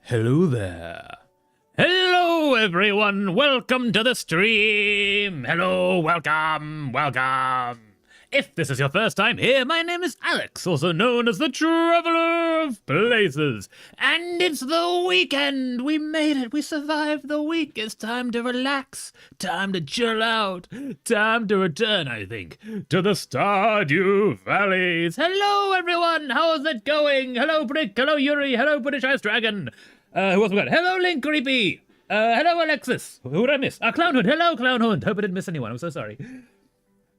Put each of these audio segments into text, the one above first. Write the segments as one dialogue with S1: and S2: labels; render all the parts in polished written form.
S1: Hello there. Hello, everyone. Welcome to the stream. Hello, welcome. If this is your first time here, my name is Alex, also known as the Traveler of Places. And it's the weekend. We made it. We survived the week. It's time to relax, time to chill out, time to return, I think, to the Stardew Valleys. Hello, everyone. How's it going? Hello, Brick. Hello, Yuri. Hello, British Ice Dragon. Who else we got? Hello, Link Creepy. Hello, Alexis. Who did I miss? Clownhood. Hello, Clownhood. Hope I didn't miss anyone. I'm so sorry.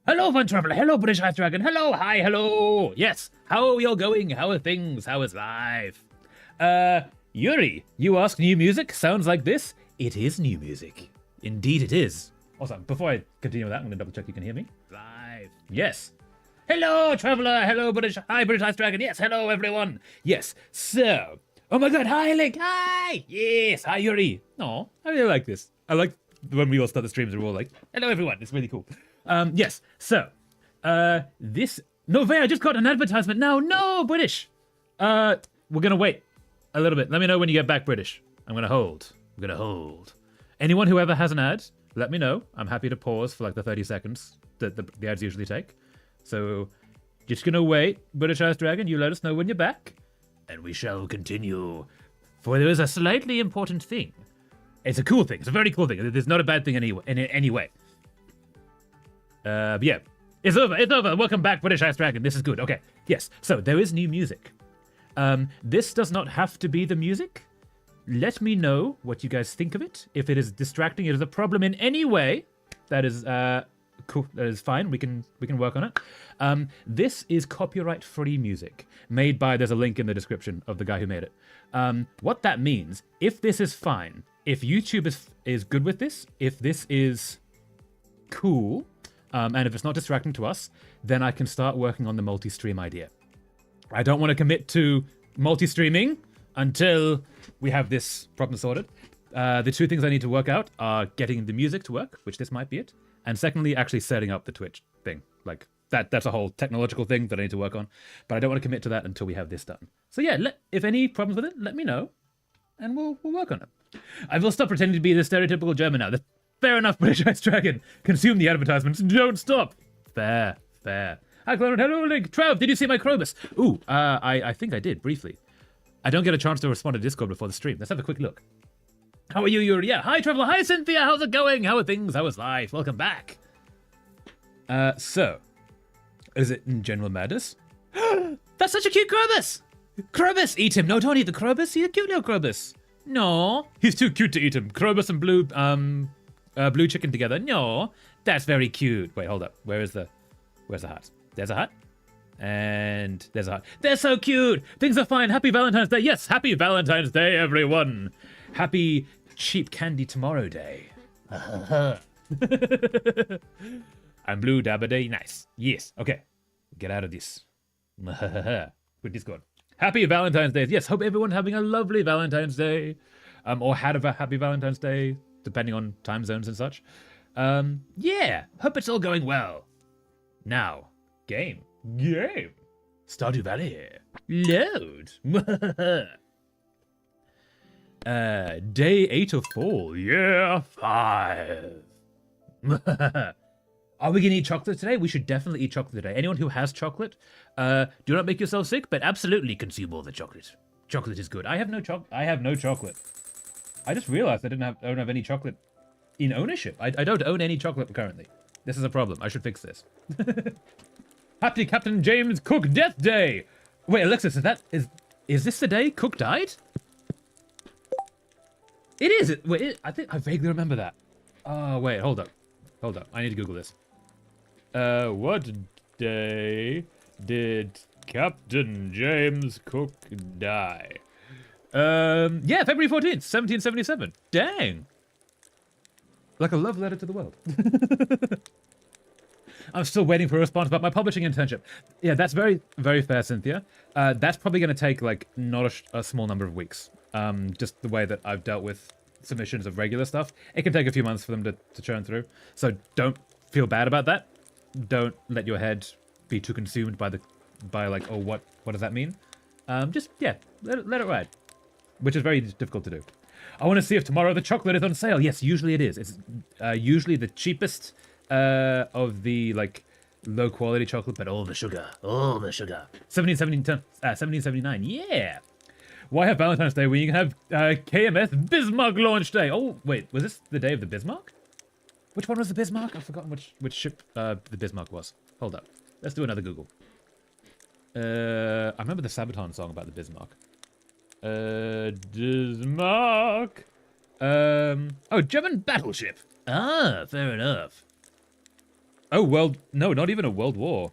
S1: Hello, Fun Traveler. Hello, British Ice Dragon. Hello, hi, hello. Yes, how are you going? How are things? How is life? Yuri, you ask new music? Sounds like this? It is new music. Indeed it is. Also, before I continue with that, I'm going to double check you can hear me. Live. Yes. Hello, Traveler. Hello, British Ice Dragon. Yes, hello, everyone. Yes, so... Oh my god, hi, Link. Hi. Yes, hi, Yuri. No, I really like this. I like when we all start the streams and we're all like, hello, everyone. It's really cool. Yes, so, this... No, Vey, I just got an advertisement now. No, British. We're gonna wait a little bit. Let me know when you get back, British. I'm gonna hold. Anyone who ever has an ad, let me know. I'm happy to pause for like the 30 seconds that the ads usually take. So, just gonna wait. British Ice Dragon, you let us know when you're back. And we shall continue. For there is a slightly important thing. It's a cool thing. It's a very cool thing. There's not a bad thing in any way. But yeah, it's over. Welcome back, British Ice Dragon. This is good. Okay, yes. So there is new music. This does not have to be the music. Let me know what you guys think of it. If it is distracting, it is a problem in any way, that is cool. That is fine. We can work on it. This is copyright-free music made by. There's a link in the description of the guy who made it. What that means, if this is fine, if YouTube is good with this, if this is cool. And if it's not distracting to us, then I can start working on the multi-stream idea. I don't want to commit to multi-streaming until we have this problem sorted. The two things I need to work out are getting the music to work, which this might be it, and secondly, actually setting up the Twitch thing. Like that's a whole technological thing that I need to work on, but I don't want to commit to that until we have this done. So yeah, if any problems with it, let me know, and we'll work on it. I will stop pretending to be the stereotypical German now. Fair enough, British Ice Dragon. Consume the advertisements. Don't stop. Fair. Hi, Clone. Hello, Link. Trav, did you see my Krobus? Ooh, I think I did, briefly. I don't get a chance to respond to Discord before the stream. Let's have a quick look. How are you, Yuri? Yeah, hi, Traveler. Hi, Cynthia. How's it going? How are things? How is life? Welcome back. So, is it in General Madness? That's such a cute Krobus. Krobus, eat him. No, don't eat the Krobus. He's a cute little Krobus. No, he's too cute to eat him. Krobus and Blue chicken together. No, that's very cute. Wait, hold up. Where's the hut? There's a hut. And there's a hut. They're so cute. Things are fine. Happy Valentine's Day. Yes, happy Valentine's Day, everyone. Happy cheap candy tomorrow day. I'm Blue Dabba Day. Nice. Yes. Okay. Get out of this. With Discord. Happy Valentine's Day. Yes, hope everyone having a lovely Valentine's Day. Or had a happy Valentine's Day, depending on time zones and such. Yeah, hope it's all going well. Now, game. Stardew Valley. Load. Day 8 of 4. Yeah, 5. Are we gonna eat chocolate today? We should definitely eat chocolate today. Anyone who has chocolate, do not make yourself sick, but absolutely consume all the chocolate. Chocolate is good. I have no chocolate. I just realized I don't have any chocolate in ownership. I don't own any chocolate currently. This is a problem. I should fix this. Happy Captain James Cook Death Day. Wait, Alexis, is this the day Cook died? It is. I think I vaguely remember that. Oh wait, hold up. I need to Google this. What day did Captain James Cook die? Yeah, February 14th, 1777. Dang. Like a love letter to the world. I'm still waiting for a response about my publishing internship. Yeah, that's very, very fair, Cynthia. That's probably going to take, like, not a small number of weeks. Just the way that I've dealt with submissions of regular stuff. It can take a few months for them to churn through. So don't feel bad about that. Don't let your head be too consumed by like, oh, what does that mean? Just, yeah, let it ride. which is very difficult to do. I want to see if tomorrow the chocolate is on sale. Yes, usually it is. It's usually the cheapest of the like low quality chocolate, but all the sugar. 1779. Yeah. Why have Valentine's Day when you can have KMS Bismarck launch day? Oh wait, was this the day of the Bismarck? Which one was the Bismarck? I've forgotten which ship the Bismarck was. Hold up. Let's do another Google. I remember the Sabaton song about the Bismarck. Bismarck. Oh, German battleship. Ah, fair enough. Oh, well, no, not even a World War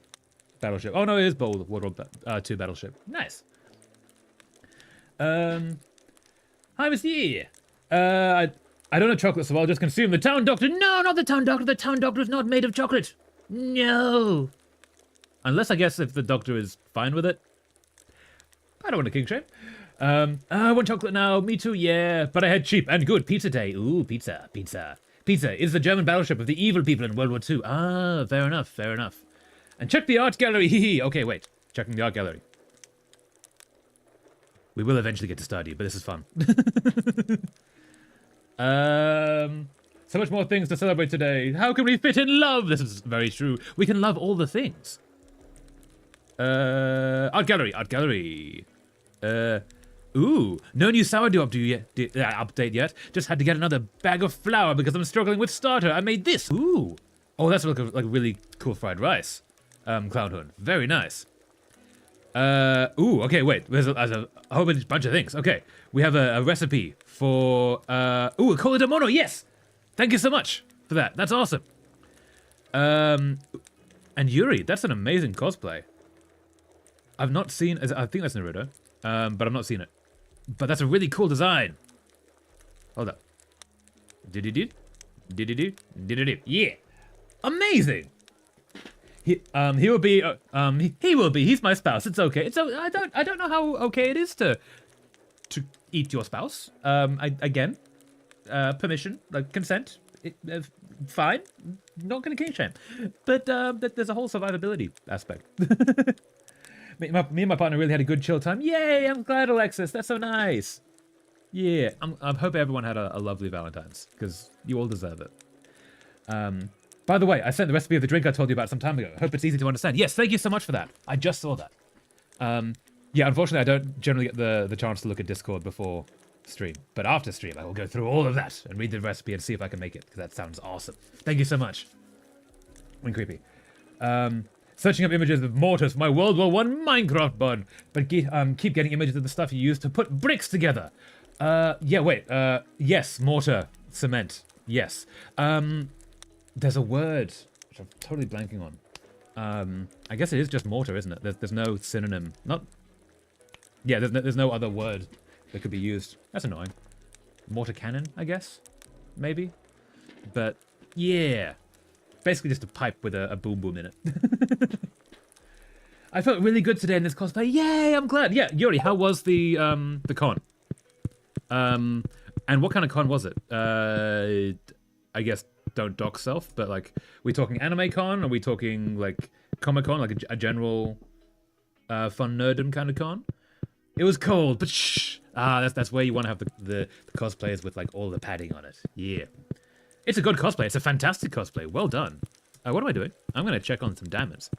S1: battleship. Oh, no, it is World War II battleship. Nice. Hi, Monsieur. I don't know chocolate, so I'll just consume the town doctor. No, not the town doctor. The town doctor is not made of chocolate. No. Unless, I guess, if the doctor is fine with it. I don't want a king shame. I want chocolate now. Me too, yeah. But I had cheap and good pizza day. Ooh, pizza. Pizza is the German battleship of the evil people in World War II. Ah, fair enough. And check the art gallery. Okay, wait. Checking the art gallery. We will eventually get to Stardew, but this is fun. So much more things to celebrate today. How can we fit in love? This is very true. We can love all the things. Art gallery. Ooh, no new sourdough update yet. Just had to get another bag of flour because I'm struggling with starter. I made this. Ooh. Oh, that's like really cool fried rice. Clownhood. Very nice. Ooh, okay, wait. There's a whole bunch of things. Okay, we have a recipe for, ooh, a cola de mono, yes! Thank you so much for that. That's awesome. And Yuri, that's an amazing cosplay. I've not seen, I think that's Naruto, but I've not seen it. But that's a really cool design. Hold up. Did-did-did? Yeah! Amazing! He will be, he will be, he's my spouse, it's okay. I don't know how okay it is to eat your spouse. Again, permission, like consent, fine, not gonna king shame. But there's a whole survivability aspect. me and my partner really had a good chill time. Yay, I'm glad, Alexis, that's so nice. Yeah, I hope everyone had a lovely Valentine's, because you all deserve it. By the way, I sent the recipe of the drink I told you about some time ago. I hope it's easy to understand. Yes, thank you so much for that. I just saw that. Yeah, unfortunately, I don't generally get the chance to look at Discord before stream. But after stream, I will go through all of that and read the recipe and see if I can make it, because that sounds awesome. Thank you so much. And creepy. Searching up images of mortars for my World War I Minecraft bud. But keep getting images of the stuff you use to put bricks together. Yeah, wait. Yes, mortar, cement. Yes. There's a word which I'm totally blanking on. I guess it is just mortar, isn't it? There's no synonym. Yeah, there's no other word that could be used. That's annoying. Mortar cannon, I guess? Maybe? But, yeah. Basically just a pipe with a boom boom in it. I felt really good today in this cosplay. Yay, I'm glad. Yeah, Yuri, how was the con? And what kind of con was it? I guess don't dock self, but like, we talking anime con? Are we talking like Comic Con, like a general fun nerdom kind of con? It was cold, but shh. That's where you want to have the cosplayers with like all the padding on it. Yeah, it's a good cosplay. It's a fantastic cosplay. Well done. What am I doing? I'm gonna check on some diamonds.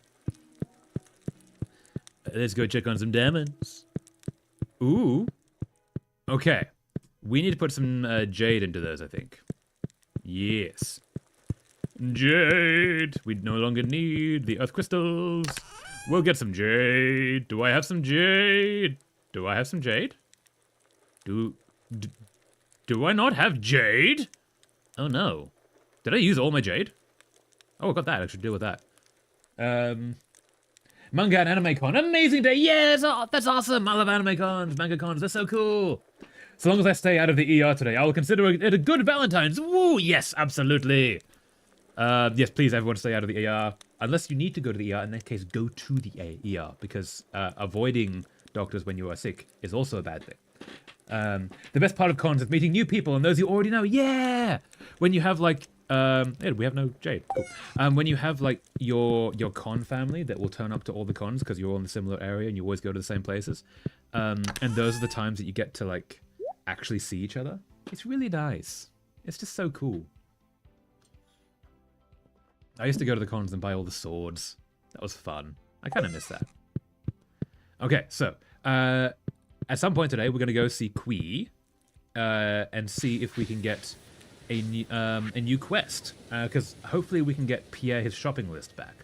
S1: Let's go check on some diamonds. Ooh. Okay. We need to put some jade into those, I think. Yes. Jade! We no longer need the earth crystals. We'll get some jade. Do I have some jade? Do I have some jade? Do I not have jade? Oh no. Did I use all my jade? Oh, I got that. I should deal with that. Manga and anime con. Amazing day. Yes, that's awesome. I love anime cons, manga cons. They're so cool. So long as I stay out of the ER today, I will consider it a good Valentine's. Woo! Yes, absolutely. Yes, please, everyone stay out of the ER. Unless you need to go to the ER, in that case, go to the ER. Because avoiding doctors when you are sick is also a bad thing. The best part of cons is meeting new people and those you already know. Yeah! When you have, like... yeah, we have no jade. Cool. When you have, like, your con family that will turn up to all the cons because you're all in a similar area and you always go to the same places. And those are the times that you get to, like... actually see each other. It's really nice. It's just so cool. I used to go to the cons and buy all the swords. That was fun. I kind of miss that. Okay, so at some point today, we're going to go see Kui and see if we can get a new quest. Because hopefully we can get Pierre his shopping list back.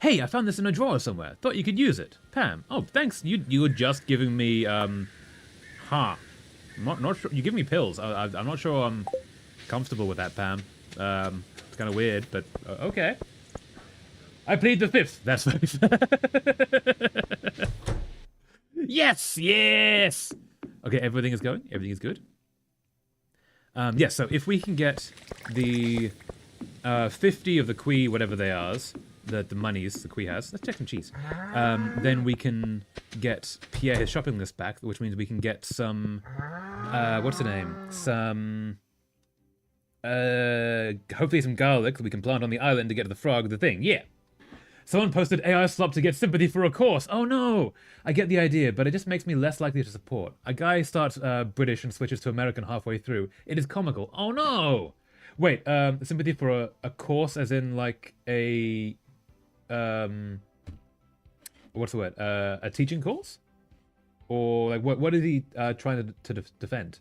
S1: Hey, I found this in a drawer somewhere. Thought you could use it. Pam. Oh, thanks. You were just giving me... I'm not sure. You give me pills. I'm not sure I'm comfortable with that, Pam. It's kind of weird, but okay. I plead the fifth. That's very fair. Yes, yes. Okay, everything is going. Everything is good. Yes, so if we can get the 50 of the Kui, whatever they are, the monies the Kui has, let's check some cheese. Then we can get Pierre his shopping list back, which means we can get some, what's the name? Some, hopefully some garlic that we can plant on the island to get the frog, the thing, yeah. Someone posted AI slop to get sympathy for a course. Oh no! I get the idea, but it just makes me less likely to support. A guy starts British and switches to American halfway through. It is comical. Oh no! Wait, sympathy for a course as in like a... what's the word? A teaching course? Or like what is he trying to defend?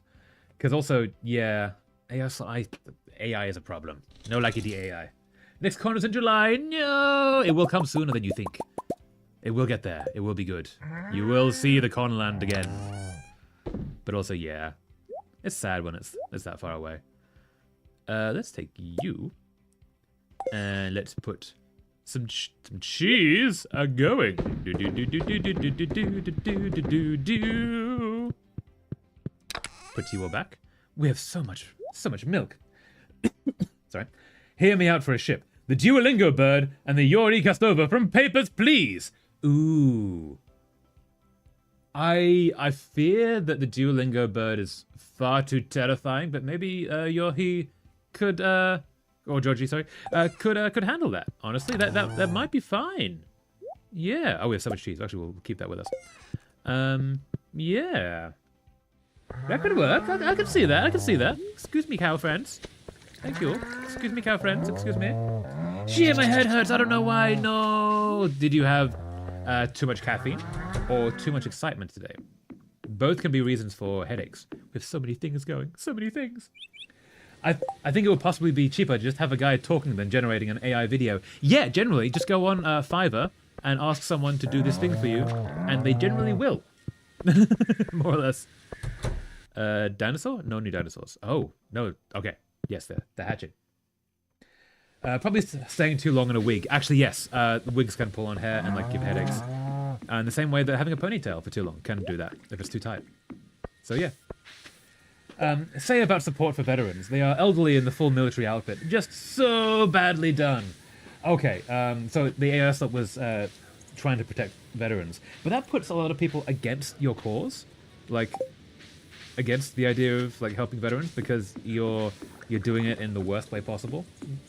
S1: Because also, yeah, AI is a problem. No like the AI. Next con is in July. No, it will come sooner than you think. It will get there. It will be good. You will see the con land again. But also, yeah, it's sad when it's that far away. Let's take you and let's put some cheese going. Put you all back. We have so much milk. Sorry. Hear me out for a ship. The Duolingo bird and the Yori Kastova from Papers, Please. Ooh. I fear that the Duolingo bird is far too terrifying, but maybe Yohi could or Georgie, sorry, could handle that. Honestly, that might be fine. Yeah. Oh, we have so much cheese. Actually, we'll keep that with us. Yeah. That could work. I can see that. I can see that. Excuse me, cow friends. Thank you. Excuse me, cow friends. Excuse me. Shit, my head hurts. I don't know why. No. Did you have too much caffeine or too much excitement today? Both can be reasons for headaches. We have so many things going. So many things. I think it would possibly be cheaper to just have a guy talking than generating an AI video. Yeah, generally, just go on Fiverr and ask someone to do this thing for you, and they generally will. More or less. Dinosaur? No new dinosaurs. Oh, no. Okay. Yes, they're hatching. Probably staying too long in a wig. Actually, yes. Wigs can pull on hair and like give headaches. In the same way that having a ponytail for too long can do that if it's too tight. So yeah. Say about support for veterans. They are elderly in the full military outfit. Just so badly done. Okay, so the AS was trying to protect veterans. But that puts a lot of people against your cause. Like, against the idea of like helping veterans because you're doing it in the worst way possible.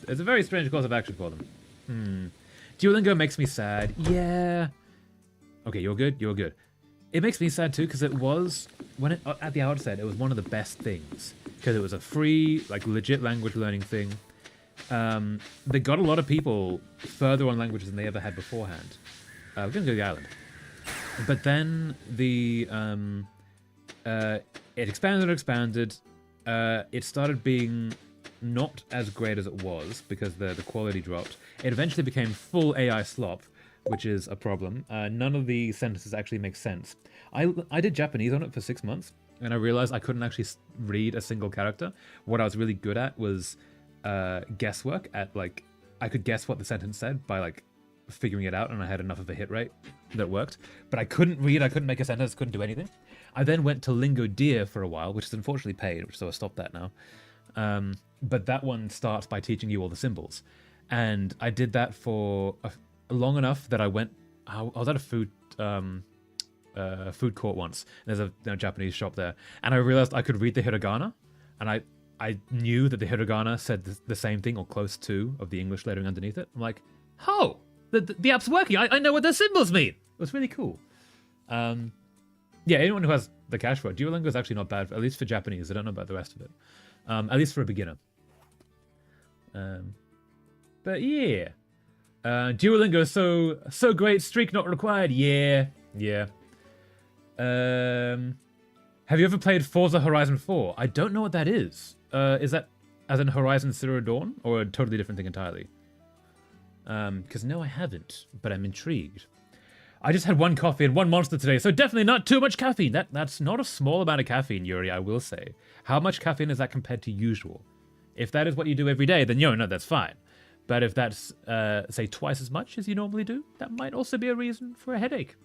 S1: It's a very strange course of action for them. Duolingo makes me sad. Yeah. Okay, you're good. You're good. It makes me sad too because it was at the outset it was one of the best things because it was a free like legit language learning thing. They got a lot of people further on languages than they ever had beforehand. We're gonna go to the island, but then the it expanded. It started being not as great as it was because the quality dropped. It eventually became full AI slop, which is a problem. None of the sentences actually make sense. I did Japanese on it for 6 months, and I realized I couldn't actually read a single character. What I was really good at was guesswork. At like, I could guess what the sentence said by like figuring it out, and I had enough of a hit rate that worked. But I couldn't read. I couldn't make a sentence. Couldn't do anything. I then went to Lingo Deer for a while, which is unfortunately paid, so I stopped that now. But that one starts by teaching you all the symbols. And I did that for long enough that I was at a food court once. There's a Japanese shop there. And I realized I could read the hiragana. And I knew that the hiragana said the same thing or close to of the English lettering underneath it. I'm like, oh, the app's working. I know what the symbols mean. It was really cool. Yeah, anyone who has the cash for it. Duolingo is actually not bad, at least for Japanese. I don't know about the rest of it. At least for a beginner. But yeah. Duolingo is so great. Streak not required. Yeah. Have you ever played Forza Horizon 4? I don't know what that is. Is that as in Horizon Zero Dawn, or a totally different thing entirely? Because no, I haven't, but I'm intrigued. I just had one coffee and one monster today, so definitely not too much caffeine. That's not a small amount of caffeine, Yuri, I will say. How much caffeine is that compared to usual? If that is what you do every day, then no, that's fine. But if that's, say, twice as much as you normally do, that might also be a reason for a headache.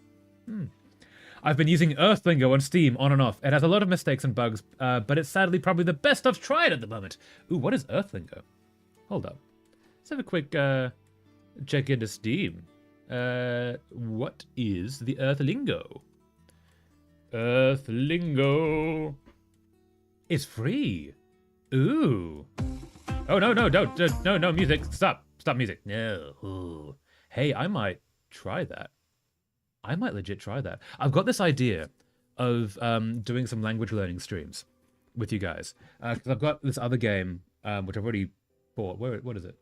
S1: I've been using Earthlingo on Steam on and off. It has a lot of mistakes and bugs, but it's sadly probably the best I've tried at the moment. Ooh, what is Earthlingo? Hold up. Let's have a quick check into Steam. What is the Earthlingo? Earthlingo. It's free. Ooh. Oh, no, don't. No, music. Stop music. No. Ooh. Hey, I might try that. I might legit try that. I've got this idea of doing some language learning streams with you guys. Because I've got this other game, which I've already bought. What is it?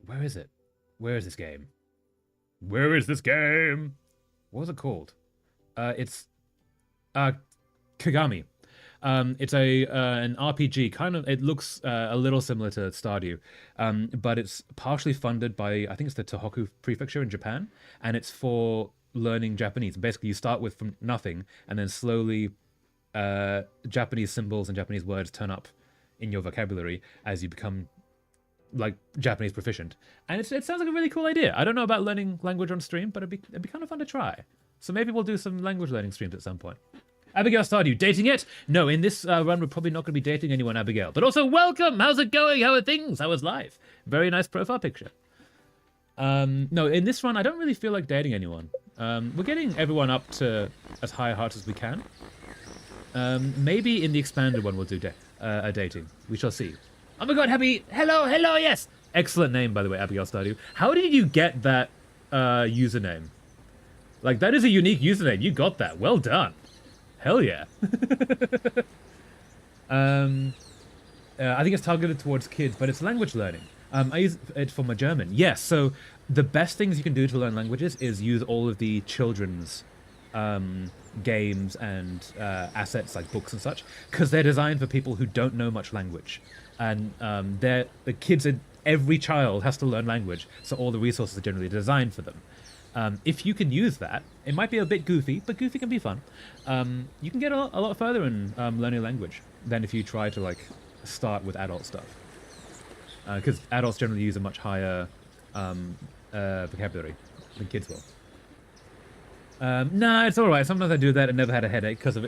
S1: Where is it? Where is this game? Where is this game? What was it called? It's Kagami. It's an RPG. Kind of, it looks a little similar to Stardew, but it's partially funded by, I think it's the Tohoku Prefecture in Japan, and it's for learning Japanese. Basically, you start with from nothing, and then slowly Japanese symbols and Japanese words turn up in your vocabulary as you become like Japanese proficient. And it sounds like a really cool idea. I don't know about learning language on stream, but it'd be kind of fun to try. So maybe we'll do some language learning streams at some point. Abigail Stardew, dating yet? No, in this run, we're probably not going to be dating anyone, Abigail. But also, welcome! How's it going? How are things? How was life? Very nice profile picture. No, in this run, I don't really feel like dating anyone. We're getting everyone up to as high hearts as we can. Maybe in the expanded one we'll do a dating. We shall see. Oh my god, happy... Hello, yes! Excellent name, by the way, Abigail Stardew. How did you get that username? Like, that is a unique username. You got that. Well done. Hell yeah. I think it's targeted towards kids, but it's language learning. I use it for my German. Yes, so the best things you can do to learn languages is use all of the children's games and assets like books and such, because they're designed for people who don't know much language. And the kids, every child has to learn language, so all the resources are generally designed for them. If you can use that, it might be a bit goofy, but goofy can be fun. You can get a lot further in learning language than if you try to like start with adult stuff. Because adults generally use a much higher vocabulary than kids will. Nah, it's alright. Sometimes I do that and never had a headache because of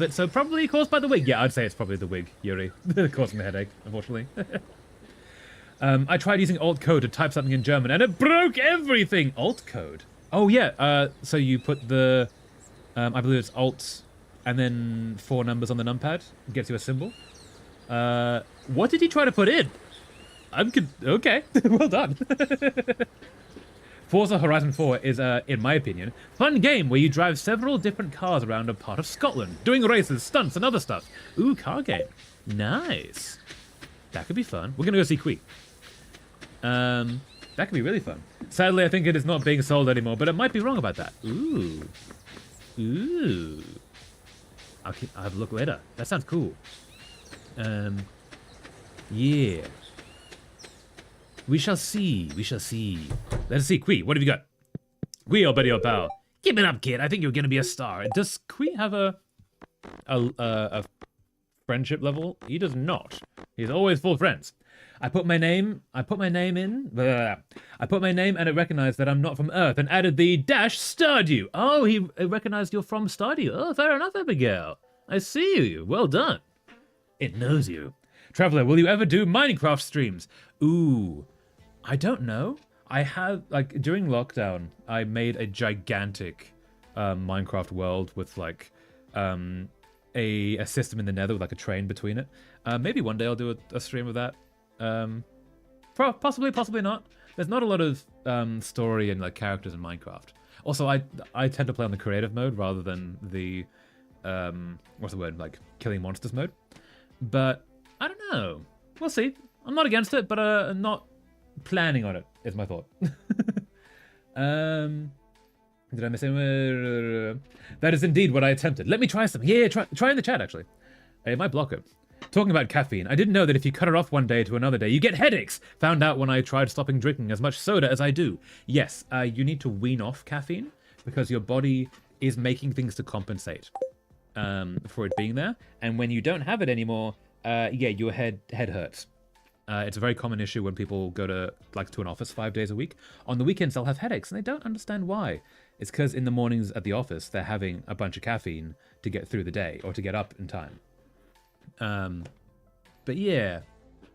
S1: it. So probably caused by the wig. Yeah, I'd say it's probably the wig, Yuri, causing the headache, unfortunately. I tried using alt code to type something in German and it broke everything. Alt code. Oh yeah. So you put the, I believe it's alt, and then 4 numbers on the numpad. It gets you a symbol. What did you try to put in? Okay. Well done. Forza Horizon 4 is, in my opinion, fun game where you drive several different cars around a part of Scotland, doing races, stunts, and other stuff. Ooh, car game. Nice. That could be fun. We're gonna go see Quee. That could be really fun. Sadly, I think it is not being sold anymore, but I might be wrong about that. Ooh. I'll have a look later. That sounds cool. Yeah. We shall see. Let's see, Quee, what have you got? Quee, oh buddy, oh pal. Keep it up, kid. I think you're gonna be a star. Does Quee have a friendship level? He does not. He's always full friends. I put my name and it recognized that I'm not from Earth and added the --Stardew. Oh, it recognized you're from Stardew. Oh, fair enough, Abigail. I see you. Well done. It knows you. Traveler, will you ever do Minecraft streams? Ooh, I don't know. I have, like, during lockdown, I made a gigantic Minecraft world with, like, a system in the nether with, like, a train between it. Maybe one day I'll do a stream of that. Possibly not. There's not a lot of story and, like, characters in Minecraft. Also, I tend to play on the creative mode rather than the what's the word, like killing monsters mode. But I don't know. We'll see. I'm not against it, but not planning on it is my thought. Did I miss anyone? That is indeed what I attempted. Let me try some. Yeah, try in the chat actually. It might block it. Talking about caffeine, I didn't know that if you cut it off one day to another day, you get headaches. Found out when I tried stopping drinking as much soda as I do. Yes, you need to wean off caffeine because your body is making things to compensate for it being there. And when you don't have it anymore, yeah, your head hurts. It's a very common issue when people go to an office 5 days a week. On the weekends, they'll have headaches, and they don't understand why. It's because in the mornings at the office, they're having a bunch of caffeine to get through the day or to get up in time. But yeah,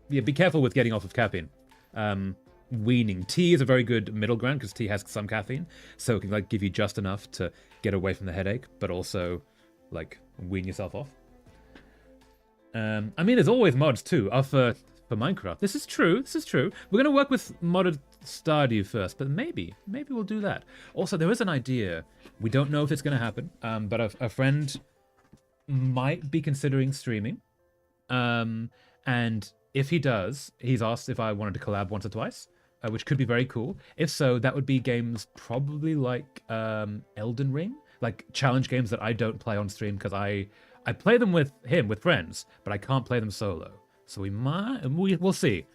S1: be careful with getting off of caffeine. Weaning. Tea is a very good middle ground because tea has some caffeine, so it can give you just enough to get away from the headache, but also wean yourself off. I mean, there's always mods too for Minecraft. This is true. We're gonna work with modded Stardew first, but maybe we'll do that. Also, there is an idea. We don't know if it's gonna happen, but a friend might be considering streaming. And if he does, he's asked if I wanted to collab once or twice, which could be very cool. If so, that would be games probably like Elden Ring, like challenge games that I don't play on stream because I play them with friends, but I can't play them solo. So we'll see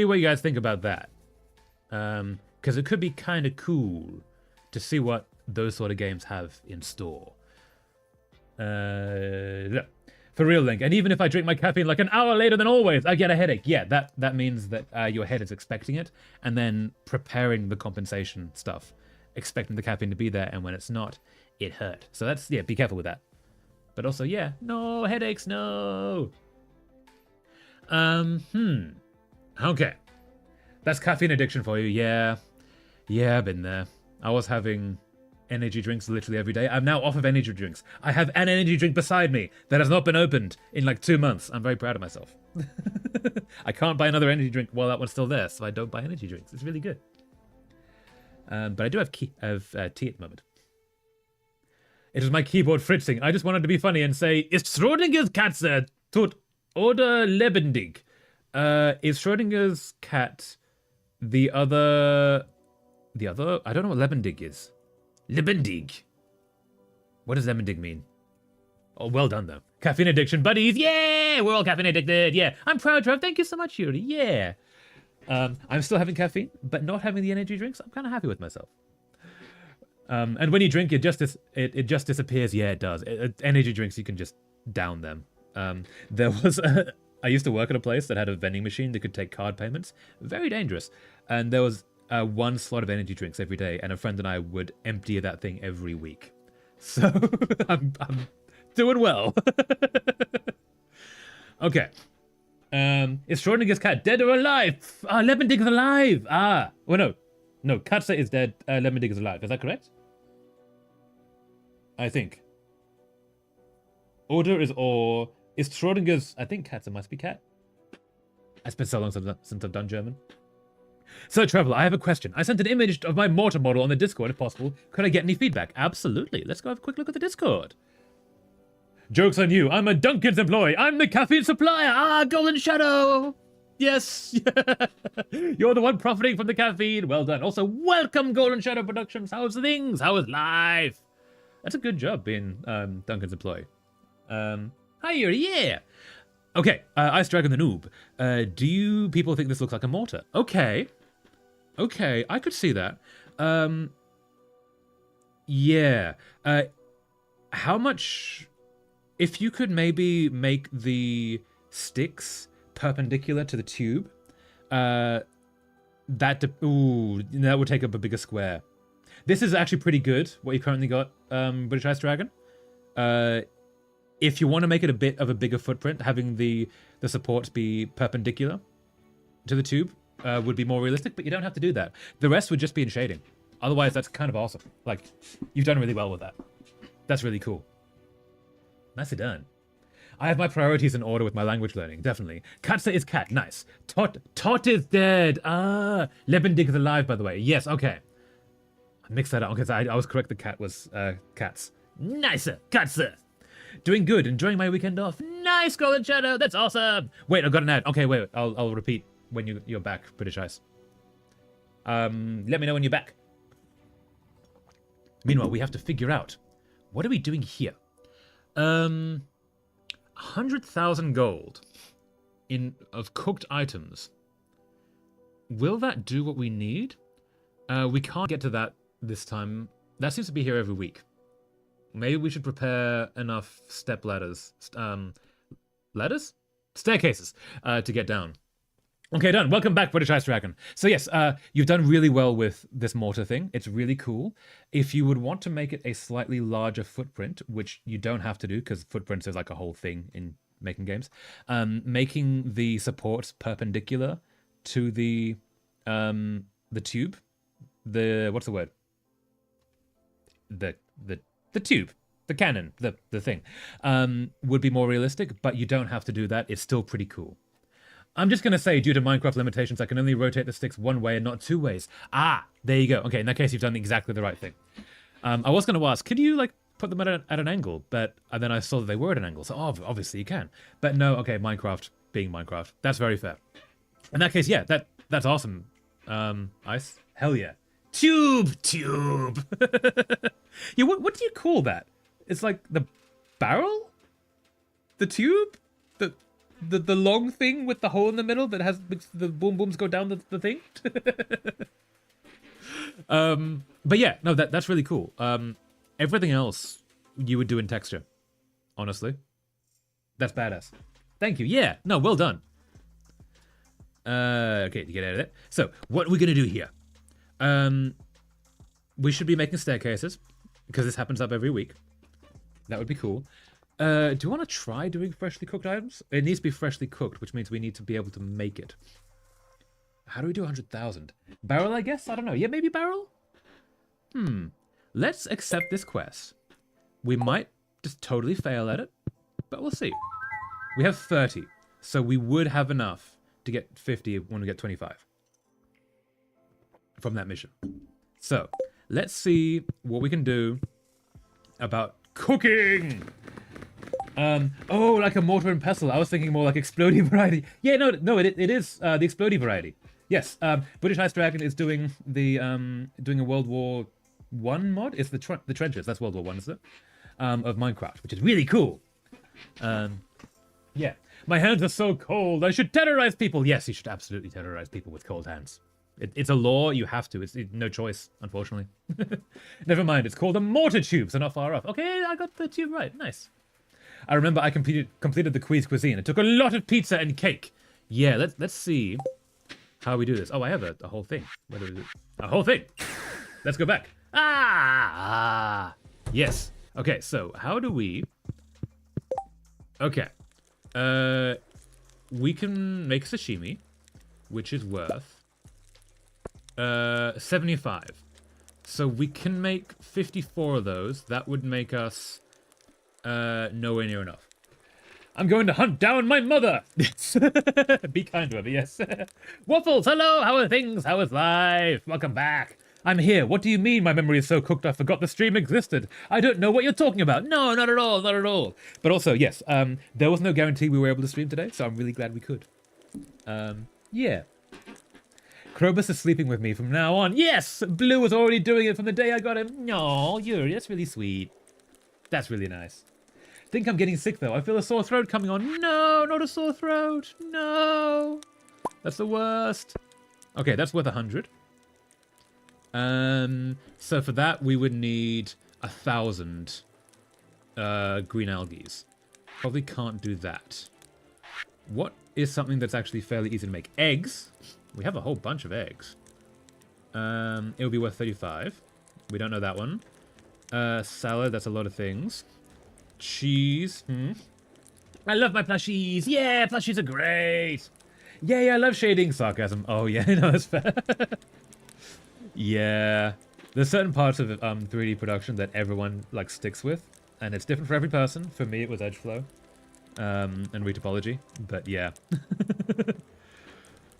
S1: what you guys think about that, because it could be kind of cool to see what those sort of games have in store. For real, Link. And even if I drink my caffeine like an hour later than always, I get a headache. Yeah, that means that your head is expecting it and then preparing the compensation stuff, expecting the caffeine to be there, and when it's not, it hurt. So that's, yeah, be careful with that. But also, yeah, no headaches, no. Okay. That's caffeine addiction for you. Yeah, I've been there. I was having energy drinks literally every day. I'm now off of energy drinks. I have an energy drink beside me that has not been opened in 2 months. I'm very proud of myself. I can't buy another energy drink while that one's still there, so I don't buy energy drinks. It's really good. But I do have tea at the moment. It was my keyboard fritzing. I just wanted to be funny and say, Ist Schrodinger's Katze tot oder lebendig? Is Schrodinger's cat the other? I don't know what lebendig is. Lebendig. What does lebendig mean? Oh, well done, though. Caffeine addiction buddies. Yeah, we're all caffeine addicted. Yeah, I'm proud, Trev. Thank you so much, Yuri. Yeah. I'm still having caffeine, but not having the energy drinks. I'm kind of happy with myself. And when you drink, it just disappears. Yeah, it does. Energy drinks, you can just down them. There was I used to work at a place that had a vending machine that could take card payments. Very dangerous. And there was one slot of energy drinks every day, and a friend and I would empty that thing every week. So I'm doing well. Okay. Is Schrodinger's cat dead or alive? Lebendig is alive. Well, no, Katze is dead. Lebendig is alive. Is that correct? I think. Oder is or. Is Schrodinger's. I think Katze must be cat. It's been so long since I've done German. So, Traveler, I have a question. I sent an image of my mortar model on the Discord, if possible. Could I get any feedback? Absolutely. Let's go have a quick look at the Discord. Joke's on you. I'm a Duncan's employee. I'm the caffeine supplier. Golden Shadow. Yes. You're the one profiting from the caffeine. Well done. Also, welcome, Golden Shadow Productions. How's things? How is life? That's a good job being Duncan's employee. Hi, Yuri. Yeah. Okay, Ice Dragon the Noob. Do you people think this looks like a mortar? Okay, I could see that. Yeah. How much... If you could maybe make the sticks perpendicular to the tube, that would take up a bigger square. This is actually pretty good, what you currently got, British Ice Dragon. If you want to make it a bit of a bigger footprint, having the supports be perpendicular to the tube would be more realistic, but you don't have to do that. The rest would just be in shading. Otherwise, that's kind of awesome. You've done really well with that. That's really cool. Nicely done. I have my priorities in order with my language learning, definitely. Katze is cat, nice. Tot is dead. Lebendig is alive, by the way. Yes, okay. Mix that up because I was correct. The cat was cats. Nicer, cats. Doing good. Enjoying my weekend off. Nice, Golden Shadow. That's awesome. Wait, I got an ad. Okay, wait. I'll repeat when you're back, British Ice. Let me know when you're back. Meanwhile, we have to figure out what are we doing here. 100,000 gold of cooked items. Will that do what we need? We can't get to that this time. That seems to be here every week. Maybe we should prepare enough step ladders. Ladders? Staircases to get down. Okay, done. Welcome back, British Ice Dragon. So yes, you've done really well with this mortar thing. It's really cool. If you would want to make it a slightly larger footprint, which you don't have to do because footprints is like a whole thing in making games, making the supports perpendicular to the tube, what's the word? The tube, the cannon, the thing, would be more realistic, but you don't have to do that. It's still pretty cool. I'm just going to say, due to Minecraft limitations, I can only rotate the sticks one way and not two ways. Ah, there you go. Okay, in that case, you've done exactly the right thing. I was going to ask, could you, like, put them at an angle? But then I saw that they were at an angle, so obviously you can. But no, okay, Minecraft being Minecraft. That's very fair. In that case, yeah, that's awesome. Ice? Hell yeah. Tube! Yeah, what do you call that? It's like the barrel? The tube? The long thing with the hole in the middle that has the boom booms go down the thing. But yeah, no, that's really cool. Everything else you would do in texture, honestly. That's badass. Thank you. Yeah, no, well done. Okay, to get out of it. So, what are we gonna do here? We should be making staircases because this happens up every week. That would be cool. Do you want to try doing freshly cooked items? It needs to be freshly cooked, which means we need to be able to make it. How do we do 100,000? Barrel, I guess? I don't know. Yeah, maybe barrel? Let's accept this quest. We might just totally fail at it, but we'll see. We have 30, so we would have enough to get 50 when we get 25 from that mission. So, let's see what we can do about cooking. Oh, like a mortar and pestle. I was thinking more like explodey variety. Yeah, no, it is the explodey variety. Yes, British Ice Dragon is doing the doing a World War I mod. It's the trenches. That's World War I, isn't it? Of Minecraft, which is really cool. Yeah, my hands are so cold. I should terrorize people. Yes, you should absolutely terrorize people with cold hands. It's a law. You have to. It's no choice, unfortunately. Never mind. It's called a mortar tube, so not far off. Okay, I got the tube right. Nice. I remember I completed the quiz cuisine. It took a lot of pizza and cake. Yeah, let's see how we do this. Oh, I have a whole thing. What do we do? A whole thing. Let's go back. Yes. Okay, so how do we... Okay. We can make sashimi, which is worth 75. So we can make 54 of those. That would make us nowhere near enough. I'm going to hunt down my mother. Be kind to her, yes. Waffles, hello. How are things? How is life? Welcome back. I'm here. What do you mean my memory is so cooked I forgot the stream existed? I don't know what you're talking about. No, not at all, not at all. But also, yes, there was no guarantee we were able to stream today, so I'm really glad we could. Yeah. Krobus is sleeping with me from now on. Yes! Blue was already doing it from the day I got him. No, Yuri, that's really sweet. That's really nice. Think I'm getting sick, though. I feel a sore throat coming on. No, not a sore throat. No. That's the worst. Okay, that's worth 100. So for that, we would need 1,000 green algae. Probably can't do that. What is something that's actually fairly easy to make? Eggs. We have a whole bunch of eggs. It would be worth 35. We don't know that one. Salad, that's a lot of things. Cheese. I love my plushies. Yeah, plushies are great. Yay, I love shading. Sarcasm. Oh, yeah, no, that's fair. Yeah. There's certain parts of 3D production that everyone, like, sticks with. And it's different for every person. For me, it was edge flow. And retopology. But, yeah.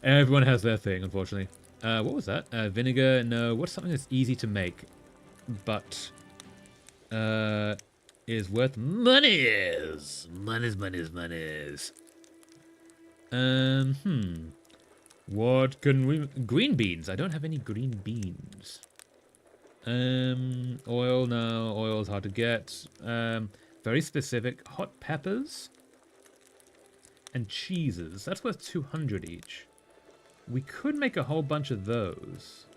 S1: Everyone has their thing, unfortunately. What was that? Vinegar, no. What's something that's easy to make, but is worth monies? Monies. What can we... Green beans. I don't have any green beans. Oil, no. Oil's hard to get. Very specific. Hot peppers. And cheeses. That's worth 200 each. We could make a whole bunch of those.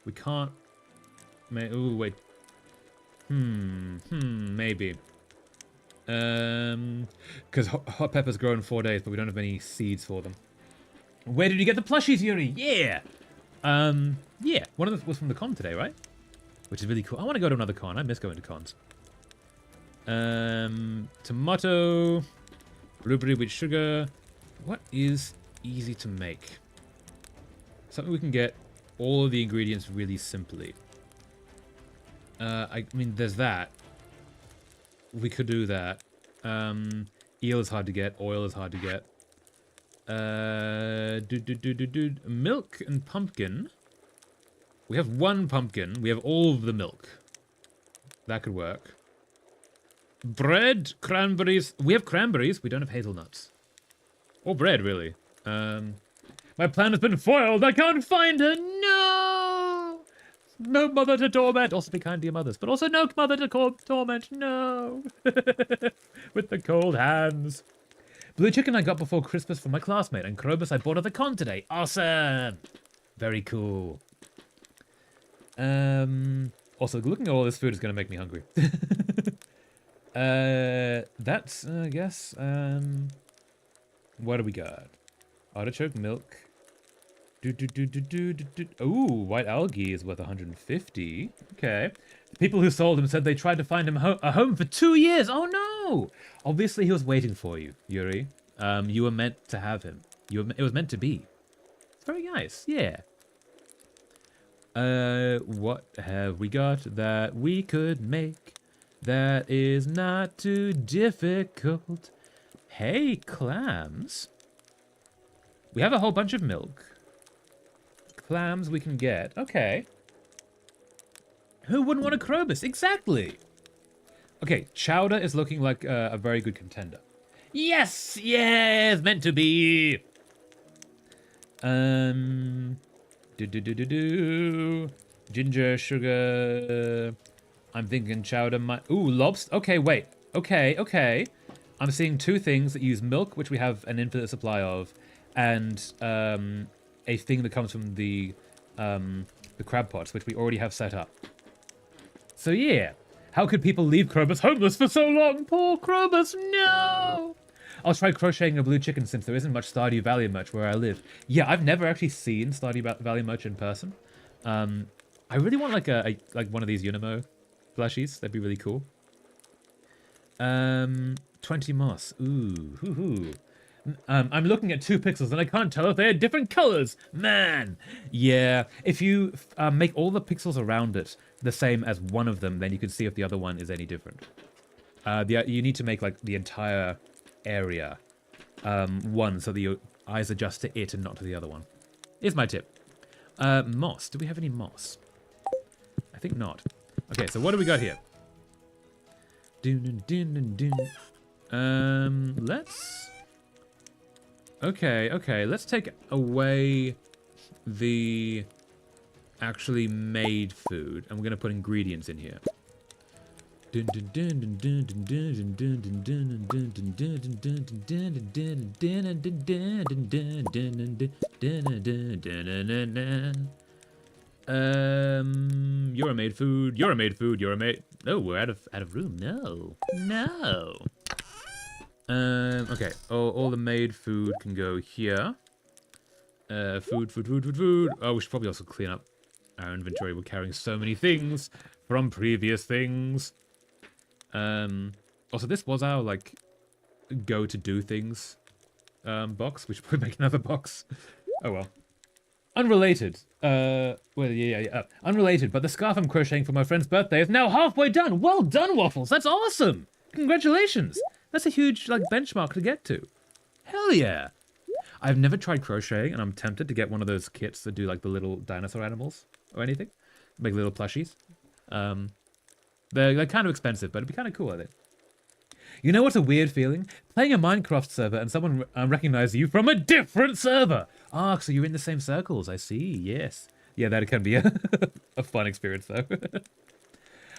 S1: We can't... Ooh, wait. Maybe. Because hot peppers grow in 4 days, but we don't have any seeds for them. Where did you get the plushies, Yuri? Yeah! Yeah, one of them was from the con today, right? Which is really cool. I want to go to another con. I miss going to cons. Tomato, blueberry with sugar. What is easy to make? Something we can get all of the ingredients really simply. I mean, there's that. We could do that. Eel is hard to get. Oil is hard to get. Milk and pumpkin. We have one pumpkin. We have all of the milk. That could work. Bread, cranberries. We have cranberries. We don't have hazelnuts. Or bread, really. My plan has been foiled. I can't find her. No! No mother to torment. Also be kind to your mothers. But also no mother to torment. No! With the cold hands. Blue chicken I got before Christmas from my classmate. And Krobus I bought at the con today. Awesome! Very cool. Also, looking at all this food is going to make me hungry. That's, I guess, what do we got? Artichoke milk. Ooh, white algae is worth 150. Okay. The people who sold him said they tried to find him a home for 2 years. Oh no! Obviously he was waiting for you, Yuri. You were meant to have him. It was meant to be. It's very nice, yeah. What have we got that we could make that is not too difficult? Hey, clams. We have a whole bunch of milk. Clams we can get. Okay. Who wouldn't want a Krobus? Exactly. Okay, chowder is looking like a very good contender. Yes! Yes! Meant to be! Ginger, sugar. I'm thinking chowder might... Ooh, lobster. Okay, wait. Okay. I'm seeing two things that use milk, which we have an infinite supply of, and a thing that comes from the crab pots, which we already have set up. So yeah, how could people leave Krobus homeless for so long? Poor Krobus, no! I'll try crocheting a blue chicken since there isn't much Stardew Valley merch where I live. Yeah, I've never actually seen Stardew Valley merch in person. I really want like like one of these Unimo plushies. That'd be really cool. 20 moss. Ooh, hoo-hoo. I'm looking at 2 pixels and I can't tell if they're different colors. Man, yeah. If you make all the pixels around it the same as one of them, then you can see if the other one is any different. You need to make like the entire area one so that your eyes adjust to it and not to the other one. Here's my tip. Moss. Do we have any moss? I think not. Okay, so what do we got here? Let's... Okay, let's take away the actually made food, and we're going to put ingredients in here. You're a made food. You're a made food. You're a made... Oh, we're out of room. No. Okay. All the made food can go here. Food. Oh, we should probably also clean up our inventory. We're carrying so many things from previous things. Also, this was our, like, go to do things box. We should probably make another box. Oh, well. Unrelated. Unrelated, but the scarf I'm crocheting for my friend's birthday is now halfway done. Well done, Waffles. That's awesome. Congratulations. That's a huge, like, benchmark to get to. Hell yeah. I've never tried crocheting, and I'm tempted to get one of those kits that do like the little dinosaur animals or anything. Make little plushies. They're kind of expensive, but it'd be kind of cool, I think. You know what's a weird feeling? Playing a Minecraft server and someone recognizes you from a different server. Ah, so you're in the same circles. I see. Yes. Yeah, that can be a, a fun experience, though.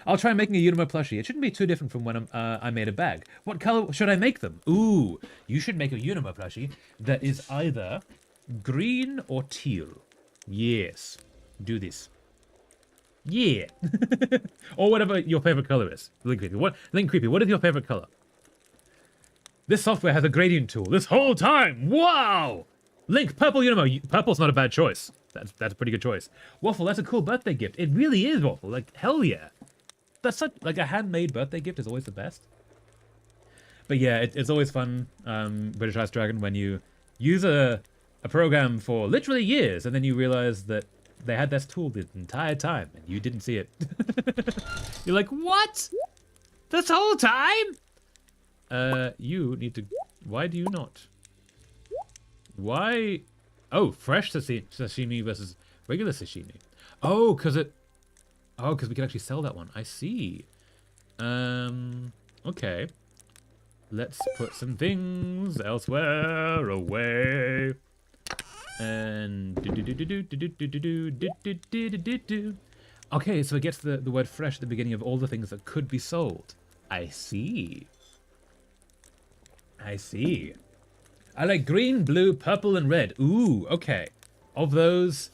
S1: I'll try making a Unimo plushie. It shouldn't be too different from when I made a bag. What color should I make them? Ooh, you should make a Unimo plushie that is either green or teal. Yes. Do this. Yeah. Or whatever your favorite color is. Link Creepy. What is your favorite color? This software has a gradient tool this whole time. Wow! Link, purple Unimo. Purple's not a bad choice. That's a pretty good choice. Waffle, that's a cool birthday gift. It really is, Waffle. Like, hell yeah. That's such, like, a handmade birthday gift is always the best. But yeah, it's always fun, British Ice Dragon, when you use a program for literally years and then you realize that they had this tool the entire time and you didn't see it. You're like, what? This whole time? You need to... Why do you not? Why? Oh, fresh sashimi versus regular sashimi. Oh, because we can actually sell that one. I see. Okay. Let's put some things elsewhere away. And okay, so it gets the word fresh at the beginning of all the things that could be sold. I see. I see. I like green, blue, purple, and red. Ooh, okay. Of those,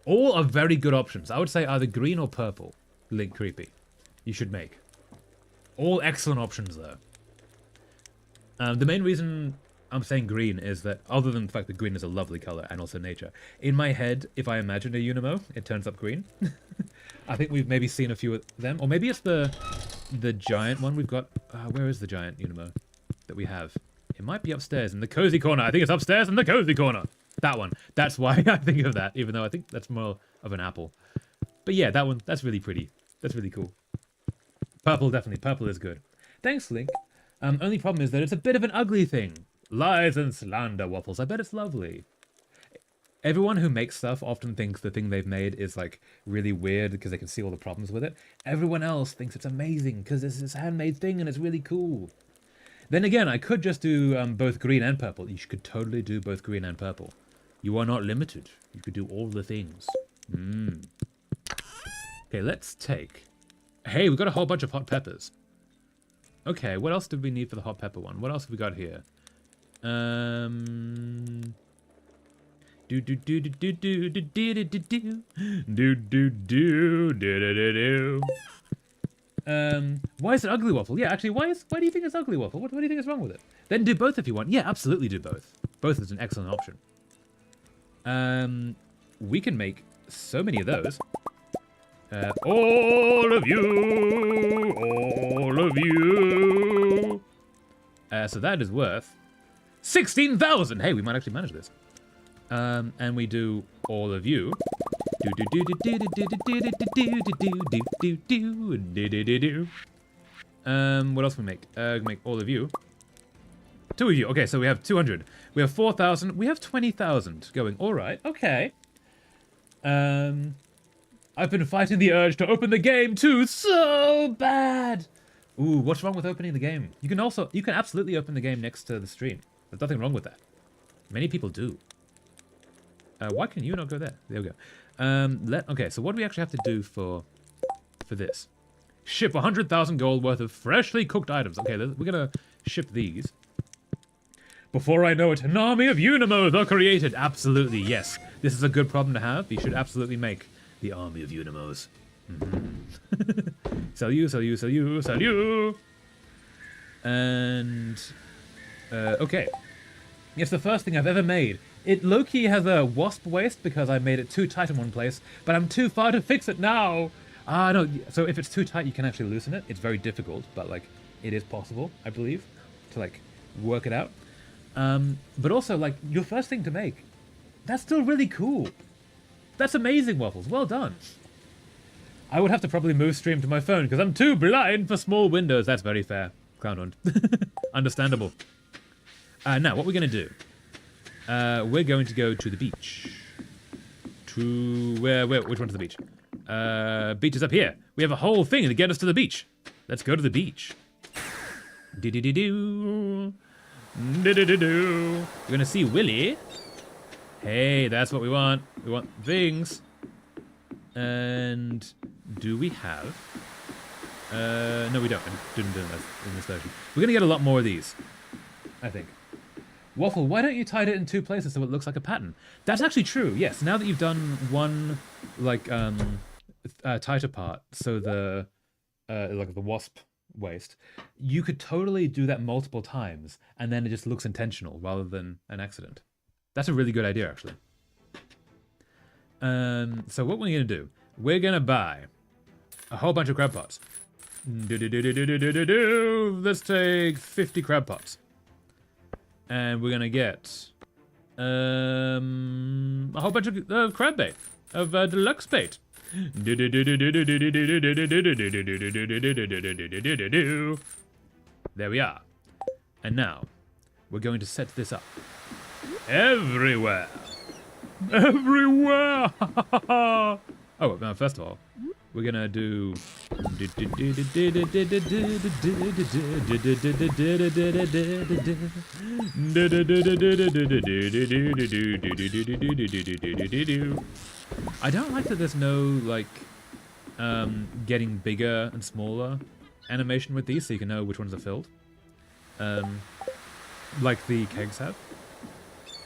S1: all are very good options. I would say either green or purple. Link Creepy. You should make. All excellent options, though. The main reason I'm saying green is that, other than the fact that green is a lovely color and also nature, in my head, if I imagine a Unimo, it turns up green. I think we've maybe seen a few of them. Or maybe it's the giant one we've got. Where is the giant Unimo that we have? It might be upstairs in the cozy corner. I think it's upstairs in the cozy corner. That one. That's why I think of that, even though I think that's more of an apple. But yeah, that one, that's really pretty. That's really cool. Purple, definitely. Purple is good. Thanks, Link. Only problem is that it's a bit of an ugly thing. Lies and slander, Waffles. I bet it's lovely. Everyone who makes stuff often thinks the thing they've made is like really weird because they can see all the problems with it. Everyone else thinks it's amazing because it's this handmade thing and it's really cool. Then again, I could just do both green and purple. You could totally do both green and purple. You are not limited. You could do all the things. Okay, let's take... Hey, we've got a whole bunch of hot peppers. Okay, what else did we need for the hot pepper one? What else have we got here? Why is it ugly, Waffle? Yeah, actually, why do you think it's ugly, Waffle? What do you think is wrong with it? Then do both if you want. Yeah, absolutely do both. Both is an excellent option. We can make so many of those. All of you, all of you. So that is worth 16,000. Hey, we might actually manage this. And we do all of you. What else we make? Make all of you. 2 of you. Okay, so we have 200. We have 4,000. We have 20,000 going. All right. Okay. I've been fighting the urge to open the game too so bad. Ooh, what's wrong with opening the game? You can absolutely open the game next to the stream. There's nothing wrong with that. Many people do. Why can you not go there? There we go. Okay, so what do we actually have to do for this? Ship 100,000 gold worth of freshly cooked items. Okay, we're gonna ship these. Before I know it, an army of Unimos are created. Absolutely, yes. This is a good problem to have. You should absolutely make the army of Unimos. Sell you, sell you, sell you, sell you. And okay. It's the first thing I've ever made. It low-key has a wasp waist because I made it too tight in one place, but I'm too far to fix it now. No. So if it's too tight, you can actually loosen it. It's very difficult, but like it is possible, I believe, to like work it out. But also like your first thing to make, that's still really cool. That's amazing, Waffles. Well done. I would have to probably move stream to my phone because I'm too blind for small windows. That's very fair. Clown Understandable. Now, what we're going to do We're going to go to the beach. To where? Which one's the beach? Beach is up here. We have a whole thing to get us to the beach. Let's go to the beach. Do-do-do-do. Do-do-do-do. We're gonna see Willy. Hey, that's what we want. We want things. And do we have? No, we don't. I didn't do that in this version. We're gonna get a lot more of these, I think. Waffle, why don't you tie it in 2 places so it looks like a pattern? That's actually true. Yes. Now that you've done one, like, tighter part, so the like the wasp waist, you could totally do that multiple times, and then it just looks intentional rather than an accident. That's a really good idea, actually. So what we're gonna do? We're gonna buy a whole bunch of crab pots. Let's take 50 crab pots. And we're gonna get a whole bunch of crab bait, of deluxe bait. There we are. And now we're going to set this up everywhere. Everywhere. Oh, first of all, we're gonna do. I don't like that there's no, like, getting bigger and smaller animation with these so you can know which ones are filled. Like the kegs have.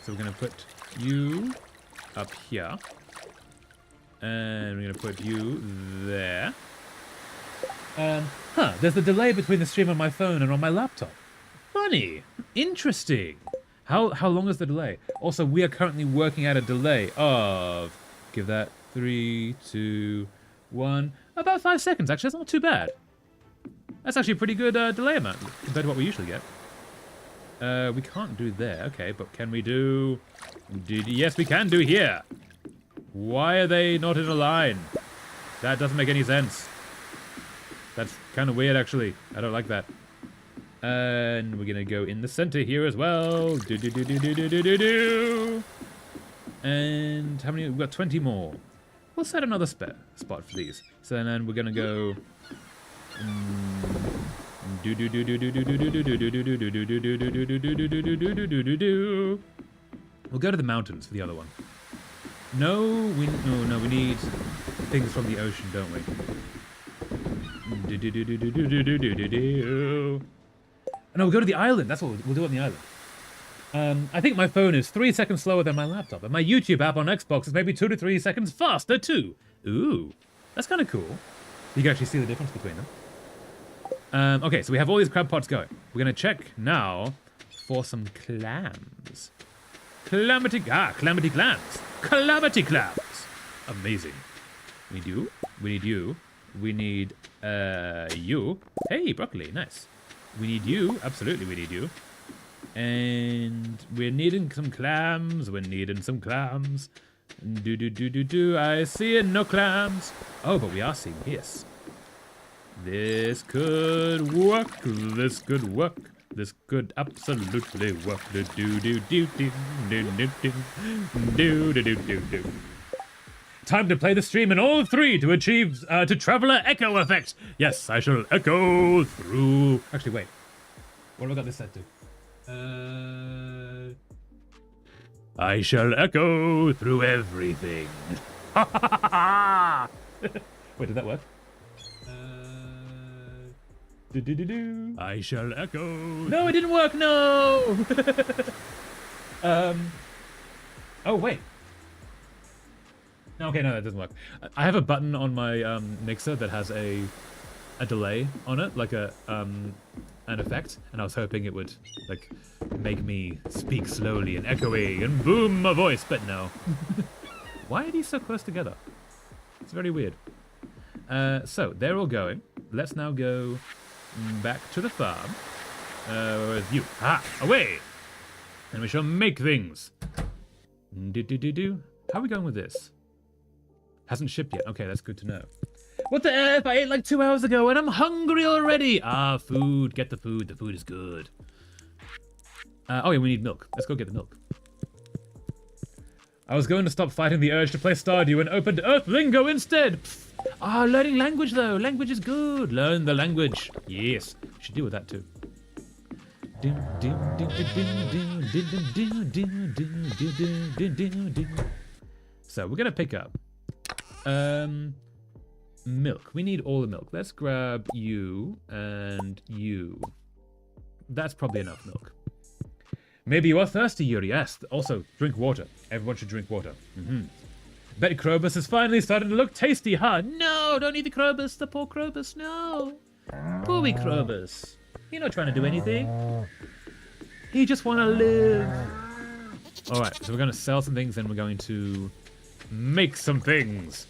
S1: So we're going to put you up here. And we're going to put you there. There's a delay between the stream on my phone and on my laptop. Funny. Interesting. How long is the delay? Also, we are currently working out a delay of... Give that 3, 2, 1. About 5 seconds, actually. That's not too bad. That's actually a pretty good delay amount compared to what we usually get. We can't do there. Okay, but can we do... Yes, we can do here. Why are they not in a line? That doesn't make any sense. That's kind of weird, actually. I don't like that. And we're going to go in the center here as well. Do. And how many? We've got 20 more. We'll set another spot for these. So then we're going to go... We'll go to the mountains for the other one. No, we need things from the ocean, don't we? No, we'll go to the island. That's what we'll do on the island. I think my phone is 3 seconds slower than my laptop, and my YouTube app on Xbox is maybe 2 to 3 seconds faster too. Ooh, that's kind of cool. You can actually see the difference between them. Okay, so we have all these crab pots going. We're gonna check now for some clams. Calamity clams. Calamity clams. Amazing. We need you. We need you. We need you. Hey, broccoli, nice. We need you. Absolutely, we need you. And we're needing some clams. We're needing some clams. Do. I see it, no clams. Oh, but we are seeing this. This could work. This could work. This could absolutely work. Do. Time to play the stream in all 3 to achieve to traveler echo effect. Yes, I shall echo through. Actually, wait. What have I got this set to? I shall echo through everything. Wait, did that work? I shall echo. No, it didn't work. No. Oh wait. No, okay, no, that doesn't work. I have a button on my mixer that has a delay on it, like an effect, and I was hoping it would like make me speak slowly and echoey and boom my voice, but no. Why are these so close together? It's very weird. So they're all going. Let's now go back to the farm. With you. Away! And we shall make things. How are we going with this? Hasn't shipped yet. Okay, that's good to know. What the F? I ate like 2 hours ago and I'm hungry already. Food. Get the food. The food is good. Oh yeah, we need milk. Let's go get the milk. I was going to stop fighting the urge to play Stardew and opened Earthlingo instead. Pfft. Ah, learning language though. Language is good. Learn the language. Yes. Should deal with that too. So we're gonna pick up milk. We need all the milk. Let's grab you and you. That's probably enough milk. Maybe you are thirsty, Yuri. Yes. Also, drink water. Everyone should drink water. Bet Krobus is finally starting to look tasty, huh? No, don't eat the Krobus. The poor Krobus. No. Poor wee Krobus. He's not trying to do anything. He just want to live. All right, so we're going to sell some things, and we're going to make some things.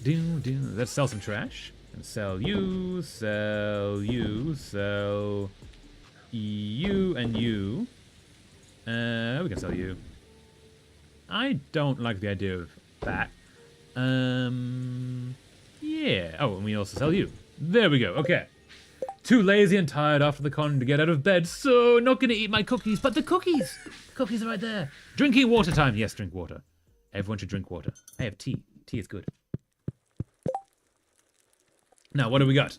S1: Let's sell some trash. And sell you, sell you, sell you, and you. We can sell you. I don't like the idea of that. Yeah. Oh, and we also sell you. There we go. Okay. Too lazy and tired after the con to get out of bed, so not gonna eat my cookies. But the cookies! The cookies are right there. Drinking water time. Yes, drink water. Everyone should drink water. I have tea. Tea is good. Now, what do we got?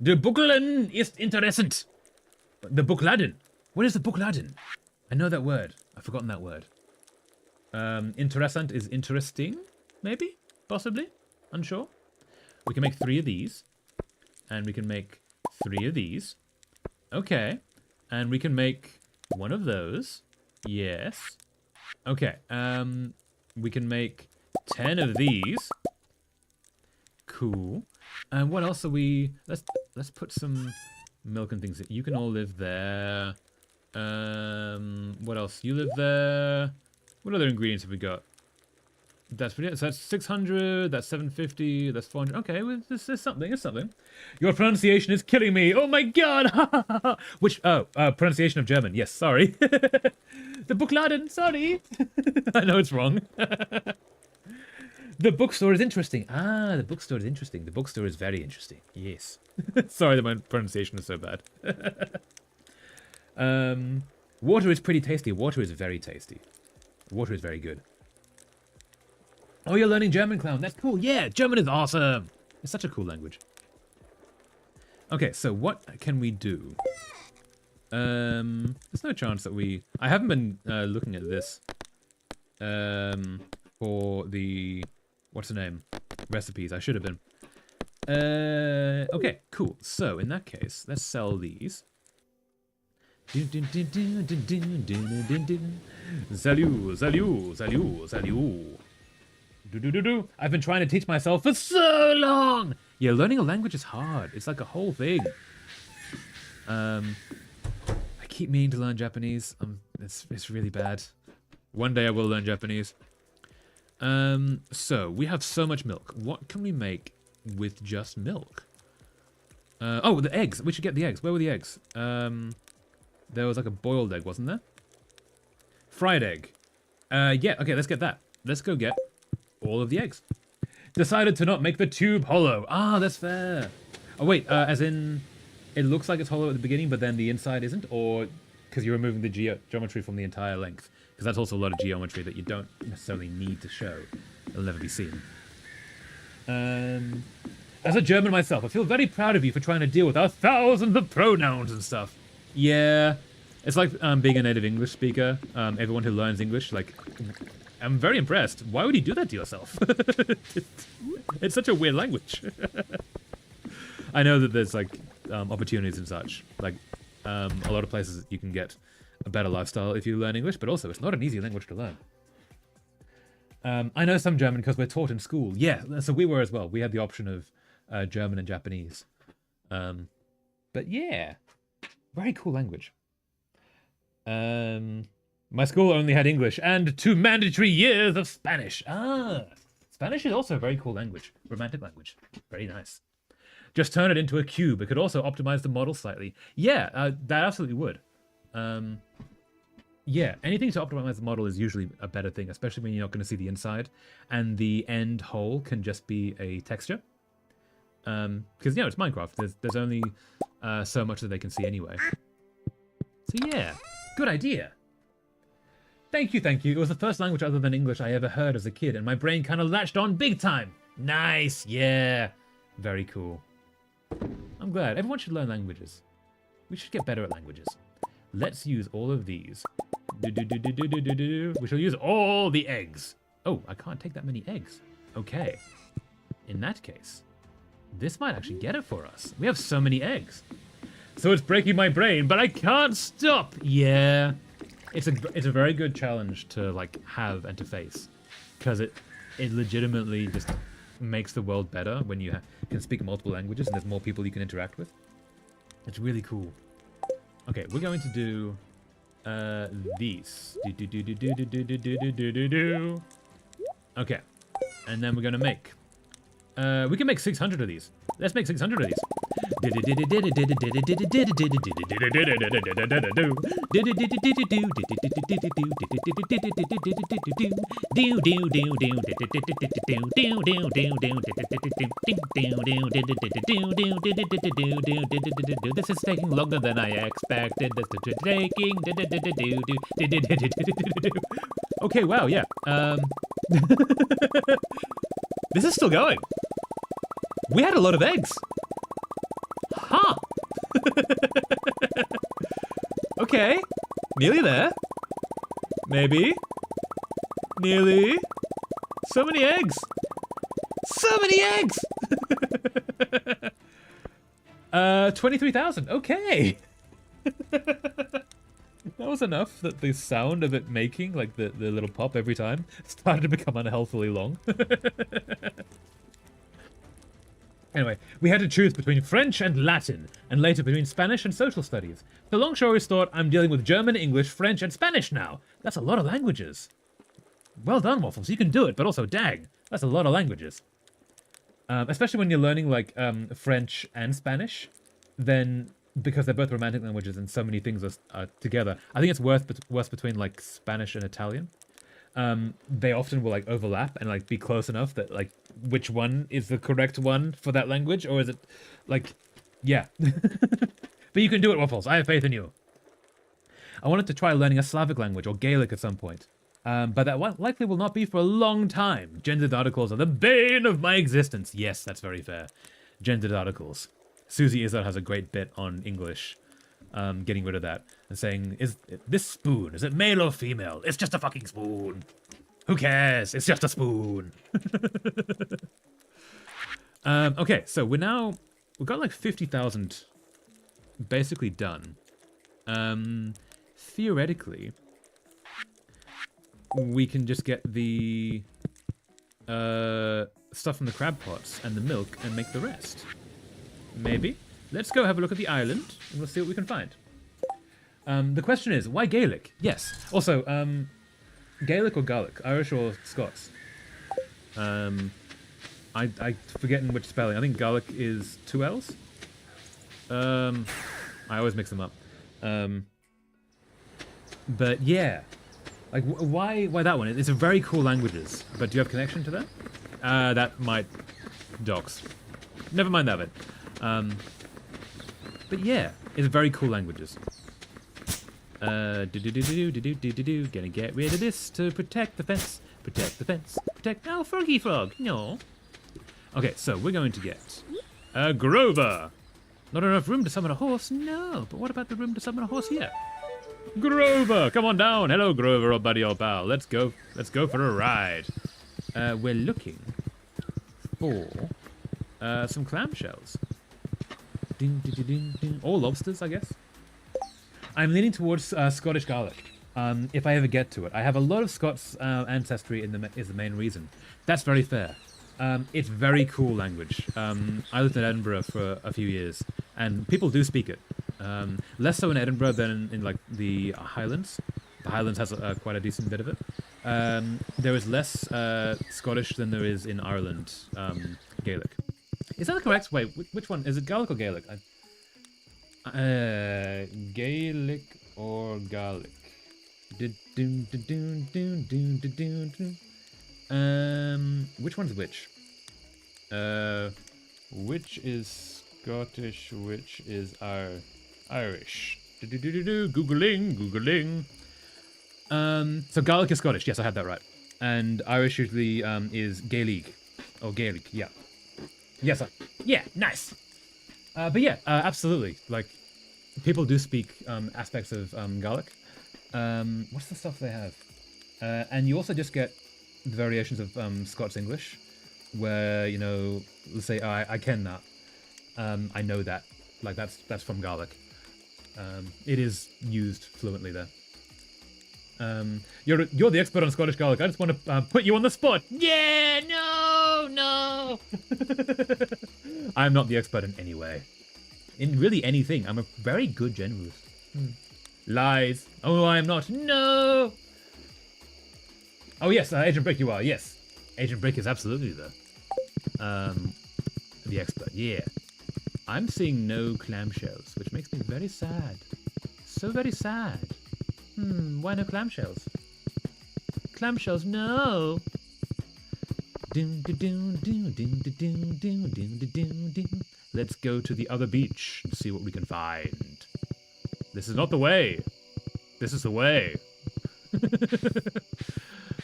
S1: De Buchladen ist interessant. The Buchladen. What is the Buchladen? I know that word. I've forgotten that word. Interessant is interesting, maybe? Possibly? Unsure. We can make 3 of these. And we can make 3 of these. Okay. And we can make 1 of those. Yes. Okay. We can make 10 of these. Cool. And what else are we... Let's put some milk and things. You can all live there. What else? You live there. What other ingredients have we got? That's pretty. So that's 600. That's 750. That's 400. Okay, well, this is something. It's something. Your pronunciation is killing me. Oh my god. Which? Oh, pronunciation of German. Yes. Sorry. The Buchladen. Sorry. I know it's wrong. The bookstore is interesting. Ah, the bookstore is interesting. The bookstore is very interesting. Yes. Sorry that my pronunciation is so bad. Water is pretty tasty. Water is very tasty. Water is very good. Oh, you're learning German, Clown. That's cool. Yeah, German is awesome. It's such a cool language. Okay, so what can we do? There's no chance that we... I haven't been looking at this for the... What's the name? Recipes. I should have been. Okay, cool. So, in that case, let's sell these. Salut, salut, salut, salut. I've been trying to teach myself for so long. Yeah, learning a language is hard. It's like a whole thing. I keep meaning to learn Japanese. It's really bad. One day I will learn Japanese. So we have so much milk. What can we make with just milk? Oh, the eggs. We should get the eggs. Where were the eggs? There was like a boiled egg, wasn't there? Fried egg. Yeah, okay, let's get that. Let's go get all of the eggs. Decided to not make the tube hollow. Ah, that's fair. Oh, wait, as in, it looks like it's hollow at the beginning, but then the inside isn't? Or because you're removing the geometry from the entire length? Because that's also a lot of geometry that you don't necessarily need to show. It'll never be seen. As a German myself, I feel very proud of you for trying to deal with our thousands of pronouns and stuff. Yeah, it's like being a native English speaker. Everyone who learns English, like, I'm very impressed. Why would you do that to yourself? It's such a weird language. I know that there's like opportunities and such. Like a lot of places you can get a better lifestyle if you learn English, but also it's not an easy language to learn. I know some German because we're taught in school. Yeah, so we were as well. We had the option of German and Japanese. But yeah, very cool language. My school only had English and 2 mandatory years of Spanish. Ah, Spanish is also a very cool language. Romantic language. Very nice. Just turn it into a cube. It could also optimize the model slightly. Yeah, that absolutely would. Yeah, anything to optimize the model is usually a better thing, especially when you're not going to see the inside. And the end hole can just be a texture. Because, you know, it's Minecraft. There's only so much that they can see anyway. So yeah, good idea. Thank you, thank you. It was the first language other than English I ever heard as a kid, and my brain kind of latched on big time. Nice, yeah. Very cool. I'm glad. Everyone should learn languages. We should get better at languages. Let's use all of these. We shall use all the eggs. Oh, I can't take that many eggs. Okay. In that case, this might actually get it for us. We have so many eggs. So it's breaking my brain, but I can't stop. Yeah. It's a very good challenge to like have and to face, because it legitimately just makes the world better when you can speak multiple languages and there's more people you can interact with. It's really cool. Okay, we're going to do these. Okay, and then we're gonna make. We can make 600 of these. Let's make 600 of these. This is taking longer than I expected. Okay, wow, yeah. This is still going. We had a lot of eggs. Huh. Okay. Nearly there. Maybe. Nearly. So many eggs. So many eggs! 23,000. Okay. That was enough that the sound of it making, like the little pop every time, started to become unhealthily long. Anyway, we had to choose between French and Latin, and later between Spanish and social studies. The long story short, I'm dealing with German, English, French, and Spanish now. That's a lot of languages. Well done, Waffles. You can do it, but also, dang, that's a lot of languages. Especially when you're learning, like, French and Spanish, then, because they're both romantic languages and so many things are together, I think it's worse between, like, Spanish and Italian. They often will, like, overlap and, like, be close enough that, like, which one is the correct one for that language, or is it, like, yeah. But you can do it, Waffles. I have faith in you. I wanted to try learning a Slavic language or Gaelic at some point. But that likely will not be for a long time. Gendered articles are the bane of my existence. Yes, that's very fair. Gendered articles. Susie Izzard has a great bit on English, getting rid of that and saying, "Is this spoon? Is it male or female? It's just a fucking spoon. Who cares? It's just a spoon." Okay, so we've got like 50,000 basically done. Theoretically, we can just get the stuff from the crab pots and the milk and make the rest. Maybe. Let's go have a look at the island and we'll see what we can find. The question is, why Gaelic? Yes. Also, Gaelic or Gaelic? Irish or Scots? I'm forgetting which spelling. I think Gaelic is 2 L's. I always mix them up. But yeah. Like, why that one? It's a very cool languages. But do you have connection to that? That might docs. Never mind that bit. But yeah, it's very cool languages. Gonna get rid of this to protect the fence. Protect the fence. Protect. Oh, Froggy Frog. No. Okay, so we're going to get a Grover. Not enough room to summon a horse? No. But what about the room to summon a horse here? Grover, come on down. Hello, Grover, old buddy, old pal. Let's go for a ride. We're looking for some clamshells. Ding, ding, ding, ding. Or lobsters, I guess. I'm leaning towards Scottish Gaelic. If I ever get to it, I have a lot of Scots ancestry is the main reason. That's very fair. It's very cool language. I lived in Edinburgh for a few years, and people do speak it. Less so in Edinburgh than in like the Highlands. The Highlands has quite a decent bit of it. There is less Scottish than there is in Ireland Gaelic. Is that the correct? Wait, which one? Is it Gaelic or Gaelic? Gaelic or Gaelic? Which one's which? Which is Scottish? Which is Irish? Googling. So Gaelic is Scottish. Yes, I had that right. And Irish usually is Gaelic. Oh, Gaelic. Yeah. Yes. Yeah. Nice. But yeah, absolutely. Like, people do speak aspects of Gaelic. What's the stuff they have? And you also just get the variations of Scots English, where, you know, let's say, oh, I ken that. I know that. Like, that's from Gaelic. It is used fluently there. You're the expert on Scottish Gaelic. I just want to put you on the spot. Yeah, no. I'm not the expert in any way. In really anything. I'm a very good generalist. Lies. Oh, I am not. No. Oh yes, Agent Brick, you are. Yes, Agent Brick is absolutely the expert. Yeah. I'm seeing no clamshells, which makes me very sad. So very sad. Why no clamshells? Clamshells, no! Let's go to the other beach and see what we can find. This is not the way. This is the way.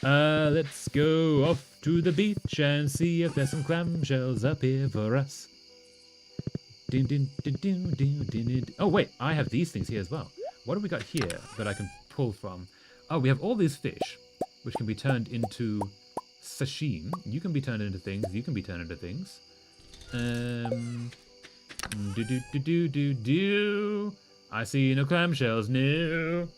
S1: Let's go off to the beach and see if there's some clamshells up here for us. Oh wait, I have these things here as well. What have we got here that I can pull from? Oh, we have all these fish, which can be turned into sashimi. You can be turned into things. You can be turned into things. I see no clamshells. No.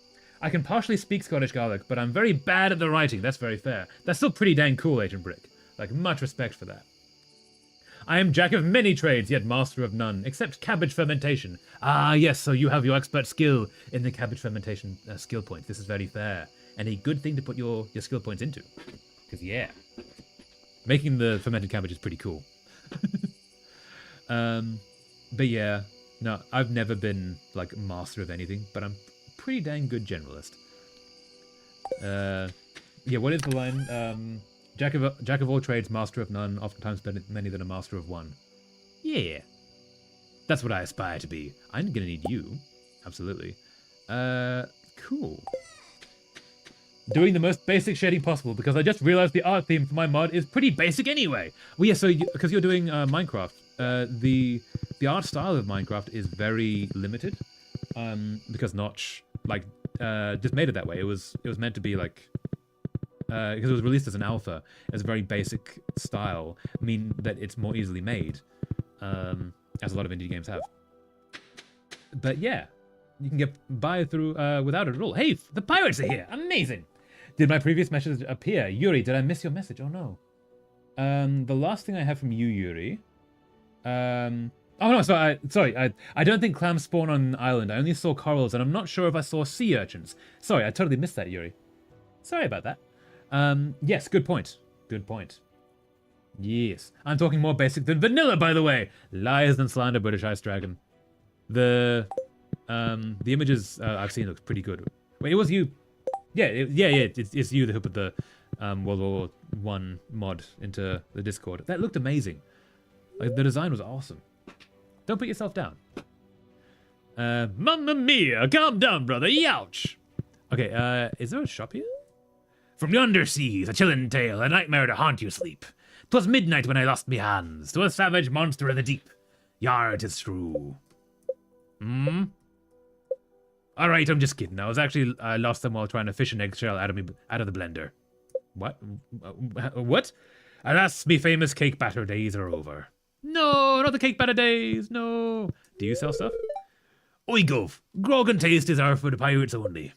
S1: I can partially speak Scottish Gaelic, but I'm very bad at the writing. That's very fair. That's still pretty dang cool, Agent Brick. Like, much respect for that. I am jack of many trades, yet master of none, except cabbage fermentation. Ah, yes, so you have your expert skill in the cabbage fermentation skill points. This is very fair, and a good thing to put your skill points into. Because, yeah, making the fermented cabbage is pretty cool. But yeah, no, I've never been, like, master of anything, but I'm pretty dang good generalist. Yeah, what is the line? Jack of all trades, master of none, oftentimes many than a master of one. Yeah. That's what I aspire to be. I'm gonna need you. Absolutely. Cool. Doing the most basic shading possible, because I just realized the art theme for my mod is pretty basic anyway. Well, yeah, so because you're doing Minecraft, the art style of Minecraft is very limited, because Notch, like, just made it that way. It was meant to be, like, because it was released as an alpha, as a very basic style, mean that it's more easily made, as a lot of indie games have. But yeah, you can get by through without it at all. Hey, the pirates are here! Amazing! Did my previous message appear? Yuri, did I miss your message? Oh no. The last thing I have from you, Yuri. Oh no, sorry, I don't think clams spawn on an island. I only saw corals, and I'm not sure if I saw sea urchins. Sorry, I totally missed that, Yuri. Sorry about that. Yes, good point. Good point. Yes. I'm talking more basic than vanilla, by the way. Lies and slander, British Ice Dragon. The images I've seen looks pretty good. Wait, it was you. Yeah, it's you who put the World War I mod into the Discord. That looked amazing. Like, the design was awesome. Don't put yourself down. Mamma mia! Calm down, brother. Youch! Okay, is there a shop here? From yonder seas, a chilling tale, a nightmare to haunt you sleep. 'Twas midnight when I lost me hands to a savage monster of the deep. Yar, 'tis true. Alright, I'm just kidding. I lost them while trying to fish an eggshell out of the blender. What? What? Alas, me famous cake batter days are over. No, not the cake batter days, no. Do you sell stuff? Oi, Gov. Grog and taste is our for the pirates only.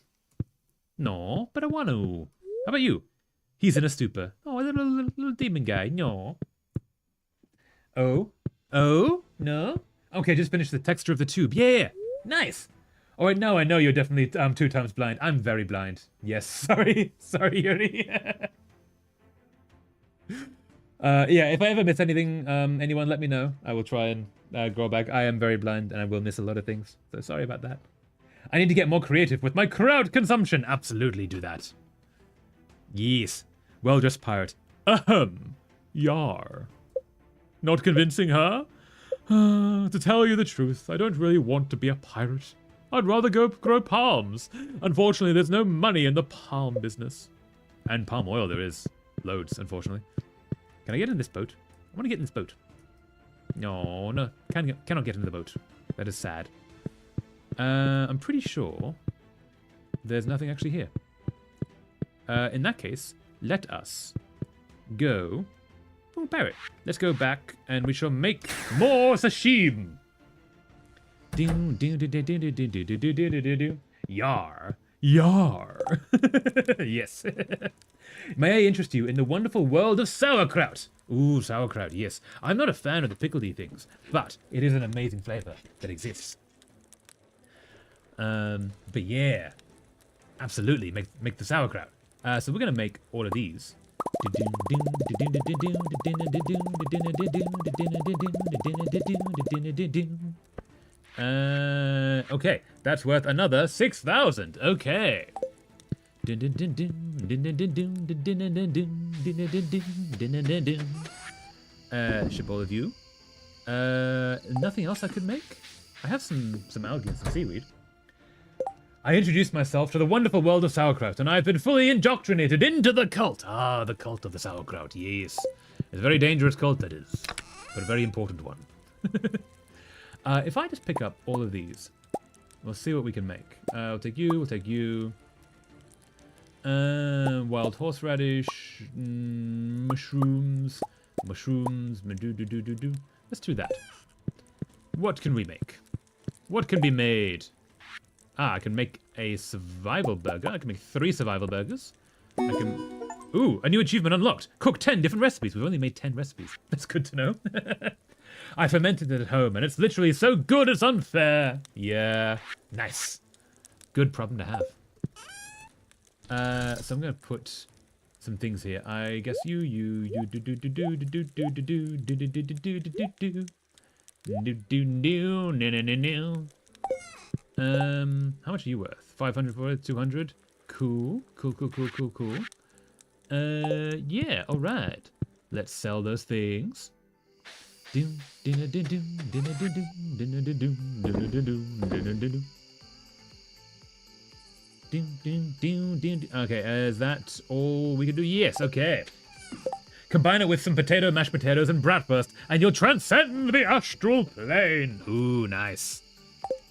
S1: No, but I want to. How about you? He's in a stupor. Oh, a little demon guy. No. Oh? Oh? No? Okay, just finish the texture of the tube. Yeah! Nice! Alright, now I know you're definitely 2 times blind. I'm very blind. Yes, sorry. Sorry, Yuri. Yeah, if I ever miss anything, anyone let me know. I will try and grow back. I am very blind and I will miss a lot of things. So sorry about that. I need to get more creative with my crowd consumption. Absolutely do that. Yes. Well-dressed pirate. Ahem. Yar. Not convincing, huh? To tell you the truth, I don't really want to be a pirate. I'd rather go grow palms. Unfortunately, there's no money in the palm business. And palm oil there is. Loads, unfortunately. Can I get in this boat? I want to get in this boat. No, no. Cannot get in the boat. That is sad. I'm pretty sure there's nothing actually here. In that case, let us go... Oh, Barrett. Let's go back and we shall make more sashimi. Yar. Yar. Yes. May I interest you in the wonderful world of sauerkraut? Ooh, sauerkraut, yes. I'm not a fan of the pickledy things, but it is an amazing flavor that exists. But yeah, absolutely, make the sauerkraut. So we're gonna make all of these. Okay, that's worth another 6,000. Okay. Ship all of you. Nothing else I could make? I have some algae and some seaweed. I introduced myself to the wonderful world of sauerkraut, and I've been fully indoctrinated into the cult. Ah, the cult of the sauerkraut, yes. It's a very dangerous cult, that is, but a very important one. If I just pick up all of these, we'll see what we can make. We'll take you, we'll take you. Wild horseradish, mushrooms, let's do that. What can we make? What can be made? Ah, I can make a survival burger. I can make 3 survival burgers. I can... Ooh, a new achievement unlocked. Cook 10 different recipes. We've only made 10 recipes. That's good to know. I fermented it at home, and it's literally so good it's unfair. Yeah, nice. Good problem to have. So I'm going to put some things here. I guess you how much are you worth? 500 for it, 200. Cool. Yeah, all right. Let's sell those things. Okay, is that all we can do? Yes, okay. Combine it with some mashed potatoes and bratwurst, and you'll transcend the astral plane. Ooh, nice.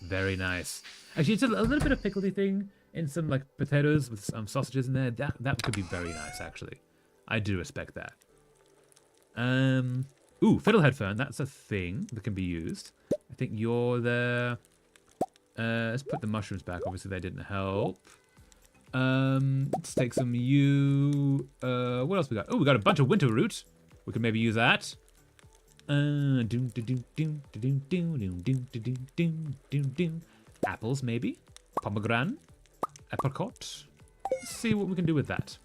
S1: Very nice. Actually, it's a little bit of pickledy thing in some like potatoes with some sausages in there. That could be very nice, actually. I do respect that. Ooh, fiddlehead fern. That's a thing that can be used. I think you're there. Let's put the mushrooms back. Obviously, they didn't help. Let's take some what else we got? Oh, we got a bunch of winter root. We could maybe use that. Apples, maybe. Pomegranate. Apricot. Let's see what we can do with that.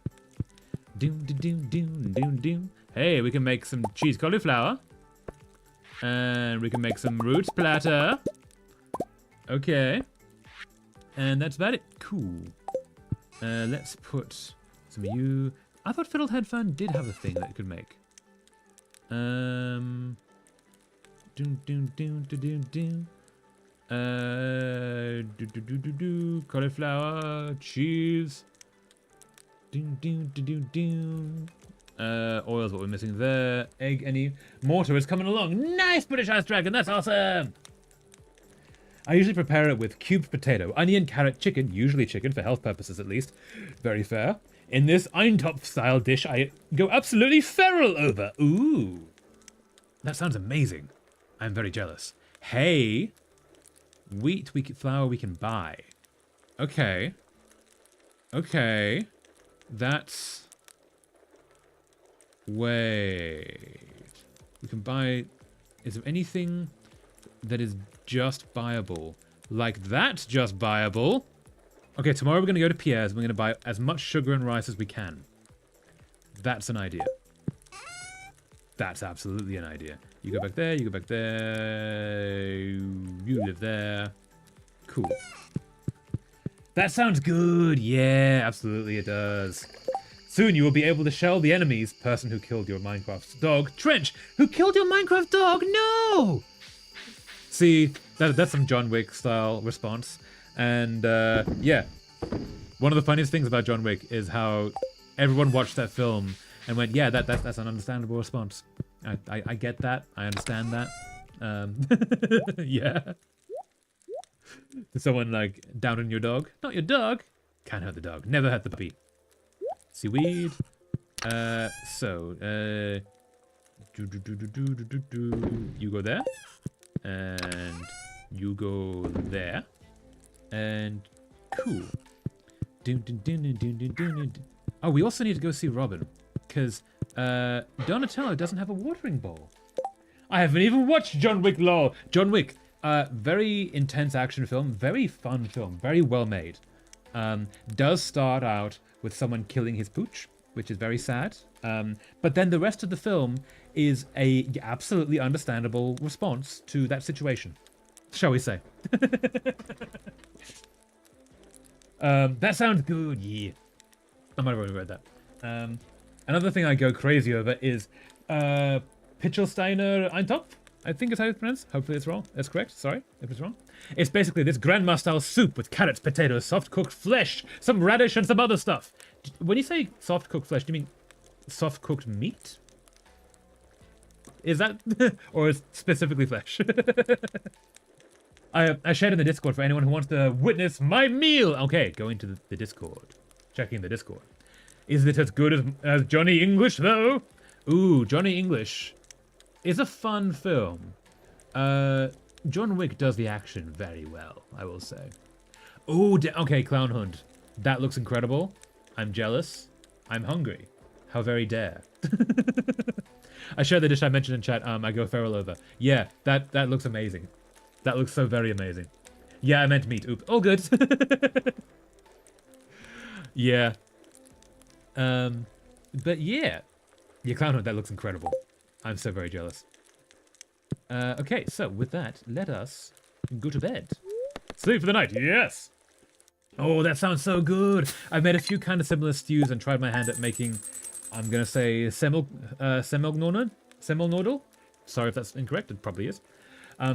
S1: Hey, we can make some cheese cauliflower. And we can make some roots platter. Okay. And that's about it. Cool. Let's put some of you. I thought fiddlehead fern did have a thing that it could make. Cauliflower, cheese. Oil's what we're missing there. Egg, any mortar is coming along. Nice, British Ice Dragon. That's awesome. I usually prepare it with cubed potato, onion, carrot, chicken, usually chicken for health purposes at least. Very fair. In this Eintopf style dish, I go absolutely feral over. Ooh. That sounds amazing. I'm very jealous. Hay, wheat, flour we can buy. Okay. Okay. That's... Wait. We can buy... Is there anything that is just buyable? Like that's just buyable. Okay, tomorrow we're going to go to Pierre's and we're going to buy as much sugar and rice as we can. That's an idea. That's absolutely an idea. You go back there, you go back there. You live there. Cool. That sounds good. Yeah, absolutely it does. Soon you will be able to shell the enemies. Person who killed your Minecraft dog. Trench, who killed your Minecraft dog? No! See, that's some John Wick style response. And yeah, one of the funniest things about John Wick is how everyone watched that film and went, yeah, that's an understandable response. I get that. I understand that. Yeah. Someone like down on your dog? Not your dog. Can't hurt the dog. Never hurt the puppy. Seaweed. You go there. And you go there. And cool. Oh, we also need to go see Robin. Because Donatello doesn't have a watering bowl. I haven't even watched John Wick, lol. John Wick, very intense action film, very fun film, very well made. Does start out with someone killing his pooch, which is very sad. But then the rest of the film is a absolutely understandable response to that situation, shall we say. That sounds good, yeah. I might have already read that. Another thing I go crazy over is Pichelsteiner Eintopf. I think is how it's pronounced. Hopefully it's wrong. That's correct. Sorry if it's wrong. It's basically this grandma-style soup with carrots, potatoes, soft-cooked flesh, some radish, and some other stuff. When you say soft-cooked flesh, do you mean soft-cooked meat? Is that... or is specifically flesh? I shared in the Discord for anyone who wants to witness my meal. Okay, go into the Discord. Checking the Discord. Is it as good as Johnny English, though? Ooh, Johnny English is a fun film. John Wick does the action very well, I will say. Ooh, okay, Clown Hunt. That looks incredible. I'm jealous. I'm hungry. How very dare. I shared the dish I mentioned in chat. I go feral over. Yeah, that looks amazing. That looks so very amazing. Yeah, I meant meat. Oop. All good. Yeah. But yeah. Yeah, Clown Hunt, that looks incredible. I'm so very jealous. Okay, so with that, let us go to bed. Sleep for the night, yes! Oh, that sounds so good! I've made a few kind of similar stews and tried my hand at making, I'm gonna say, semolnodal? Sorry if that's incorrect, it probably is.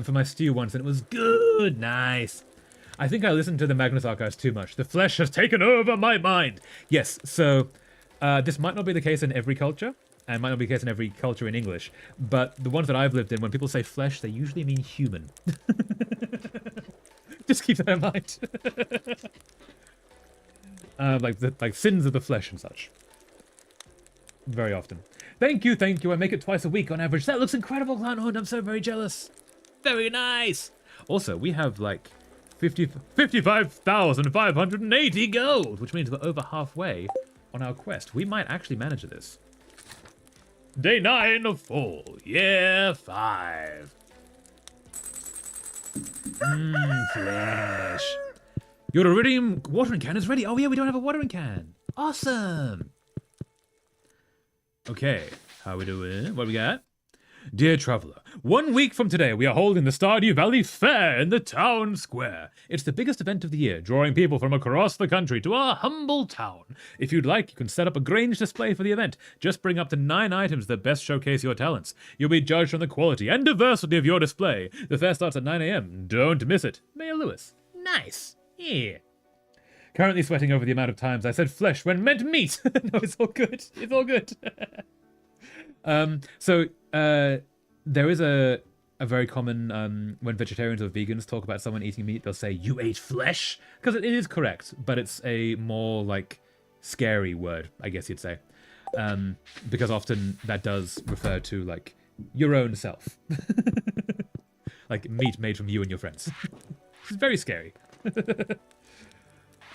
S1: For my stew once, and it was good! Nice! I think I listened to the Magnus Archives too much. The flesh has taken over my mind! Yes, so, this might not be the case in every culture, and might not be the case in every culture in English, but the ones that I've lived in, when people say flesh, they usually mean human. Just keep that in mind. like sins of the flesh and such. Very often. Thank you. I make it twice a week on average. That looks incredible, Clown Hunt. I'm so very jealous. Very nice. Also, we have like 55,580 gold, which means we're over halfway on our quest. We might actually manage this. Day 9 of fall. Yeah, 5. Flesh. Your iridium watering can is ready. Oh yeah, we don't have a watering can. Awesome. Okay, how we doing? What we got? Dear traveler, 1 week from today, we are holding the Stardew Valley Fair in the town square. It's the biggest event of the year, drawing people from across the country to our humble town. If you'd like, you can set up a Grange display for the event. Just bring up to 9 items that best showcase your talents. You'll be judged on the quality and diversity of your display. The fair starts at 9 a.m. Don't miss it. Mayor Lewis. Nice. Yeah. Currently sweating over the amount of times I said flesh when meant meat. No, it's all good. It's all good. There is a very common, when vegetarians or vegans talk about someone eating meat, they'll say, you ate flesh? Because it is correct, but it's a more, like, scary word, I guess you'd say. Because often that does refer to, like, your own self. Like, meat made from you and your friends. It's very scary.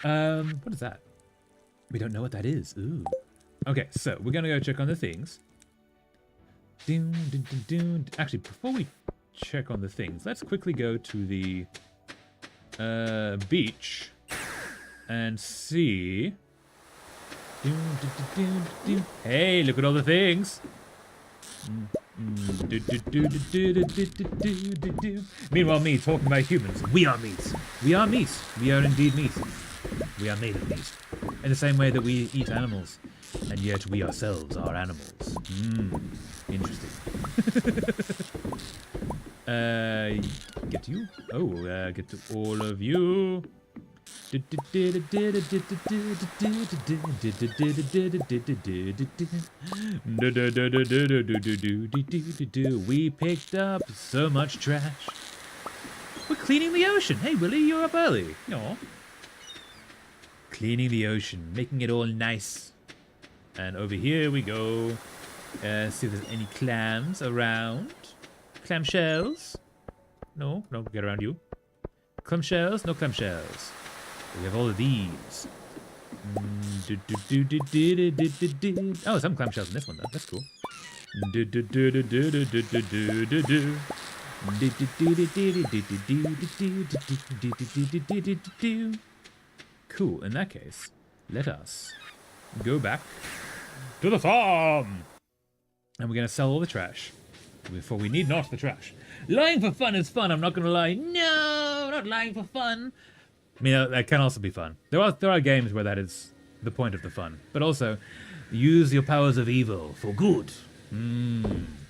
S1: What is that? We don't know what that is. Ooh. Okay, so we're gonna go check on the things. Actually, before we check on the things, let's quickly go to the beach and see. Hey, look at all the things. Meanwhile, me talking about humans. We are meat. We are meat. We are indeed meat. We are made of meat. In the same way that we eat animals. And yet we ourselves are animals. Interesting. Get to you. Oh, get to all of you. We picked up so much trash. We're cleaning the ocean. Hey, Willie, you're up early. No. Cleaning the ocean, making it all nice. And over here we go. See if there's any clams around. Clam shells? No, get around you. Clam shells? No clam shells. We have all of these. Oh, some clam shells in this one though. That's cool. Cool. In that case, let us go back to the farm. And we're going to sell all the trash. For we need not the trash. Lying for fun is fun, I'm not going to lie. No, not lying for fun. I mean, that can also be fun. There are games where that is the point of the fun. But also, use your powers of evil for good.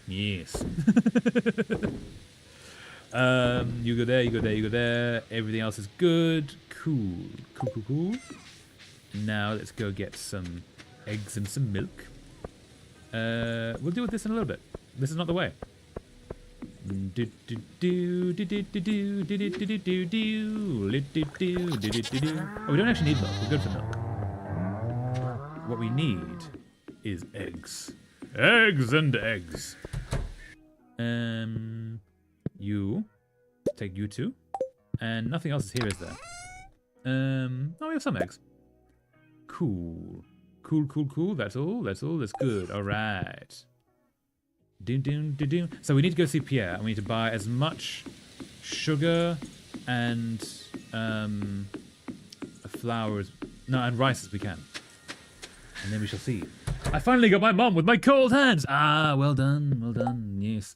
S1: Yes. You go there, you go there, you go there. Everything else is good. Cool. Now let's go get some eggs and some milk. We'll deal with this in a little bit. This is not the way. Oh, we don't actually need milk. We're good for milk. What we need is eggs. Eggs and eggs. You take you two, and nothing else is here, is there? Oh, we have some eggs. Cool. That's all. That's good. All right. So we need to go see Pierre, and we need to buy as much sugar and flour and rice as we can, and then we shall see. I finally got my mom with my cold hands. Ah, well done. Yes.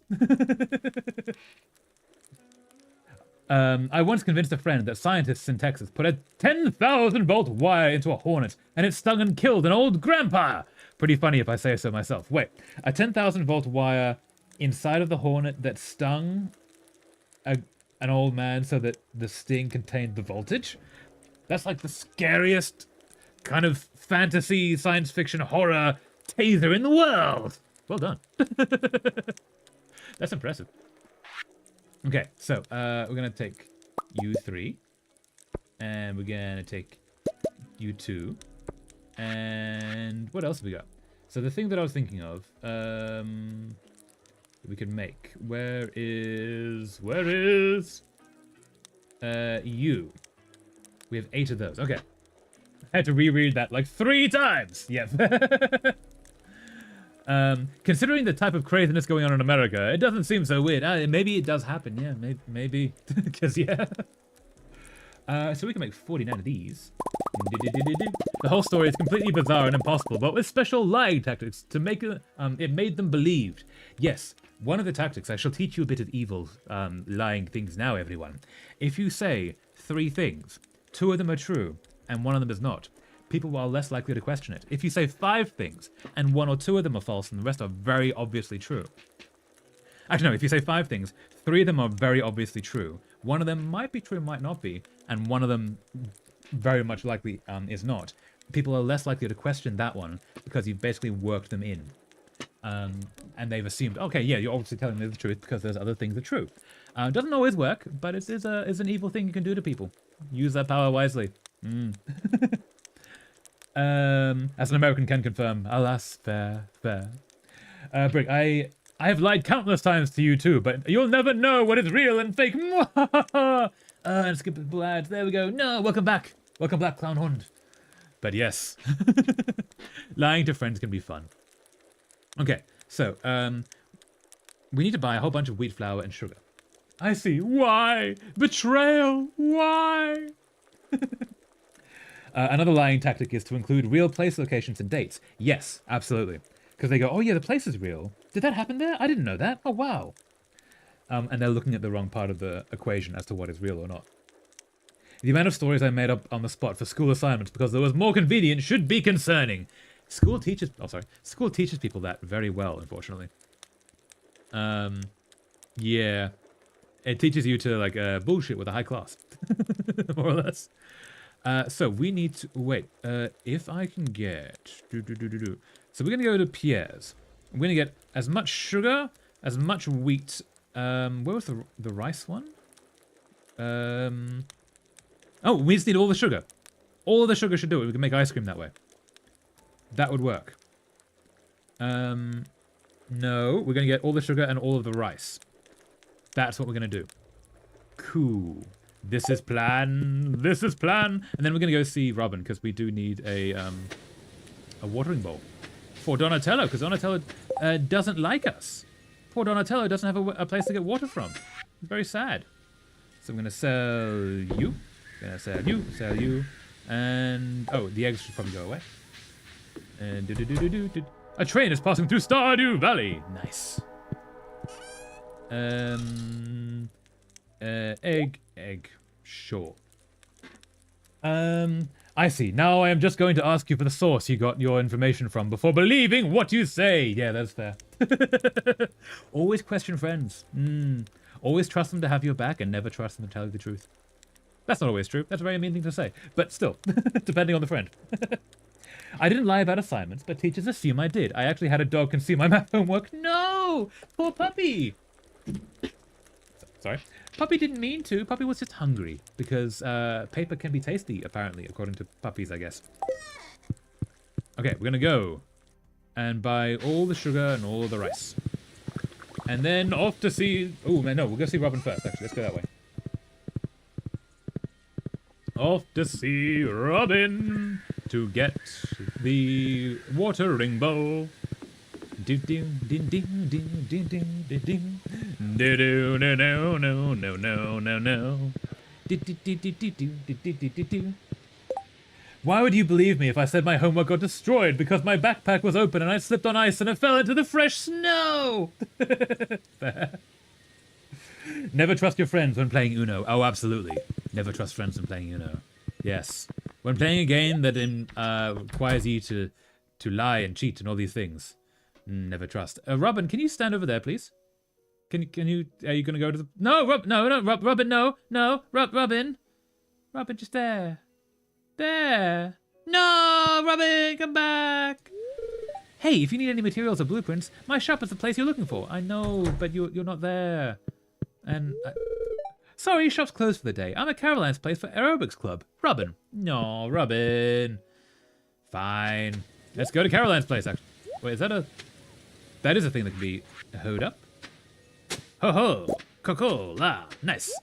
S1: I once convinced a friend that scientists in Texas put a 10,000-volt wire into a hornet, and it stung and killed an old grandpa. Pretty funny if I say so myself. Wait, a 10,000-volt wire inside of the hornet that stung an old man so that the sting contained the voltage? That's like the scariest kind of fantasy, science fiction, horror taser in the world. Well done. That's impressive. Okay, so we're going to take you 3. And we're going to take you 2. And what else have we got? So the thing that I was thinking of, we could make. Where is you? We have 8 of those. Okay. I had to reread that like 3 times. Yep. Considering the type of craziness going on in America, it doesn't seem so weird. Maybe it does happen. Yeah, maybe. Because, yeah. So we can make 49 of these. The whole story is completely bizarre and impossible, but with special lying tactics to make it made them believed. Yes, one of the tactics, I shall teach you a bit of evil lying things now, everyone. If you say 3 things, 2 of them are true, and 1 of them is not, people are less likely to question it. If you say 5 things, and 1 or 2 of them are false, and the rest are very obviously true. Actually, no, if you say 5 things, 3 of them are very obviously true. 1 of them might be true, might not be, and 1 of them very much likely is not. People are less likely to question that one because you've basically worked them in. And they've assumed, okay, yeah, you're obviously telling me the truth because there's other things that are true. Doesn't always work, but it's an evil thing you can do to people. Use that power wisely. As an American can confirm, alas, fair. Brick, I have lied countless times to you too, but you'll never know what is real and fake. And skip the ads. There we go. No, welcome back. Welcome back, Clown Hund. But yes, lying to friends can be fun. Okay, so we need to buy a whole bunch of wheat flour and sugar. I see. Why? Betrayal. Why? Another lying tactic is to include real place locations and dates. Yes, absolutely. Because they go, oh yeah, the place is real. Did that happen there? I didn't know that. Oh, wow. And they're looking at the wrong part of the equation as to what is real or not. The amount of stories I made up on the spot for school assignments because it was more convenient should be concerning. School teaches people that very well, unfortunately. Yeah. It teaches you to, like, bullshit with a high class. More or less. So we need to wait. If I can get so we're gonna go to Pierre's. We're gonna get as much sugar, as much wheat. Where was the rice one? Oh, we just need all the sugar. All of the sugar should do it. We can make ice cream that way. That would work. No, we're gonna get all the sugar and all of the rice. That's what we're gonna do. Cool. This is plan. This is plan. And then we're gonna go see Robin because we do need a watering bowl for Donatello because Donatello doesn't like us. Poor Donatello doesn't have a place to get water from. It's very sad. So I'm gonna sell you. Sell you, and oh, the eggs should probably go away. And a train is passing through Stardew Valley. Nice. Egg. Sure. I see. Now I am just going to ask you for the source you got your information from before believing what you say. Yeah, that's fair. Always question friends. Always trust them to have your back and never trust them to tell you the truth. That's not always true. That's a very mean thing to say. But still, depending on the friend. I didn't lie about assignments, but teachers assume I did. I actually had a dog consume my math homework. No! Poor puppy! Sorry. Puppy didn't mean to. Puppy was just hungry. Because paper can be tasty, apparently, according to puppies, I guess. Okay, we're gonna go and buy all the sugar and all the rice. And then off to see... Oh, no, we'll go see Robin first, actually. Let's go that way. Off to see Robin to get the watering bowl. Do do do do do do do do do do no no no no no no no do do do do do do do do do. Why would you believe me if I said my homework got destroyed because my backpack was open and I slipped on ice and it fell into the fresh snow? Never trust your friends when playing Uno. Oh, absolutely. Never trust friends when playing Uno. Yes. When playing a game that requires you to lie and cheat and all these things. Never trust. Robin, can you stand over there, please? Can you? Are you gonna go to the? No, Robin, no, Robin, just there, there. No, Robin, come back. Hey, if you need any materials or blueprints, my shop is the place you're looking for. I know, but you're not there. And sorry, shop's closed for the day. I'm at Caroline's place for aerobics club. Robin. No, Robin. Fine. Let's go to Caroline's place, actually. Wait, is that a... That is a thing that can be hoed up. Ho ho. Coca-Cola. Nice.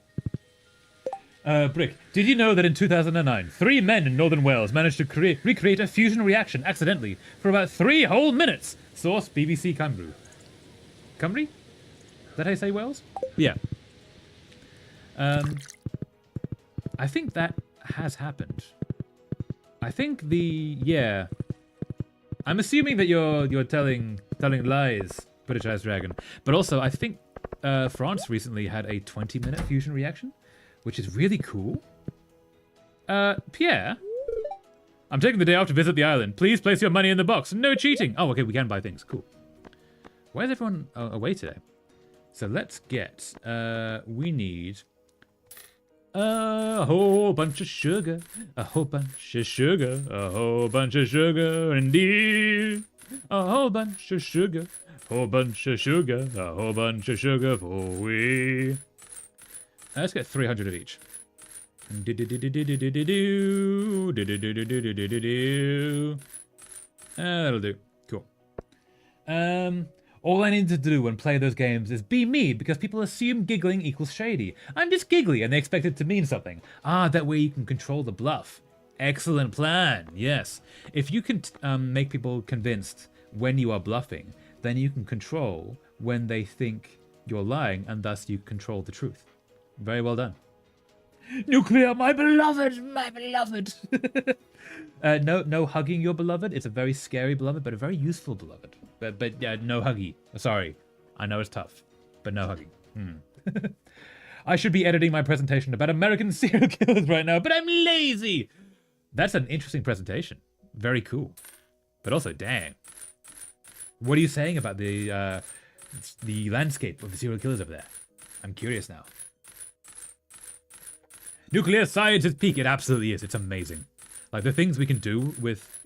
S1: Brick, did you know that in 2009, 3 men in Northern Wales managed to recreate a fusion reaction accidentally for about 3 whole minutes? Source, BBC Cymru. Cymru? Is that how you say Wales? Yeah. I think that has happened. I think yeah. I'm assuming that you're telling lies, British Ice Dragon. But also, I think France recently had a 20-minute fusion reaction, which is really cool. Pierre, I'm taking the day off to visit the island. Please place your money in the box. No cheating. Oh, okay, we can buy things. Cool. Why is everyone away today? So let's get. We need a whole bunch of sugar, a whole bunch of sugar, a whole bunch of sugar, indeed. A whole bunch of sugar, whole bunch of sugar, a whole bunch of sugar for we. Let's get 300 of each. That'll do. Cool. All I need to do when playing those games is be me, because people assume giggling equals shady. I'm just giggly, and they expect it to mean something. Ah, that way you can control the bluff. Excellent plan, yes. If you can make people convinced when you are bluffing, then you can control when they think you're lying, and thus you control the truth. Very well done. Nuclear, my beloved, my beloved. No hugging your beloved. It's a very scary beloved, but a very useful beloved. But yeah, no huggy. Sorry, I know it's tough, but no hugging. I should be editing my presentation about American serial killers right now, but I'm lazy. That's an interesting presentation. Very cool, but also dang. What are you saying about the landscape of the serial killers over there? I'm curious now. Nuclear science is peak. It absolutely is. It's amazing. Like the things we can do with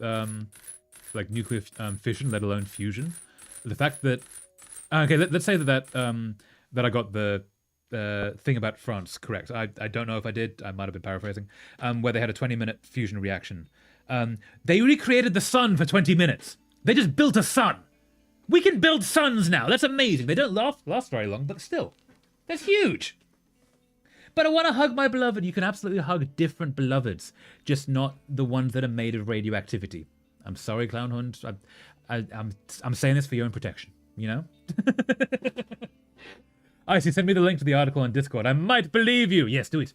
S1: like nuclear fission, let alone fusion. The fact that okay, let's say that that I got the thing about France correct. I don't know if I did. I might have been paraphrasing. Where they had a 20-minute fusion reaction. They recreated the sun for 20 minutes. They just built a sun. We can build suns now. That's amazing. They don't last very long, but still, that's huge. But I want to hug my beloved. You can absolutely hug different beloveds, just not the ones that are made of radioactivity. I'm sorry, Clownhund. I'm saying this for your own protection. You know. Icy, send me the link to the article on Discord. I might believe you. Yes, do it.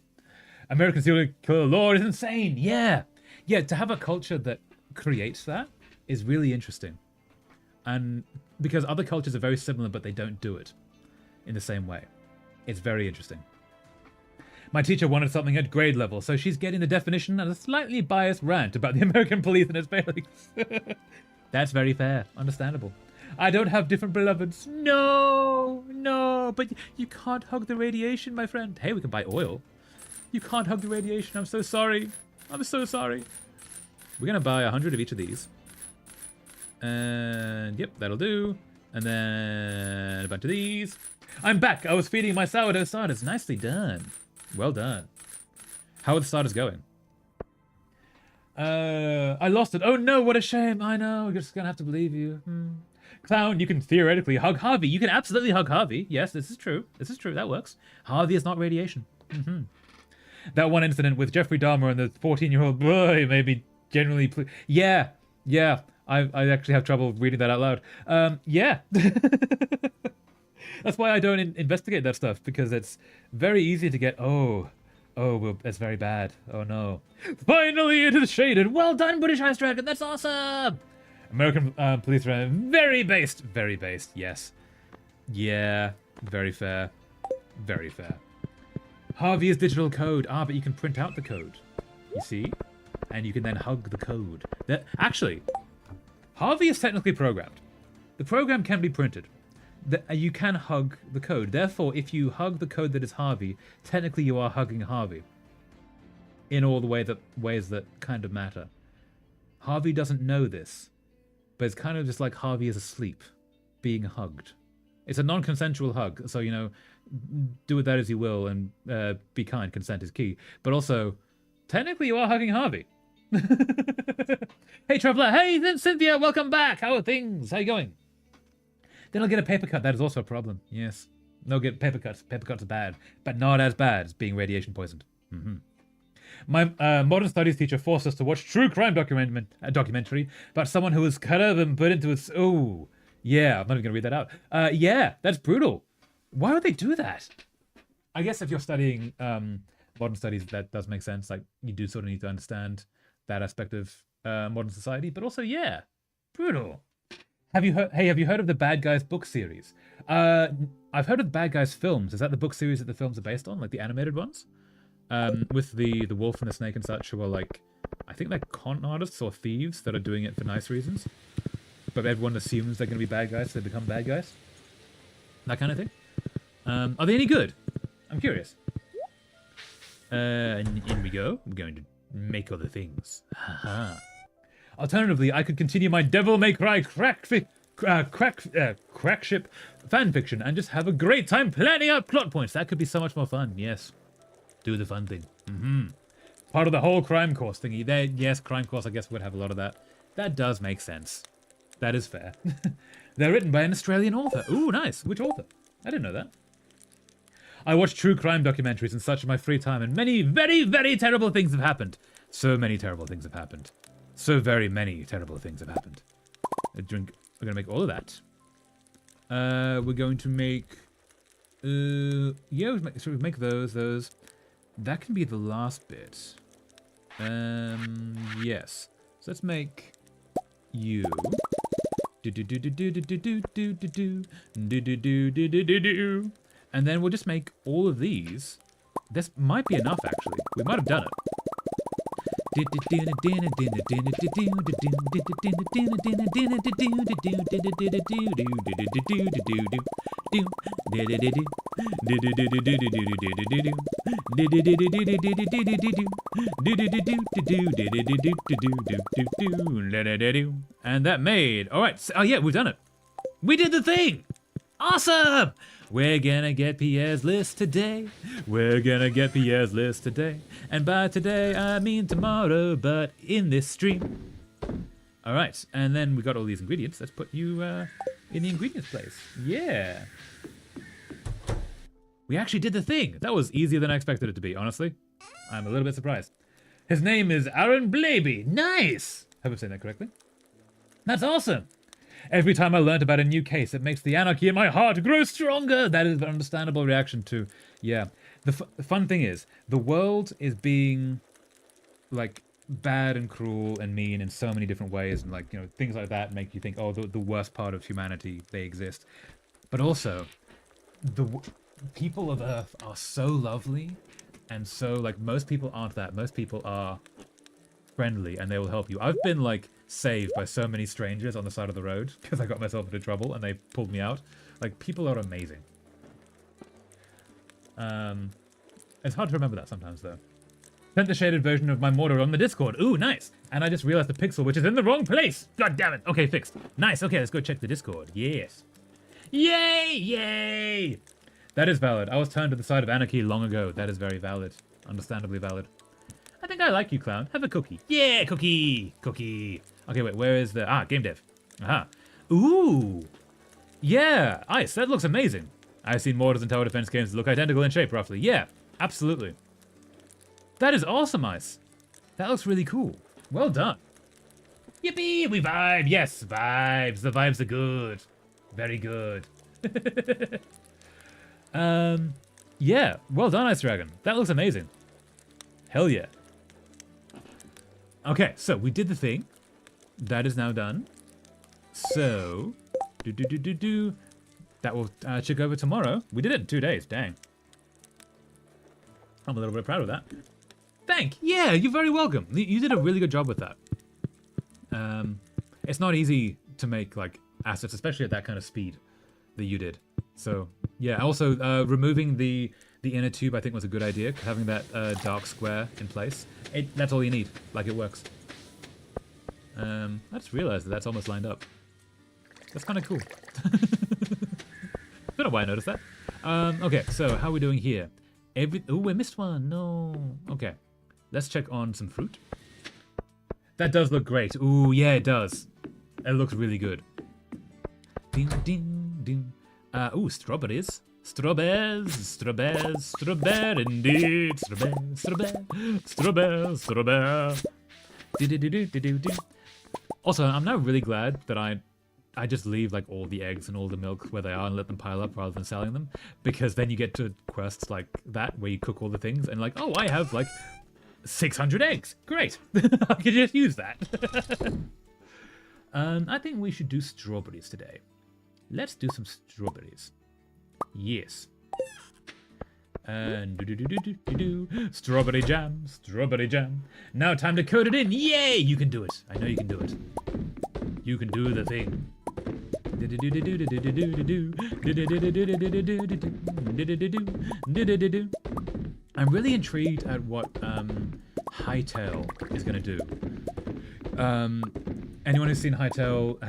S1: American serial killer lore is insane. Yeah. Yeah, to have a culture that creates that is really interesting. And because other cultures are very similar, but they don't do it in the same way. It's very interesting. My teacher wanted something at grade level, so she's getting the definition and a slightly biased rant about the American police and its failings. That's very fair. Understandable. I don't have different beloveds. No, but you can't hug the radiation, my friend. Hey, we can buy oil. You can't hug the radiation. I'm so sorry. I'm so sorry. We're going to buy 100 of each of these. And yep, that'll do. And then a bunch of these. I'm back. I was feeding my sourdough starters. Nicely done. Well done. How are the starters going? I lost it. Oh no, what a shame. I know. We're just going to have to believe you. Clown, you can theoretically hug Harvey. You can absolutely hug Harvey. Yes, this is true. This is true. That works. Harvey is not radiation. That one incident with Jeffrey Dahmer and the 14-year-old boy made me generally... Yeah. I actually have trouble reading that out loud. Yeah. That's why I don't investigate that stuff, because it's very easy to get, well, that's very bad. Oh, no. Finally into the shaded. Well done, British Ice Dragon. That's awesome. American police are very based. Very based, yes. Yeah, very fair. Very fair. Harvey is digital code. But you can print out the code. You see? And you can then hug the code. Actually, Harvey is technically programmed. The program can be printed. You can hug the code. Therefore, if you hug the code that is Harvey, technically you are hugging Harvey. In all the ways that kind of matter. Harvey doesn't know this. But it's kind of just like Harvey is asleep, being hugged. It's a non-consensual hug, so, you know, do with that as you will, and be kind. Consent is key. But also, technically you are hugging Harvey. Hey, Traveler. Hey, then Cynthia, welcome back. How are things? How you going? Then I'll get a paper cut. That is also a problem. Yes. No, get paper cuts. Paper cuts are bad, but not as bad as being radiation poisoned. My modern studies teacher forced us to watch true crime documentary about someone who was cut up and put into its... Oh, yeah. I'm not even going to read that out. Yeah, that's brutal. Why would they do that? I guess if you're studying modern studies, that does make sense. Like, you do sort of need to understand that aspect of modern society. But also, yeah, brutal. Have you heard of the Bad Guys book series? I've heard of the Bad Guys films. Is that the book series that the films are based on, like the animated ones? With the wolf and the snake and such, who are like, I think they're con artists or thieves that are doing it for nice reasons. But everyone assumes they're going to be bad guys, so they become bad guys. That kind of thing. Are they any good? I'm curious. And in we go. I'm going to make other things. Haha. Alternatively, I could continue my Devil May Cry crack ship fanfiction and just have a great time planning out plot points. That could be so much more fun. Yes. Do the fun thing. Part of the whole crime course thingy. Yes, crime course, I guess, would have a lot of that. That does make sense. That is fair. They're written by an Australian author. Ooh, nice. Which author? I didn't know that. I watch true crime documentaries and such in my free time, and many, very, very terrible things have happened. So many terrible things have happened. So very many terrible things have happened. We're going to make all of that. We're going to make... yeah, so we make those. That can be the last bit. Yes. So let's make you. And then we'll just make all of these. This might be enough, actually. We might have done it. And that made. All right. Oh yeah, we've done it. We did the thing. Awesome. We're gonna get Pierre's list today. We're gonna get Pierre's list today. And by today, I mean tomorrow, but in this stream. All right, and then we got all these ingredients. Let's put you in the ingredients place. Yeah. We actually did the thing. That was easier than I expected it to be, honestly. I'm a little bit surprised. His name is Aaron Blaby. Nice! Hope I'm saying that correctly. That's awesome. Every time I learned about a new case, it makes the anarchy in my heart grow stronger. That is an understandable reaction to, yeah. The fun thing is, the world is being, like, bad and cruel and mean in so many different ways. And, like, you know, things like that make you think, oh, the worst part of humanity, they exist. But also, the people of Earth are so lovely. And so, like, most people aren't that. Most people are friendly and they will help you. I've been, like, saved by so many strangers on the side of the road because I got myself into trouble and they pulled me out. Like, people are amazing. It's hard to remember that sometimes, though. Sent the shaded version of my mortar on the Discord. Ooh, nice. And I just realized the pixel, which is in the wrong place. God damn it. Okay, fixed. Nice. Okay, let's go check the Discord. Yes. Yay! Yay! That is valid. I was turned to the side of anarchy long ago. That is very valid. Understandably valid. I think I like you, clown. Have a cookie. Yeah, cookie! Cookie! Okay, wait, where is the... Ah, game dev. Aha. Ooh! Yeah, ice. That looks amazing. I've seen mortars and tower defense games that look identical in shape, roughly. Yeah, absolutely. That is awesome, ice. That looks really cool. Well done. Yippee! We vibe! Yes, vibes. The vibes are good. Very good. Yeah, well done, Ice Dragon. That looks amazing. Hell yeah. Okay, so we did the thing. That is now done. So, that will check over tomorrow. We did it in 2 days, dang. I'm a little bit proud of that. Yeah, you're very welcome. You did a really good job with that. It's not easy to make, like, assets, especially at that kind of speed that you did. So, yeah, also, removing the inner tube I think was a good idea, having that dark square in place. That's all you need. Like, it works. I just realized that's almost lined up. That's kind of cool. Don't know why I noticed that. Okay, so how are we doing here? Oh, we missed one. No. Okay, let's check on some fruit. That does look great. Ooh, yeah, it does. It looks really good. Ding, ding, ding. Ooh, strawberries. Strawberries, strawberries, strawberry indeed. Strawberries, strawberries, strawberries, strawberries. Do-do-do-do-do-do. Also, I'm now really glad that I just leave, like, all the eggs and all the milk where they are and let them pile up rather than selling them. Because then you get to quests like that where you cook all the things and, like, oh, I have, like, 600 eggs. Great. I can just use that. I think we should do strawberries today. Let's do some strawberries. Yes. And strawberry jam, strawberry jam. Now time to coat it in. Yay! You can do it. I know you can do it. You can do the thing. I'm really intrigued at what Hytale is going to do. Anyone who's seen Hytale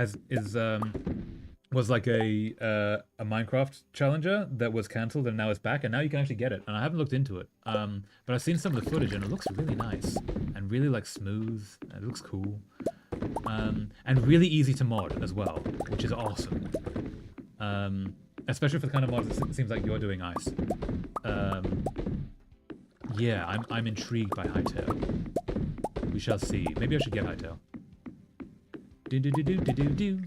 S1: was like a Minecraft challenger that was cancelled and now it's back, and now you can actually get it. And I haven't looked into it, but I've seen some of the footage and it looks really nice and really, like, smooth. It looks cool, and really easy to mod as well, which is awesome. Especially for the kind of mods it seems like you're doing, Ice. Yeah, I'm intrigued by Hytale. We shall see. Maybe I should get Hytale. The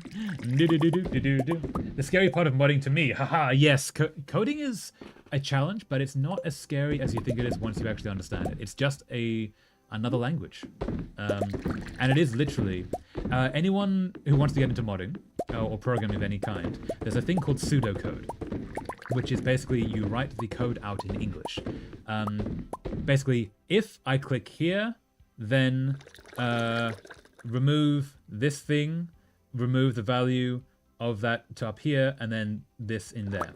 S1: scary part of modding to me, haha, yes, coding is a challenge, but it's not as scary as you think it is once you actually understand it. It's just another language, and it is literally anyone who wants to get into modding or programming of any kind. There's a thing called pseudocode, which is basically you write the code out in English. Basically, if I click here, then remove this thing, remove the value of that to up here, and then this in there.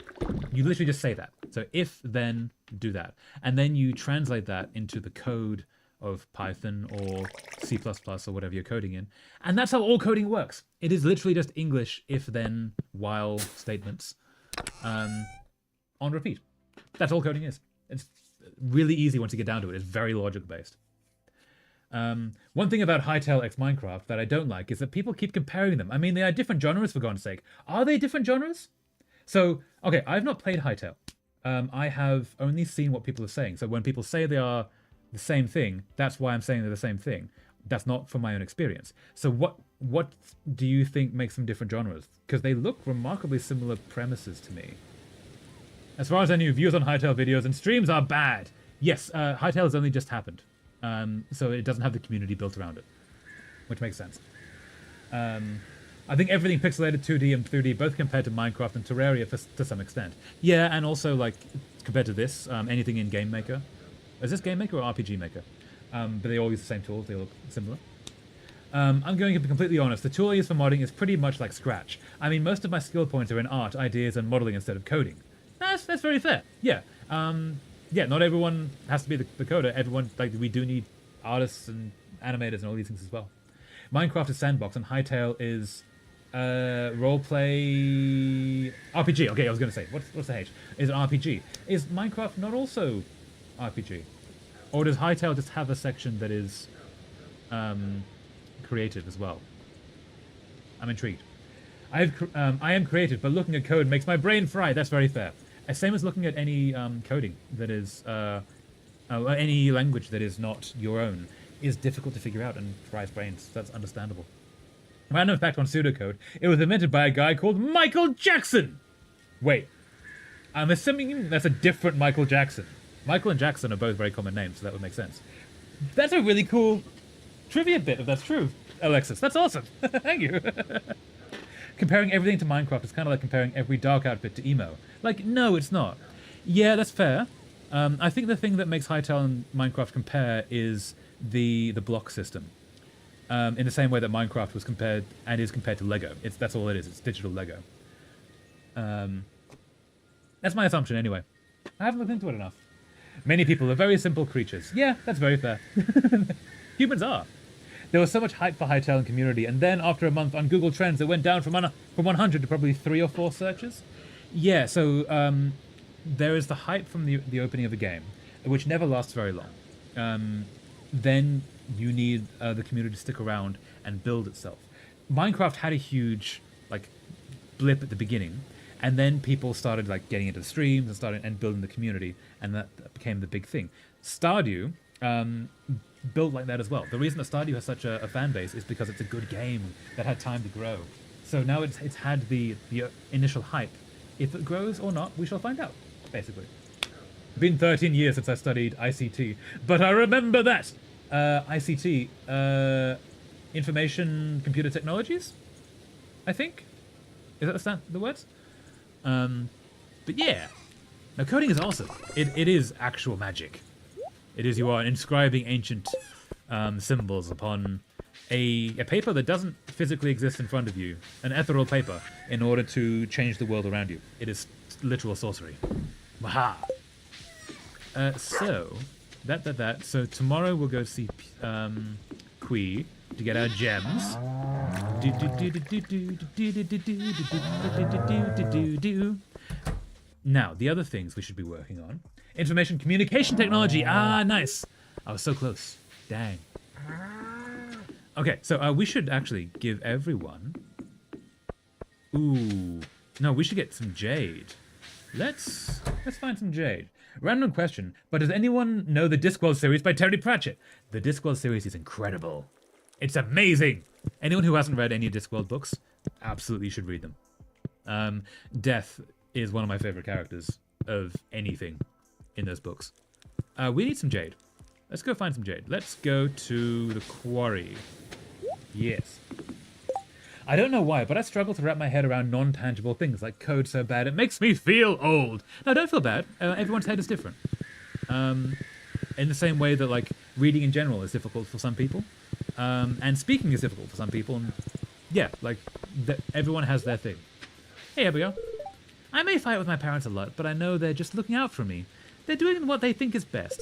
S1: You literally just say that. So if then do that, and then you translate that into the code of Python or C++ or whatever you're coding in, and that's how all coding works. It is literally just English if then while statements on repeat. That's all coding is. It's really easy once you get down to it. It's very logic based. One thing about Hytale x Minecraft that I don't like is that people keep comparing them. I mean, they are different genres, for God's sake. Are they different genres? So, okay, I've not played Hytale. I have only seen what people are saying. So when people say they are the same thing, that's why I'm saying they're the same thing. That's not from my own experience. So what do you think makes them different genres? Because they look remarkably similar premises to me. As far as I knew, views on Hytale videos and streams are bad. Yes, Hytale has only just happened. So it doesn't have the community built around it, which makes sense. I think everything pixelated 2D and 3D, both compared to Minecraft and Terraria to some extent. Yeah, and also like compared to this, anything in Game Maker. Is this Game Maker or RPG Maker? But they all use the same tools, they look similar. I'm going to be completely honest, the tool I use for modding is pretty much like Scratch. I mean, most of my skill points are in art, ideas, and modeling instead of coding. That's very fair, yeah. Yeah, not everyone has to be the coder. Everyone, like, we do need artists and animators and all these things as well. Minecraft is sandbox and Hytale is roleplay RPG. Okay, I was going to say, what's the H? Is it RPG? Is Minecraft not also RPG? Or does Hytale just have a section that is creative as well? I'm intrigued. I am creative, but looking at code makes my brain fry. That's very fair. Same as looking at any coding that is, any language that is not your own is difficult to figure out and fries brains. That's understandable. Random fact on pseudocode: it was invented by a guy called Michael Jackson. Wait, I'm assuming that's a different Michael Jackson. Michael and Jackson are both very common names, so that would make sense. That's a really cool trivia bit, if that's true, Alexis. That's awesome. Thank you. Comparing everything to Minecraft is kind of like comparing every dark outfit to emo. Like, no, it's not. Yeah, that's fair. I think the thing that makes Hytale and Minecraft compare is the block system. In the same way that Minecraft was compared and is compared to Lego. That's all it is. It's digital Lego. That's my assumption anyway. I haven't looked into it enough. Many people are very simple creatures. Yeah, that's very fair. Humans are. There was so much hype for Hytale and community, and then after a month on Google Trends, it went down from 100 to probably 3 or 4 searches. Yeah, so there is the hype from the opening of the game, which never lasts very long. Then you need the community to stick around and build itself. Minecraft had a huge blip at the beginning, and then people started getting into the streams and building the community, and that became the big thing. Stardew built like that as well. The reason that Stardew has such a fan base is because it's a good game that had time to grow. So now it's had the initial hype. If it grows or not, we shall find out, basically. Been 13 years since I studied ICT, but I remember that. ICT, Information Computer Technologies, I think? Is that the words? But yeah. Now, coding is awesome. It is actual magic. It is, you are inscribing ancient symbols upon a paper that doesn't physically exist in front of you, an ethereal paper, in order to change the world around you. It is literal sorcery. Waha! So, so tomorrow we'll go see Kui to get our gems. Now, the other things we should be working on. Information communication technology. Ah, nice. I was so close. Dang. Okay, so we should actually give everyone... Ooh. No, we should get some jade. Let's find some jade. Random question, but does anyone know the Discworld series by Terry Pratchett? The Discworld series is incredible. It's amazing. Anyone who hasn't read any Discworld books absolutely should read them. Death is one of my favorite characters of anything in those books. We need some jade. Let's go find some jade. Let's go to the quarry. Yes. I don't know why, but I struggle to wrap my head around non-tangible things like code so bad it makes me feel old. No, don't feel bad. Everyone's head is different. In the same way that reading in general is difficult for some people, and speaking is difficult for some people. And yeah, everyone has their thing. Hey, here we go. I may fight with my parents a lot, but I know they're just looking out for me. They're doing what they think is best.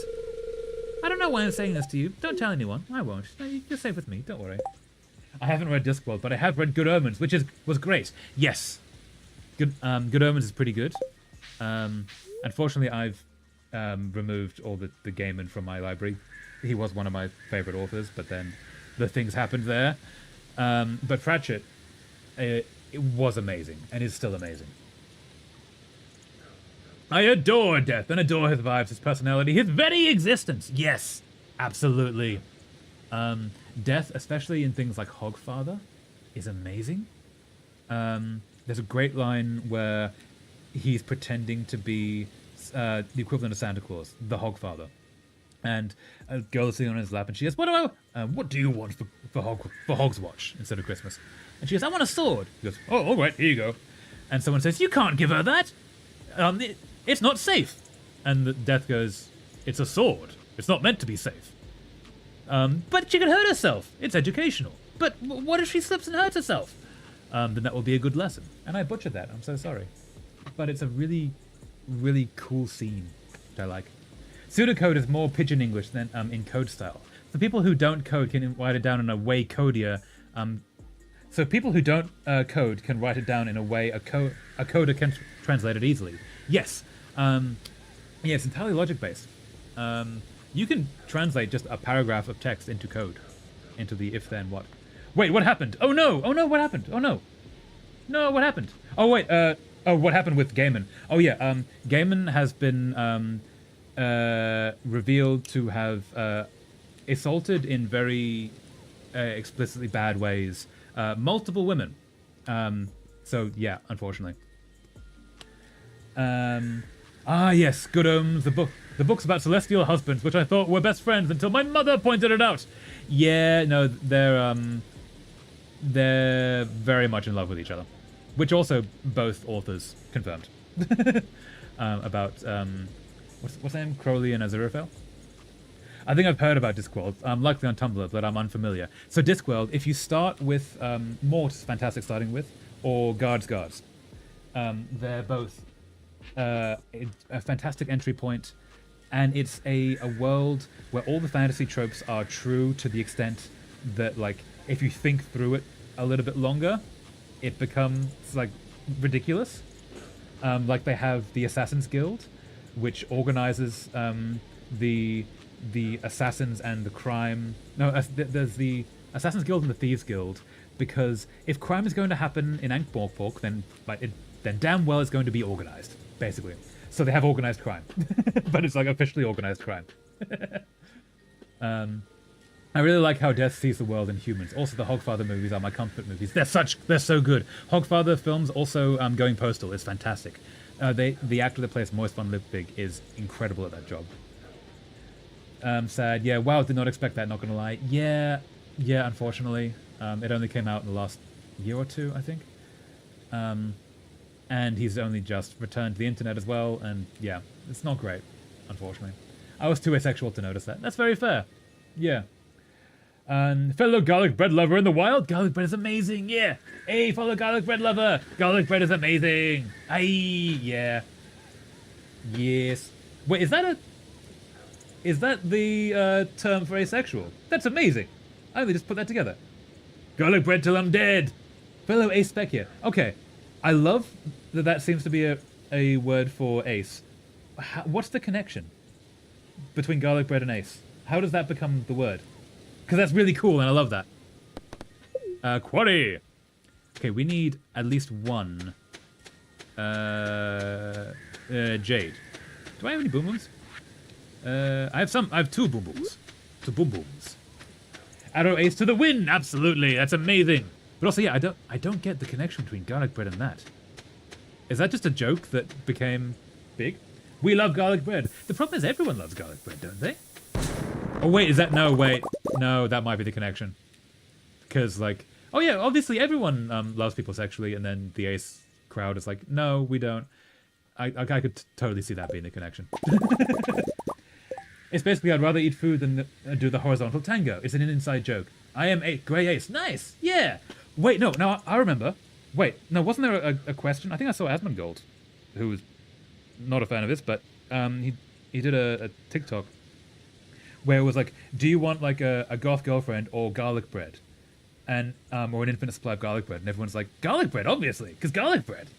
S1: I don't know why I'm saying this to you. Don't tell anyone. I won't. No, you're safe with me. Don't worry. I haven't read Discworld, but I have read Good Omens, which was great. Yes. Good Omens is pretty good. Unfortunately, I've removed all the Gaiman from my library. He was one of my favorite authors, but then the things happened there. But Pratchett, it was amazing, and is still amazing. I adore Death and adore his vibes, his personality, his very existence. Yes, absolutely. Death, especially in things like Hogfather, is amazing. There's a great line where he's pretending to be the equivalent of Santa Claus, the Hogfather. And a girl is sitting on his lap, and she says, "What do you want for Hogswatch instead of Christmas?" And she goes, "I want a sword." He goes, "Oh, all right, here you go." And someone says, "You can't give her that. It's not safe." And the Death goes, "It's a sword. It's not meant to be safe." But she could hurt herself. It's educational. But what if she slips and hurts herself? Then that will be a good lesson. And I butchered that. I'm so sorry. But it's a really, really cool scene that I like. Pseudocode is more pidgin English than in code style. So people who don't code can write it down in a way codier. So people who don't code can write it down in a way a coder can translate it easily. Yes. Yeah, it's entirely logic-based. You can translate just a paragraph of text into code, into the if-then-what. Wait, what happened? Oh no! Oh no, what happened? Oh no! No, what happened? Oh wait, what happened with Gaiman? Oh yeah, Gaiman has been revealed to have assaulted in very explicitly bad ways multiple women. So yeah, unfortunately. Yes, Good Omens, the book's about celestial husbands, which I thought were best friends until my mother pointed it out. Yeah, no, they're very much in love with each other, which also both authors confirmed. About what's the name? Crowley and Aziraphale? I think I've heard about Discworld. Likely on Tumblr, but I'm unfamiliar. So Discworld, if you start with Mort's fantastic starting with, or Guards, they're both a fantastic entry point, and it's a world where all the fantasy tropes are true to the extent that, like, if you think through it a little bit longer, it becomes like ridiculous. Like they have the Assassin's Guild, which organizes the assassins and the crime. No, there's the Assassin's Guild and the Thieves Guild, because if crime is going to happen in Ankh-Morpork, then then damn well it's going to be organized, basically. So they have organized crime, but it's like officially organized crime. I really like how Death sees the world in humans. Also, the Hogfather movies are my comfort movies. They're so good. Hogfather films also going postal is fantastic. The actor that plays Moist von Lipwig is incredible at that job. Sad. Yeah, wow, did not expect that, not gonna lie. Yeah, unfortunately. It only came out in the last year or two, I think. And he's only just returned to the internet as well, and yeah, it's not great, unfortunately. I was too asexual to notice that. That's very fair. Yeah. Fellow garlic bread lover in the wild, garlic bread is amazing, yeah. Hey, fellow garlic bread lover, garlic bread is amazing. Aye, yeah. Yes. Wait, is that the term for asexual? That's amazing. I only just put that together. Garlic bread till I'm dead. Fellow ace spec here. Okay, I love that seems to be a word for ace. What's the connection between garlic bread and ace? How does that become the word? Because that's really cool, and I love that. Quarry. Okay, we need at least one. Jade. Do I have any boom booms? I have two boom booms. Two boom booms. Arrow ace to the win. Absolutely, that's amazing. But also, yeah, I don't get the connection between garlic bread and that. Is that just a joke that became big? We love garlic bread. The problem is everyone loves garlic bread, don't they? Oh wait, is that no? Wait, no, that might be the connection. Because like, oh yeah, obviously everyone loves people sexually, and then the ace crowd is like, no, we don't. I could totally see that being the connection. It's basically I'd rather eat food than do the horizontal tango. It's an inside joke. I am a grey ace. Nice, yeah. Wait, no, I remember. Wait, no, wasn't there a question? I think I saw Asmongold. who was not a fan of this, but he did a TikTok where it was like, do you want like a goth girlfriend or garlic bread? And or an infinite supply of garlic bread, and everyone's like, garlic bread, obviously, because garlic bread.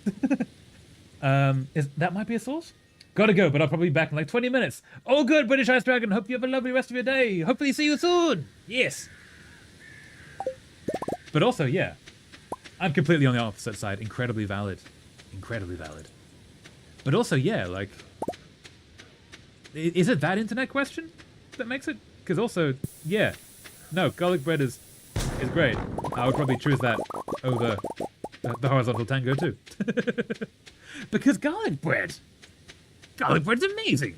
S1: That might be a source? Gotta go, but I'll probably be back in like 20 minutes. All good, British Ice Dragon. Hope you have a lovely rest of your day. Hopefully see you soon. Yes. But also, yeah, I'm completely on the opposite side. Incredibly valid. Incredibly valid. But also, yeah, like, is it that internet question that makes it? Because also, yeah, no, garlic bread is great. I would probably choose that over the horizontal tango too. Because garlic bread's amazing.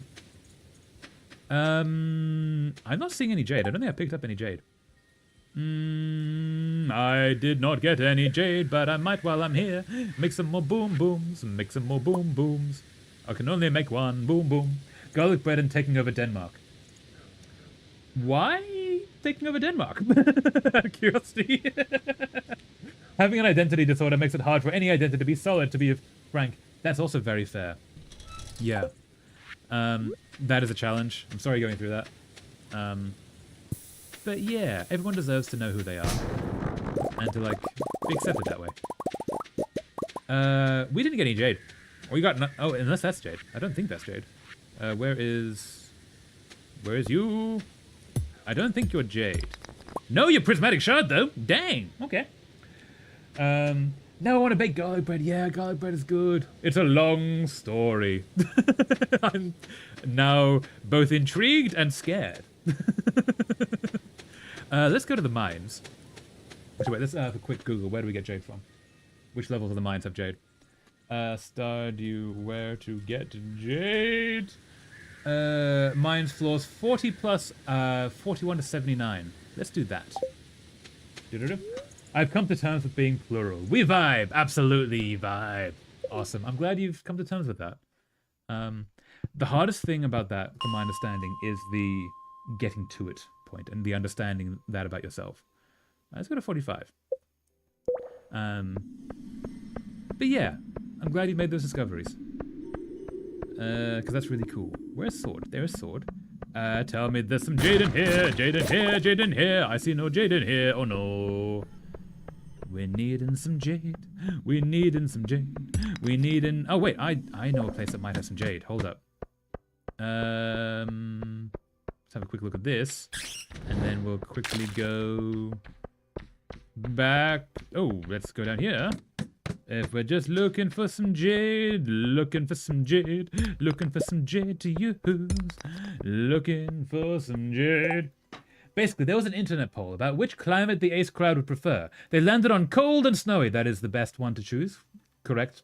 S1: I'm not seeing any jade. I don't think I picked up any jade. I did not get any jade, but I might while I'm here. Make some more boom booms. Make some more boom booms. I can only make one boom boom. Garlic bread and taking over Denmark. Why taking over Denmark? Out of curiosity. Having an identity disorder makes it hard for any identity to be solid, to be frank. That's also very fair. Yeah. That is a challenge. I'm sorry going through that. But yeah, everyone deserves to know who they are. And to, like, be accepted that way. We didn't get any jade. We got no, oh, unless that's jade. I don't think that's jade. Where is you? I don't think you're jade. No, you're prismatic shard though. Dang. Okay. Now I want to bake garlic bread. Yeah, garlic bread is good. It's a long story. I'm now both intrigued and scared. Let's go to the mines. Actually, wait, let's have a quick Google. Where do we get jade from? Which levels of the mines have jade? Stardew, where to get jade? Mines floors 40 plus 41 to 79. Let's do that. I've come to terms with being plural. We vibe! Absolutely vibe. Awesome. I'm glad you've come to terms with that. The hardest thing about that, from my understanding, is the getting to it point and the understanding that about yourself. Let's go to 45. But yeah, I'm glad you made those discoveries. Because that's really cool. Where's sword? There's sword. Tell me there's some jade in here, jade in here, jade in here. I see no jade in here, oh no. We're needing some jade. We're needing some jade. We needing... Oh wait, I know a place that might have some jade. Hold up. Let's have a quick look at this. And then we'll quickly go back. Oh, let's go down here. If we're just looking for some jade, looking for some jade, looking for some jade to use, looking for some jade. Basically, there was an internet poll about which climate the ace crowd would prefer. They landed on cold and snowy. That is the best one to choose. Correct.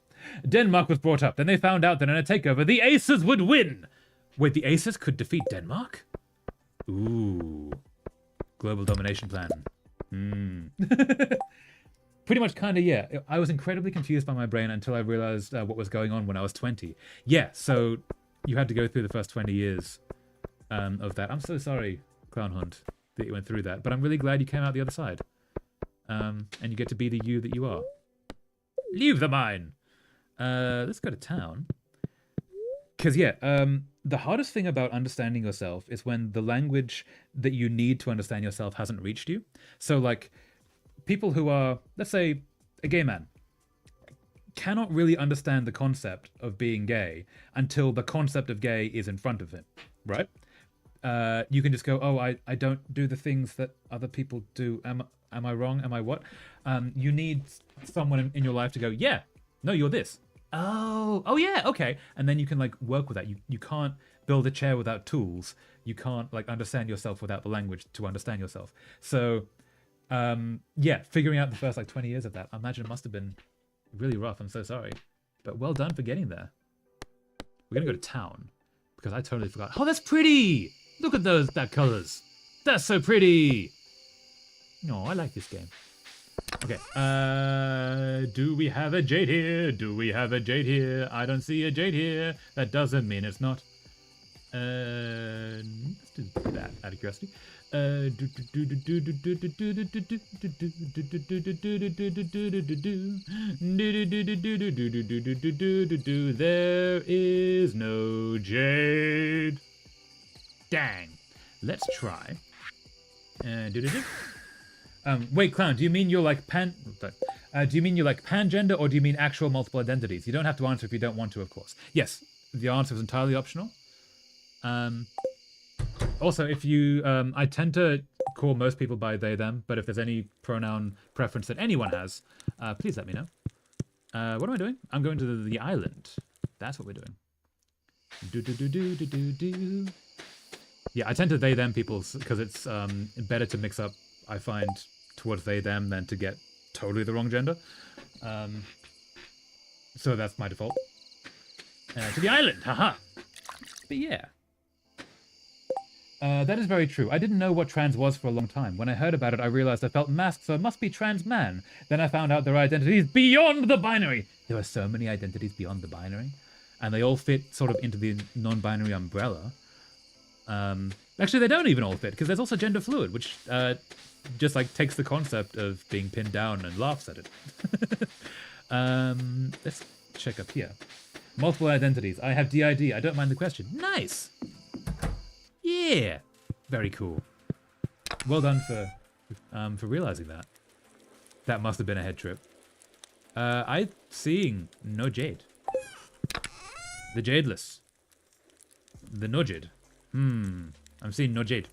S1: Denmark was brought up. Then they found out that in a takeover, the aces would win. Wait, the aces could defeat Denmark? Ooh. Global domination plan. Pretty much, kind of, yeah. I was incredibly confused by my brain until I realized what was going on when I was 20. Yeah, so you had to go through the first 20 years of that. I'm so sorry, Clown Hunt, that you went through that. But I'm really glad you came out the other side. And you get to be the you that you are. Leave the mine! Let's go to town. Because, yeah, the hardest thing about understanding yourself is when the language that you need to understand yourself hasn't reached you. So, like, people who are, let's say, a gay man, cannot really understand the concept of being gay until the concept of gay is in front of him, right? You can just go, oh, I don't do the things that other people do. Am I wrong? Am I what? You need someone in your life to go, yeah, no, you're this. Oh yeah, okay. And then you can like work with that. You can't build a chair without tools. You can't like understand yourself without the language to understand yourself. So yeah, figuring out the first like 20 years of that, I imagine it must have been really rough. I'm so sorry. But well done for getting there. We're gonna go to town because I totally forgot. Oh, that's pretty! Look at that colors. That's so pretty. No, I like this game. Okay, do we have a jade here? Do we have a jade here? I don't see a jade here. That doesn't mean it's not. Let's do that, out of curiosity. There is no jade. Dang. Let's try. Wait, Clown, do you mean you're like do you mean you're like pangender, or do you mean actual multiple identities? You don't have to answer if you don't want to, of course. Yes, the answer is entirely optional. Also, if you, I tend to call most people by they, them, but if there's any pronoun preference that anyone has, please let me know. What am I doing? I'm going to the island. That's what we're doing. Yeah, I tend to they, them people because it's better to mix up, I find, towards they, them than to get totally the wrong gender. So that's my default. To the island, haha. But yeah. That is very true. I didn't know what trans was for a long time. When I heard about it, I realized I felt masked, so it must be trans man. Then I found out there are identities beyond the binary. There are so many identities beyond the binary, and they all fit sort of into the non-binary umbrella. Actually, they don't even all fit, because there's also gender fluid, which just like takes the concept of being pinned down and laughs at it. Let's check up here. Multiple identities. I have DID. I don't mind the question. Nice. Yeah. Very cool. Well done for realizing that. That must have been a head trip. I'm seeing no jade. The jadeless. The no jade. I'm seeing no jade.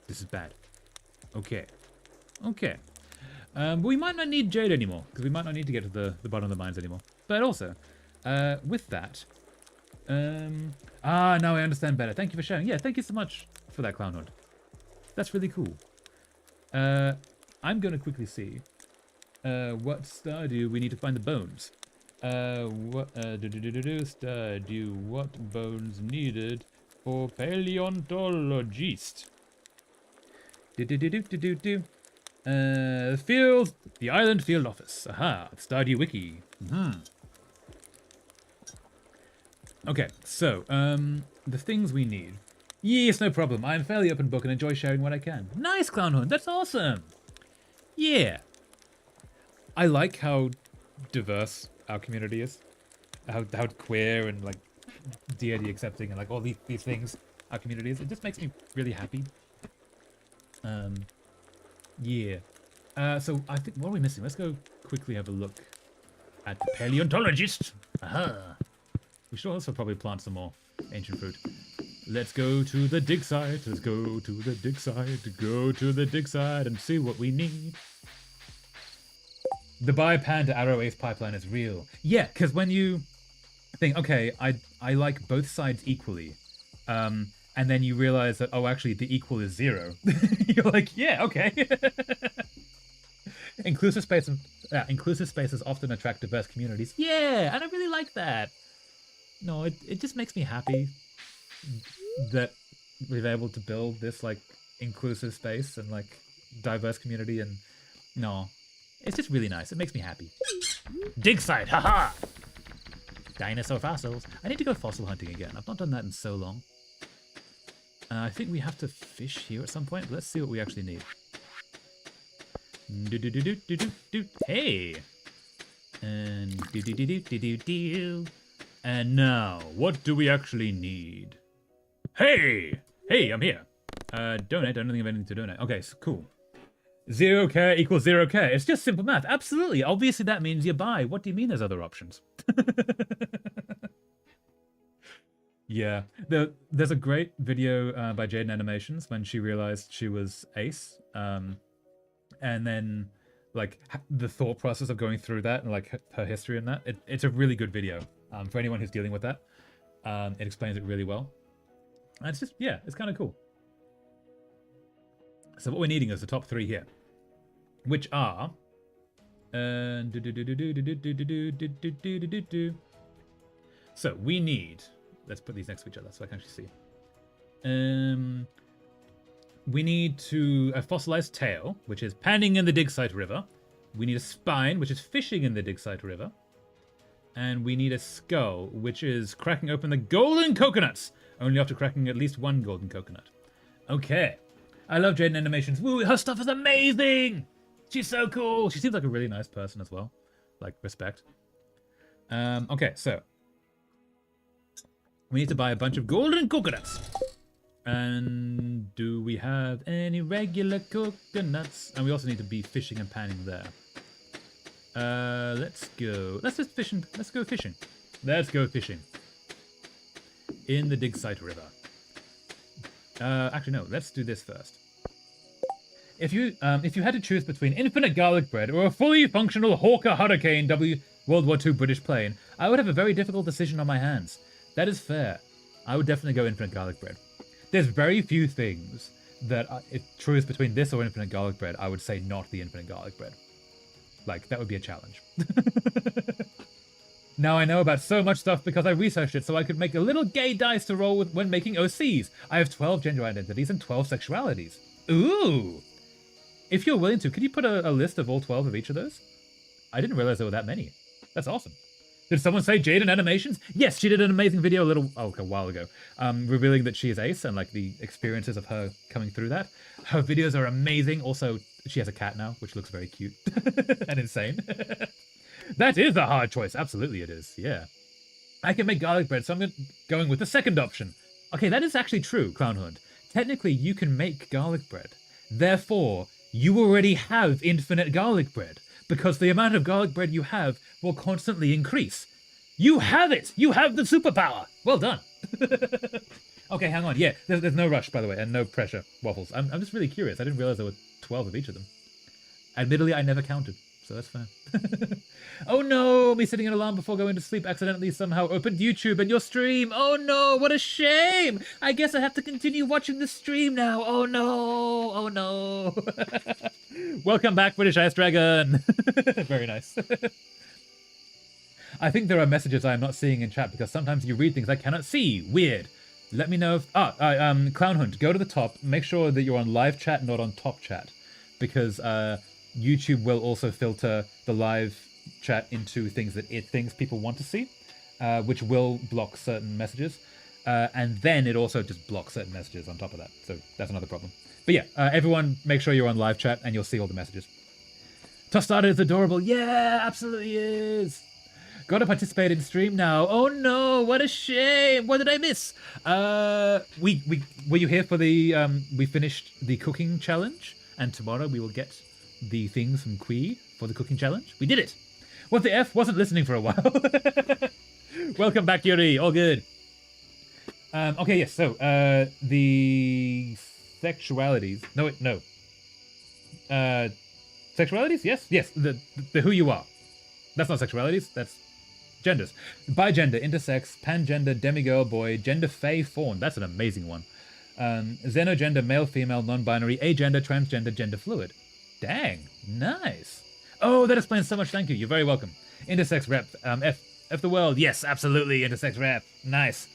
S1: This is bad. Okay. Okay. We might not need jade anymore, because we might not need to get to the bottom of the mines anymore. But also, with that, now I understand better. Thank you for sharing. Yeah, thank you so much for that, Clownhood. That's really cool. I'm going to quickly see what Stardew we need to find the bones. Stardew, what bones needed for paleontologist? Field, the island field office. Aha, Stardew wiki. Okay, so, the things we need. Yes, no problem. I'm fairly open book and enjoy sharing what I can. Nice, Clownhood. That's awesome. Yeah. I like how diverse our community is. How queer and, like, D&D accepting and, like, all these things our community is. It just makes me really happy. Yeah. So, I think, what are we missing? Let's go quickly have a look at the paleontologist. Aha. We should also probably plant some more ancient fruit. Let's go to the dig site. Let's go to the dig site. Go to the dig site and see what we need. The Biopan to Arrow Ace pipeline is real. Yeah, because when you think, okay, I like both sides equally, and then you realize that, oh, actually, the equal is 0. You're like, yeah, okay. Inclusive spaces often attract diverse communities. Yeah, and I really like that. No, it just makes me happy that we've been able to build this, like, inclusive space and, like, diverse community, and no, it's just really nice. It makes me happy. Dig site, haha! Dinosaur fossils. I need to go fossil hunting again. I've not done that in so long. I think we have to fish here at some point. Let's see what we actually need. Hey! And and now, what do we actually need? Hey! Hey, I'm here. Donate. I don't think I have anything to donate. Okay, so cool. 0k equals 0k. It's just simple math. Absolutely. Obviously, that means you buy. What do you mean there's other options? Yeah. There's a great video by Jaden Animations when she realized she was Ace. And then, like, the thought process of going through that and, like, her history in that. It's a really good video. For anyone who's dealing with that. It explains it really well. And it's just, yeah, it's kind of cool. So what we're needing is the top 3 here. Which are... So we need... Let's put these next to each other so I can actually see. We need a fossilized tail, which is panning in the dig site river. We need a spine, which is fishing in the dig site river. And we need a skull, which is cracking open the golden coconuts. Only after cracking at least one golden coconut. Okay. I love Jaden animations. Woo, her stuff is amazing. She's so cool. She seems like a really nice person as well. Like, respect. Okay, so. We need to buy a bunch of golden coconuts. And do we have any regular coconuts? And we also need to be fishing and panning there. Let's go. Let's just fish and let's go fishing. Let's go fishing. In the Dig Site River. Actually, no. Let's do this first. If you had to choose between infinite garlic bread or a fully functional Hawker Hurricane World War II British plane, I would have a very difficult decision on my hands. That is fair. I would definitely go infinite garlic bread. There's very few things that, if choose between this or infinite garlic bread, I would say not the infinite garlic bread. Like, that would be a challenge. Now I know about so much stuff because I researched it so I could make a little gay dice to roll with when making OCs. I have 12 gender identities and 12 sexualities. Ooh! If you're willing to, could you put a list of all 12 of each of those? I didn't realize there were that many. That's awesome. Did someone say Jaden Animations? Yes, she did an amazing video a while ago, revealing that she is Ace and like the experiences of her coming through that. Her videos are amazing. Also, she has a cat now, which looks very cute and insane. That is a hard choice. Absolutely it is. Yeah. I can make garlic bread, so I'm going with the second option. Okay, that is actually true, Clownhood. Technically, you can make garlic bread. Therefore, you already have infinite garlic bread, because the amount of garlic bread you have will constantly increase. You have it! You have the superpower! Well done! Okay, hang on. Yeah, there's no rush, by the way, and no pressure, Waffles. I'm just really curious. I didn't realize there were 12 of each of them. Admittedly, I never counted, so that's fair. Oh no! Me setting an alarm before going to sleep accidentally somehow opened YouTube and your stream! Oh no! What a shame! I guess I have to continue watching the stream now! Oh no! Oh no! Welcome back, British Ice Dragon! Very nice. I think there are messages I am not seeing in chat because sometimes you read things I cannot see. Weird. Let me know if... Clown Hunt, go to the top. Make sure that you're on live chat, not on top chat. Because YouTube will also filter the live chat into things that it thinks people want to see, which will block certain messages. And then it also just blocks certain messages on top of that. So that's another problem. But yeah, everyone make sure you're on live chat and you'll see all the messages. Tostada is adorable. Yeah, absolutely is. Gotta participate in stream now. Oh no, what a shame. What did I miss? Were you here for the, we finished the cooking challenge and tomorrow we will get the things from Quee for the cooking challenge. We did it. What the F? Wasn't listening for a while. Welcome back, Yuri. All good. Okay, yes. So, the sexualities. No. Sexualities? Yes. Yes. The who you are. That's not sexualities. That's genders. Bigender, intersex, pangender, demigirl, boy, gender, fae, fawn. That's an amazing one. Xenogender, male, female, non-binary, agender, transgender, gender fluid. Dang. Nice. Oh, that explains so much. Thank you. You're very welcome. Intersex rep. F the world. Yes, absolutely. Intersex rep. Nice.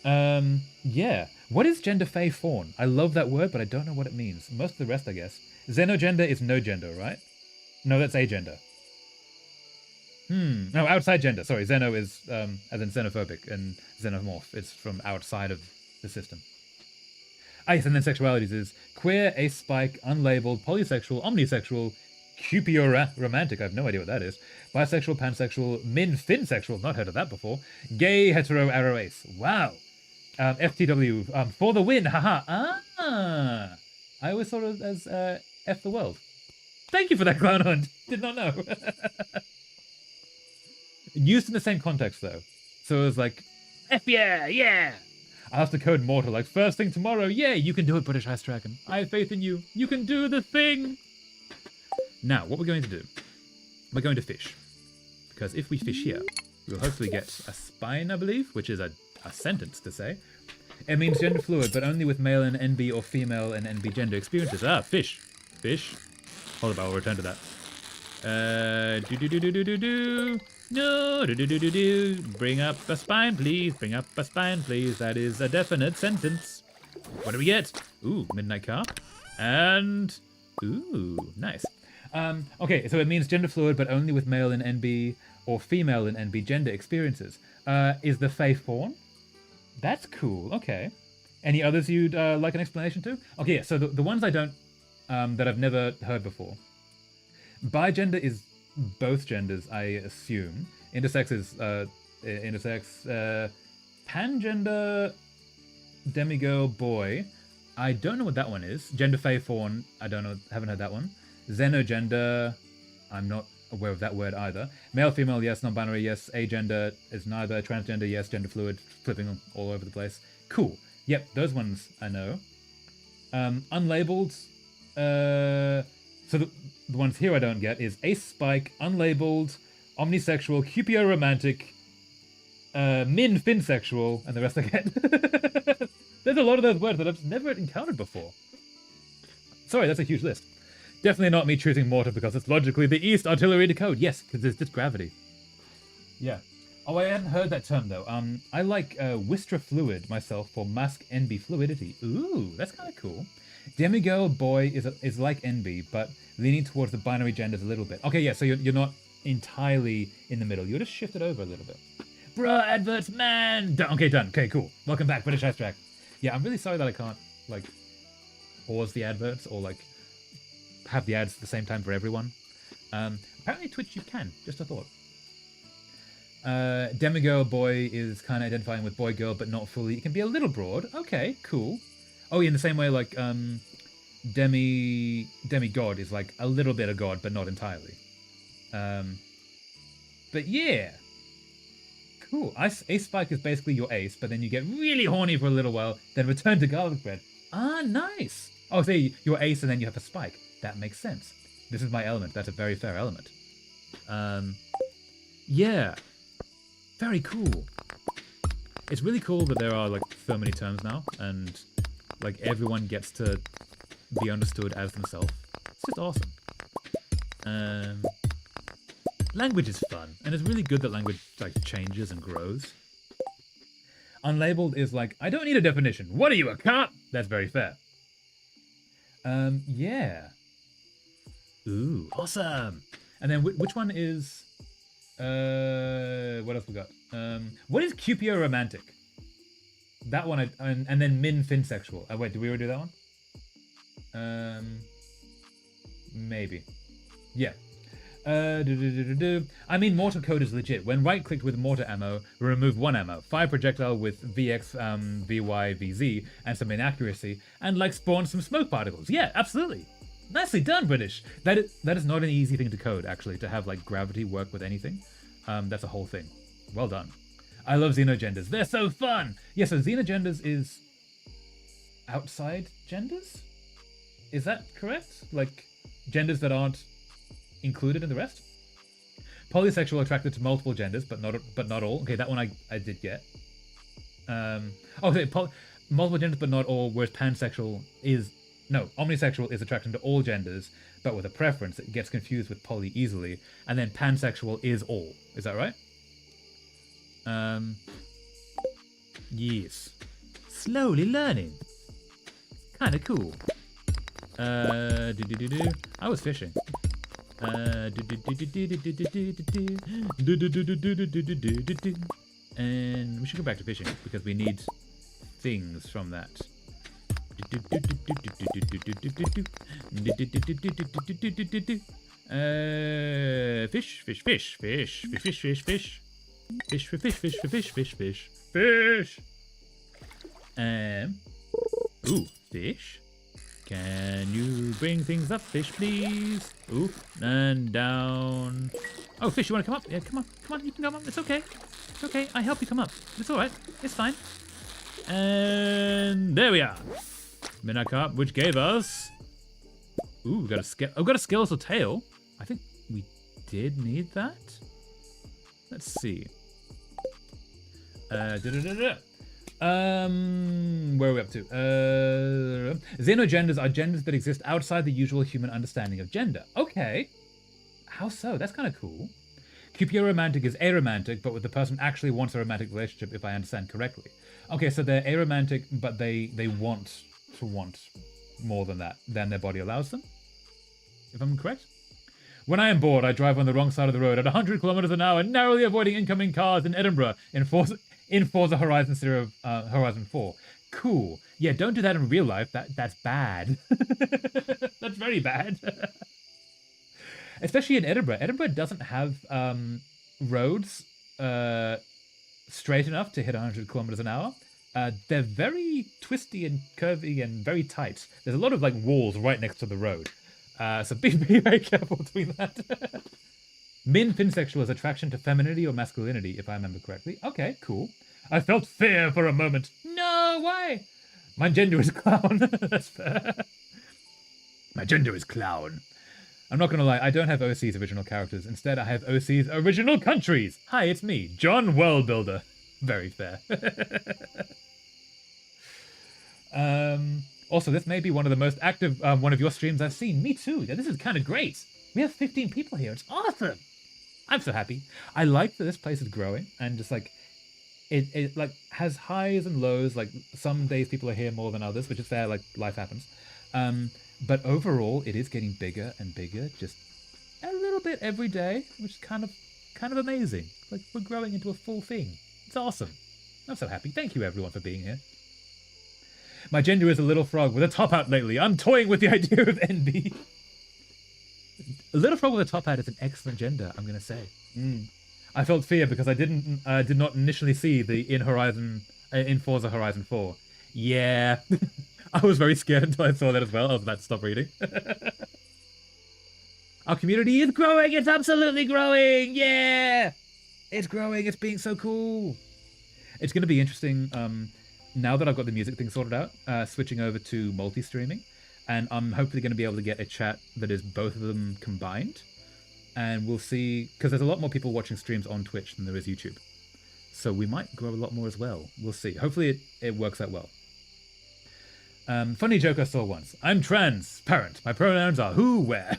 S1: Yeah. What is gender fae fawn? I love that word, but I don't know what it means. Most of the rest, I guess. Xenogender is no gender, right? No, that's agender. No, outside gender. Sorry, xeno is as in xenophobic, and xenomorph is from outside of the system. Yes, and then sexualities is queer, ace-spike, unlabeled, polysexual, omnisexual, cupio-romantic, I have no idea what that is, bisexual, pansexual, min-finsexual, not heard of that before, gay, hetero, arrow, ace. Wow. FTW, for the win, haha. Ah, I always thought of it as F the world. Thank you for that, Clown Hunt. Did not know. Used in the same context, though. So it was like, F yeah, yeah. I'll have to code mortal, like, first thing tomorrow, yeah, you can do it, British Ice Dragon. I have faith in you. You can do the thing. Now, what we're going to do, we're going to fish. Because if we fish here, we'll hopefully get a spine, I believe, which is a sentence to say. It means gender fluid, but only with male and NB or female and NB gender experiences. Ah, fish. Fish. Hold up, I'll return to that. No, bring up a spine, please. Bring up a spine, please. That is a definite sentence. What do we get? Ooh, midnight car. And, ooh, nice. Okay, so it means gender fluid, but only with male and NB or female and NB gender experiences. Is the fae fawn? That's cool, okay. Any others you'd like an explanation to? Okay, yeah, so the ones I don't, that I've never heard before. Bigender is both genders, I assume. Intersex is intersex. Pangender, demigirl, boy. I don't know what that one is. Gender fey fawn. I don't know. Haven't heard that one. Xenogender. I'm not aware of that word either. Male, female, yes. Non-binary, yes. Agender is neither. Transgender, yes. Gender fluid. Flipping all over the place. Cool. Yep, those ones I know. Unlabeled. So the ones here I don't get is ace spike, unlabeled, omnisexual, QPO romantic, min finsexual, and the rest I get. There's a lot of those words that I've never encountered before. Sorry, that's a huge list. Definitely not me choosing mortar because it's logically the East artillery to code. Yes, because there's just gravity. Yeah. Oh, I hadn't heard that term though. I like Wistra fluid myself for mask NB fluidity. Ooh, that's kind of cool. Demigirl boy is like NB, but leaning towards the binary genders a little bit. Okay, yeah, so you're not entirely in the middle. You're just shifted over a little bit. Bruh, adverts, man! Okay, done. Okay, cool. Welcome back, British Ice Track. Yeah, I'm really sorry that I can't, like, pause the adverts or, like, have the ads at the same time for everyone. Apparently Twitch you can. Just a thought. Demigirl boy is kind of identifying with boy girl, but not fully. It can be a little broad. Okay, cool. Oh, yeah, in the same way, like, demigod is like a little bit of god, but not entirely. But yeah. Cool. Ace spike is basically your ace, but then you get really horny for a little while, then return to garlic bread. Ah, nice. Oh, so you're ace and then you have a spike. That makes sense. This is my element. That's a very fair element. Yeah. Very cool. It's really cool that there are, like, so many terms now, and, like, everyone gets to be understood as themselves. It's just awesome. Language is fun, and it's really good that language, like, changes and grows. Unlabeled is like, I don't need a definition. What are you, a cop? That's very fair. Yeah. Ooh, awesome. And then which one is... what else we got? What is QPO romantic? That one, and then min finsexual. Wait, did we already do that one? Maybe. Yeah. I mean, mortar code is legit. When right-clicked with mortar ammo, we remove 1 ammo, 5 projectile with VX, VY, VZ, and some inaccuracy, and like spawn some smoke particles. Yeah, absolutely. Nicely done, British. That is not an easy thing to code, actually, to have like gravity work with anything. That's a whole thing. Well done. I love xenogenders. They're so fun. Yeah, so xenogenders is outside genders? Is that correct? Like genders that aren't included in the rest? Polysexual, attracted to multiple genders, but not all. Okay, that one I did get. Multiple genders, but not all. Whereas pansexual is omnisexual is attracted to all genders, but with a preference. It gets confused with poly easily. And then pansexual is all. Is that right? Yes. Slowly learning. Kind of cool. I was fishing. And we should go back to fishing because we need things from that. Fish. Ooh, fish. Can you bring things up, fish, please? Ooh, and down. Oh, fish, you want to come up? Yeah, come on, you can come up. It's okay. It's okay. I help you come up. It's all right. It's fine. And there we are. Midnight Carp, which gave us... Ooh, we got a skeletal tail. I think we did need that. Let's see. Where are we up to? Xenogenders are genders that exist outside the usual human understanding of gender. Okay. How so? That's kind of cool. QPO romantic is aromantic, but with the person actually wants a romantic relationship, if I understand correctly. Okay, so they're aromantic, but they want to want more than that, than their body allows them, if I'm correct. When I am bored, I drive on the wrong side of the road at 100 kilometers an hour, narrowly avoiding incoming cars in Edinburgh in Forza Horizon 4. Cool. Yeah, don't do that in real life. That's bad. That's very bad. Especially in Edinburgh. Edinburgh doesn't have roads straight enough to hit 100 kilometers an hour. They're very twisty and curvy and very tight. There's a lot of like walls right next to the road. So be very careful doing that. Min finsexual is attraction to femininity or masculinity, if I remember correctly. Okay, cool. I felt fear for a moment. No, why? My gender is clown. That's fair. My gender is clown. I'm not gonna lie, I don't have OC's original characters. Instead, I have OC's original countries. Hi, it's me, John Worldbuilder. Very fair. Also, this may be one of the most active one of your streams I've seen. Me too. Yeah, this is kind of great. We have 15 people here. It's awesome. I'm so happy. I like that this place is growing and just like it like has highs and lows. Like some days people are here more than others, which is fair. Like life happens. But overall, it is getting bigger and bigger, just a little bit every day, which is kind of amazing. Like we're growing into a full thing. It's awesome. I'm so happy. Thank you everyone for being here. My gender is a little frog with a top hat lately. I'm toying with the idea of NB. A little frog with a top hat is an excellent gender, I'm gonna say. I felt fear because I did not initially see the in Forza Horizon 4. Yeah. I was very scared until I saw that as well. I was about to stop reading. Our community is growing. It's absolutely growing. Yeah. It's growing. It's being so cool. It's going to be interesting now that I've got the music thing sorted out, switching over to multi-streaming. And I'm hopefully going to be able to get a chat that is both of them combined. And we'll see, because there's a lot more people watching streams on Twitch than there is YouTube. So we might grow a lot more as well. We'll see. Hopefully it works out well. Funny joke I saw once. I'm transparent. My pronouns are who, where.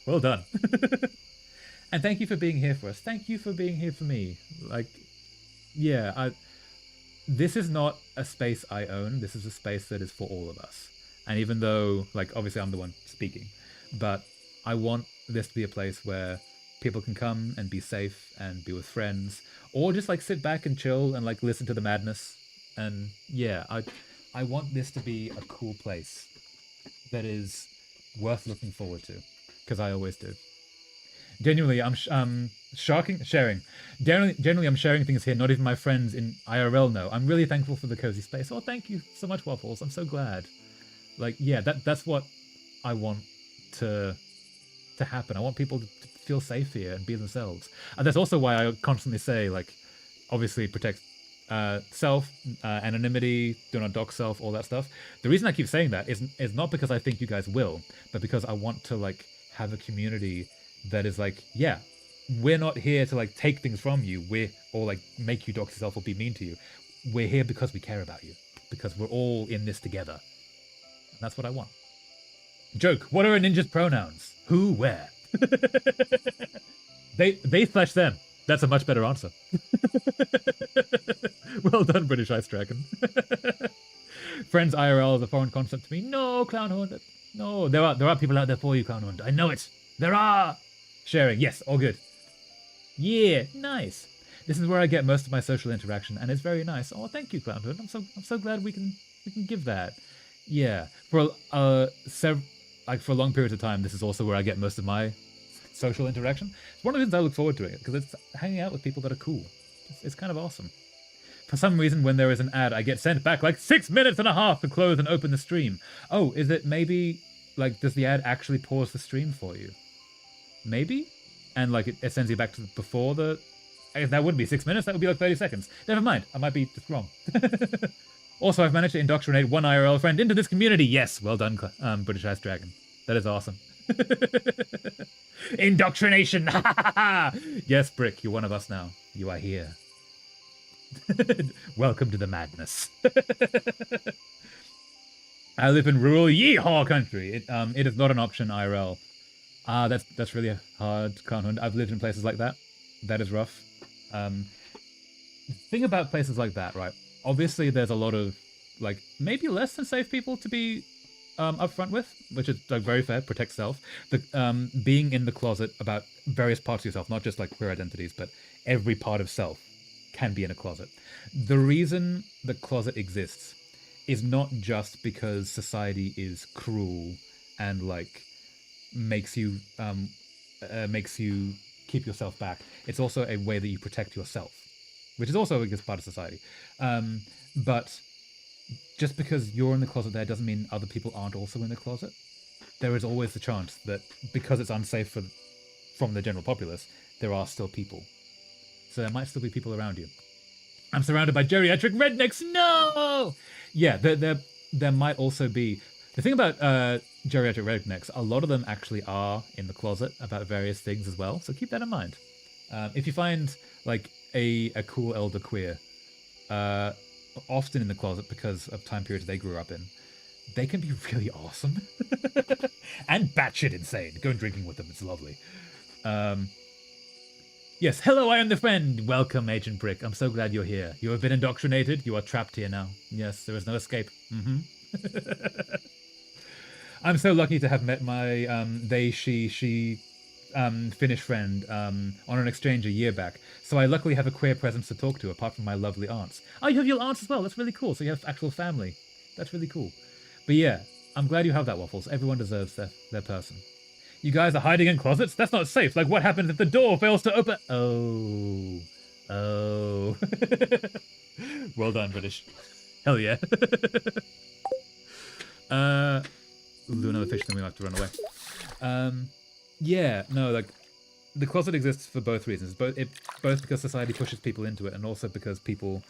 S1: Well done. And thank you for being here for us. Thank you for being here for me. Like, yeah, this is not a space I own. This is a space that is for all of us. And even though, like, obviously I'm the one speaking, but I want this to be a place where people can come and be safe and be with friends, or just like sit back and chill and like listen to the madness. And yeah, I want this to be a cool place that is worth looking forward to, because I always do. Genuinely, I'm sharing. Generally, I'm sharing things here. Not even my friends in IRL know. I'm really thankful for the cozy space. Oh, thank you so much, Waffles. I'm so glad. Like, yeah, that's what I want to happen. I want people to feel safe here and be themselves. And that's also why I constantly say, like, obviously protect self, anonymity, do not dox self, all that stuff. The reason I keep saying that is not because I think you guys will, but because I want to like have a community that is like, yeah, we're not here to like take things from you, or like make you dox yourself or be mean to you. We're here because we care about you, because we're all in this together. And that's what I want. Joke, what are a ninja's pronouns? Who, where? They flesh them. That's a much better answer. Well done, British Ice Dragon. Friends IRL is a foreign concept to me. No, Clownhorn. No, there are people out there for you, Clownhorn. I know it. There are. Sharing, yes, all good. Yeah, nice. This is where I get most of my social interaction, and it's very nice. Oh, thank you, Clownhorn. I'm so glad we can give that. Yeah, for for long periods of time, this is also where I get most of my social interaction. It's one of the reasons I look forward to it, because it's hanging out with people that are cool. It's kind of awesome. For some reason, when there is an ad, I get sent back like 6 minutes and a half to close and open the stream. Oh, is it maybe, like, does the ad actually pause the stream for you? Maybe? And, like, it sends you back to before the... That wouldn't be 6 minutes, that would be like 30 seconds. Never mind, I might be just wrong. Also, I've managed to indoctrinate one IRL friend into this community. Yes, well done, British Ice Dragon. That is awesome. Indoctrination! Yes, Brick, you're one of us now. You are here. Welcome to the madness. I live in rural yeehaw country. It is not an option, IRL. That's really hard, Clownhund. I've lived in places like that. That is rough. The thing about places like that, right? Obviously, there's a lot of, like, maybe less than safe people to be upfront with, which is like very fair. Protect self. Being in the closet about various parts of yourself, not just like queer identities, but every part of self, can be in a closet. The reason the closet exists is not just because society is cruel and like makes you keep yourself back. It's also a way that you protect yourself, which is also a good part of society. But just because you're in the closet there doesn't mean other people aren't also in the closet. There is always the chance that because it's unsafe from the general populace, there are still people. So there might still be people around you. I'm surrounded by geriatric rednecks. No! Yeah, there might also be... The thing about geriatric rednecks, a lot of them actually are in the closet about various things as well. So keep that in mind. If you find like a cool elder queer, often in the closet because of time periods they grew up in, they can be really awesome. And batshit insane. Go drinking with them, it's lovely. Yes, hello, I am the friend. Welcome, Agent Brick. I'm so glad you're here. You have been indoctrinated. You are trapped here now. Yes, there is no escape. I'm so lucky to have met my she Finnish friend on an exchange a year back. So I luckily have a queer presence to talk to, apart from my lovely aunts. Oh, you have your aunts as well. That's really cool. So you have actual family. That's really cool. But yeah, I'm glad you have that, Waffles. Everyone deserves their person. You guys are hiding in closets? That's not safe. Like, what happens if the door fails to open? Oh. Well done, British. Hell yeah. We'll do another fish, then we have to run away. Yeah, no, like, the closet exists for both reasons. Both because society pushes people into it, and also because people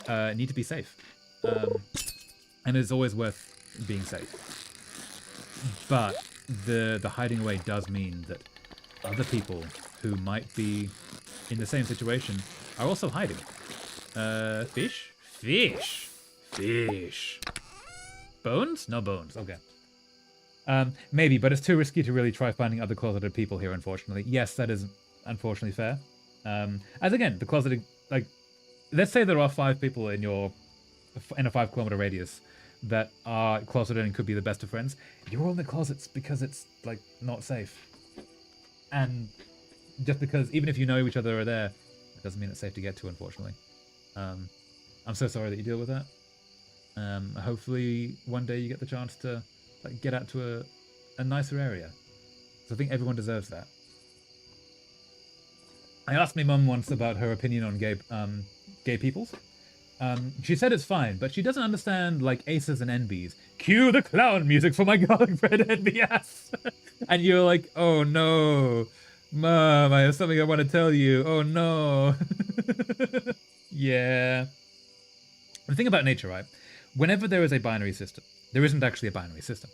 S1: need to be safe. And it's always worth being safe. But the hiding away does mean that other people who might be in the same situation are also hiding. Fish? Fish! Fish! Bones? No bones, okay. Maybe, but it's too risky to really try finding other closeted people here, unfortunately. Yes, that is unfortunately fair. As again, the closeted, like, let's say there are 5 people in a 5-kilometer radius that are closeted and could be the best of friends. You're all in the closets because it's, like, not safe. And just because, even if you know each other are there, it doesn't mean it's safe to get to, unfortunately. I'm so sorry that you deal with that. Hopefully one day you get the chance to like get out to a nicer area. So I think everyone deserves that. I asked my mum once about her opinion on gay peoples. She said it's fine, but she doesn't understand like aces and NBs. Cue the clown music for my garlic bread NBS. And you're like, oh no, Mum, I have something I want to tell you. Oh no. Yeah. The thing about nature, right? Whenever there is a binary system, there isn't actually a binary system.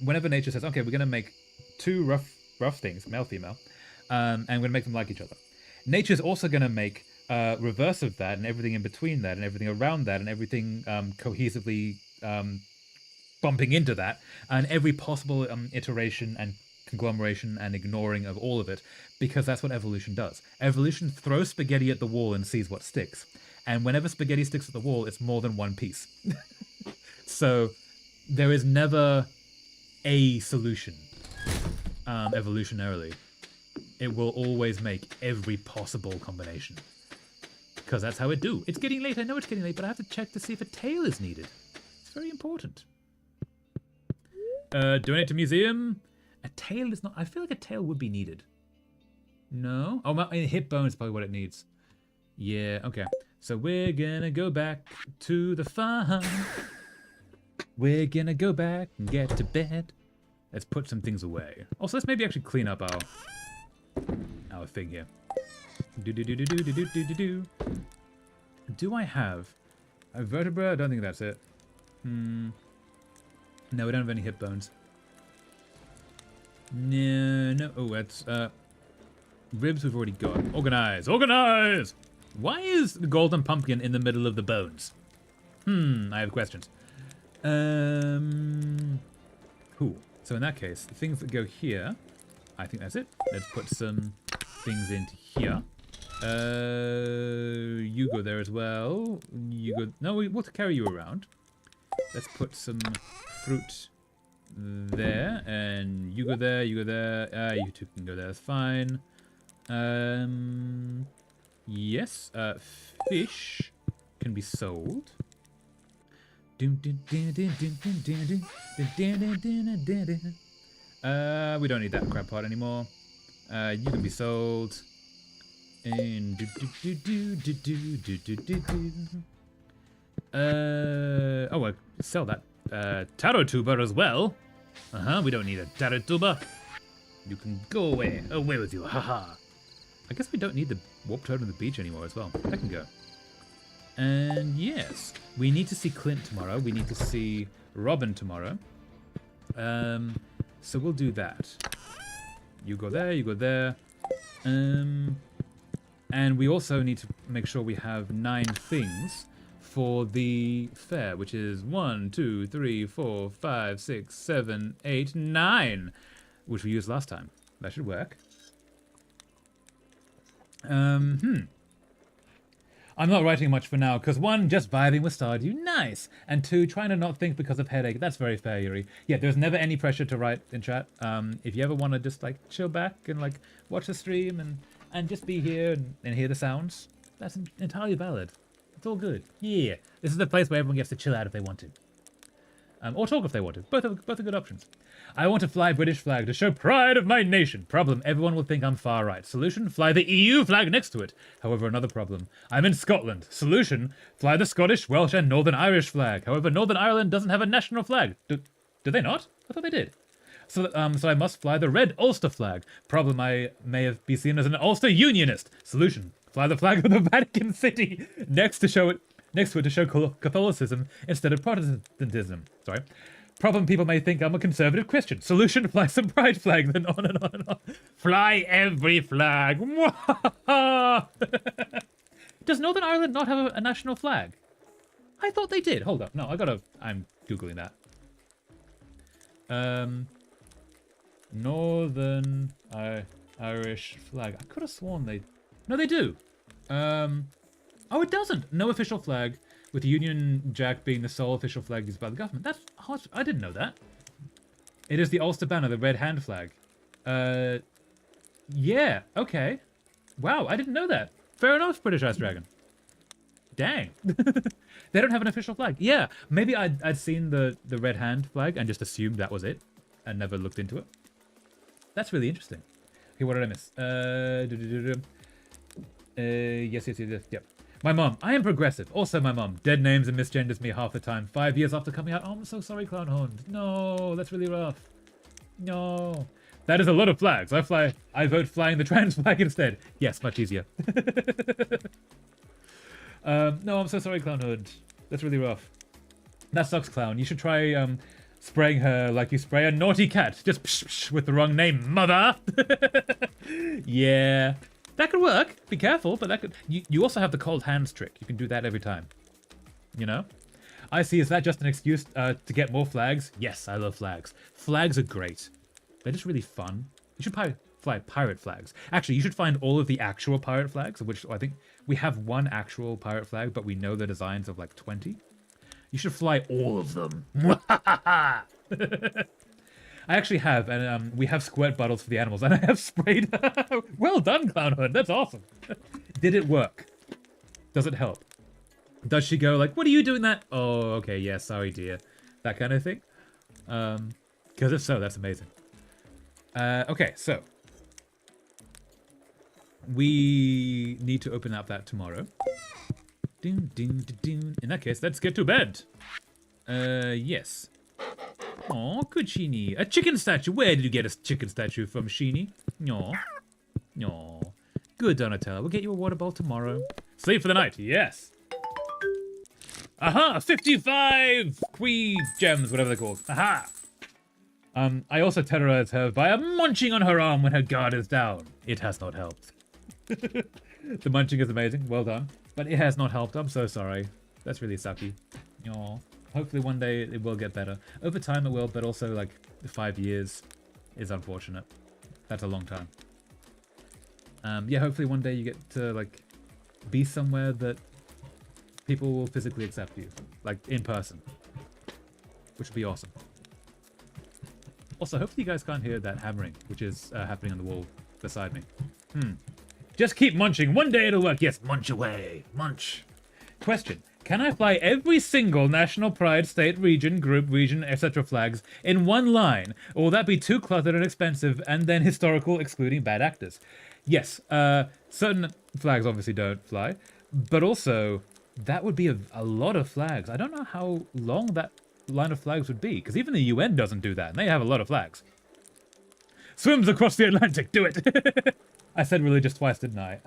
S1: Whenever nature says, okay, we're going to make 2 rough things, male, female, and we're going to make them like each other. Nature's also going to make reverse of that and everything in between that and everything around that and everything cohesively bumping into that and every possible iteration and conglomeration and ignoring of all of it, because that's what evolution does. Evolution throws spaghetti at the wall and sees what sticks. And whenever spaghetti sticks at the wall, it's more than one piece. So there is never a solution evolutionarily. It will always make every possible combination. Because that's how it do. It's getting late. I know it's getting late, but I have to check to see if a tail is needed. It's very important. Donate to museum. A tail is not... I feel like a tail would be needed. No? Oh, my hip bone is probably what it needs. Yeah, okay. So we're gonna go back to the farm. We're gonna go back and get to bed. Let's put some things away. Also, let's maybe actually clean up our thing here. Do I have a vertebra? I don't think that's it. No, we don't have any hip bones. No. Oh, that's ribs we've already got. Organize! Organize! Why is the golden pumpkin in the middle of the bones? I have questions. Cool. So in that case, the things that go here, I think that's it. Let's put some things into here. You go there as well. You go... No, we'll carry you around. Let's put some fruit there, and you go there, you go there. You two can go there, that's fine. Yes, fish can be sold. We don't need that crab pot anymore. You can be sold. And oh, I'll sell that taro tuber as well. We don't need a taro tuber. You can go away. Away with you, haha. I guess we don't need the warp toad on the beach anymore as well. That can go. And yes, we need to see Clint tomorrow. We need to see Robin tomorrow. So we'll do that. You go there, you go there. And we also need to make sure we have 9 things for the fair, which is 1, 2, 3, 4, 5, 6, 7, 8, 9, which we used last time. That should work. I'm not writing much for now, because 1, just vibing with Stardew, nice, and 2, trying to not think because of headache. That's very fair, Yuri. Yeah, there's never any pressure to write in chat. If you ever want to just like chill back and like watch the stream and just be here and hear the sounds, that's entirely valid. It's all good. Yeah, this is the place where everyone gets to chill out if they want to. Or talk if they want to. Both are good options. I want to fly British flag to show pride of my nation. Problem, everyone will think I'm far right. Solution, fly the EU flag next to it. However, another problem, I'm in Scotland. Solution, fly the Scottish, Welsh, and Northern Irish flag. However, Northern Ireland doesn't have a national flag. Do they not? I thought they did. So I must fly the red Ulster flag. Problem, I may be seen as an Ulster unionist. Solution, fly the flag of the Vatican City next to it to show Catholicism instead of Protestantism. Sorry. Problem, people may think I'm a conservative Christian. Solution, fly some pride flag, then on and on and on. Fly every flag. Does Northern Ireland not have a national flag? I thought they did. Hold up. No, I'm Googling that. Northern Irish flag. I could have sworn they... No, they do. Oh, it doesn't. No official flag, with the Union Jack being the sole official flag used by the government. That's hard. I didn't know that. It is the Ulster banner, the red hand flag. Yeah, okay. Wow, I didn't know that. Fair enough, British Ice Dragon. Dang. They don't have an official flag. Yeah, maybe I'd seen the red hand flag and just assumed that was it and never looked into it. That's really interesting. Okay, what did I miss? Yes. Yep. My mom. I am progressive. Also my mom. Dead names and misgenders me half the time. 5 years after coming out. Oh, I'm so sorry, Clownhorn. No, that's really rough. No. That is a lot of flags. I vote flying the trans flag instead. Yes, much easier. No, I'm so sorry, Clownhood. That's really rough. That sucks, Clown. You should try spraying her like you spray a naughty cat. Just psh, psh, with the wrong name, mother. Yeah. That could work. Be careful, but that could... You also have the cold hands trick. You can do that every time. You know? I see. Is that just an excuse to get more flags? Yes, I love flags. Flags are great. They're just really fun. You should fly pirate flags. Actually, you should find all of the actual pirate flags, of which I think we have one actual pirate flag, but we know the designs of like 20. You should fly all of them. I actually have, and we have squirt bottles for the animals, and I have sprayed. Well done, Clownhood. That's awesome. Did it work? Does it help? Does she go like, "What are you doing that?" Oh, okay, yeah, sorry, dear. That kind of thing. Because if so, that's amazing. Okay, so we need to open up that tomorrow. Ding, ding, ding, ding. In that case, let's get to bed. Yes. Aw, good Sheeny. A chicken statue. Where did you get a chicken statue from, Sheeny? Aw. Aw. Good, Donatello. We'll get you a water bowl tomorrow. Sleep for the night. Yes. Aha! 55 Quee gems, whatever they're called. Aha! I also terrorize her via munching on her arm when her guard is down. It has not helped. The munching is amazing. Well done. But it has not helped. I'm so sorry. That's really sucky. Aw. Hopefully one day it will get better. Over time it will, but also like 5 years is unfortunate. That's a long time. Yeah, hopefully one day you get to like be somewhere that people will physically accept you, like in person, which would be awesome. Also, hopefully you guys can't hear that hammering, which is happening on the wall beside me. Just keep munching. One day it'll work. Yes, munch away. Munch. Question. Can I fly every single national pride, state, region, group, region, etc. flags in one line? Or will that be too cluttered and expensive, and then historical, excluding bad actors? Yes, certain flags obviously don't fly, but also that would be a lot of flags. I don't know how long that line of flags would be, because even the UN doesn't do that, and they have a lot of flags. Swims across the Atlantic, do it! I said religious twice, didn't I?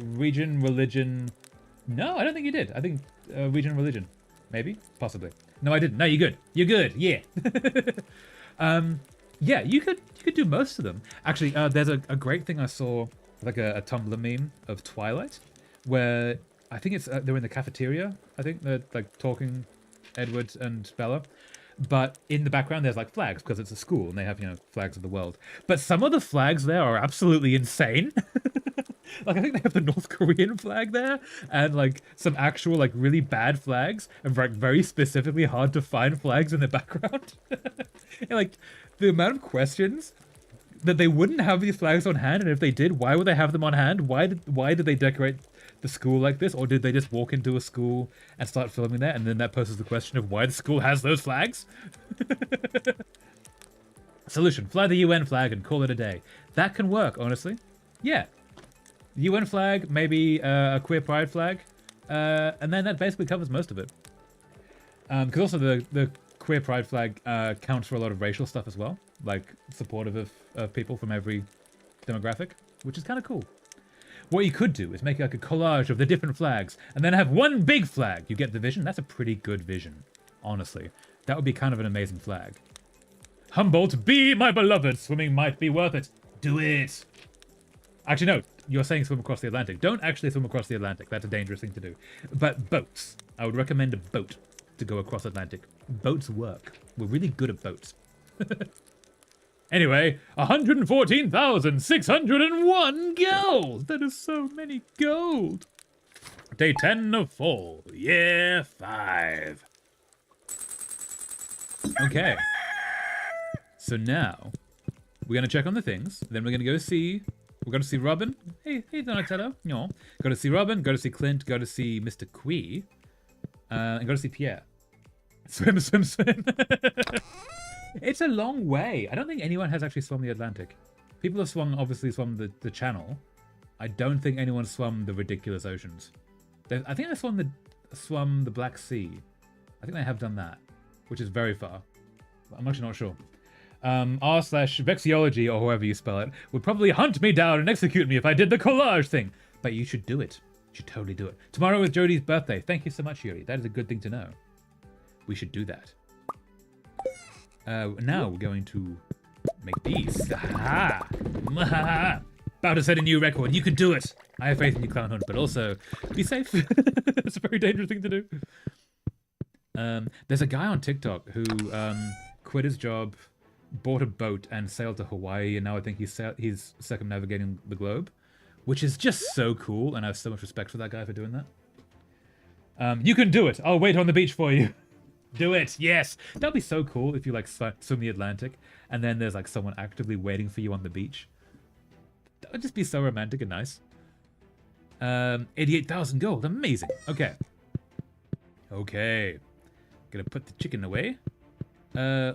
S1: Region, religion... No, I don't think you did. I think region, religion. Maybe? Possibly. No, I didn't. No, you're good. You're good, yeah. Yeah, you could do most of them. Actually, there's a great thing I saw, like a Tumblr meme of Twilight, where I think it's they're in the cafeteria. I think they're like talking, Edward and Bella, but in the background there's like flags because it's a school and they have, you know, flags of the world. But some of the flags there are absolutely insane. Like I think they have the North Korean flag there, and like some actual like really bad flags, and like very specifically hard to find flags in the background. And, like the amount of questions that they wouldn't have these flags on hand, and if they did, why would they have them on hand? Why did they decorate the school like this, or did they just walk into a school and start filming there, and then that poses the question of why the school has those flags? Solution: fly the UN flag and call it a day. That can work, honestly. Yeah. UN flag, maybe a queer pride flag, and then that basically covers most of it. Because also the queer pride flag counts for a lot of racial stuff as well, like supportive of people from every demographic, which is kind of cool. What you could do is make like a collage of the different flags, and then have one big flag. You get the vision? That's a pretty good vision, honestly. That would be kind of an amazing flag. Humboldt, be my beloved. Swimming might be worth it. Do it. Actually, no. You're saying swim across the Atlantic. Don't actually swim across the Atlantic. That's a dangerous thing to do. But boats. I would recommend a boat to go across Atlantic. Boats work. We're really good at boats. Anyway, 114,601 gold! That is so many gold! Day 10 of fall. Yeah, 5. Okay. So now, we're going to check on the things. Then we're going to go see... We're going to see Robin. Hey, Donatello. No. Go to see Robin, go to see Clint, go to see Mr. Quee, and go to see Pierre. Swim, swim, swim. It's a long way. I don't think anyone has actually swum the Atlantic. People have obviously swum the Channel. I don't think anyone swum the ridiculous oceans. I think they swum the Black Sea. I think they have done that, which is very far. I'm actually not sure. r/vexiology, or however you spell it, would probably hunt me down and execute me if I did the collage thing. But you should do it. You should totally do it. Tomorrow is Jodie's birthday. Thank you so much, Yuri. That is a good thing to know. We should do that. Now we're going to make these. Aha! About to set a new record. You can do it. I have faith in you, Clown Hunt, but also be safe. It's a very dangerous thing to do. There's a guy on TikTok who quit his job, bought a boat, and sailed to Hawaii, and now I think he's circumnavigating the globe, which is just so cool, and I have so much respect for that guy for doing that. You can do it. I'll wait on the beach for you. Do it. Yes. That'd be so cool if you like swim the Atlantic, and then there's like someone actively waiting for you on the beach. That would just be so romantic and nice. 88,000 gold. Amazing. Okay. Okay. Gonna put the chicken away.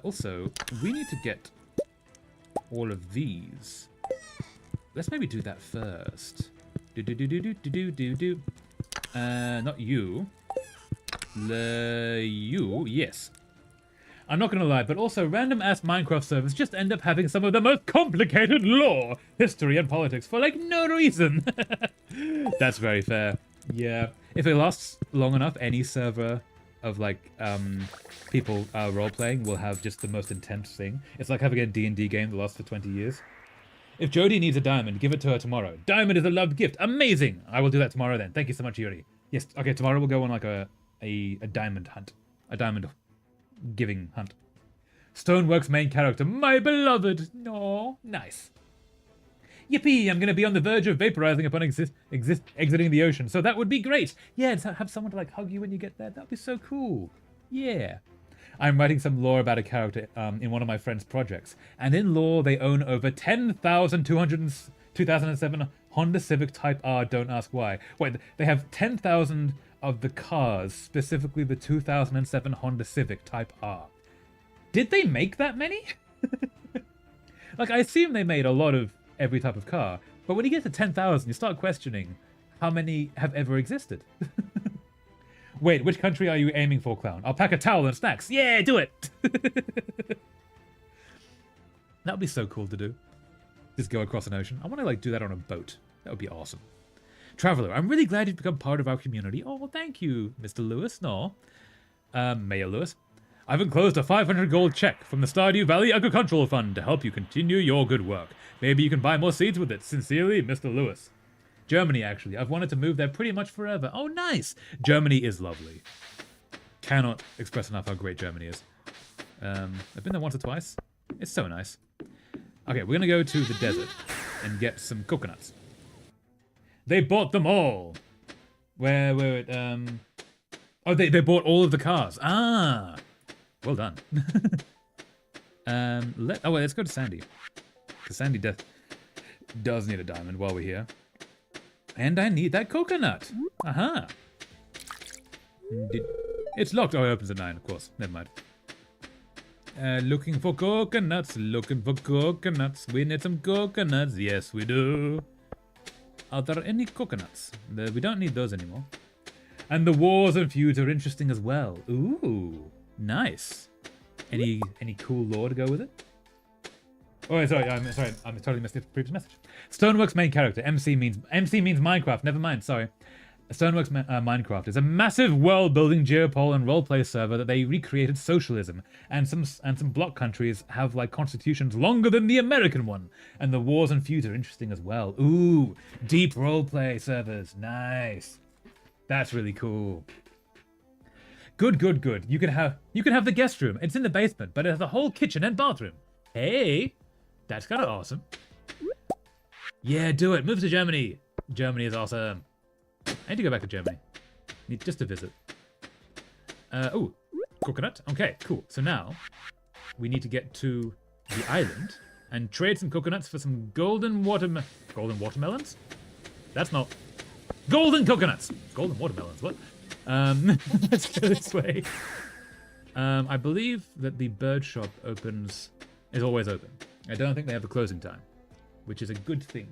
S1: Also, we need to get all of these. Let's maybe do that first. Not you. You, yes. I'm not gonna lie, but also random ass Minecraft servers just end up having some of the most complicated lore, history, and politics for like no reason. That's very fair. Yeah. If it lasts long enough, any server of like people role-playing will have just the most intense thing. It's like having a D&D game that lasts for 20 years. If Jodie needs a diamond, give it to her tomorrow. Diamond is a loved gift. Amazing! I will do that tomorrow then. Thank you so much, Yuri. Yes, okay, tomorrow we'll go on like a diamond hunt. A diamond giving hunt. Stoneworks main character, my beloved. No, nice. Yippee, I'm going to be on the verge of vaporizing upon exiting the ocean, so that would be great. Yeah, and have someone to like hug you when you get there. That would be so cool. Yeah. I'm writing some lore about a character in one of my friend's projects, and in lore they own over 10,207 Honda Civic Type R, don't ask why. Wait, they have 10,000 of the cars, specifically the 2007 Honda Civic Type R. Did they make that many? Like, I assume they made a lot of every type of car, but when you get to 10,000, you start questioning how many have ever existed. Wait, which country are you aiming for, clown? I'll pack a towel and snacks. Yeah, do it! That would be so cool to do. Just go across an ocean. I want to, like, do that on a boat. That would be awesome. Traveler, I'm really glad you've become part of our community. Oh, well, thank you, Mr. Lewis. No. Mayor Lewis. I've enclosed a 500 gold check from the Stardew Valley Agricultural Fund to help you continue your good work. Maybe you can buy more seeds with it. Sincerely, Mr. Lewis. Germany, actually. I've wanted to move there pretty much forever. Oh, nice. Germany is lovely. Cannot express enough how great Germany is. I've been there once or twice. It's so nice. Okay, we're going to go to the desert and get some coconuts. They bought them all. Where oh, they bought all of the cars. Ah. Well done. Let's go to Sandy. Because Sandy does need a diamond while we're here. And I need that coconut. Aha. It's locked. Oh, it opens at 9, of course. Never mind. Looking for coconuts. Looking for coconuts. We need some coconuts. Yes, we do. Are there any coconuts? We don't need those anymore. And the wars and feuds are interesting as well. Ooh, nice. Any cool lore to go with it? Oh, sorry, I totally missed the previous message. Stoneworks main character, MC means Minecraft. Never mind, sorry. Stoneworks Minecraft is a massive world-building geopol and roleplay server that they recreated socialism, and some block countries have like constitutions longer than the American one, and the wars and feuds are interesting as well. Ooh, deep roleplay servers, nice. That's really cool. Good. You can have the guest room. It's in the basement, but it has a whole kitchen and bathroom. Hey, that's kind of awesome. Yeah, do it. Move to Germany. Germany is awesome. I need to go back to Germany. Need just to visit. Oh, coconut. Okay, cool. So now we need to get to the island and trade some coconuts for some golden watermelons. That's not golden coconuts. Golden watermelons. What? Let's go this way. I believe that the bird shop is always open. I don't think they have a closing time, which is a good thing.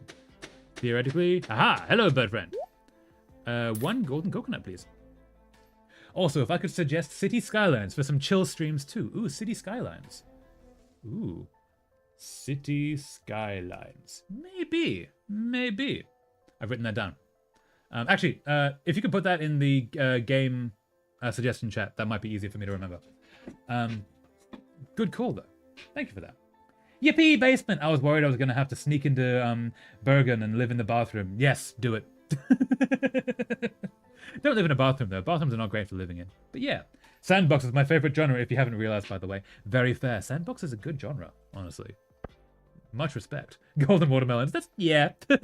S1: Theoretically. Aha! Hello, bird friend. 1 golden coconut, please. Also, if I could suggest City Skylines for some chill streams too. Ooh, City Skylines. Ooh. City Skylines. Maybe. I've written that down. Actually, if you could put that in the game suggestion chat, that might be easier for me to remember. Good call, though. Thank you for that. Yippee, basement! I was worried I was going to have to sneak into Bergen and live in the bathroom. Yes, do it. Don't live in a bathroom, though. Bathrooms are not great for living in. But yeah, Sandbox is my favorite genre, if you haven't realized, by the way. Very fair. Sandbox is a good genre, honestly. Much respect. Golden watermelons. Yeah. I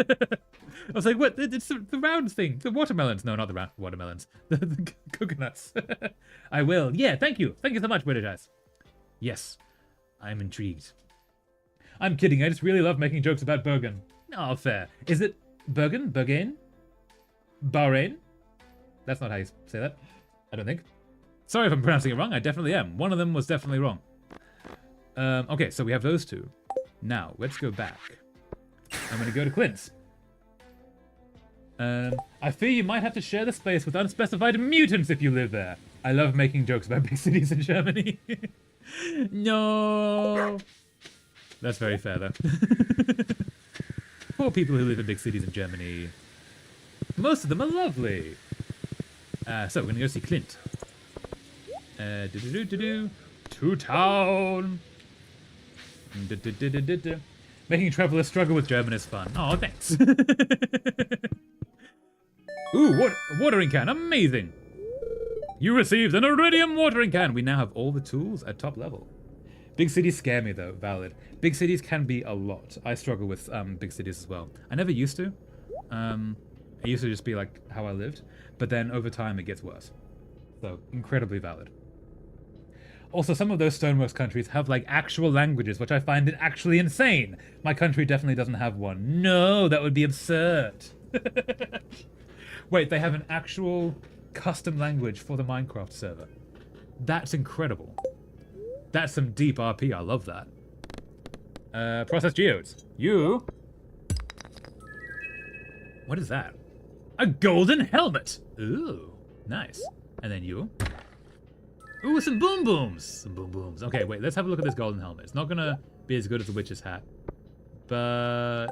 S1: was like, what? It's the round thing. The watermelons. No, not the round watermelons. The coconuts. I will. Yeah, thank you. Thank you so much, British Eyes. Yes, I'm intrigued. I'm kidding. I just really love making jokes about Bergen. Oh, fair. Is it Bergen? Bergen? Bahrain? That's not how you say that. I don't think. Sorry if I'm pronouncing it wrong. I definitely am. One of them was definitely wrong. Okay, so we have those two. Now, let's go back. I'm going to go to Clint's. I fear you might have to share the space with unspecified mutants if you live there. I love making jokes about big cities in Germany. No. That's very fair, though. Poor people who live in big cities in Germany. Most of them are lovely. So, we're going to go see Clint. To town. Making travelers struggle with German is fun. Oh, thanks. Ooh, watering can. Amazing. You received an iridium watering can. We now have all the tools at top level. Big cities scare me, though. Valid. Big cities can be a lot. I struggle with big cities as well. I never used to. It used to just be like how I lived. But then over time, it gets worse. So, incredibly valid. Also, some of those Stoneworks countries have like actual languages, which I find it actually insane. My country definitely doesn't have one. No, that would be absurd. Wait, they have an actual custom language for the Minecraft server. That's incredible. That's some deep RP. I love that. Process geodes. You. What is that? A golden helmet. Ooh, nice. And then you. Ooh, some boom booms. Some boom booms. Okay, wait, let's have a look at this golden helmet. It's not gonna be as good as the witch's hat. But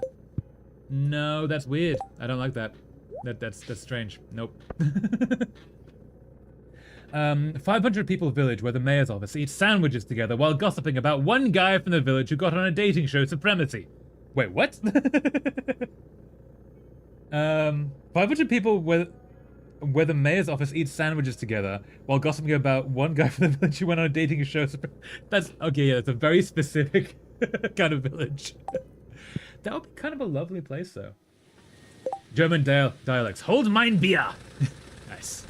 S1: no, that's weird. I don't like that. That's strange. Nope. 500 people village where the mayor's office eats sandwiches together while gossiping about one guy from the village who got on a dating show supremacy. Wait, what? 500 people where the mayor's office eats sandwiches together while gossiping about one guy from the village who went on a dating show. That's okay. Yeah, it's a very specific kind of village. That would be kind of a lovely place, though. German dialects. Hold mein Bier. Nice.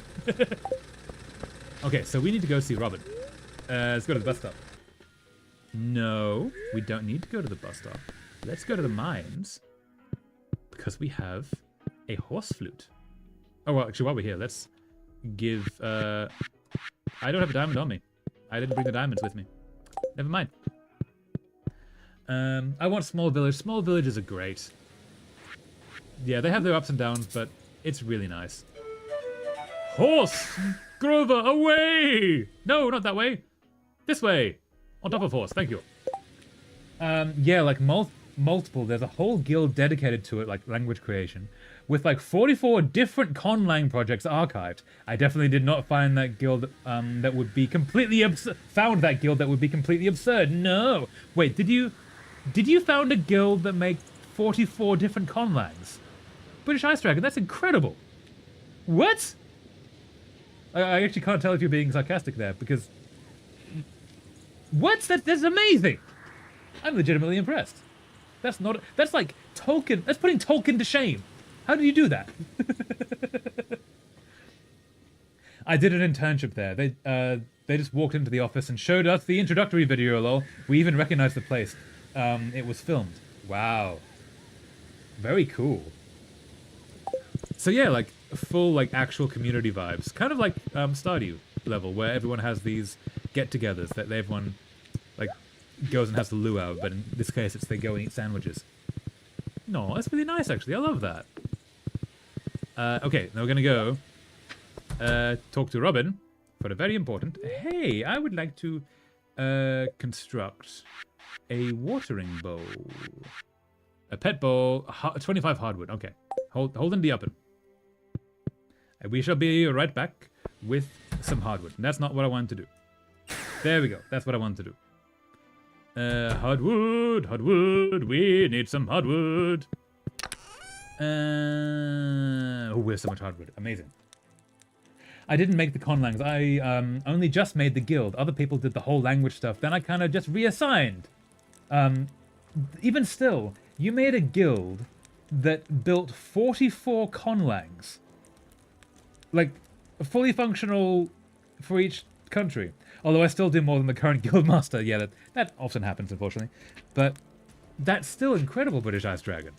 S1: Okay, so we need to go see Robin. Let's go to the bus stop. No, we don't need to go to the bus stop. Let's go to the mines because we have a horse flute. Oh, well, actually, while we're here, let's give... I don't have a diamond on me. I didn't bring the diamonds with me. Never mind. I want small village. Small villages are great. Yeah, they have their ups and downs, but it's really nice. Horse! Grover, away! No, not that way. This way. On top of horse, thank you. Yeah, like multiple. There's a whole guild dedicated to it, like language creation, with like 44 different conlang projects archived. I definitely did not find that guild that would be completely found that guild that would be completely absurd. No. Wait, did you found a guild that make 44 different conlangs? British Ice Dragon, that's incredible. What? I actually can't tell if you're being sarcastic there, because... What? That's amazing! I'm legitimately impressed. That's not... That's like Tolkien... That's putting Tolkien to shame. How did you do that? I did an internship there. They just walked into the office and showed us the introductory video, lol. We even recognized the place. It was filmed. Wow. Very cool. So yeah, like full like actual community vibes, kind of like Stardew level, where everyone has these get-togethers that everyone like goes and has the luau, but in this case it's they go and eat sandwiches. No, that's really nice actually. I love that. Okay, now we're gonna go talk to Robin for a very important. Hey, I would like to construct a watering bowl, a pet bowl, 25 hardwood. Okay, hold and be open. We shall be right back with some hardwood. That's not what I wanted to do. There we go. That's what I wanted to do. Hardwood. We need some hardwood. Oh, we have so much hardwood. Amazing. I didn't make the conlangs. I only just made the guild. Other people did the whole language stuff. Then I kind of just reassigned. Even still, you made a guild that built 44 conlangs. Like, fully functional for each country. Although I still do more than the current guildmaster. Yeah, that often happens, unfortunately. But that's still incredible, British Ice Dragon.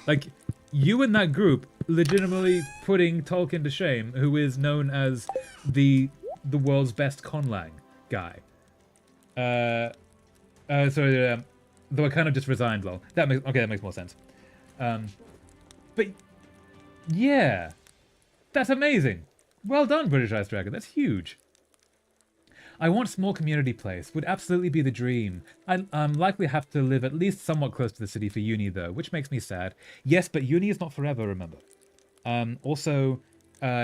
S1: Like, you and that group legitimately putting Tolkien to shame, who is known as the world's best conlang guy. Sorry, though I kind of just resigned, lol. That makes more sense. But, yeah. That's amazing. Well done, British Ice Dragon. That's huge. I want small community place. Would absolutely be the dream. I'm likely have to live at least somewhat close to the city for uni, though, which makes me sad. Yes, but uni is not forever, remember. Also,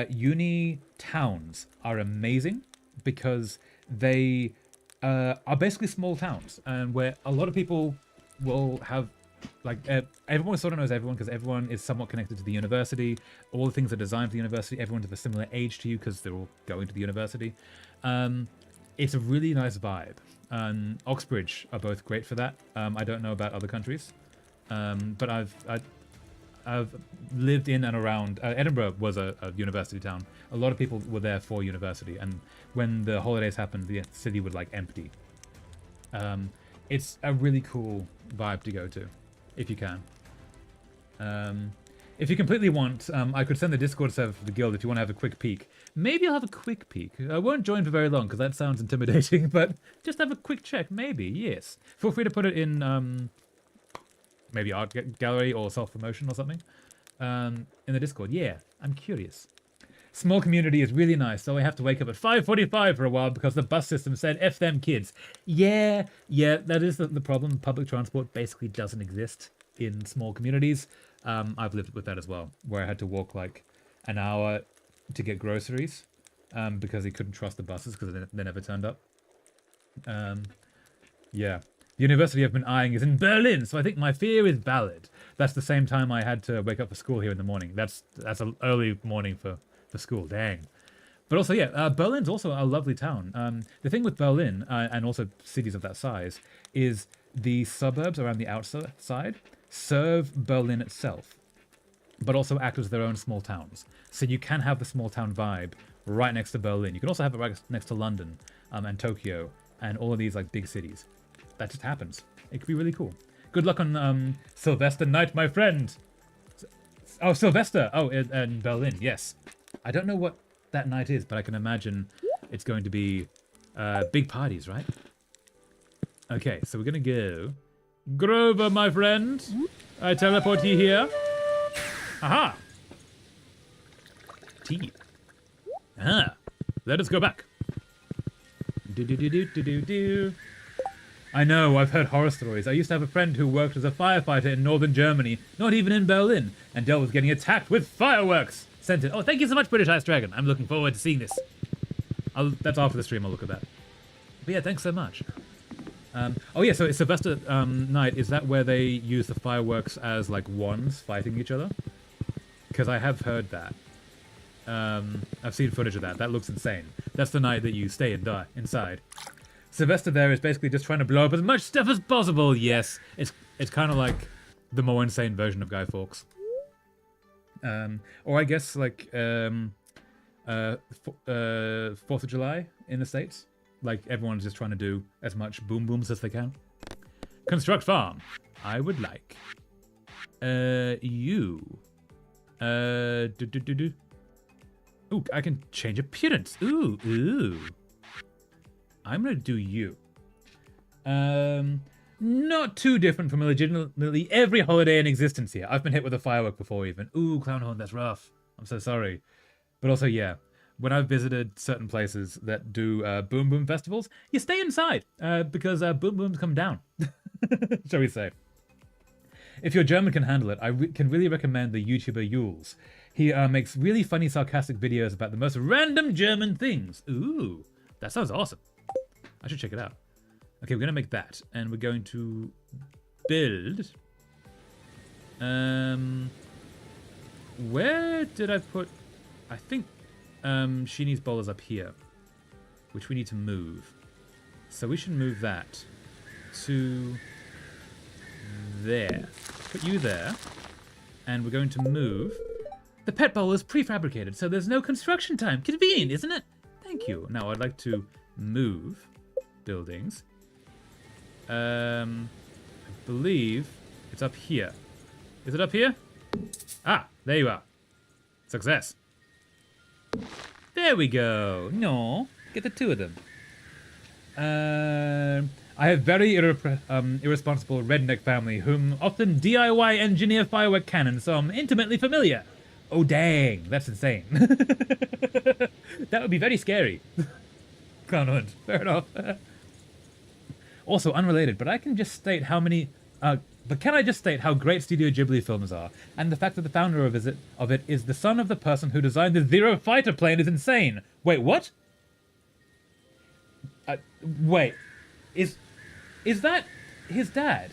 S1: uni towns are amazing because they are basically small towns, and where a lot of people will have... Like, everyone sort of knows everyone because everyone is somewhat connected to the university. All the things are designed for the university. Everyone's of a similar age to you because they're all going to the university. It's a really nice vibe. Oxbridge are both great for that. I don't know about other countries. But I've lived in and around Edinburgh was a university town. A lot of people were there for university, and when the holidays happened, the city would like empty. It's a really cool vibe to go to, if you can. If you completely want, I could send the Discord server for the guild if you want to have a quick peek. Maybe I'll have a quick peek. I won't join for very long because that sounds intimidating, but just have a quick check, maybe, yes. Feel free to put it in maybe art gallery or self-promotion or something in the Discord. Yeah, I'm curious. Small community is really nice, so I have to wake up at 5:45 for a while because the bus system said F them kids. Yeah, that is the problem. Public transport basically doesn't exist in small communities. I've lived with that as well, where I had to walk like an hour to get groceries because he couldn't trust the buses because they never turned up. Yeah. The university I've been eyeing is in Berlin, so I think my fear is valid. That's the same time I had to wake up for school here in the morning. That's an early morning for school. Dang. But also, yeah, Berlin's also a lovely town. The thing with Berlin, and also cities of that size, is the suburbs around the outside serve Berlin itself, but also act as their own small towns. So you can have the small town vibe right next to Berlin. You can also have it right next to London and Tokyo and all of these like big cities. That just happens. It could be really cool. Good luck on Sylvester night, my friend. Oh, Sylvester. Oh, in Berlin. Yes. I don't know what that night is, but I can imagine it's going to be big parties, right? Okay, so we're going to go. Grover, my friend. I teleport you here. Aha. Tea. Ah. Let us go back. Do. I know, I've heard horror stories. I used to have a friend who worked as a firefighter in northern Germany, not even in Berlin, and dealt with getting attacked with fireworks. Sent it. Oh, thank you so much, British Ice Dragon. I'm looking forward to seeing this. That's after the stream, I'll look at that. But yeah, thanks so much. Oh yeah, so it's Sylvester night. Is that where they use the fireworks as like wands fighting each other? Because I have heard that. I've seen footage of that. That looks insane. That's the night that you stay and die inside. Sylvester there is basically just trying to blow up as much stuff as possible. Yes, it's kind of like the more insane version of Guy Fawkes. Or I guess like 4th of July in the States. Like everyone's just trying to do as much boom booms as they can. Construct farm. I would like. You. Ooh, I can change appearance. Ooh. I'm gonna do you. Not too different from legitimately every holiday in existence here. I've been hit with a firework before even. Ooh, clown horn, that's rough. I'm so sorry. But also, yeah, when I've visited certain places that do boom boom festivals, you stay inside because boom booms come down, shall we say. If your German can handle it, I can really recommend the YouTuber Yules. He makes really funny, sarcastic videos about the most random German things. Ooh, that sounds awesome. I should check it out. Okay, we're going to make that. And we're going to build. Where did I put... I think Sheenie's bowl is up here, which we need to move. So we should move that to there. Put you there. And we're going to move... The pet bowl is prefabricated, so there's no construction time. Convenient, isn't it? Thank you. Now I'd like to move buildings. I believe it's up here. Is it up here? Ah, there you are. Success. There we go. No, get the two of them. I have very irresponsible redneck family whom often DIY engineer firework cannons, so I'm intimately familiar. Oh dang, that's insane. That would be very scary. Clown hunt, fair enough. Also unrelated, but I can just state how many. But can I just state how great Studio Ghibli films are, and the fact that the founder of it is the son of the person who designed the Zero fighter plane is insane. Wait, what? Wait, is that his dad?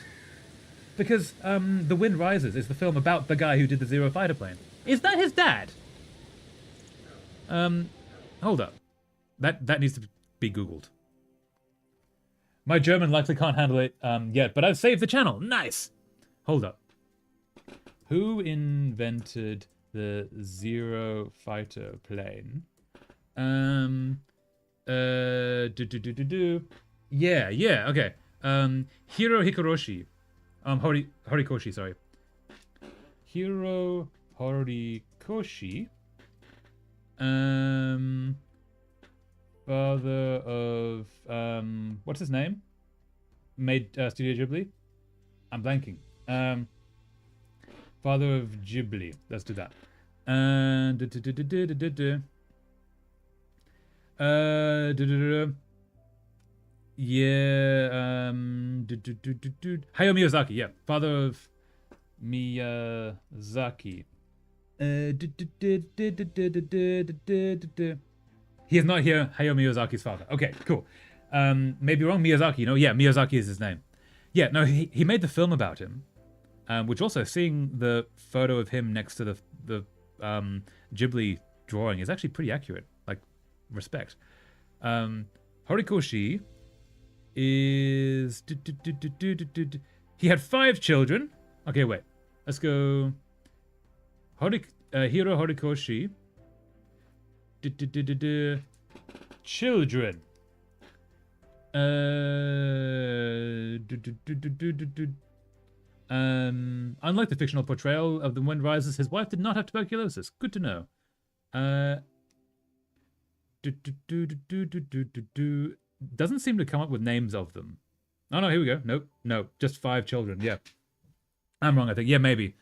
S1: Because The Wind Rises is the film about the guy who did the Zero fighter plane. Is that his dad? Hold up. That needs to be Googled. My German likely can't handle it yet, but I've saved the channel. Nice. Hold up. Who invented the Zero Fighter plane? Yeah, okay. Hiro Hikoroshi. Horikoshi, sorry. Hiro Horikoshi. Father of what's his name? Made Studio Ghibli. I'm blanking. Father of Ghibli. Let's do that. Yeah. Hayao Miyazaki. Yeah, father of Miyazaki. He is not here. Hayao Miyazaki's father. Okay, cool. Maybe wrong. Miyazaki. Yeah, Miyazaki is his name. Yeah, no, he made the film about him, which also seeing the photo of him next to the Ghibli drawing is actually pretty accurate. Like, respect. Horikoshi is he had 5 children. Okay, wait. Let's go. Hiro Horikoshi. Children. Unlike the fictional portrayal of The Wind Rises, his wife did not have tuberculosis. Good to know. Doesn't seem to come up with names of them. Oh no, here we go. Nope, just 5 children. Yeah, I'm wrong. I think. Yeah, maybe.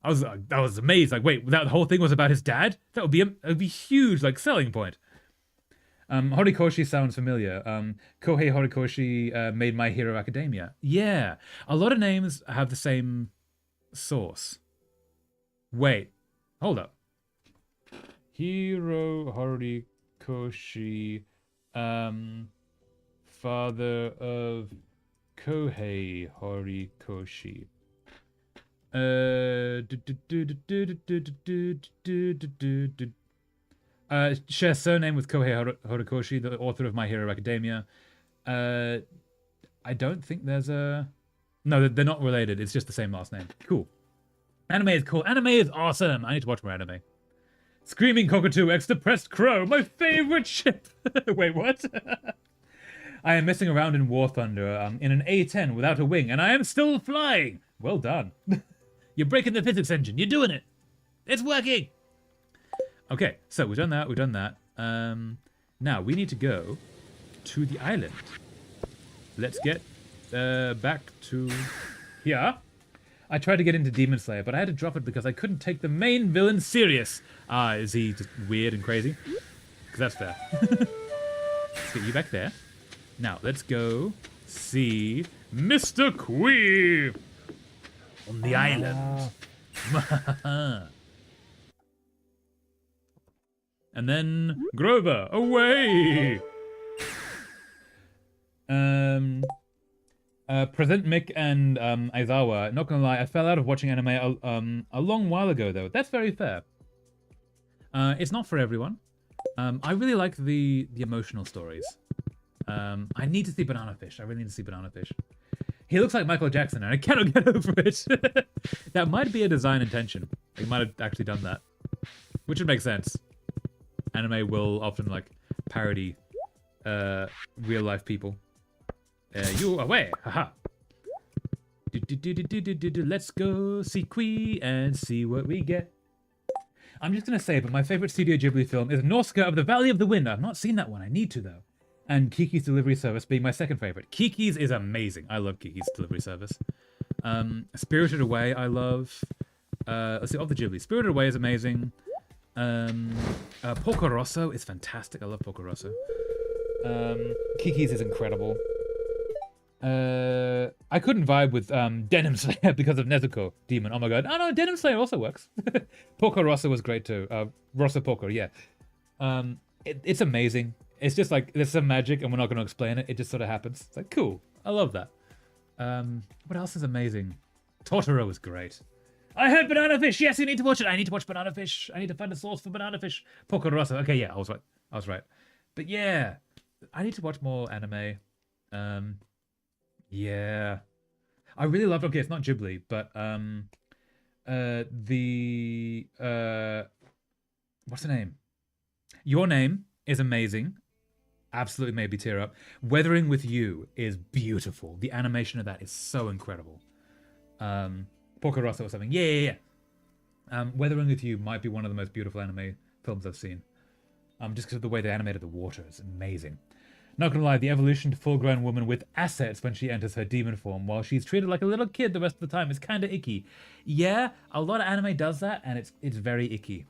S1: I was amazed. Like, wait, that whole thing was about his dad? That would be huge, like, selling point. Horikoshi sounds familiar. Kohei Horikoshi made My Hero Academia. Yeah, a lot of names have the same source. Wait, hold up. Hiro Horikoshi, father of Kohei Horikoshi. Shares surname with Kohei Horikoshi, the author of My Hero Academia. I don't think there's a... No, they're not related. It's just the same last name. Cool. Anime is cool. Anime is awesome. I need to watch more anime. Screaming Cockatoo X Depressed Crow, my favorite ship. Wait, what? I am messing around in War Thunder in an A-10 without a wing, and I am still flying. Well done. You're breaking the physics engine. You're doing it. It's working. Okay, so we've done that. Now we need to go to the island. Let's get back to here. I tried to get into Demon Slayer, but I had to drop it because I couldn't take the main villain serious. Is he just weird and crazy? Because that's fair. Let's get you back there. Now, let's go see Mr. Quee on the island. And then Grover, away! Present Mick and Aizawa, not gonna lie, I fell out of watching anime a long while ago, though. That's very fair. It's not for everyone. I really like the emotional stories. I need to see Banana Fish. I really need to see Banana Fish. He looks like Michael Jackson, and I cannot get over it. That might be a design intention. He might have actually done that. Which would make sense. Anime will often, like, parody real-life people. You away! Haha! Let's go see Quee and see what we get. I'm just gonna say, but my favorite Studio Ghibli film is Nausicaa of the Valley of the Wind. I've not seen that one. I need to, though. And Kiki's Delivery Service being my second favorite. Kiki's is amazing. I love Kiki's Delivery Service. Spirited Away, I love. Let's see, of the Ghibli. Spirited Away is amazing. Porco Rosso is fantastic. I love Porco Rosso. Kiki's is incredible. I couldn't vibe with Denim Slayer because of Nezuko Demon. Oh my god. Oh no, Denim Slayer also works. Porco Rosso was great too. Rosso Porco, yeah. It's amazing. It's just like, there's some magic and we're not going to explain it. It just sort of happens. It's like, cool. I love that. What else is amazing? Totoro is great. I heard Banana Fish. Yes, you need to watch it. I need to watch Banana Fish. I need to find a source for Banana Fish. Porco Rosso. Okay, yeah, I was right. But yeah, I need to watch more anime. Yeah. I really love, okay, it's not Ghibli, but What's the name? Your Name is amazing. Absolutely made me tear up. Weathering with You is beautiful. The animation of that is so incredible. Porco Rosso or something. Yeah. Weathering with You might be one of the most beautiful anime films I've seen. Just because of the way they animated the water is amazing. Not gonna lie, the evolution to full-grown woman with assets when she enters her demon form, while she's treated like a little kid the rest of the time, is kind of icky. Yeah, a lot of anime does that, and it's very icky.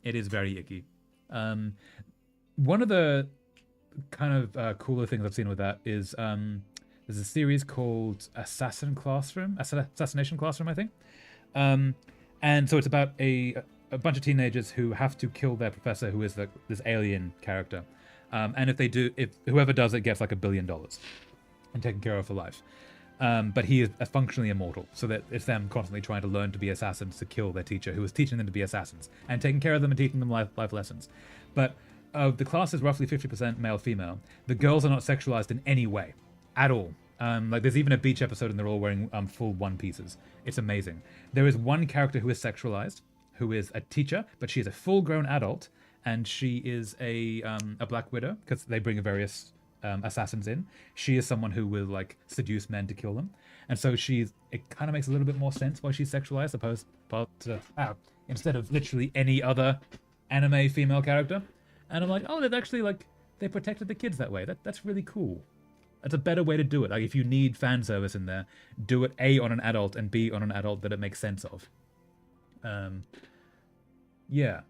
S1: It is very icky. One of the kind of cooler things I've seen with that is there's a series called Assassination Classroom, I think. And so it's about a bunch of teenagers who have to kill their professor, who is like this alien character. And if whoever does it gets like $1 billion and taken care of for life. But he is functionally immortal, so that it's them constantly trying to learn to be assassins to kill their teacher, who is teaching them to be assassins and taking care of them and teaching them life lessons. But the class is roughly 50% male-female. The girls are not sexualized in any way, at all. Like there's even a beach episode and they're all wearing full one pieces. It's amazing. There is one character who is sexualized, who is a teacher, but she is a full-grown adult, and she is a Black Widow, because they bring various assassins in. She is someone who will like seduce men to kill them, and so it kind of makes a little bit more sense why she's sexualized, opposed to instead of literally any other anime female character. And I'm like, oh, they've actually like they protected the kids that way. That's really cool. That's a better way to do it. Like if you need fan service in there, do it A on an adult and B on an adult that it makes sense of. Yeah.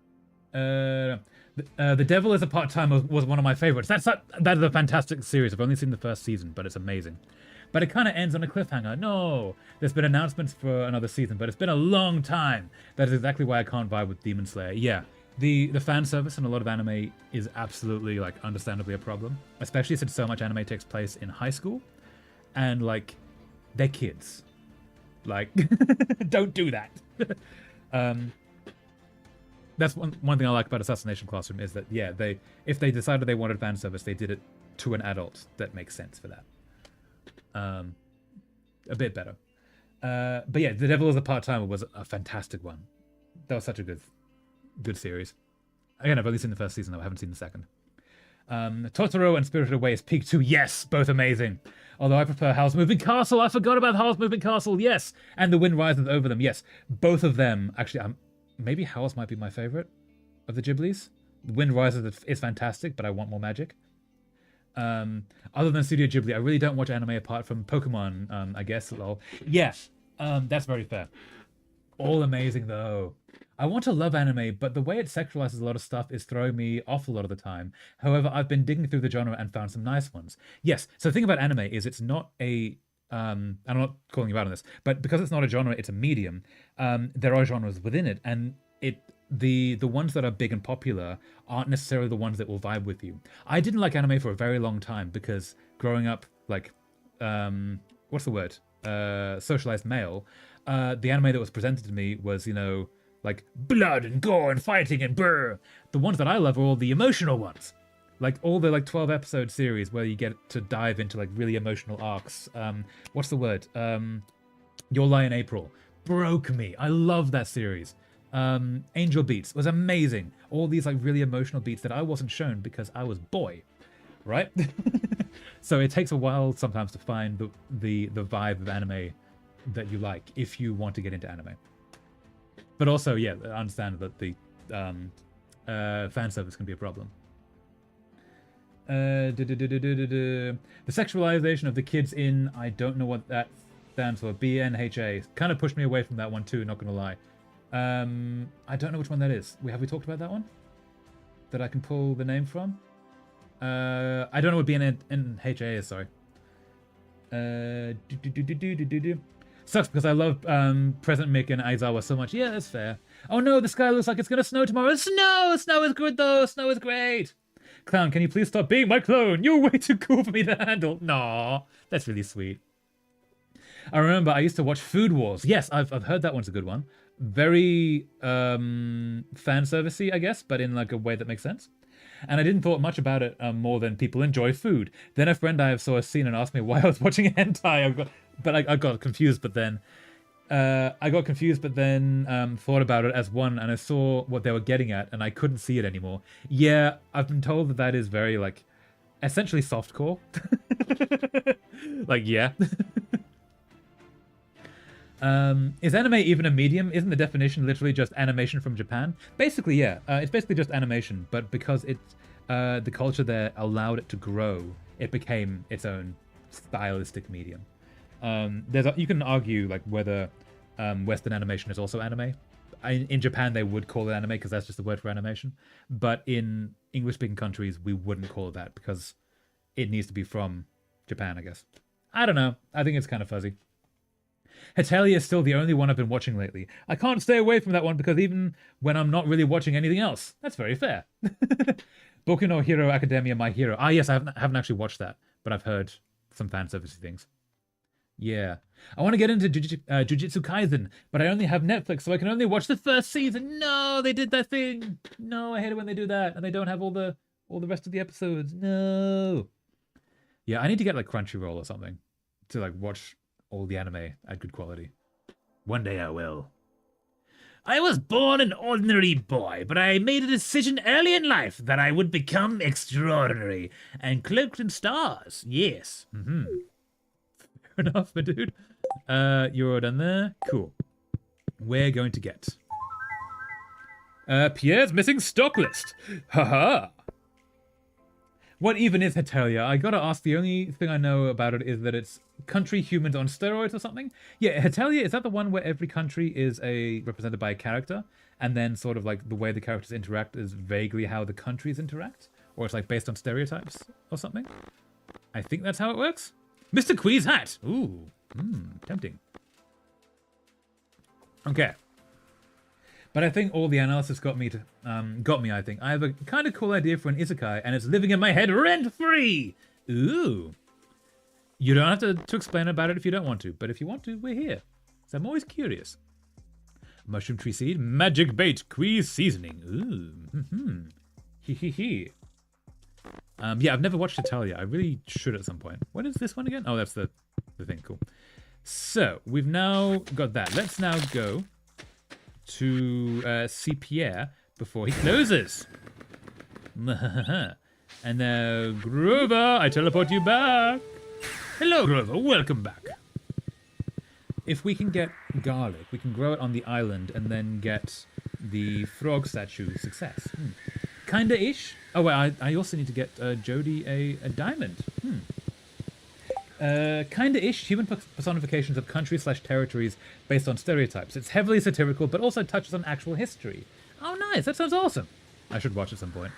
S1: The Devil is a Part-Time was one of my favorites. That is a fantastic series. I've only seen the first season, but it's amazing. But it kind of ends on a cliffhanger. No, there's been announcements for another season, but it's been a long time. That is exactly why I can't vibe with Demon Slayer. Yeah, the fan service in a lot of anime is absolutely like understandably a problem, especially since so much anime takes place in high school, and like they're kids. Like, don't do that. That's one thing I like about Assassination Classroom is that, yeah, if they decided they wanted fan service, they did it to an adult that makes sense for that. A bit better. But yeah, The Devil is a Part-Timer was a fantastic one. That was such a good series. Again, I've only seen the first season, though. I haven't seen the second. Totoro and Spirited Away is peak 2. Yes, both amazing. Although I prefer Howl's Moving Castle. I forgot about Howl's Moving Castle. Yes. And The Wind Rises Over Them. Yes. Both of them. Actually, maybe Howl's might be my favorite of the Ghiblis. The Wind Rises is fantastic, but I want more magic. Other than Studio Ghibli, I really don't watch anime apart from Pokemon, I guess. Lol. Yeah, that's very fair. All amazing, though. I want to love anime, but the way it sexualizes a lot of stuff is throwing me off a lot of the time. However, I've been digging through the genre and found some nice ones. Yes, so the thing about anime is it's not a... and I'm not calling you out on this, but because it's not a genre, it's a medium, there are genres within it, and the ones that are big and popular aren't necessarily the ones that will vibe with you. I didn't like anime for a very long time because growing up, like, what's the word? Socialized male, the anime that was presented to me was, like blood and gore and fighting and brr. The ones that I love are all the emotional ones. Like all the 12 episode series where you get to dive into like really emotional arcs. What's the word? Your Lie in April broke me. I love that series. Angel Beats was amazing. All these like really emotional beats that I wasn't shown because I was boy, right? So it takes a while sometimes to find the vibe of anime that you like if you want to get into anime. But also, yeah, I understand that the fan service can be a problem. The sexualization of the kids in, I don't know what that stands for, BNHA, kind of pushed me away from that one too, not gonna lie. I don't know which one that is. Have we talked about that one? That I can pull the name from? I don't know what BNHA is, sorry. Sucks because I love President Mick and Aizawa so much. Yeah, that's fair. Oh no, the sky looks like it's gonna snow tomorrow. Snow! Snow is good though, snow is great! Clown, can you please stop being my clone? You're way too cool for me to handle. Nah, that's really sweet. I remember I used to watch Food Wars. Yes, I've heard that one's a good one. Very fan servicey, I guess, but in like a way that makes sense. And I didn't thought much about it more than people enjoy food. Then a friend I saw a scene and asked me why I was watching hentai. I got confused, but then I got confused, but then thought about it as one, and I saw what they were getting at, and I couldn't see it anymore. Yeah, I've been told that that is very, like, essentially softcore. Like, yeah. Is anime even a medium? Isn't the definition literally just animation from Japan? Basically, yeah. It's basically just animation, but because it's the culture there allowed it to grow, it became its own stylistic medium. You can argue like whether Western animation is also anime. In Japan, they would call it anime because that's just the word for animation. But in English-speaking countries, we wouldn't call it that because it needs to be from Japan, I guess. I don't know. I think it's kind of fuzzy. Hetalia is still the only one I've been watching lately. I can't stay away from that one because even when I'm not really watching anything else. That's very fair. Boku no Hero Academia My Hero. Ah, yes, I haven't actually watched that, but I've heard some fan service things. Yeah. I want to get into Jujutsu Kaisen, but I only have Netflix, so I can only watch the first season. No, they did that thing. No, I hate it when they do that, and they don't have all the rest of the episodes. No. Yeah, I need to get like Crunchyroll or something to like watch all the anime at good quality. One day I will. I was born an ordinary boy, but I made a decision early in life that I would become extraordinary and cloaked in stars. Yes. Mm-hmm. Fair enough, my dude. You're done there. Cool. We're going to get Pierre's missing stock list. Haha. What even is Hetalia? I gotta ask, the only thing I know about it is that it's country humans on steroids or something? Yeah, Hetalia, is that the one where every country is represented by a character, and then sort of like the way the characters interact is vaguely how the countries interact? Or it's like based on stereotypes or something? I think that's how it works. Mr. Quee's hat! Ooh, tempting. Okay. But I think all the analysis got me, I think. I have a kind of cool idea for an isekai, and it's living in my head rent-free! Ooh. You don't have to explain about it if you don't want to, but if you want to, we're here. So I'm always curious. Mushroom tree seed, magic bait, Quee's seasoning. Ooh. Hee. Yeah, I've never watched Italia. I really should at some point. What is this one again? Oh, that's the thing. Cool. So, we've now got that. Let's now go to see Pierre before he closes. And now, Grover, I teleport you back. Hello, Grover. Welcome back. If we can get garlic, we can grow it on the island and then get the frog statue success. Kinda-ish. Oh, wait, I also need to get Jody a diamond. Kinda-ish human personifications of countries/territories based on stereotypes. It's heavily satirical, but also touches on actual history. Oh, nice. That sounds awesome. I should watch at some point.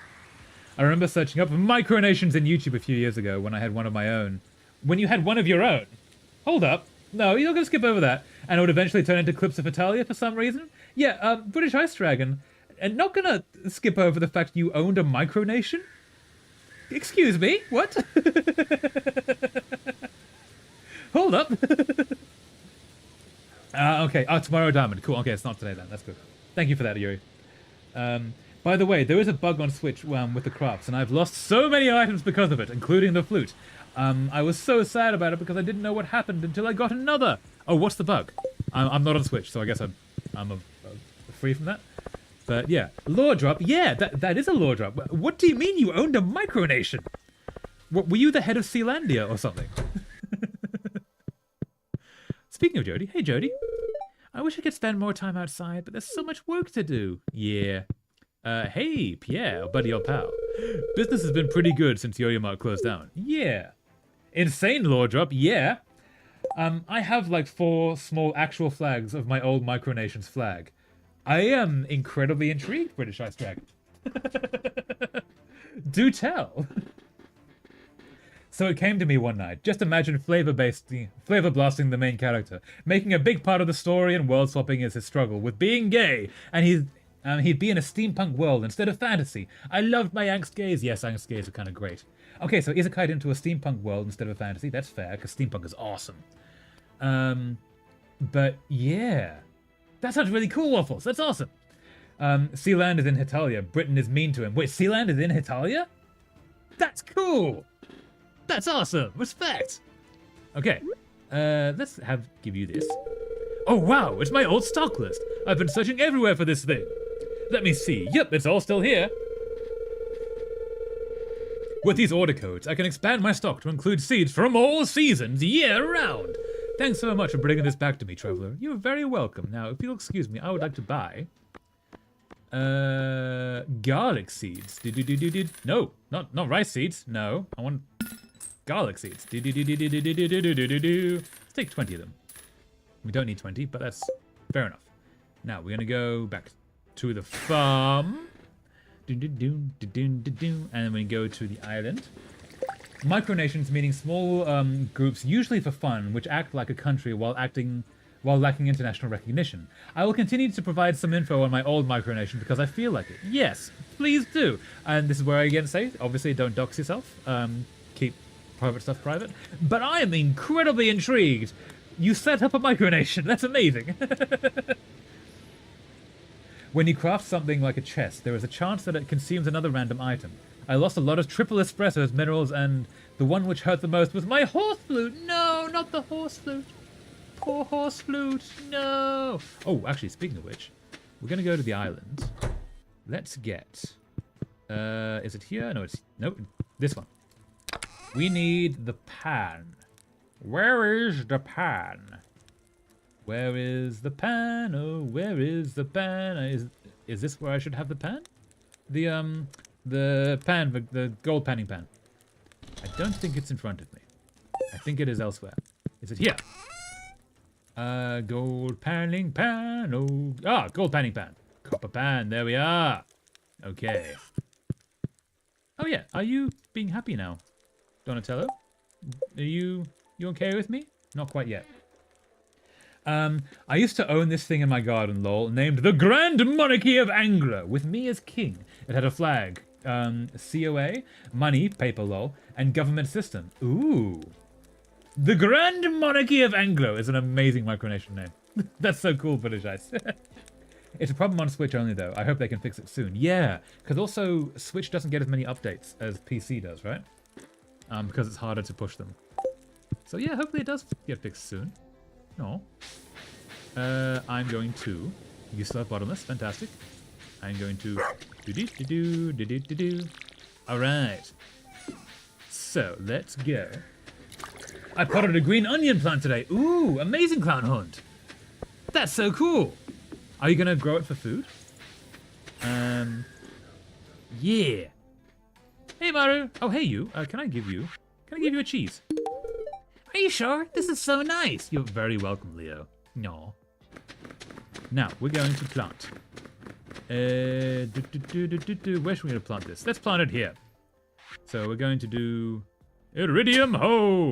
S1: I remember searching up micronations in YouTube a few years ago when I had one of my own. When you had one of your own? Hold up. No, you're not going to skip over that. And it would eventually turn into clips of Italia for some reason? Yeah, British Ice Dragon. And not going to skip over the fact you owned a micronation? Excuse me? What? Hold up. Okay. Oh, tomorrow diamond. Cool. Okay, it's not today then. That's good. Thank you for that, Yuri. By the way, there is a bug on Switch with the crafts, and I've lost so many items because of it, including the flute. I was so sad about it because I didn't know what happened until I got another. Oh, what's the bug? I'm not on Switch, so I guess I'm free from that. But yeah, lore drop. Yeah, that is a lore drop. What do you mean you owned a micronation? What, were you the head of Sealandia or something? Speaking of Jody, hey Jody. I wish I could spend more time outside, but there's so much work to do. Yeah. Hey, Pierre, buddy or pal. Business has been pretty good since Yo-Yo closed down. Yeah. Insane lore drop, yeah. I have like 4 small actual flags of my old micronation's flag. I am incredibly intrigued, British Ice Dragon. Do tell. So it came to me one night. Just imagine flavor blasting the main character, making a big part of the story and world swapping is his struggle with being gay, and he'd be in a steampunk world instead of fantasy. I loved my angst gays. Yes, angst gays are kind of great. Okay, so isekai into a steampunk world instead of a fantasy. That's fair, because steampunk is awesome. But yeah. That sounds really cool, Waffles. That's awesome. Sealand is in Hetalia. Britain is mean to him. Wait, Sealand is in Hetalia? That's cool. That's awesome. Respect. Okay. Let's give you this. Oh wow, it's my old stock list. I've been searching everywhere for this thing. Let me see. Yep, it's all still here. With these order codes, I can expand my stock to include seeds from all seasons, year-round. Thanks so much for bringing this back to me, Traveler. You're very welcome. Now, if you'll excuse me, I would like to buy... garlic seeds. No, not rice seeds. No, I want garlic seeds. Let's take 20 of them. We don't need 20, but that's fair enough. Now, we're going to go back to the farm. And then we go to the island. Micronations meaning small groups, usually for fun, which act like a country while lacking international recognition. I will continue to provide some info on my old micronation because I feel like it. Yes, please do. And this is where I again say, obviously don't dox yourself. Keep private stuff private. But I am incredibly intrigued. You set up a micronation. That's amazing. When you craft something like a chest, there is a chance that it consumes another random item. I lost a lot of triple espressos, minerals, and the one which hurt the most was my horse flute. No, not the horse flute. Poor horse flute. No. Oh, actually, speaking of which, we're going to go to the island. Let's get... is it here? No, it's... Nope, this one. We need the pan. Where is the pan? Where is the pan? Oh, where is the pan? Is this where I should have the pan? The pan, the gold panning pan. I don't think it's in front of me. I think it is elsewhere. Is it here? Gold panning pan. Oh, gold panning pan. Copper pan. There we are. Okay. Oh yeah. Are you being happy now, Donatello? Are you okay with me? Not quite yet. I used to own this thing in my garden, lol, named the Grand Monarchy of Anglo, with me as king. It had a flag, COA, money, paper, lol, and government system. Ooh. The Grand Monarchy of Anglo is an amazing micronation name. That's so cool, British Ice. It's a problem on Switch only, though. I hope they can fix it soon. Yeah, because also Switch doesn't get as many updates as PC does, right? Because it's harder to push them. So yeah, hopefully it does get fixed soon. No. I'm going to... You still have bottomless. Fantastic. I'm going to... Alright. So, let's go. I potted a green onion plant today. Ooh, amazing, Clown Hunt. That's so cool. Are you going to grow it for food? Yeah. Hey, Maru. Oh, hey, you. Can I give you a cheese? Are you sure? This is so nice. You're very welcome, Leo. No. Now, we're going to plant. Where should we going to plant this? Let's plant it here. So we're going to do... Iridium ho!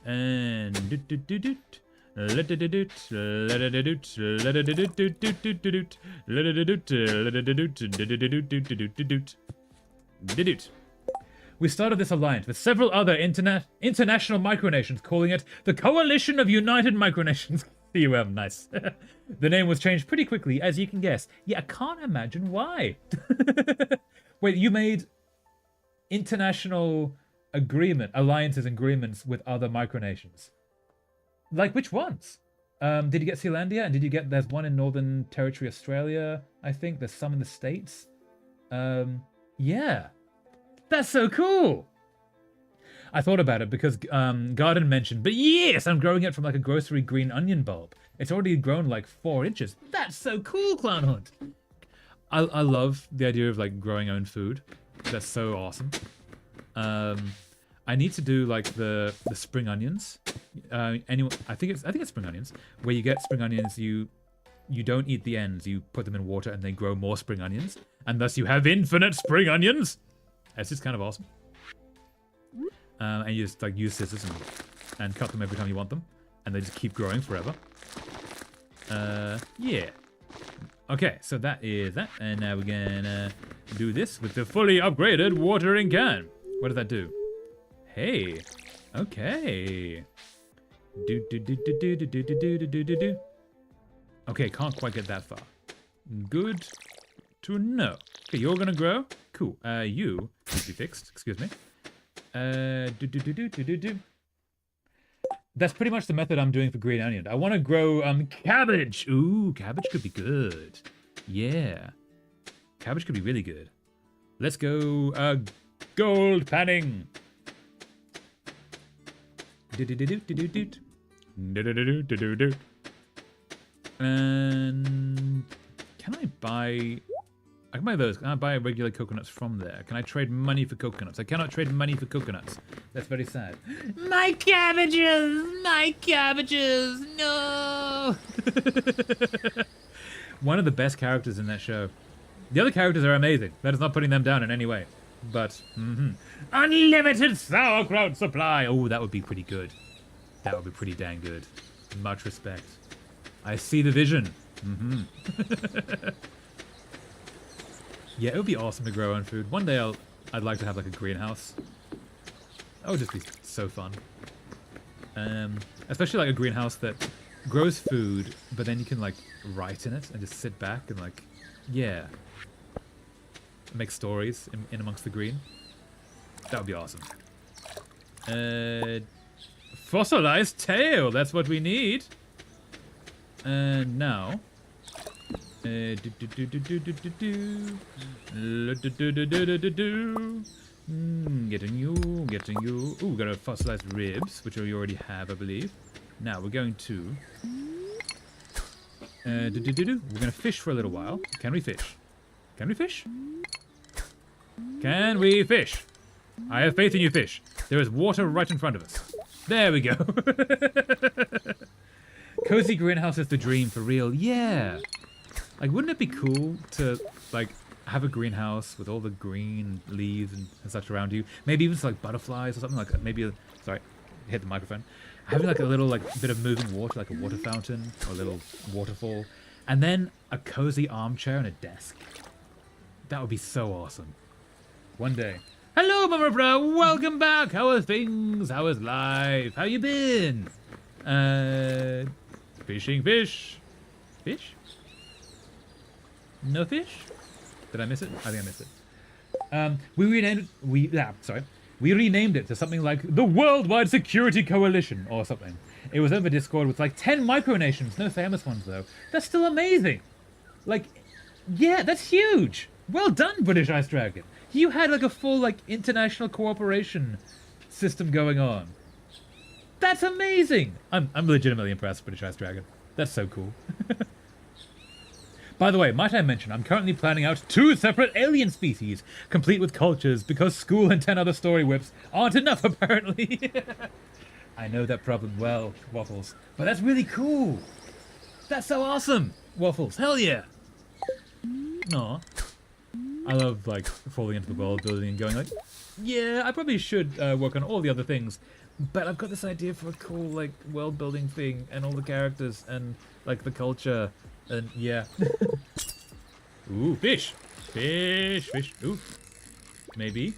S1: And... We started this alliance with several other international micronations, calling it the Coalition of United Micronations. CUM, nice. The name was changed pretty quickly, as you can guess. Yeah, I can't imagine why. Wait, you made international alliances and agreements with other micronations? Like, which ones? Did you get Sealandia? And did you get... There's one in Northern Territory, Australia, I think. There's some in the States. Yeah. That's so cool! I thought about it because Garden mentioned, but yes, I'm growing it from like a grocery green onion bulb. It's already grown like 4 inches. That's so cool, Clown Hunt! I love the idea of like growing own food. That's so awesome. I need to do like the spring onions. Anyway, I think it's spring onions. Where you get spring onions, you don't eat the ends. You put them in water and they grow more spring onions, and thus you have infinite spring onions. It's just kind of awesome. And you just like use scissors and cut them every time you want them, and they just keep growing forever. Yeah. Okay, so that is that, and now we're gonna do this with the fully upgraded watering can. What does that do? Hey. Okay. Do. Okay, can't quite get that far. Good to know. Okay, you're gonna grow. Cool. You need to be fixed. Excuse me. Do. That's pretty much the method I'm doing for green onion. I want to grow cabbage. Ooh, cabbage could be good. Yeah. Cabbage could be really good. Let's go gold panning. And can I buy... I can buy those. Can I buy regular coconuts from there? Can I trade money for coconuts? I cannot trade money for coconuts. That's very sad. My cabbages! My cabbages! No! One of the best characters in that show. The other characters are amazing. That is not putting them down in any way. But, unlimited sauerkraut supply! Oh, that would be pretty good. That would be pretty dang good. Much respect. I see the vision. Yeah, it would be awesome to grow own food. One day I'd like to have like a greenhouse. That would just be so fun. Especially like a greenhouse that grows food, but then you can like write in it and just sit back and like, yeah, make stories in amongst the green. That would be awesome. Fossilized tail, that's what we need. And now... Getting you. Ooh, got a fossilized ribs, which we already have, I believe. Now we're going to... We're going to fish for a little while. Can we fish? Can we fish? Can we fish? I have faith in you, fish. There is water right in front of us. There we go. Cozy greenhouse is the dream, for real. Yeah. Like, wouldn't it be cool to, like, have a greenhouse with all the green leaves and such around you? Maybe even like butterflies or something like that. Maybe, sorry, hit the microphone. Having like a little like bit of moving water, like a water fountain or a little waterfall. And then a cozy armchair and a desk. That would be so awesome. One day. Hello, Mama Bro. Welcome back. How are things? How is life? How you been? Fishing fish. Fish? No fish? Did I miss it? I think I missed it. We renamed it to something like the Worldwide Security Coalition or something. It was over Discord with like 10 micronations, no famous ones though. That's still amazing. Like, yeah, that's huge. Well done, British Ice Dragon. You had like a full like international cooperation system going on. That's amazing. I'm legitimately impressed, British Ice Dragon. That's so cool. By the way, might I mention, I'm currently planning out 2 separate alien species, complete with cultures, because school and 10 other story whips aren't enough, apparently. I know that problem well, Waffles, but that's really cool. That's so awesome, Waffles. Hell yeah. Aw. I love, like, falling into the world building and going like, yeah, I probably should work on all the other things, but I've got this idea for a cool, like, world building thing, and all the characters, and, like, the culture. And yeah. Ooh, fish! Fish, fish. Ooh. Maybe.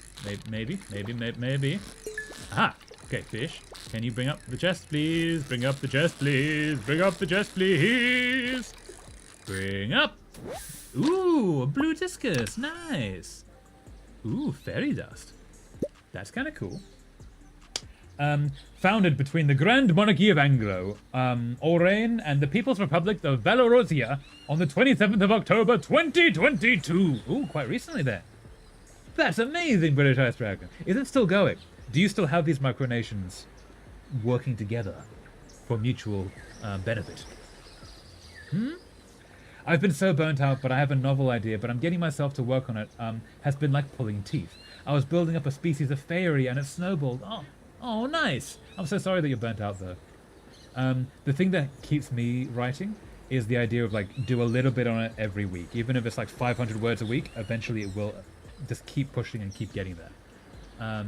S1: Aha! Okay, fish. Can you bring up the chest, please? Bring up the chest, please. Bring up the chest, please. Bring up. Ooh, a blue discus. Nice. Ooh, fairy dust. That's kind of cool. Founded between the Grand Monarchy of Anglo, Orange, and the People's Republic of Valorusia on the 27th of October, 2022. Ooh, quite recently there. That's amazing, British Ice Dragon. Is it still going? Do you still have these micronations working together for mutual benefit? I've been so burnt out, but I have a novel idea, but I'm getting myself to work on it. Has been like pulling teeth. I was building up a species of fairy, and it snowballed. Oh, nice. I'm so sorry that you're burnt out, though. The thing that keeps me writing is the idea of, like, do a little bit on it every week. Even if it's, like, 500 words a week, eventually it will just keep pushing and keep getting there. I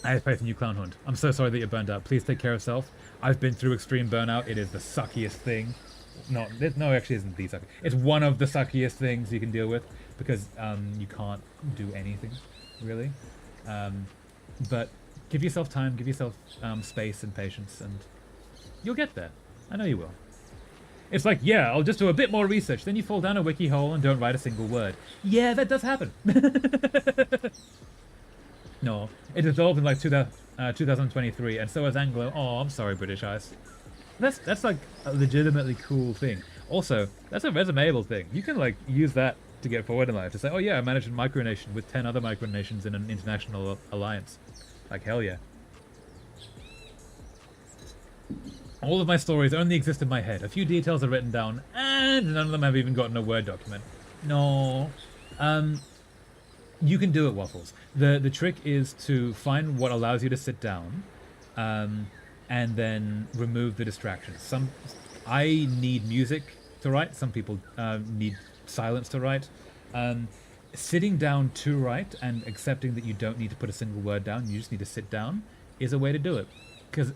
S1: have faith in you, Clown Hunt. I'm so sorry that you're burnt out. Please take care of yourself. I've been through extreme burnout. It is the suckiest thing. No, actually isn't the suckiest. It's one of the suckiest things you can deal with because you can't do anything, really. But give yourself time, give yourself space and patience, and you'll get there. I know you will. It's like, yeah, I'll just do a bit more research. Then you fall down a wiki hole and don't write a single word. Yeah, that does happen. No, It dissolved in like 2023, and so has Anglo. Oh, I'm sorry, British Ice. That's like a legitimately cool thing. Also, that's a resumeable thing. You can like use that to get forward in life to say, oh yeah, I managed a micronation with 10 other micronations in an international alliance. Like hell yeah. All of my stories only exist in my head. A few details are written down, and none of them have even gotten a Word document. No. You can do it, Waffles. The trick is to find what allows you to sit down, and then remove the distractions. I need music to write. Some people need silence to write. Sitting down to write and accepting that you don't need to put a single word down, you just need to sit down, is a way to do it. Because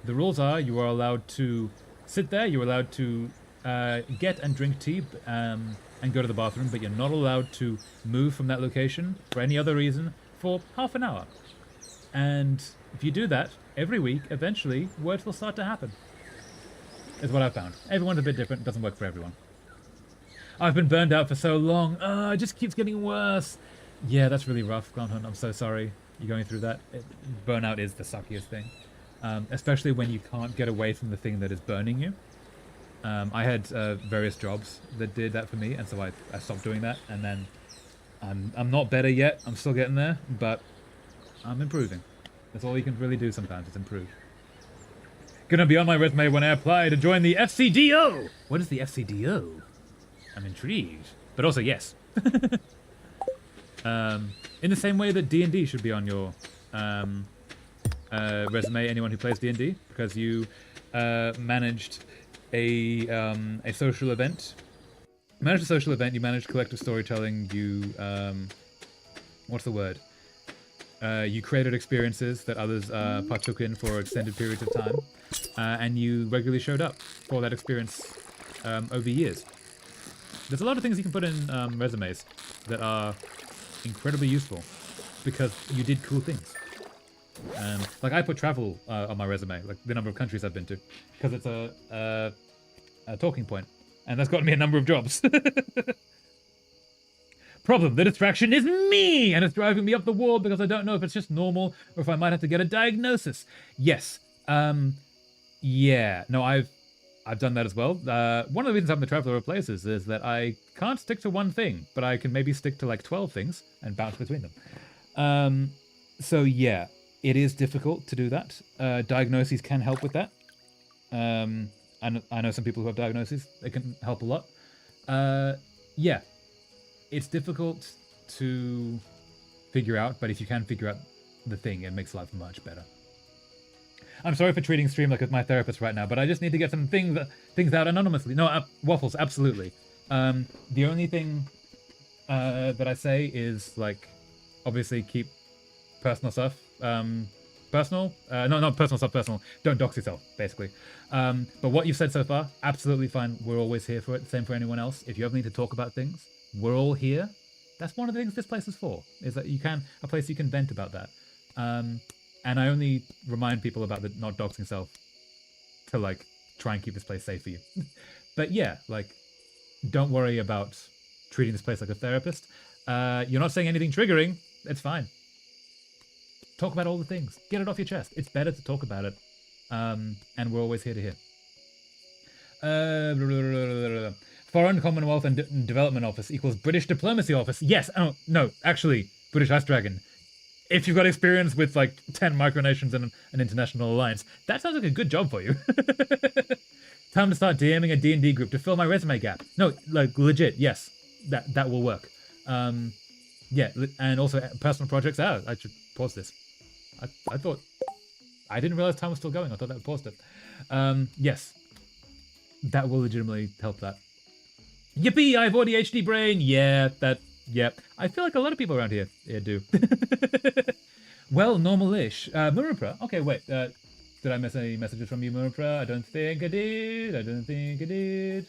S1: the rules are you are allowed to sit there, you're allowed to get and drink tea and go to the bathroom, but you're not allowed to move from that location for any other reason for half an hour. And if you do that every week, eventually words will start to happen. Is what I've found. Everyone's a bit different, it doesn't work for everyone. I've been burned out for so long. It just keeps getting worse. Yeah, that's really rough, Glanton. I'm so sorry you're going through that. Burnout is the suckiest thing. Especially when you can't get away from the thing that is burning you. I had various jobs that did that for me, and so I stopped doing that, and then I'm not better yet. I'm still getting there, but I'm improving. That's all you can really do sometimes, is improve. Gonna be on my resume when I apply to join the FCDO! What is the FCDO? I'm intrigued. But also, yes. In the same way that D&D should be on your resume, anyone who plays D&D, because you managed a social event. You managed a social event, you managed collective storytelling, you... what's the word? You created experiences that others partook in for extended periods of time, and you regularly showed up for that experience over years. There's a lot of things you can put in resumes that are incredibly useful because you did cool things. Like I put travel on my resume, like the number of countries I've been to, because it's a talking point, and that's gotten me a number of jobs. Problem, the distraction is me, and it's driving me up the wall because I don't know if it's just normal or if I might have to get a diagnosis. Yes. Yeah. No, I've done that as well. One of the reasons I'm the traveler of places is that I can't stick to one thing, but I can maybe stick to like 12 things and bounce between them. So yeah, it is difficult to do that. Diagnoses can help with that. I know some people who have diagnoses. They can help a lot. Yeah. It's difficult to figure out, but if you can figure out the thing, it makes life much better. I'm sorry for treating stream like it's my therapist right now, but I just need to get some things out anonymously. No, Waffles, absolutely. The only thing that I say is, like, obviously keep personal stuff personal. No, not personal stuff personal. Don't dox yourself, basically. But what you've said so far, absolutely fine. We're always here for it. Same for anyone else. If you ever need to talk about things, we're all here. That's one of the things this place is for, is that a place you can vent about that. And I only remind people about the not doxing self to, like, try and keep this place safe for you. But yeah, like, don't worry about treating this place like a therapist. You're not saying anything triggering. It's fine. Talk about all the things. Get it off your chest. It's better to talk about it. And we're always here to hear. Foreign Commonwealth and Development Office equals British Diplomacy Office. Yes. Oh, no, actually, British Ice Dragon. If you've got experience with, like, 10 micronations and an international alliance, that sounds like a good job for you. Time to start DMing a D&D group to fill my resume gap. No, like, legit, yes. That will work. Yeah, and also personal projects. I should pause this. I thought... I didn't realize time was still going. I thought that would pause it. Yes. That will legitimately help that. Yippee, I have ADHD brain! Yeah, I feel like a lot of people around here do. Well, normal-ish. Murapra. Okay, wait. Did I miss any messages from you, Murapra? I don't think I did.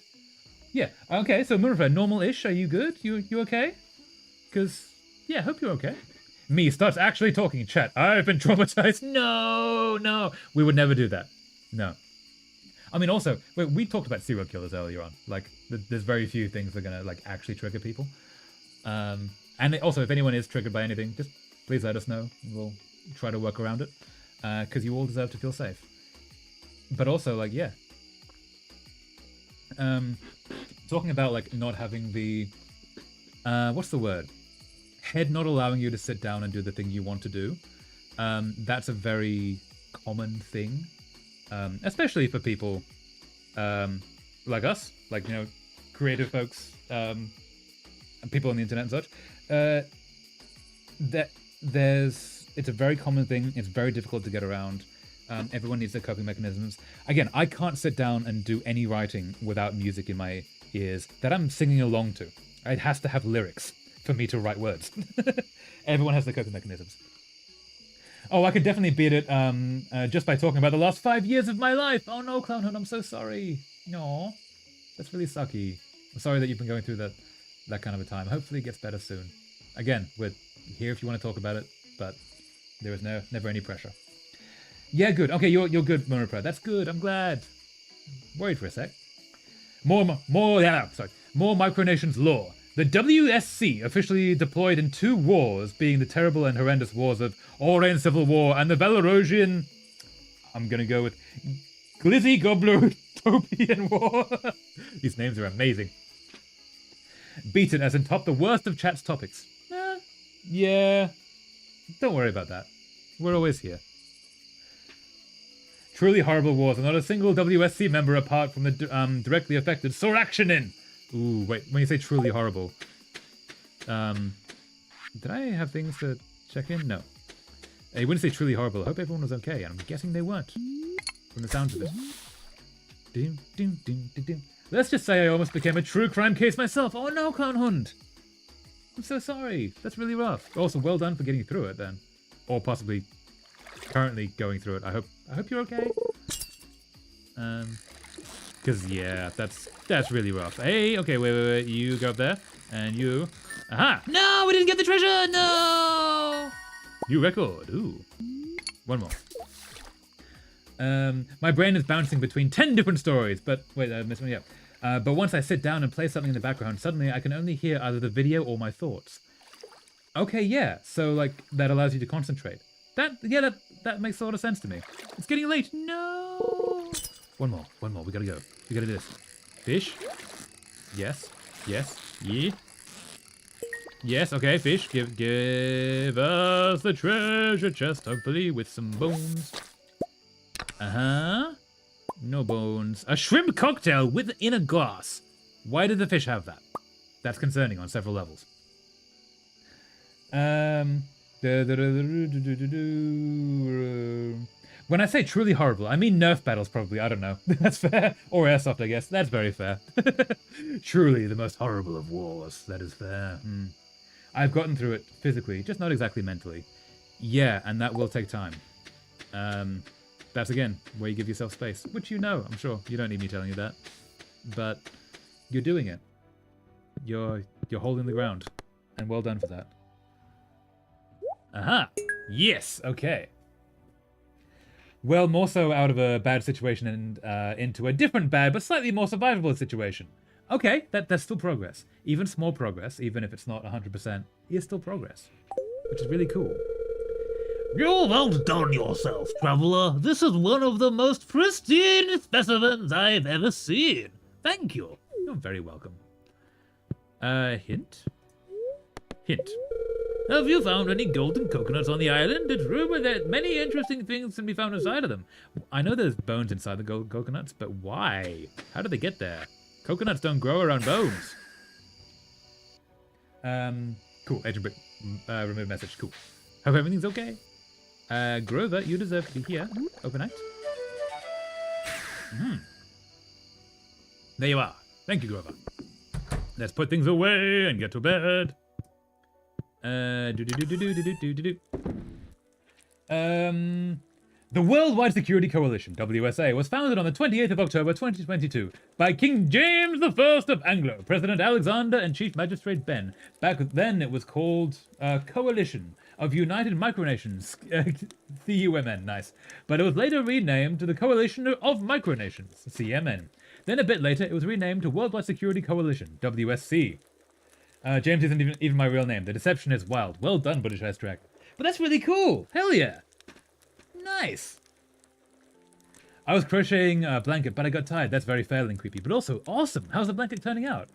S1: Yeah, okay, so Murapra, normal-ish. Are you good? You okay? Because, yeah, hope you're okay. Me starts actually talking. Chat, I've been traumatized. No. We would never do that. No. I mean, also, we talked about serial killers earlier on. Like, there's very few things that are going to, like, actually trigger people. And also, if anyone is triggered by anything, just please let us know. We'll try to work around it, because you all deserve to feel safe. But also, like, yeah. Talking about, like, not having the... what's the word? Head not allowing you to sit down and do the thing you want to do. That's a very common thing. Especially for people like us. Like, you know, creative folks, and people on the internet and such. It's a very common thing. It's very difficult to get around. Everyone needs their coping mechanisms. Again, I can't sit down and do any writing without music in my ears that I'm singing along to. It has to have lyrics for me to write words. Everyone has their coping mechanisms. Oh, I could definitely beat it just by talking about the last 5 years of my life. Oh no, Clownhood, I'm so sorry. No, that's really sucky. I'm sorry that you've been going through that kind of a time. Hopefully it gets better soon. Again, we're here if you want to talk about it, but there is never any pressure. Yeah, good. Okay, you're good, Murapra. That's good. I'm glad. Worried for a sec. More Micronations lore. The WSC officially deployed in 2 wars, being the terrible and horrendous wars of Aurian Civil War and the Belarosian... I'm gonna go with Glizzy Gobbler Utopian War. These names are amazing. Beaten as in top the worst of chat's topics. Yeah. Don't worry about that. We're always here. Truly horrible wars, and not a single WSC member apart from the directly affected Soractionin. Ooh, wait, when you say truly horrible. Did I have things to check in? No. You wouldn't say truly horrible. I hope everyone was okay, and I'm guessing they weren't. From the sounds of it. Doom, doom, doom, doom, doom. Let's just say I almost became a true crime case myself. Oh no, Clownhund! I'm so sorry. That's really rough. Also, well done for getting through it then. Or possibly currently going through it. I hope you're okay. Because, yeah, that's really rough. Hey, okay, wait. You go up there. And you... Aha! No, we didn't get the treasure! No! New record. Ooh. One more. My brain is bouncing between 10 different stories. But, wait, I missed one. Yeah. But once I sit down and play something in the background, suddenly I can only hear either the video or my thoughts. Okay, yeah. So, like, that allows you to concentrate. That makes a lot of sense to me. It's getting late. No! One more. We gotta go. We gotta do this. Fish. Yes. Yeah. Yes, okay, fish. Give us the treasure chest, hopefully, with some bones. Uh-huh. No bones. A shrimp cocktail within a glass. Why did the fish have that? That's concerning on several levels. When I say truly horrible, I mean Nerf battles probably, I don't know. That's fair. Or Airsoft, I guess. That's very fair. Truly the most horrible of wars. That is fair. I've gotten through it physically, just not exactly mentally. Yeah, and that will take time. That's, again, where you give yourself space. Which you know, I'm sure. You don't need me telling you that. But you're doing it. You're holding the ground. And well done for that. Aha! Yes! Okay. Well, more so out of a bad situation and into a different bad, but slightly more survivable situation. Okay, that's still progress. Even small progress, even if it's not 100%, is still progress. Which is really cool.
S2: You've outdone yourself, traveler. This is one of the most pristine specimens I've ever seen. Thank you.
S1: You're very welcome. Hint? Hint.
S2: Have you found any golden coconuts on the island? It's rumored that many interesting things can be found inside of them.
S1: I know there's bones inside the gold coconuts, but why? How did they get there? Coconuts don't grow around bones. Cool. Agent Brick, remove message. Cool. Hope everything's okay. Grover, you deserve to be here overnight. There you are. Thank you, Grover. Let's put things away and get to bed. The Worldwide Security Coalition, WSA, was founded on the 28th of October 2022 by King James I of Anglo, President Alexander and Chief Magistrate Ben. Back then it was called Coalition of United Micronations, CUMN, nice. But it was later renamed to the Coalition of Micronations, CMN. Then a bit later it was renamed to Worldwide Security Coalition, WSC. James isn't even my real name. The deception is wild. Well done, British Ice Track. But that's really cool. Hell yeah. Nice. I was crocheting a blanket, but I got tired. That's very fair and creepy, but also awesome. How's the blanket turning out?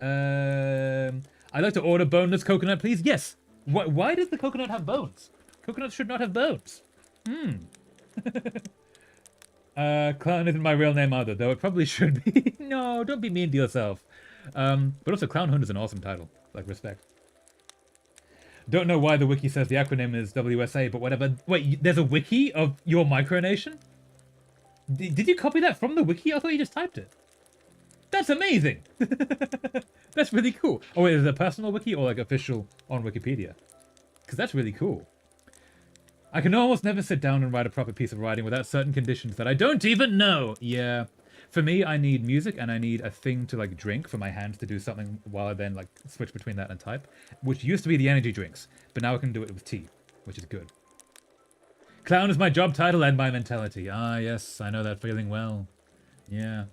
S1: I'd like to order boneless coconut, please. Yes. Why does the coconut have bones? Coconuts should not have bones. Clown isn't my real name either, though it probably should be. No, don't be mean to yourself. But also, Clown Hunt is an awesome title. Like, respect. Don't know why the wiki says the acronym is WSA, but whatever. Wait, there's a wiki of your micronation? Did you copy that from the wiki? I thought you just typed it. That's amazing! That's really cool. Oh wait, is it a personal wiki or like official on Wikipedia? Because that's really cool. I can almost never sit down and write a proper piece of writing without certain conditions that I don't even know. Yeah. For me, I need music and I need a thing to like drink for my hands to do something while I then like switch between that and type. Which used to be the energy drinks, but now I can do it with tea, which is good. Clown is my job title and my mentality. Ah, yes, I know that feeling well. Yeah.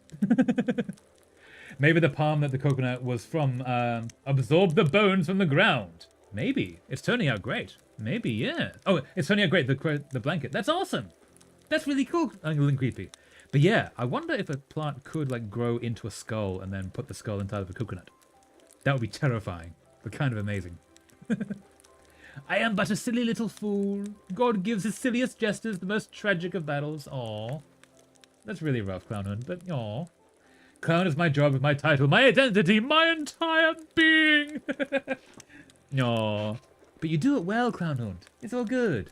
S1: Maybe the palm that the coconut was from absorbed the bones from the ground. Maybe. It's turning out great. Maybe, yeah. Oh, it's turning out great, the blanket. That's awesome. That's really cool. A little creepy. But yeah, I wonder if a plant could like grow into a skull and then put the skull inside of a coconut. That would be terrifying, but kind of amazing. I am but a silly little fool. God gives his silliest jesters the most tragic of battles. Aww. That's really rough, Clownhood, but aww. Clown is my job, my title, my identity, my entire being. Aww. But you do it well, Clownhood. It's all good.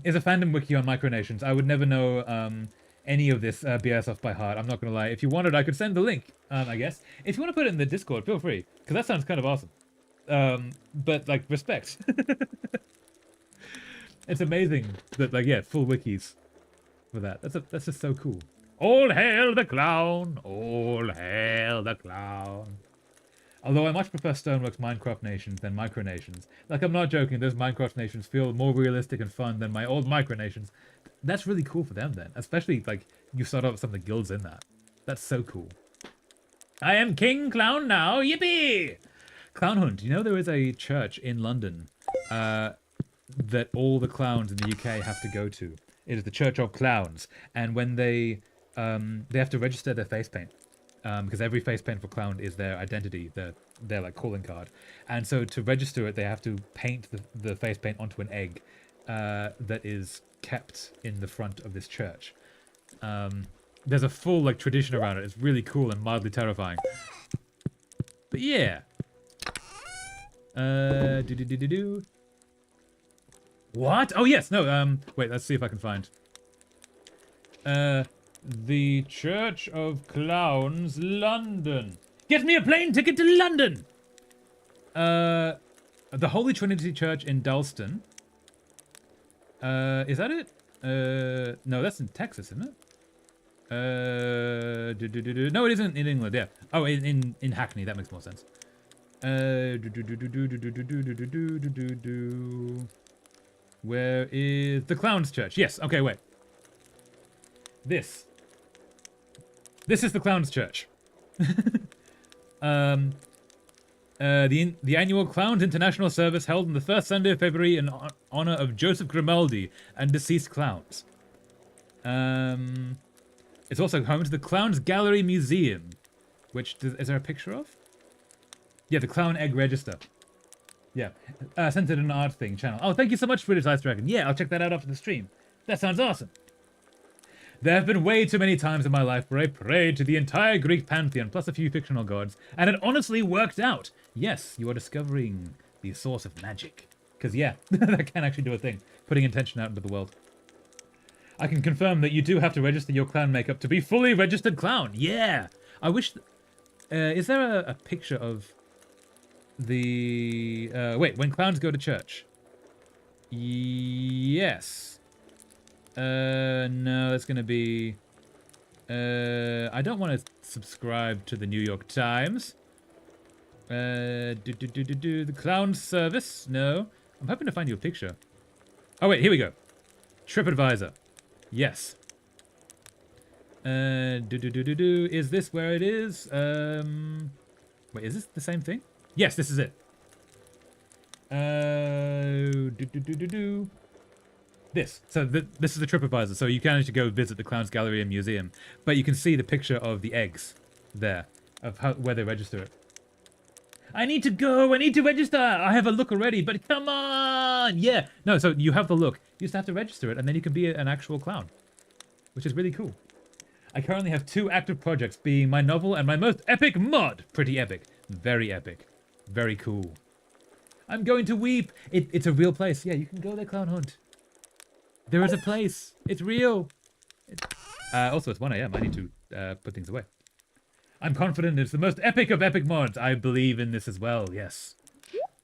S1: Is a fandom wiki on micronations. I would never know any of this BS off by heart. I'm not going to lie. If you wanted, I could send the link, I guess. If you want to put it in the Discord, feel free. Because that sounds kind of awesome. But, like, respect. It's amazing that, like, yeah, full wikis for that. That's just so cool. All hail the clown! All hail the clown! Although I much prefer Stoneworks Minecraft nations than micronations. Like, I'm not joking, those Minecraft nations feel more realistic and fun than my old micronations. That's really cool for them then. Especially, like, you start off with some of the guilds in that. That's so cool. I am King Clown now, yippee! Clown Hunt, you know there is a church in London that all the clowns in the UK have to go to. It is the Church of Clowns. And when they have to register their face paint. Because every face paint for clown is their identity, their like calling card, and so to register it, they have to paint the face paint onto an egg that is kept in the front of this church. There's a full like tradition around it. It's really cool and mildly terrifying. But yeah. What? Oh yes, no. Wait, let's see if I can find. The Church of Clowns, London. Get me a plane ticket to London! The Holy Trinity Church in Dalston. Is that it? No, that's in Texas, isn't it? No, it isn't in England, yeah. Oh, in Hackney, that makes more sense. Where is the Clown's Church? Yes, okay, wait. This is the Clown's Church. The annual Clowns International Service held on the first Sunday of February in honor of Joseph Grimaldi and deceased clowns. It's also home to the Clowns Gallery Museum, which is there a picture of? Yeah, the Clown Egg Register. Yeah, centered an art thing channel. Oh, thank you so much, British Ice Dragon. Yeah, I'll check that out after the stream. That sounds awesome. There have been way too many times in my life where I prayed to the entire Greek pantheon plus a few fictional gods, and it honestly worked out. Yes, you are discovering the source of magic. Because yeah, that can actually do a thing, putting intention out into the world. I can confirm that you do have to register your clown makeup to be fully registered clown. Yeah! I wish... is there a picture of the... wait, when clowns go to church? Yes. No, that's gonna be... I don't want to subscribe to the New York Times. The Clown Service? No. I'm hoping to find you a picture. Oh, wait, here we go. TripAdvisor. Yes. Is this where it is? Wait, is this the same thing? Yes, this is it. This. So this is the TripAdvisor. So you can actually go visit the Clowns Gallery and Museum, but you can see the picture of the eggs there, of where they register it. I need to go. I need to register. I have a look already, but come on. Yeah. No, so you have the look. You just have to register it, and then you can be an actual clown, which is really cool. I currently have 2 active projects, being my novel and my most epic mod. Pretty epic. Very epic. Very cool. I'm going to weep. It's a real place. Yeah, you can go there, Clown Hunt. There is a place. It's real. Also, it's 1 a.m. I need to put things away. I'm confident it's the most epic of epic mods. I believe in this as well, yes.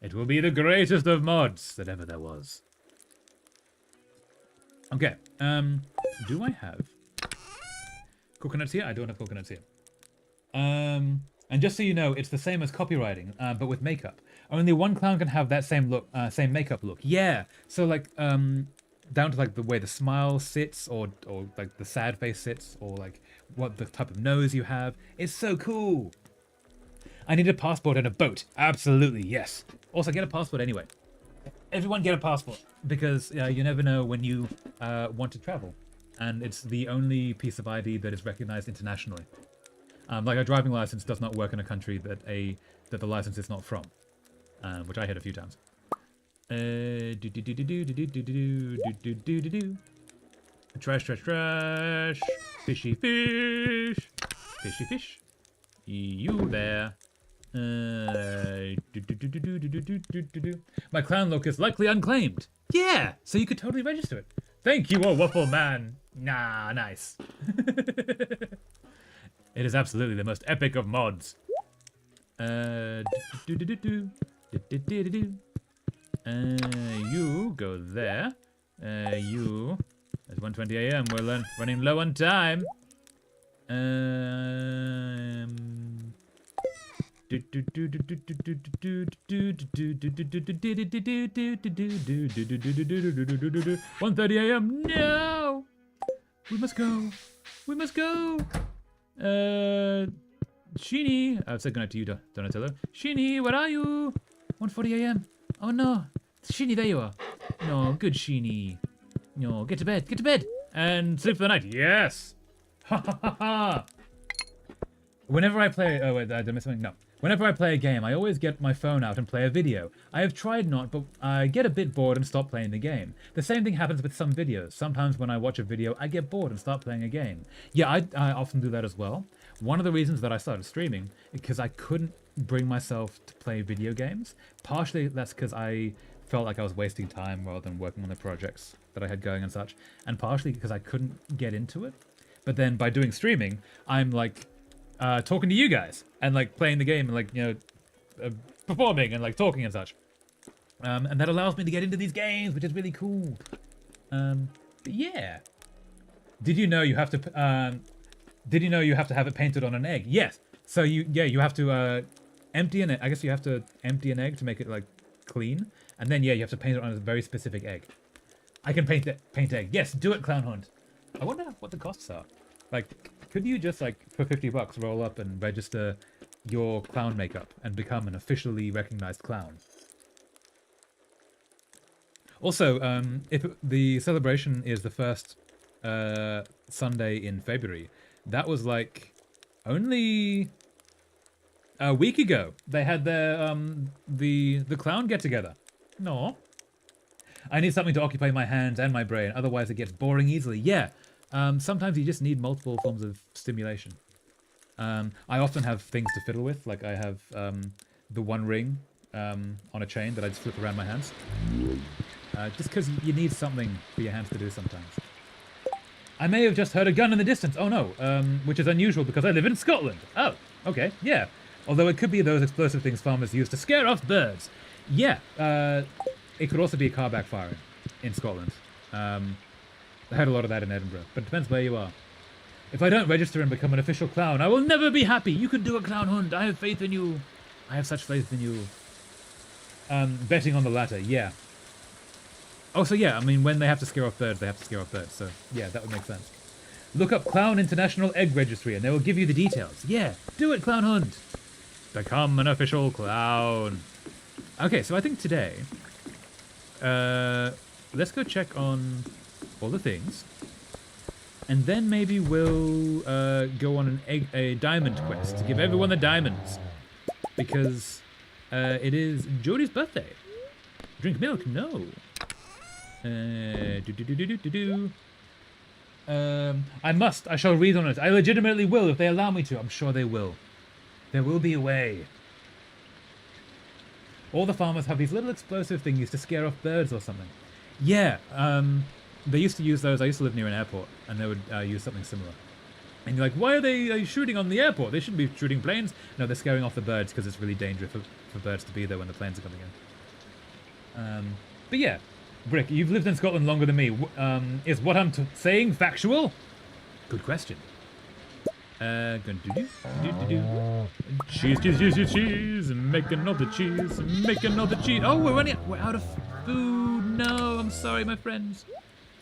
S1: It will be the greatest of mods that ever there was. Okay, do I have coconuts here? I don't have coconuts here. And just so you know, it's the same as copywriting, but with makeup. Only one clown can have that same look, same makeup look. Yeah, so like, down to like the way the smile sits, or like the sad face sits, or like what the type of nose you have. It's so cool. I need a passport and a boat. Absolutely, yes. Also, get a passport anyway. Everyone get a passport, because you never know when you want to travel, and it's the only piece of ID that is recognized internationally. Like a driving license does not work in a country that the license is not from, which I hit a few times. Trash, trash, trash. Fishy fish. Fishy fish. You there. My clown look is likely unclaimed. Yeah, so you could totally register it. Thank you, waffle man. Nah, nice. It is absolutely the most epic of mods. You go there. You. It's 1:20 a.m. We're running low on time. One 30 a.m. No, we must go. We must go. Sheeny, I've said goodnight to you, Donatello. Sheeny, where are you? 1:40 a.m. Oh no, Sheeny, there you are. No, good Sheeny. No, get to bed, and sleep for the night. Yes. Ha ha ha ha. Whenever I play, oh wait, did I miss something? No. Whenever I play a game, I always get my phone out and play a video. I have tried not, but I get a bit bored and stop playing the game. The same thing happens with some videos. Sometimes when I watch a video, I get bored and start playing a game. Yeah, I often do that as well. One of the reasons that I started streaming is because I couldn't bring myself to play video games. Partially that's because I felt like I was wasting time rather than working on the projects that I had going and such. And partially because I couldn't get into it. But then by doing streaming, I'm like talking to you guys and like playing the game and like, you know, performing and like talking and such. And that allows me to get into these games, which is really cool. But yeah. Did you know you have to have it painted on an egg? Yes. So you have to empty an egg. I guess you have to empty an egg to make it like clean. And then, yeah, you have to paint it on a very specific egg. I can paint egg. Yes, do it, Clown Hunt. I wonder what the costs are. Like, could you just, like, for $50 roll up and register your clown makeup and become an officially recognized clown? Also, if the celebration is the first Sunday in February, that was, like, only a week ago. They had their, the clown get-together. No. I need something to occupy my hands and my brain, otherwise it gets boring easily. Yeah, sometimes you just need multiple forms of stimulation. I often have things to fiddle with, like I have the one ring on a chain that I just flip around my hands. Just because you need something for your hands to do sometimes. I may have just heard a gun in the distance. Oh no, which is unusual because I live in Scotland. Oh, okay, yeah. Although it could be those explosive things farmers use to scare off birds. Yeah, it could also be a car backfiring in Scotland. I heard a lot of that in Edinburgh, but it depends where you are. If I don't register and become an official clown, I will never be happy. You can do it, Clown Hunt. I have faith in you. I have such faith in you. Betting on the latter, yeah. Also, yeah, I mean, when they have to scare off birds, they have to scare off birds. So, yeah, that would make sense. Look up Clown International Egg Registry and they will give you the details. Yeah, do it, Clown Hunt. Become an official clown. Okay, so I think today, let's go check on all the things. And then maybe we'll go on a diamond quest to give everyone the diamonds. Because it is Jordy's birthday. Drink milk? No. I shall read on it. I legitimately will if they allow me to. I'm sure they will. There will be a way. All the farmers have these little explosive thingies to scare off birds or something. Yeah, they used to use those. I used to live near an airport, and they would use something similar. And you're like, why are they shooting on the airport? They shouldn't be shooting planes. No, they're scaring off the birds because it's really dangerous for birds to be there when the planes are coming in. But yeah, Brick, you've lived in Scotland longer than me. Is what I'm saying factual? Good question. Gonna do. Cheese. Make another cheese. Make another cheese. Oh, we're out of food. No, I'm sorry, my friends.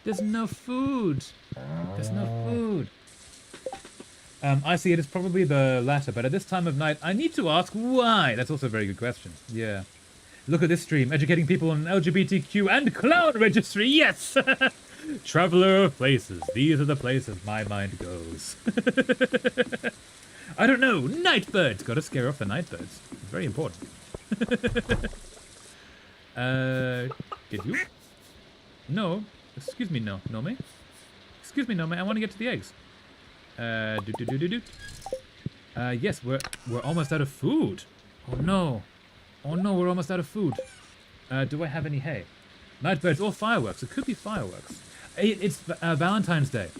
S1: There's no food. There's no food. I see it as probably the latter, but at this time of night, I need to ask why. That's also a very good question. Yeah. Look at this stream, educating people on LGBTQ and clown registry. Yes! Traveler of places. These are the places my mind goes. I don't know. Night birds. Gotta scare off the night birds. It's very important. Get you? No. Excuse me, no. No, me? Excuse me, no, me. I want to get to the eggs. Yes, we're almost out of food. Oh no. Oh no, we're almost out of food. Do I have any hay? Nightbirds or fireworks. It could be fireworks. It's Valentine's Day.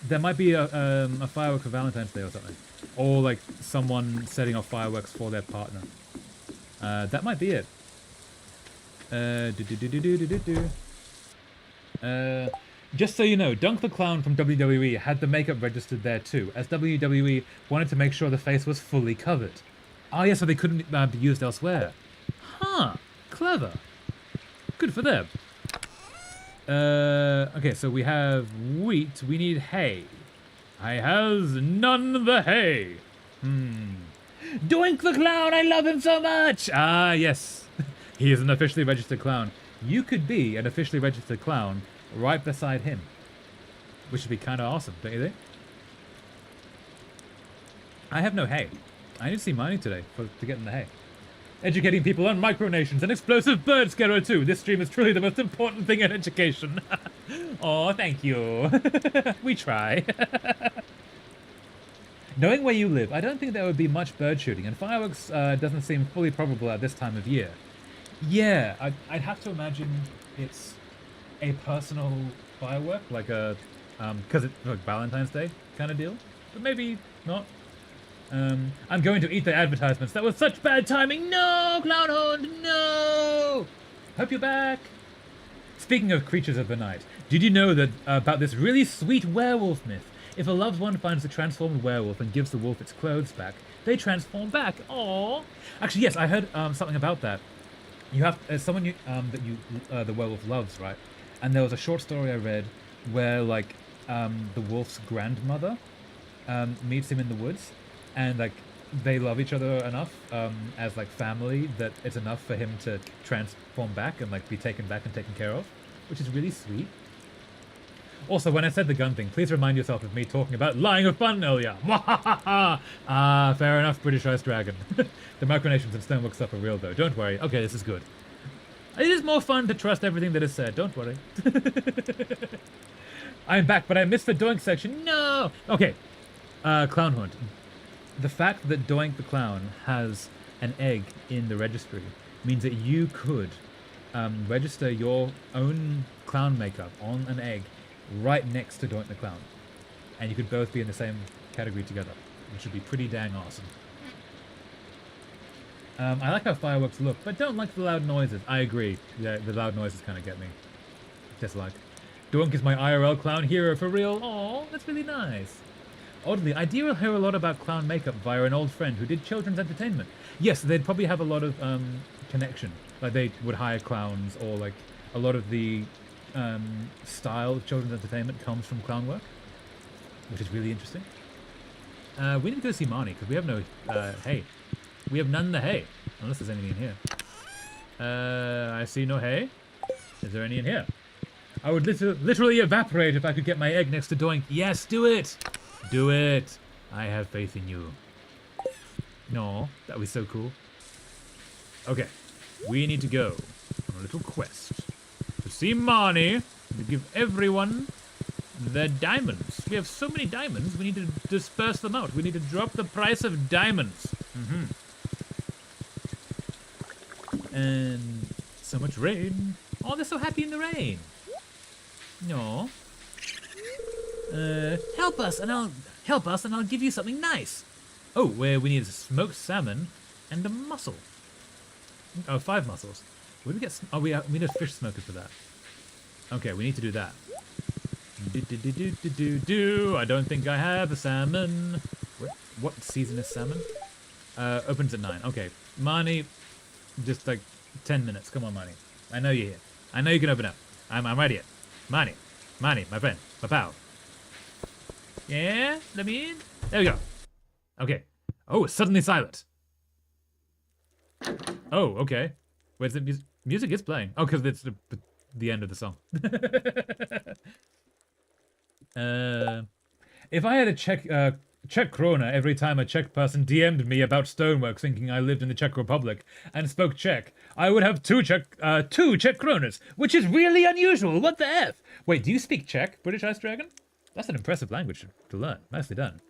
S1: There might be a firework for Valentine's Day or something. Or like someone setting off fireworks for their partner. That might be it. Just so you know, Dunk the Clown from WWE had the makeup registered there too, as WWE wanted to make sure the face was fully covered. Ah, yeah, so they couldn't be used elsewhere. Huh, clever. Good for them. Okay, so we have wheat, we need hay. I has none the hay. Doink the Clown, I love him so much! Ah, yes. He is an officially registered clown. You could be an officially registered clown right beside him, which would be kind of awesome, don't you think? I have no hay. I need to see mining today to get in the hay. Educating people on micronations and explosive bird scarer too. This stream is truly the most important thing in education. Oh, thank you. We try. Knowing where you live, I don't think there would be much bird shooting, and fireworks doesn't seem fully probable at this time of year. Yeah, I'd have to imagine it's a personal firework, like a, because it's like Valentine's Day kind of deal, but maybe not. I'm going to eat the advertisements. That was such bad timing. No, Clownhorn, no! Hope you're back. Speaking of creatures of the night, did you know that about this really sweet werewolf myth? If a loved one finds a transformed werewolf and gives the wolf its clothes back, they transform back. Aww. Actually, yes, I heard something about that. You have someone the werewolf loves, right? And there was a short story I read where like the wolf's grandmother meets him in the woods, and like they love each other enough as like family that it's enough for him to transform back and like be taken back and taken care of, which is really sweet. Also, when I said the gun thing, please remind yourself of me talking about lying of fun earlier. Ah, fair enough, British Ice Dragon. The micronations and stonework stuff are real, though. Don't worry. Okay, this is good. It is more fun to trust everything that is said. Don't worry. I'm back, but I missed the Doink section. No! Okay. Clown Hunt. The fact that Doink the Clown has an egg in the registry means that you could register your own clown makeup on an egg right next to Doink the Clown. And you could both be in the same category together, which would be pretty dang awesome. I like how fireworks look, but don't like the loud noises. I agree. Yeah, the loud noises kind of get me. Dislike. Doink is my IRL clown hero for real. Aw, that's really nice. Oddly, I do hear a lot about clown makeup via an old friend who did children's entertainment. Yes, they'd probably have a lot of connection. Like they would hire clowns, or like a lot of the style of children's entertainment comes from clown work, which is really interesting. We need to go see Marnie because we have no hay. We have none of the hay, unless there's anything in here. I see no hay. Is there any in here? I would literally evaporate if I could get my egg next to Doink. Yes, do it! Do it! I have faith in you. No, that was so cool. Okay, we need to go on a little quest to see Marnie and to give everyone their diamonds. We have so many diamonds, we need to disperse them out. We need to drop the price of diamonds. And so much rain. Oh, they're so happy in the rain. No. Help us and I'll give you something nice. Oh, where we need a smoked salmon and a mussel. Oh, 5 mussels. Where do we get? Oh, we need a fish smoker for that. Okay, we need to do that. I don't think I have a salmon. What season is salmon? Opens at 9. Okay, Marnie, just like 10 minutes. Come on, Marnie. I know you're here. I know you can open up. I'm right here. Marnie, my friend, my pal. Yeah, let me in. There we go. Okay. Oh, it's suddenly silent. Oh, okay. Where's the music is playing? Oh, because it's the end of the song. If I had a Czech krona every time a Czech person DM'd me about stonework thinking I lived in the Czech Republic and spoke Czech, I would have two Czech kronas, which is really unusual. What the F? Wait, do you speak Czech, British Ice Dragon? That's an impressive language to learn. Nicely done.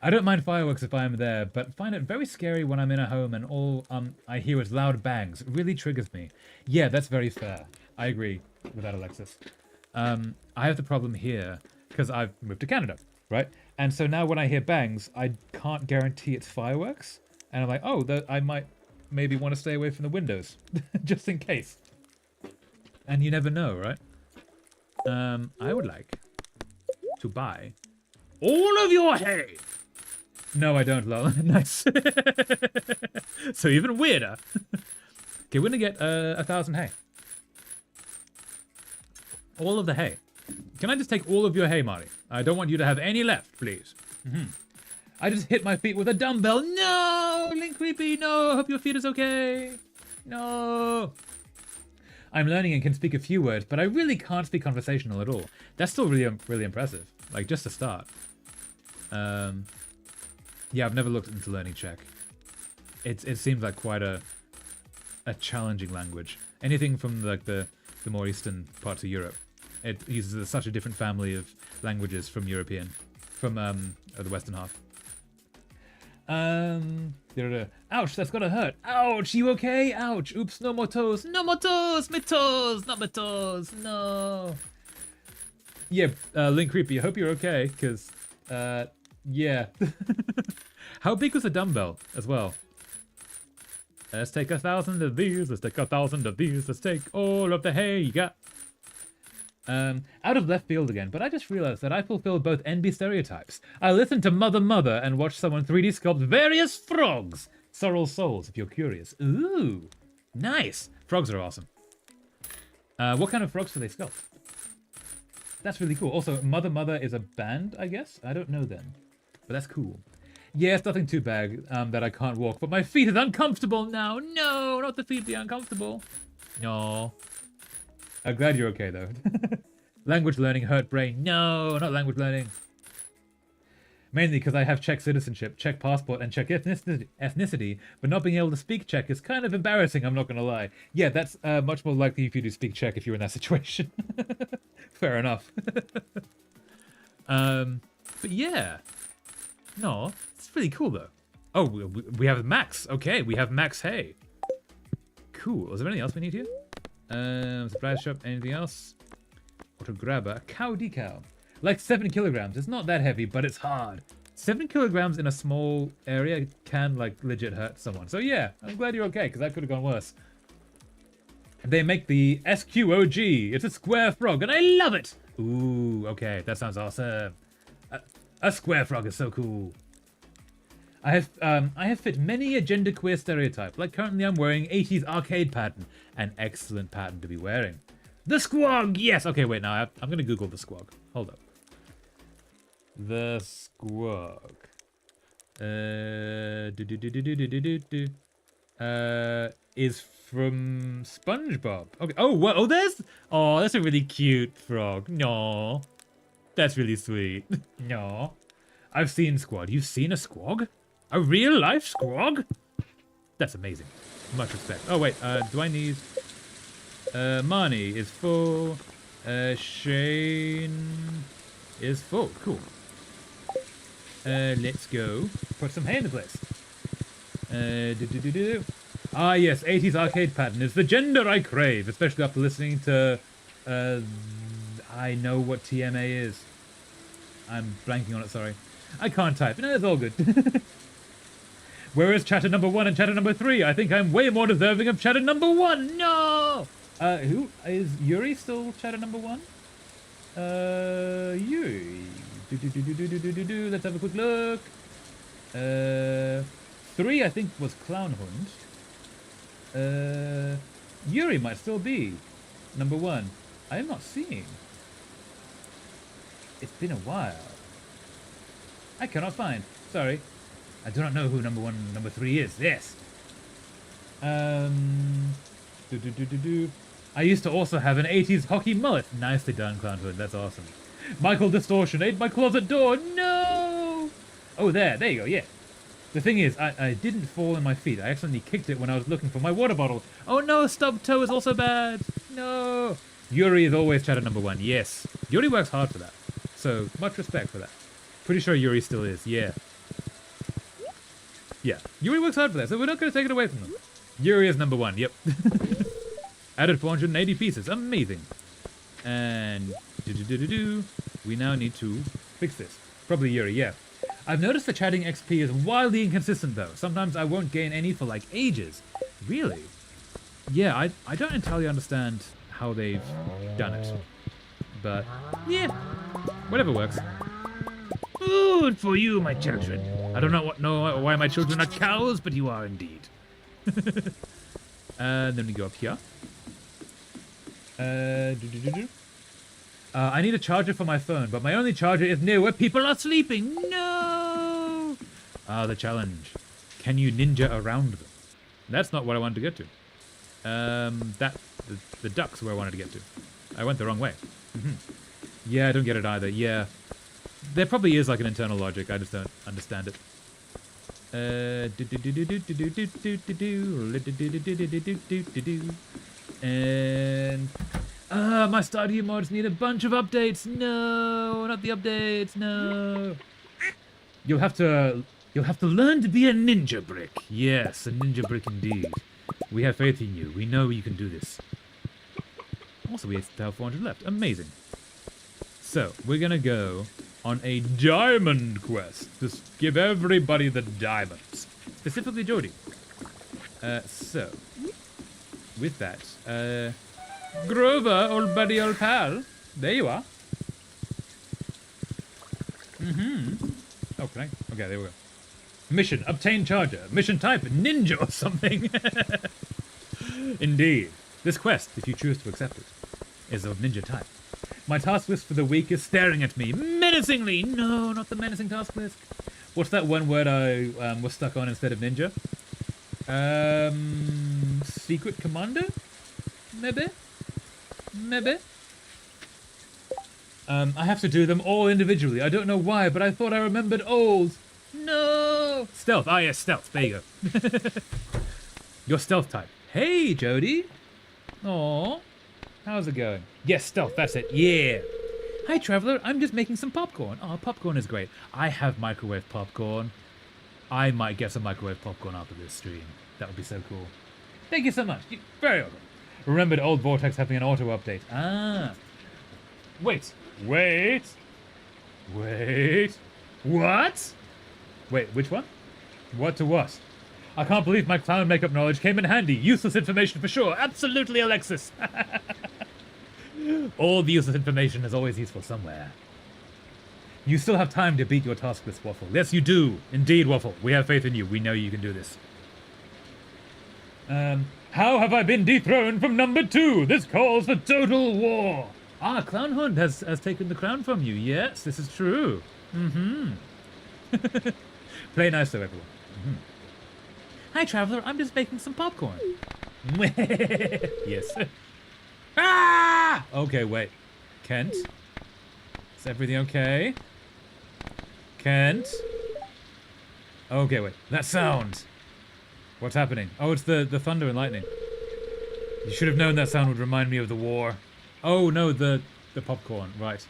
S1: I don't mind fireworks if I am there, but find it very scary when I'm in a home and all I hear is loud bangs. It really triggers me. Yeah, that's very fair. I agree with that, Alexis. I have the problem here because I've moved to Canada, right? And so now when I hear bangs, I can't guarantee it's fireworks. And I'm like, oh, I might maybe want to stay away from the windows just in case. And you never know, right? I would like to buy all of your hay. No, I don't, lol. Nice. So even weirder. Okay, we're gonna get 1,000 hay. All of the hay. Can I just take all of your hay, Marty? I don't want you to have any left, please. I just hit my feet with a dumbbell. No, Link Creepy, no. I hope your feet is okay. No. I'm learning and can speak a few words, but I really can't speak conversational at all. That's still really impressive. Like, just to start. Yeah, I've never looked into learning Czech. It seems like quite a challenging language. Anything from like the more eastern parts of Europe. It uses such a different family of languages from the western half. Ouch, that's gotta hurt. Ouch, you okay? Ouch, oops, no more toes. No more toes, my toes, not my toes, no. Yeah, Link Creepy, I hope you're okay, because, yeah. How big was the dumbbell as well? Let's take 1,000 of these, let's take 1,000 of these, let's take all of the hay you got. Out of left field again, but I just realized that I fulfilled both NB stereotypes. I listened to Mother and watched someone 3D sculpt various frogs. Sorrel souls, if you're curious. Ooh, nice. Frogs are awesome. What kind of frogs do they sculpt? That's really cool. Also, Mother is a band, I guess? I don't know them, but that's cool. Yeah, it's nothing too bad that I can't walk, but my feet is uncomfortable now. No, not the feet be uncomfortable. No. I'm glad you're okay, though. Language learning hurt brain. No, not language learning. Mainly because I have Czech citizenship, Czech passport, and Czech ethnicity, but not being able to speak Czech is kind of embarrassing, I'm not going to lie. Yeah, that's much more likely if you do speak Czech if you're in that situation. Fair enough. But yeah. No, it's really cool, though. Oh, we have Max. Okay, we have Max Hay. Cool. Is there anything else we need here? Surprise shop, anything else? Auto grabber, cow decal. Like 7 kilograms. It's not that heavy, but it's hard. 7 kilograms in a small area can, like, legit hurt someone. So yeah, I'm glad you're okay, because that could have gone worse. They make the SQOG. It's a square frog, and I love it! Ooh, okay, that sounds awesome. A square frog is so cool. I have fit many a genderqueer stereotype. Like currently I'm wearing 80s arcade pattern. An excellent pattern to be wearing. The squog! Yes! Okay, wait, now I'm going to Google the squog. Hold up. The squog. Is from SpongeBob. Okay. Oh, what? Oh, that's a really cute frog. No, that's really sweet. No, I've seen Squog. You've seen a Squog? A real life Squog? That's amazing. Much respect. Oh wait, do I need? Marnie is full. Shane is full. Cool. Let's go. Put some hay in the place. Ah, yes, 80s arcade pattern is the gender I crave, especially after listening to, I know what TMA is. I'm blanking on it, sorry. I can't type. No, it's all good. Where is chatter number 1 and chatter number 3? I think I'm way more deserving of chatter number 1. No! Who? Is Yuri still chatter number 1? Yuri. Let's have a quick look. 3, I think, was Clownhund. Yuri might still be number 1. I am not seeing. It's been a while. I cannot find. Sorry. I do not know who number 1 and number 3 is. Yes. I used to also have an 80s hockey mullet. Nicely done, Clownhood. That's awesome. Michael Distortion ate my closet door. No! Oh, there you go. Yeah. The thing is, I didn't fall on my feet. I accidentally kicked it when I was looking for my water bottle. Oh no, stubbed toe is also bad. No. Yuri is always chatter number 1. Yes. Yuri works hard for that. So, much respect for that. Pretty sure Yuri still is. Yeah. Yeah. Yuri works hard for that, so we're not going to take it away from them. Yuri is number 1. Yep. Added 480 pieces. Amazing. And we now need to fix this. Probably Yuri, yeah. I've noticed the chatting XP is wildly inconsistent though. Sometimes I won't gain any for like ages. Really? Yeah, I don't entirely understand how they've done it. But yeah, whatever works. Food for you, my children. I don't know why my children are cows, but you are indeed. And then we go up here. I need a charger for my phone, but my only charger is near where people are sleeping. No! Ah, the challenge. Can you ninja around them? That's not what I wanted to get to. The duck's where I wanted to get to. I went the wrong way. Yeah, I don't get it either. Yeah. There probably is like an internal logic. I just don't understand it. And my Stardew mods need a bunch of updates. No, not the updates. No. You'll have to learn to be a ninja brick. Yes, a ninja brick indeed. We have faith in you. We know you can do this. Also, we still have 400 left. Amazing. So, we're gonna go on a diamond quest. Just give everybody the diamonds. Specifically Jody. So, with that, Grover, old buddy, old pal. There you are. Okay, there we go. Mission, obtain charger. Mission type, ninja or something. Indeed. This quest, if you choose to accept it, is of ninja type. My task list for the week is staring at me menacingly. No, not the menacing task list. What's that one word I was stuck on instead of ninja? Secret Commander? Maybe? I have to do them all individually. I don't know why, but I thought I remembered old. No! Stealth. Ah, yes, stealth. There you go. Your stealth type. Hey, Jody. Aw. How's it going? Yes, stealth. That's it. Yeah. Hi, traveler. I'm just making some popcorn. Oh, popcorn is great. I have microwave popcorn. I might get some microwave popcorn after this stream. That would be so cool. Thank you so much. Very welcome. Remembered old Vortex having an auto update. Ah. Wait. What? Wait, which one? What to what? I can't believe my clown makeup knowledge came in handy. Useless information for sure. Absolutely, Alexis. All the useless information is always useful somewhere. You still have time to beat your task list, Waffle. Yes, you do. Indeed, Waffle. We have faith in you. We know you can do this. How have I been dethroned from number 2? This calls for total war. Ah, Clownhood has taken the crown from you. Yes, this is true. Play nice though, everyone. Hi, traveler. I'm just making some popcorn. Yes. Ah! Okay, wait. Kent? Is everything okay? Kent? Okay, wait. That sound! What's happening? Oh, it's the thunder and lightning. You should have known that sound would remind me of the war. Oh, no, the popcorn. Right.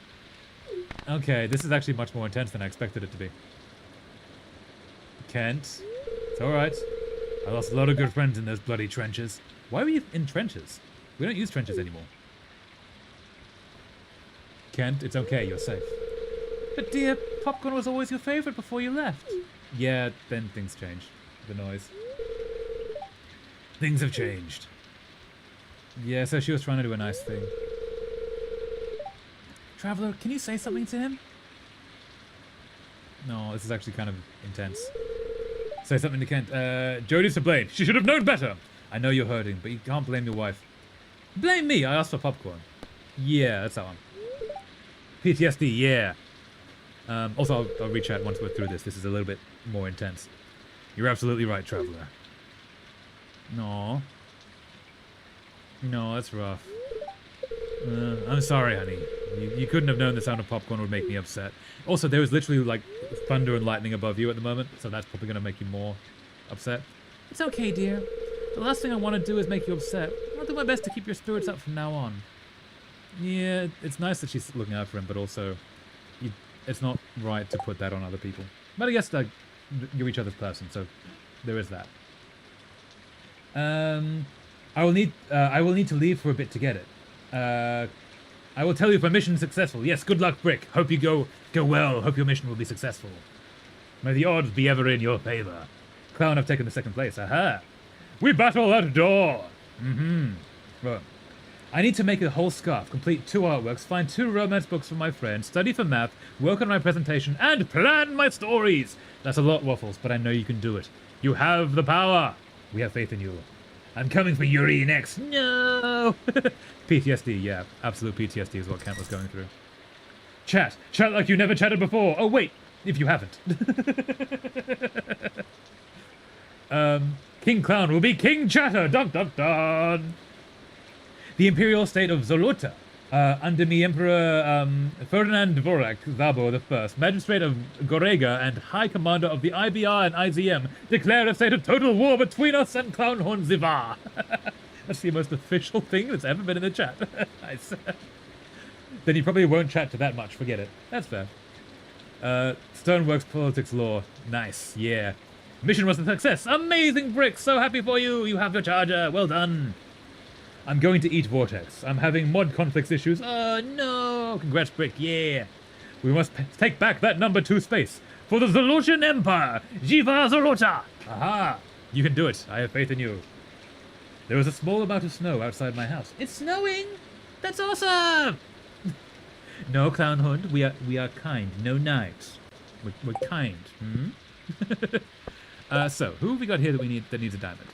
S1: Okay, this is actually much more intense than I expected it to be. Kent? It's alright. I lost a lot of good friends in those bloody trenches. Why were you in trenches? We don't use trenches anymore. Kent, it's okay, you're safe. But dear, popcorn was always your favorite before you left. Yeah, then things changed. The noise. Things have changed. Yeah, so she was trying to do a nice thing. Traveler, can you say something to him? No, this is actually kind of intense. Say something to Kent. Jodie's to blame. She should have known better. I know you're hurting, but you can't blame your wife. Blame me, I asked for popcorn. Yeah, that's that one. PTSD, yeah. Also, I'll reach out once we're through this. This is a little bit more intense. You're absolutely right, Traveler. No. No, that's rough. I'm sorry, honey. You couldn't have known the sound of popcorn would make me upset. Also, there was literally, like, thunder and lightning above you at the moment, so that's probably going to make you more upset. It's okay, dear. The last thing I want to do is make you upset. I'll do my best to keep your spirits up from now on. Yeah, it's nice that she's looking out for him, but also, it's not right to put that on other people. But I guess, like, you're each other's person, so there is that. I will need to leave for a bit to get it. I will tell you if my mission is successful. Yes, good luck, Brick. Hope you go well. Hope your mission will be successful. May the odds be ever in your favor. Clown have taken the second place. Aha! We battle at dawn! Well, I need to make a whole scarf, complete 2 artworks, find 2 romance books for my friend, study for math, work on my presentation, and plan my stories! That's a lot, Waffles, but I know you can do it. You have the power! We have faith in you. I'm coming for Yuri next. No! PTSD, yeah. Absolute PTSD is what Kent was going through. Chat. Chat like you never chatted before. Oh, wait. If you haven't. King Clown will be King Chatter. Dun dun dun. The Imperial State of Zolota, under me Emperor Ferdinand Dvorak Zabo I, Magistrate of Gorega and High Commander of the IBR and IZM, declare a state of total war between us and Clownhorn Zivar. That's the most official thing that's ever been in the chat. Nice. Then you probably won't chat to that much, forget it. That's fair. Stoneworks Politics Law. Nice, yeah. Mission was a success. Amazing, Brick! So happy for you! You have your charger. Well done. I'm going to eat Vortex. I'm having mod conflicts issues. Oh no! Congrats, Brick, yeah! We must take back that number 2 space for the Zolotian Empire! Jiva Zolota! Aha! You can do it. I have faith in you. There was a small amount of snow outside my house. It's snowing! That's awesome! No, Clownhund, we are kind. No knives. We're kind. So, who have we got here that needs a diamond?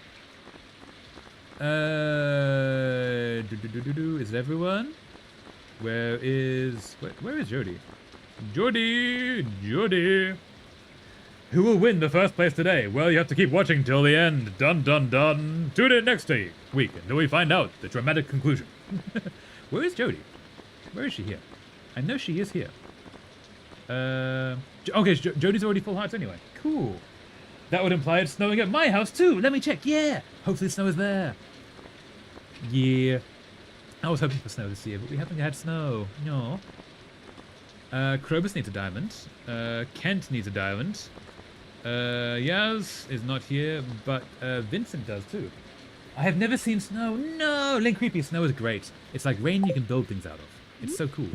S1: Is it everyone? Where is Jodie? Jodie! Who will win the first place today? Well, you have to keep watching till the end. Dun dun dun. Tune in next week until we find out the dramatic conclusion. Where is Jodie? Where is she here? I know she is here. Okay, Jodie's already full hearts anyway. Cool. That would imply it's snowing at my house too. Let me check. Yeah. Hopefully snow is there. Yeah. I was hoping for snow this year, but we haven't had snow. No. Krobus needs a diamond. Kent needs a diamond. Yaz is not here, but Vincent does too. I have never seen snow. No! Link Creepy, snow is great. It's like rain you can build things out of. It's so cool.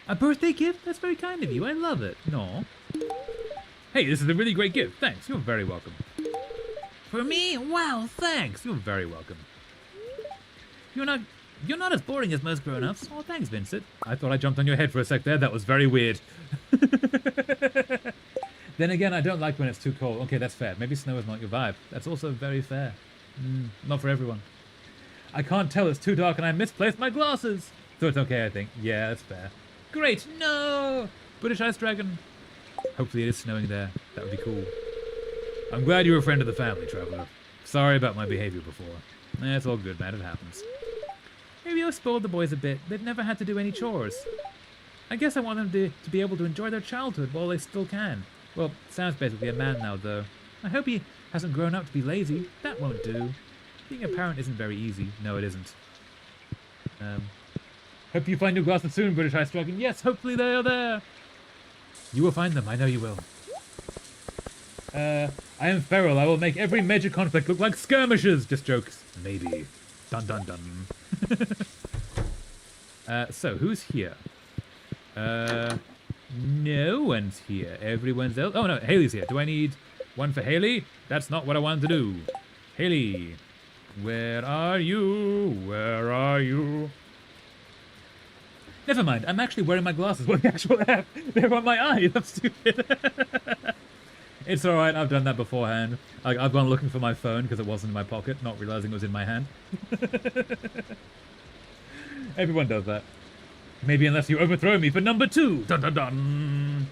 S1: A birthday gift? That's very kind of you. I love it. No. Hey, this is a really great gift. Thanks. You're very welcome. For me? Wow, thanks. You're very welcome. You're not as boring as most grown-ups. Oh, thanks, Vincent. I thought I jumped on your head for a sec there. That was very weird. Then again, I don't like when it's too cold. Okay, that's fair. Maybe snow is not your vibe. That's also very fair. Not for everyone. I can't tell. It's too dark and I misplaced my glasses. So it's okay, I think. Yeah, that's fair. Great. No! British Ice Dragon. Hopefully it is snowing there. That would be cool. I'm glad you're a friend of the family, Traveler. Sorry about my behavior before. It's all good, man. It happens. Maybe I spoiled the boys a bit. They've never had to do any chores. I guess I want them to be able to enjoy their childhood while they still can. Well, Sam's basically a man now, though. I hope he hasn't grown up to be lazy. That won't do. Being a parent isn't very easy. No, it isn't. Hope you find your glasses soon, British Ice Dragon. Yes, hopefully they are there. You will find them. I know you will. I am feral. I will make every major conflict look like skirmishes. Just jokes. Maybe. Dun dun dun. So, who's here? No one's here. Everyone's else. Oh, no. Haley's here. Do I need one for Haley? That's not what I wanted to do. Haley. Where are you? Where are you? Never mind. I'm actually wearing my glasses. What the actual F? They're on my eyes. I'm stupid. It's alright. I've done that beforehand. I've gone looking for my phone because it wasn't in my pocket, not realizing it was in my hand. Everyone does that. Maybe unless you overthrow me for number 2. Dun dun dun.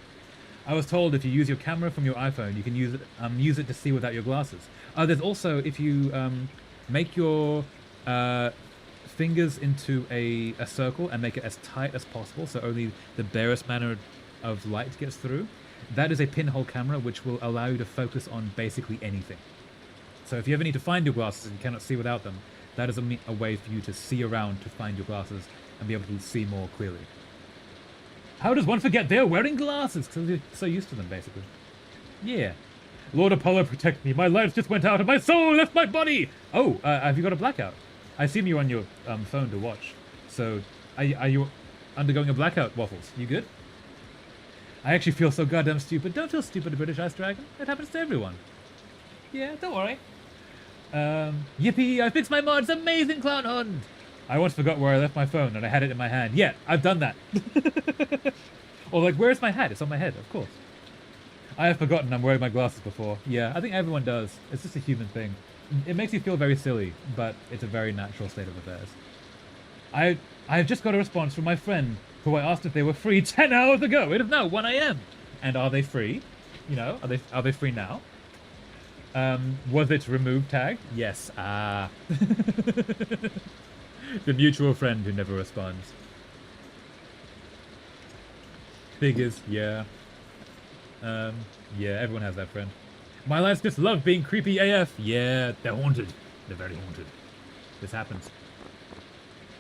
S1: I was told if you use your camera from your iPhone, you can use it to see without your glasses. There's also if you make your fingers into a circle and make it as tight as possible, so only the barest manner of light gets through. That is a pinhole camera, which will allow you to focus on basically anything. So if you ever need to find your glasses and you cannot see without them, that is a way for you to see around to find your glasses and be able to see more clearly. How does one forget they're wearing glasses? Because they're so used to them, basically. Yeah. Lord Apollo, protect me. My lights just went out and my soul left my body! Oh, have you got a blackout? I assume you're on your phone to watch. So, are you undergoing a blackout, Waffles? You good? I actually feel so goddamn stupid. Don't feel stupid, British Ice Dragon. It happens to everyone. Yeah, don't worry. Yippee, I fixed my mods. Amazing, Clown Hunt! I once forgot where I left my phone and I had it in my hand. Yeah, I've done that. Or like, where's my hat? It's on my head, of course. I have forgotten I'm wearing my glasses before. Yeah, I think everyone does. It's just a human thing. It makes you feel very silly, but it's a very natural state of affairs. I have just got a response from my friend, who I asked if they were free 10 hours ago. It is now 1 a.m. And are they free? You know, are they free now? Was it remove tag? Yes. Ah. The mutual friend who never responds. Figures, yeah. Yeah, everyone has that friend. My lives just love being creepy AF. Yeah, they're haunted. They're very haunted. This happens.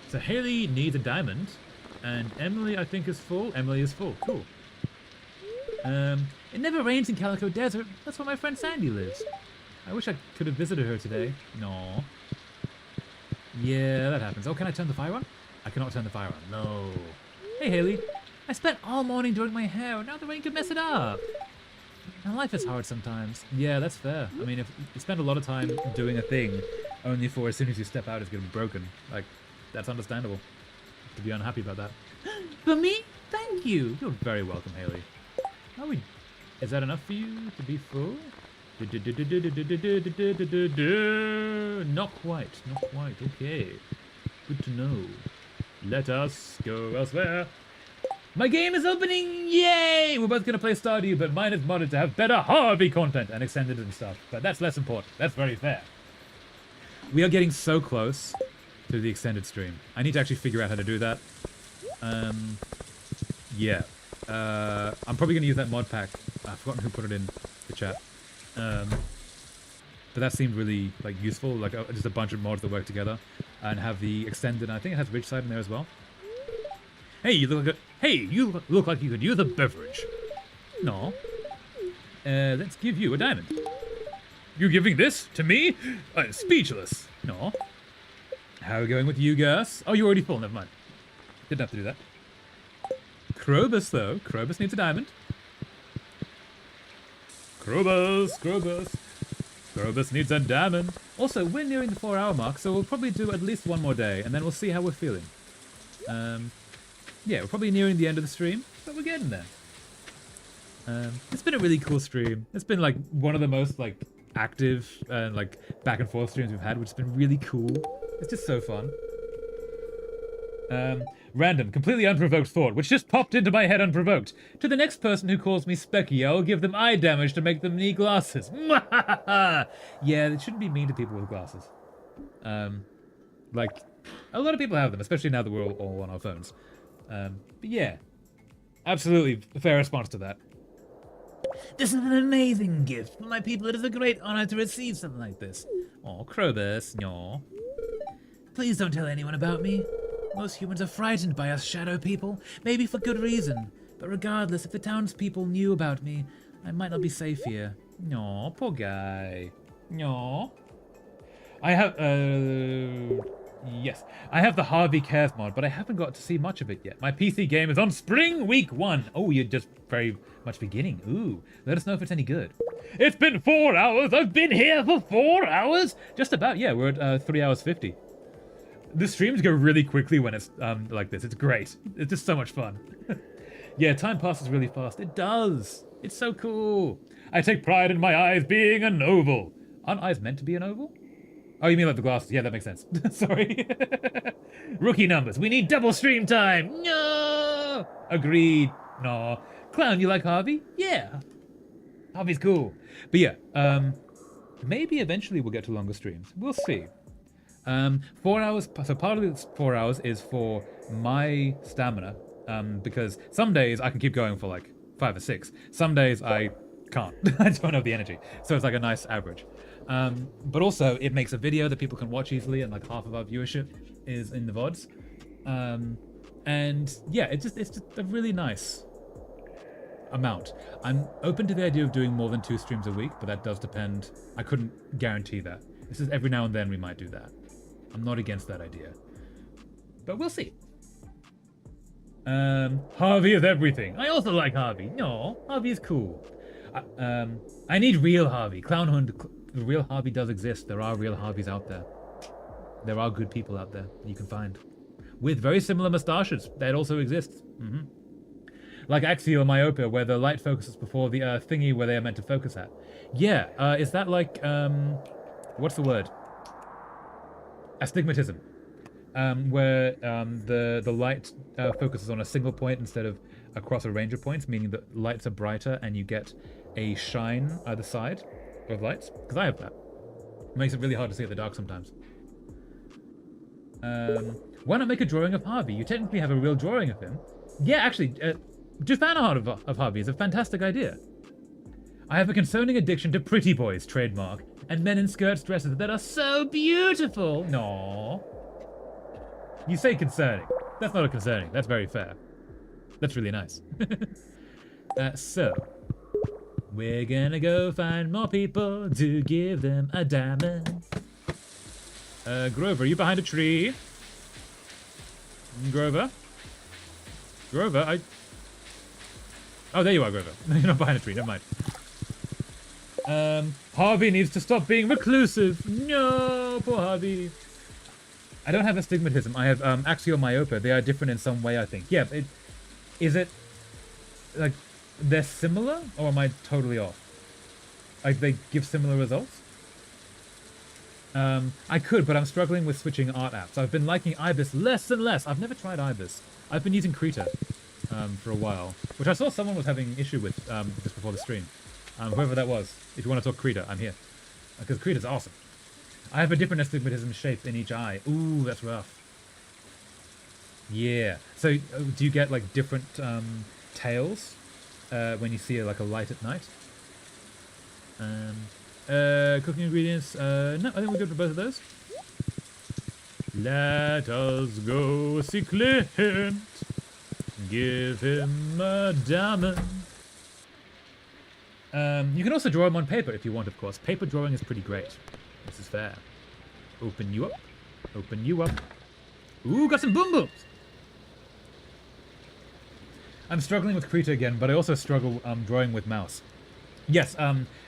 S1: So Haley needs a diamond, and Emily I think is full. Emily is full. Cool. It never rains in Calico Desert. That's where my friend Sandy lives. I wish I could have visited her today. No. Yeah, that happens. Oh, can I turn the fire on? I cannot turn the fire on. No. Hey, Haley. I spent all morning doing my hair. Now the rain could mess it up. Now, life is hard sometimes. Yeah, that's fair. I mean, if you spend a lot of time doing a thing, only for as soon as you step out, it's going to be broken. Like, that's understandable. To be unhappy about that. For me? Thank you. You're very welcome, Haley. Are we... Is that enough for you to be full? Not quite. Not quite. Okay. Good to know. Let us go elsewhere. My game is opening! Yay! We're both going to play Stardew, but mine is modded to have better Harvey content and extended and stuff. But that's less important. That's very fair. We are getting so close to the extended stream. I need to actually figure out how to do that. Yeah. I'm probably going to use that mod pack. I've forgotten who put it in the chat. But that seemed really like useful. Like just a bunch of mods that work together and have the extended. I think it has Ridgeside in there as well. Hey, you look like you could use a beverage. No. Let's give you a diamond. You giving this to me? I'm speechless. No. How are we going with you, Gus? Oh, you're already full. Never mind. Didn't have to do that. Krobus, though. Krobus needs a diamond. Krobus. Krobus needs a diamond. Also, we're nearing the 4-hour mark, so we'll probably do at least one more day, and then we'll see how we're feeling. Yeah, we're probably nearing the end of the stream, but we're getting there. It's been a really cool stream. It's been like one of the most like active and like back and forth streams we've had, which has been really cool. It's just so fun. Random, completely unprovoked thought, which just popped into my head unprovoked. To the next person who calls me Specky, I will give them eye damage to make them need glasses. Yeah, it shouldn't be mean to people with glasses. Like, a lot of people have them, especially now that we're all on our phones. But yeah, absolutely fair response to that. This is an amazing gift for my people. It is a great honor to receive something like this. Oh, Krobus, no. Please don't tell anyone about me. Most humans are frightened by us shadow people, maybe for good reason. But regardless, if the townspeople knew about me, I might not be safe here. No, poor guy. No. I have, yes. I have the Harvey Cares mod, but I haven't got to see much of it yet. My PC game is on Spring Week 1. Oh, you're just very much beginning. Ooh, let us know if it's any good. It's been 4 hours. I've been here for 4 hours. Just about, yeah, we're at 3 hours 50. The streams go really quickly when it's like this. It's great. It's just so much fun. Yeah, time passes really fast. It does. It's so cool. I take pride in my eyes being an oval. Aren't eyes meant to be an oval? Oh, you mean like the glasses? Yeah, that makes sense. Sorry. Rookie numbers. We need double stream time. No. Agreed. No. Clown, you like Harvey? Yeah. Harvey's cool. But yeah, maybe eventually we'll get to longer streams. We'll see. 4 hours, so part of this 4 hours is for my stamina, because some days I can keep going for like 5 or 6. Some days I can't. I don't have the energy. So it's like a nice average. But also it makes a video that people can watch easily, and like half of our viewership is in the VODs. And yeah, it's just a really nice amount. I'm open to the idea of doing more than 2 streams a week, but that does depend. I couldn't guarantee that. This is every now and then we might do that. I'm not against that idea, but we'll see. Harvey is everything. I also like Harvey. No, Harvey is cool. I need real Harvey. Clownhund, the real Harvey does exist. There are real Harveys out there. There are good people out there you can find with very similar mustaches. That also exists. Like axial myopia, where the light focuses before the thingy where they are meant to focus at. Yeah, is that like what's the word? Astigmatism, where the light focuses on a single point instead of across a range of points, meaning that lights are brighter and you get a shine either side of lights. Because I have that. It makes it really hard to see in the dark sometimes. Why not make a drawing of Harvey? You technically have a real drawing of him. Yeah, actually, do fan art of Harvey is a fantastic idea. I have a concerning addiction to pretty boys, trademark, and men in skirts dresses that are so beautiful. No. You say concerning. That's not a concerning. That's very fair. That's really nice. So, we're gonna go find more people to give them a diamond. Grover, are you behind a tree? Grover? Grover, Oh, there you are, Grover. You're not behind a tree, never mind. Harvey needs to stop being reclusive. No, poor Harvey. I don't have astigmatism. I have axial myopia. They are different in some way, I think. Yeah, is it like they're similar, or am I totally off? Like they give similar results? I could, but I'm struggling with switching art apps. I've been liking Ibis less and less. I've never tried Ibis. I've been using Krita for a while, which I saw someone was having issue with just before the stream. Whoever that was, if you want to talk Krita, I'm here. Because Krita's awesome. I have a different astigmatism shape in each eye. Ooh, that's rough. Yeah. So, do you get like different tails when you see like a light at night? Cooking ingredients. No, I think we're good for both of those. Let us go see Clint. Give him a diamond. You can also draw them on paper if you want, of course. Paper drawing is pretty great. This is fair. Open you up. Open you up. Ooh, got some boom booms! I'm struggling with Krita again, but I also struggle drawing with mouse. Yes,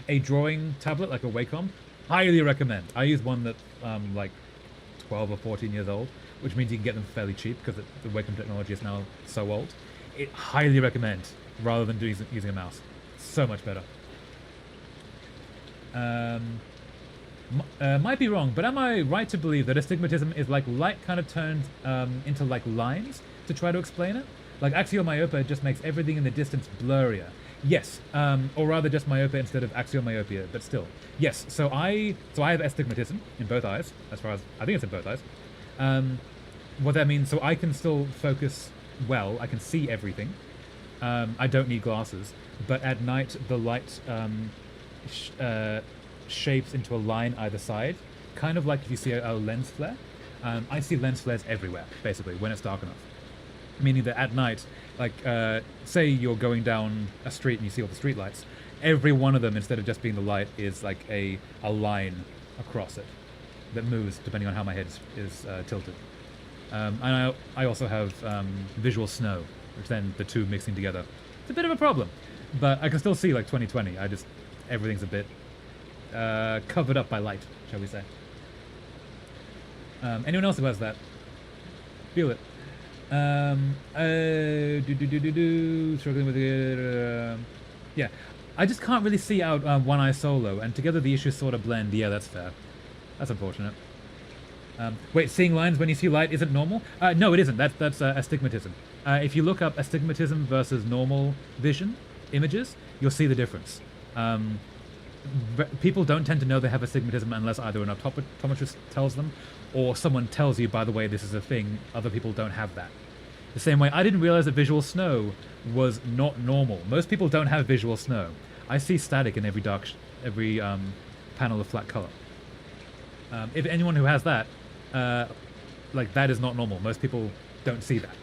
S1: a drawing tablet like a Wacom, highly recommend. I use one that's like 12 or 14 years old, which means you can get them fairly cheap because the Wacom technology is now so old. It highly recommend rather than using a mouse. So much better. Might be wrong, but am I right to believe that astigmatism is like light kind of turned into like lines to try to explain it? Like axial myopia just makes everything in the distance blurrier. Yes, or rather just myopia instead of axial myopia, but still. Yes, so I have astigmatism in both eyes, as far as I think it's in both eyes. What that means, so I can still focus well, I can see everything. I don't need glasses, but at night the light shapes into a line either side, kind of like if you see a lens flare. I see lens flares everywhere, basically, when it's dark enough. Meaning that at night, like, say you're going down a street and you see all the street lights, every one of them, instead of just being the light, is like a line across it that moves depending on how my head is tilted. And I also have visual snow, which then the two mixing together. It's a bit of a problem, but I can still see like 20/20. Everything's a bit covered up by light, shall we say. Anyone else who has that? Feel it. Struggling with it. Yeah, I just can't really see out one eye solo, and together the issues sort of blend. Yeah, that's fair. That's unfortunate. Wait, seeing lines when you see light isn't normal? No, it isn't. That's astigmatism. If you look up astigmatism versus normal vision images, you'll see the difference. People don't tend to know they have astigmatism unless either an optometrist tells them, or someone tells you, by the way, this is a thing. Other people don't have that. The same way, I didn't realize that visual snow was not normal. Most people don't have visual snow. I see static in every panel of flat color. If anyone who has that, like, that is not normal. Most people don't see that.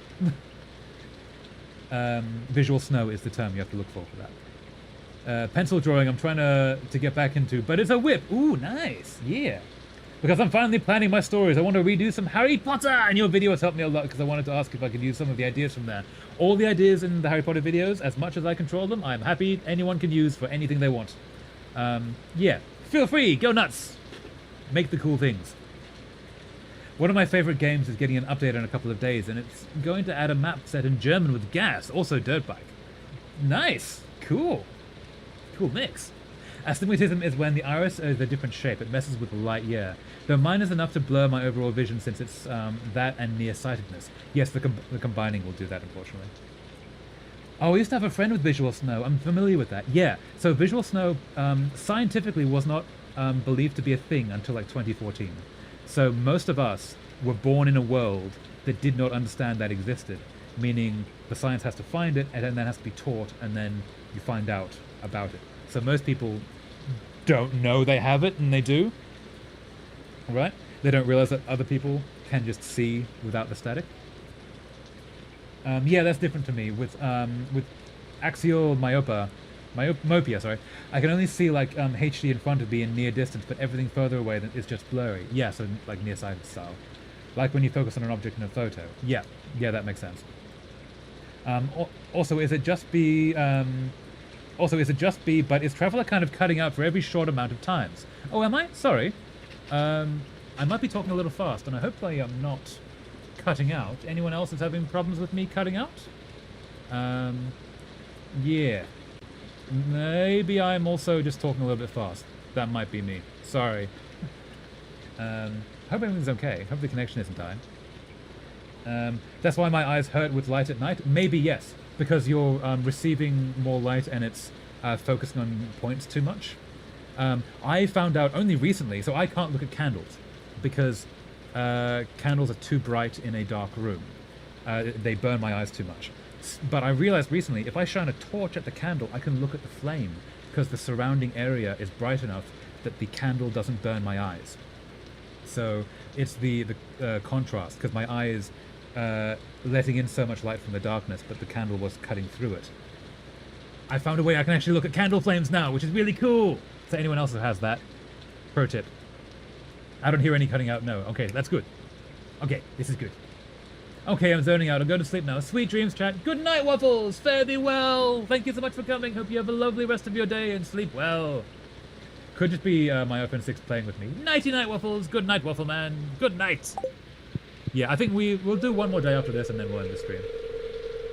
S1: Visual snow is the term you have to look for that. Pencil drawing, I'm trying to get back into, but it's a whip. Ooh, nice. Yeah. Because I'm finally planning my stories. I want to redo some Harry Potter, and your video has helped me a lot because I wanted to ask if I could use some of the ideas from there. All the ideas in the Harry Potter videos, as much as I control them, I'm happy anyone can use for anything they want. Yeah, feel free, go nuts. Make the cool things. One of my favorite games is getting an update in a couple of days, and it's going to add a map set in German with gas, also dirt bike. Nice, cool. Cool mix. Astigmatism is when the iris is a different shape. It messes with the light, yeah. Though mine is enough to blur my overall vision since it's that and nearsightedness. Yes, the combining will do that, unfortunately. Oh, I used to have a friend with visual snow. I'm familiar with that. Yeah, so visual snow scientifically was not believed to be a thing until like 2014. So most of us were born in a world that did not understand that existed, meaning the science has to find it and then that has to be taught and then you find out about it. So most people don't know they have it, and they do. Right? They don't realize that other people can just see without the static. Yeah, that's different to me. With axial myopia, sorry, I can only see like HD in front of me in near distance, but everything further away is just blurry. Yeah, so like nearsighted style, like when you focus on an object in a photo. Yeah, that makes sense. Also, is it just be? But is Traveler kind of cutting out for every short amount of times? Oh, am I? Sorry. I might be talking a little fast, and I hope I am not cutting out. Anyone else is having problems with me cutting out? Yeah. Maybe I'm also just talking a little bit fast. That might be me. Sorry. Hope everything's okay. Hope the connection isn't dying. That's why my eyes hurt with light at night? Maybe yes. Because you're receiving more light and it's focusing on points too much. I found out only recently, so I can't look at candles because candles are too bright in a dark room. They burn my eyes too much. But I realized recently, if I shine a torch at the candle, I can look at the flame because the surrounding area is bright enough that the candle doesn't burn my eyes. So it's the contrast, because my eye is letting in so much light from the darkness, but the candle was cutting through it. I found a way I can actually look at candle flames now, which is really cool. So anyone else who has that, pro tip. I don't hear any cutting out, no. Okay, that's good. Okay, this is good. Okay, I'm zoning out. I'll go to sleep now. Sweet dreams, chat. Good night, Waffles. Fare thee well. Thank you so much for coming. Hope you have a lovely rest of your day and sleep well. Could just be my iPhone 6 playing with me. Nighty night, Waffles. Good night, Waffle Man. Good night. Yeah, I think we'll do one more day after this and then we'll end the stream.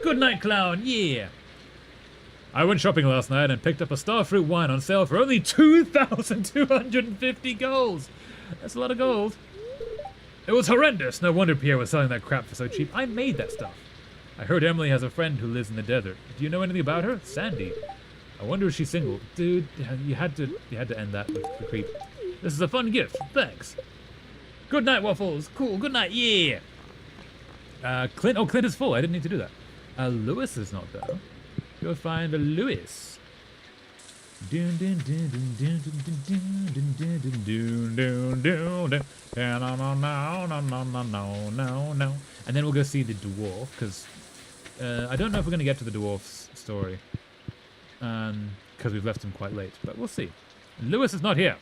S1: Good night, Clown. Yeah. I went shopping last night and picked up a starfruit wine on sale for only 2,250 gold. That's a lot of gold. It was horrendous. No wonder Pierre was selling that crap for so cheap. I made that stuff. I heard Emily has a friend who lives in the desert. Do you know anything about her? Sandy. I wonder if she's single. Dude, you had to end that with the creep. This is a fun gift. Thanks. Good night, Waffles. Cool. Good night. Yeah. Clint. Oh, Clint is full. I didn't need to do that. Lewis is not there. Go find a Lewis. And then we'll go see the dwarf, because I don't know if we're going to get to the dwarf's story. Because we've left him quite late, but we'll see. Lewis is not here.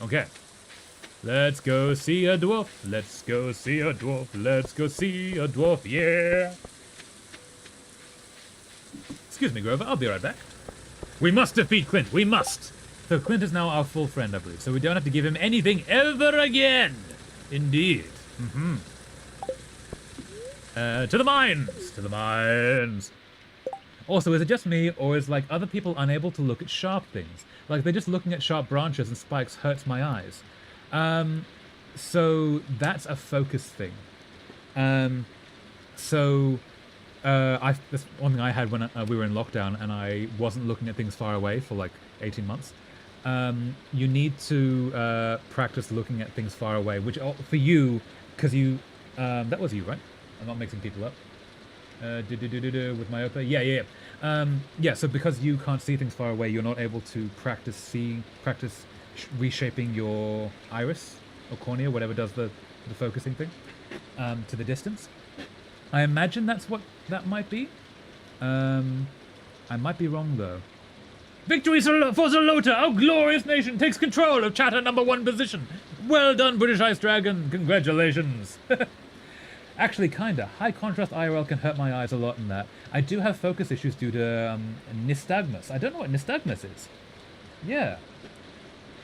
S1: Okay. Let's go see a dwarf. Let's go see a dwarf. Let's go see a dwarf. Yeah. Excuse me, Grover. I'll be right back. We must defeat Clint. We must. So Clint is now our full friend, I believe. So we don't have to give him anything ever again. Indeed. To the mines. To the mines. Also, is it just me, or is like other people unable to look at sharp things? Like they're just looking at sharp branches and spikes hurts my eyes. So that's a focus thing. That's one thing I had when we were in lockdown and I wasn't looking at things far away for like 18 months. You need to practice looking at things far away, which for you, because you, that was you, right? I'm not mixing people up. With myopia, yeah. So because you can't see things far away, you're not able to practice reshaping your iris or cornea, whatever does the focusing thing, to the distance. I imagine that's what that might be. I might be wrong though. Victory for Zalota! Our glorious nation takes control of chatter #1 position. Well done, British Ice Dragon. Congratulations. Actually, kinda. High contrast IRL can hurt my eyes a lot in that. I do have focus issues due to nystagmus. I don't know what nystagmus is. Yeah.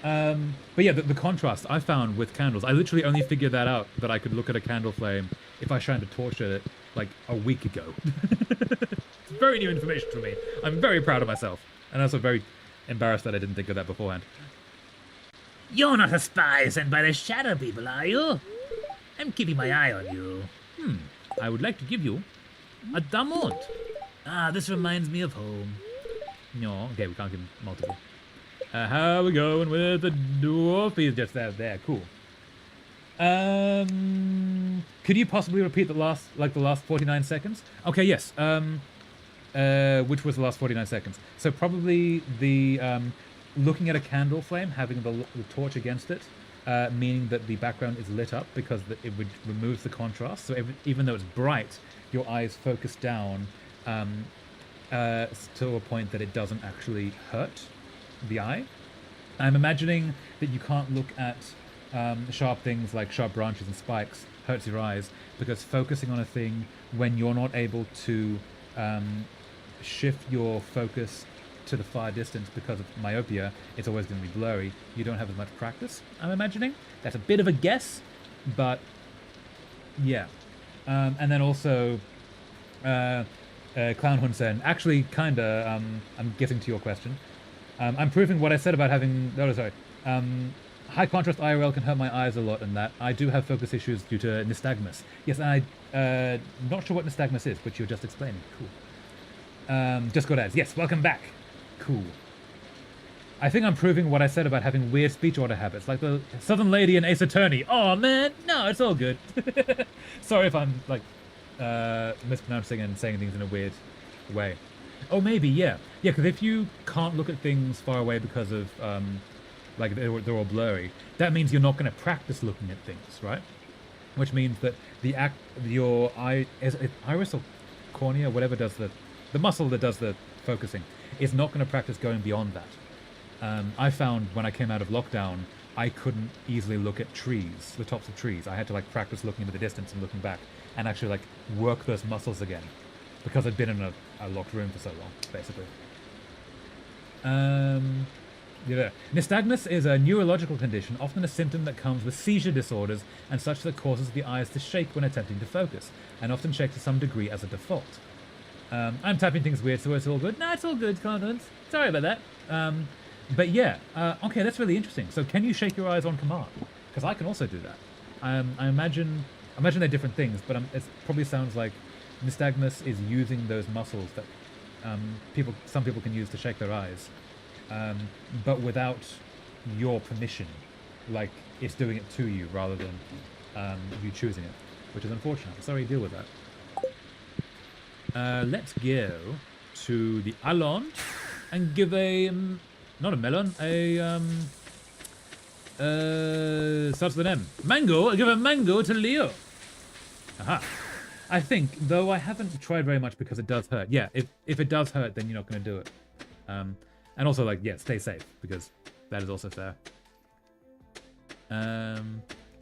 S1: But yeah, the contrast I found with candles, I literally only figured that out, that I could look at a candle flame if I shined a torch at it, like, a week ago. It's very new information to me. I'm very proud of myself. And also very embarrassed that I didn't think of that beforehand.
S2: You're not a spy sent by the Shadow People, are you? I'm keeping my eye on you.
S1: I would like to give you a diamond.
S2: Ah, this reminds me of home.
S1: No, okay, we can't give him multiple. How are we going with the dwarf? He's just out there. Cool. Could you possibly repeat the last 49 seconds? Okay, yes. Which was the last 49 seconds? So probably the looking at a candle flame, having the torch against it, meaning that the background is lit up because it removes the contrast. So even though it's bright, your eyes focus down to a point that it doesn't actually hurt the eye. I'm imagining that you can't look at sharp things like sharp branches and spikes hurts your eyes, because focusing on a thing when you're not able to shift your focus to the far distance because of myopia, it's always going to be blurry. You don't have as much practice, I'm imagining. That's a bit of a guess, but yeah. And then also Clown Hunsen, actually kinda, I'm getting to your question. I'm proving what I said about having, high contrast IRL can hurt my eyes a lot, and that I do have focus issues due to nystagmus. Yes, and I'm not sure what nystagmus is, but you're just explaining. Cool. Just got ads. Yes, welcome back. Cool. I think I'm proving what I said about having weird speech order habits, like the Southern Lady and Ace Attorney. Oh man, no, it's all good. Sorry if I'm like mispronouncing and saying things in a weird way. Oh, maybe, yeah. Yeah, because if you can't look at things far away because of like they're all blurry, that means you're not going to practice looking at things, right? Which means that your eye, iris or cornea, whatever does the muscle that does the focusing, is not going to practice going beyond that. I found when I came out of lockdown, I couldn't easily look at trees, the tops of trees. I had to like practice looking into the distance and looking back, and actually like work those muscles again, because I'd been in a locked room for so long, basically. Yeah. Nystagmus is a neurological condition, often a symptom that comes with seizure disorders and such that causes the eyes to shake when attempting to focus, and often shake to some degree as a default. I'm typing things weird, so it's all good. Nah, it's all good, Constance. Sorry about that. But yeah, okay, that's really interesting. So can you shake your eyes on command? Because I can also do that. I imagine they're different things, but it probably sounds like Nystagmus is using those muscles that some people can use to shake their eyes, but without your permission. Like, it's doing it to you rather than you choosing it, which is unfortunate. I'm sorry you deal with that. Let's go to the Alon and give a not a melon, starts with an M. Mango. I'll give a mango to Leo. Aha. I think, though I haven't tried very much because it does hurt. Yeah, if it does hurt, then you're not going to do it. And also, like, yeah, stay safe because that is also fair.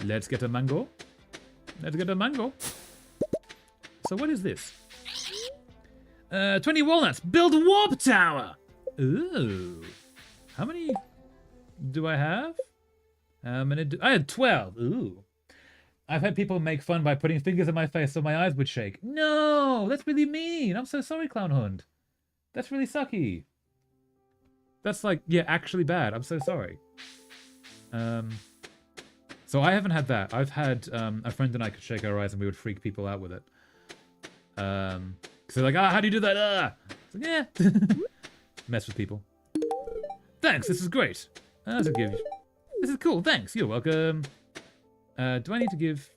S1: Let's get a mango. Let's get a mango. So what is this? 20 walnuts. Build warp tower. Ooh. How many do I have? I had 12. Ooh. I've had people make fun by putting fingers in my face so my eyes would shake. No, that's really mean. I'm so sorry, Clown Hund. That's really sucky. That's like, yeah, actually bad. I'm so sorry. So I haven't had that. I've had a friend and I could shake our eyes and we would freak people out with it. So they're like, how do you do that? Like, yeah. Mess with people. Thanks, this is great. This is cool, thanks. You're welcome. Do I need to give...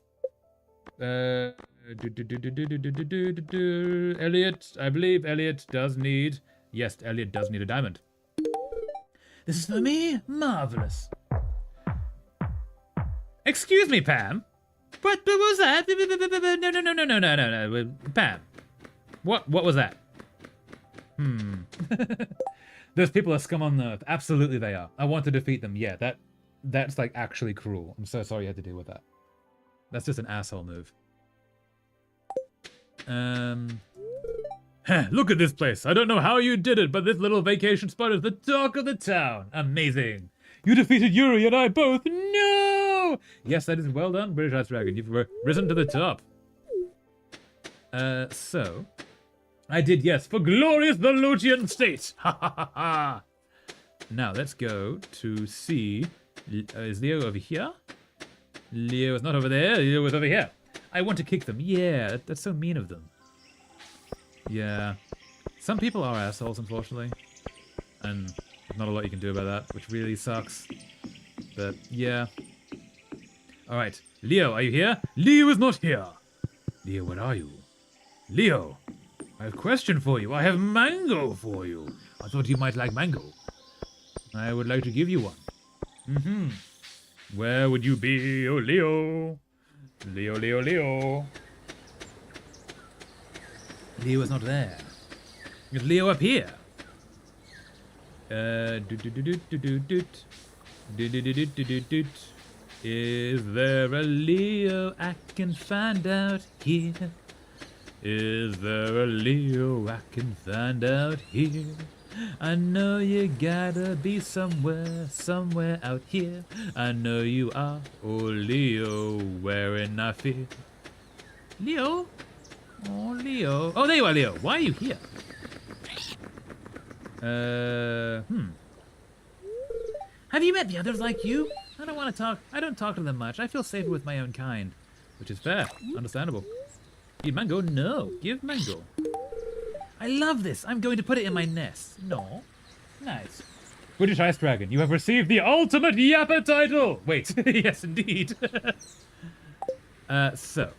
S1: Elliot, I believe Elliot does need... Yes, Elliot does need a diamond. This is for me? Marvelous. Excuse me, Pam. What was that? No. Pam. What was that? Those people are scum on the earth. Absolutely they are. I want to defeat them. Yeah, that's like actually cruel. I'm so sorry you had to deal with that. That's just an asshole move. Look at this place. I don't know how you did it, but this little vacation spot is the talk of the town. Amazing. You defeated Yuri and I both. No! Yes, that is well done, British Ice Dragon. You've risen to the top. So... I did, yes, for glorious the Lutian state. Ha ha ha ha. Now let's go to see. Is Leo over here? Leo is not over there. Leo is over here. I want to kick them. Yeah, that's so mean of them. Yeah, some people are assholes, unfortunately, and there's not a lot you can do about that, which really sucks. But yeah. All right, Leo, are you here? Leo is not here. Leo, where are you? Leo. I have a question for you. I have mango for you. I thought you might like mango. I would like to give you one. Where would you be, oh Leo? Leo, Leo, Leo. Leo is not there. Is Leo up here? Is there a Leo I can find out here? Is there a Leo I can find out here? I know you gotta be somewhere out here. I know you are, oh Leo, wherein I fear. Leo? Oh, Leo. Oh, there you are, Leo. Why are you here? Have you met the others like you? I don't want to talk. I don't talk to them much. I feel safer with my own kind. Which is fair. Understandable. Give mango? No. Give mango. I love this. I'm going to put it in my nest. No. Nice. British Ice Dragon, you have received the ultimate yapper title! Wait, yes indeed. So.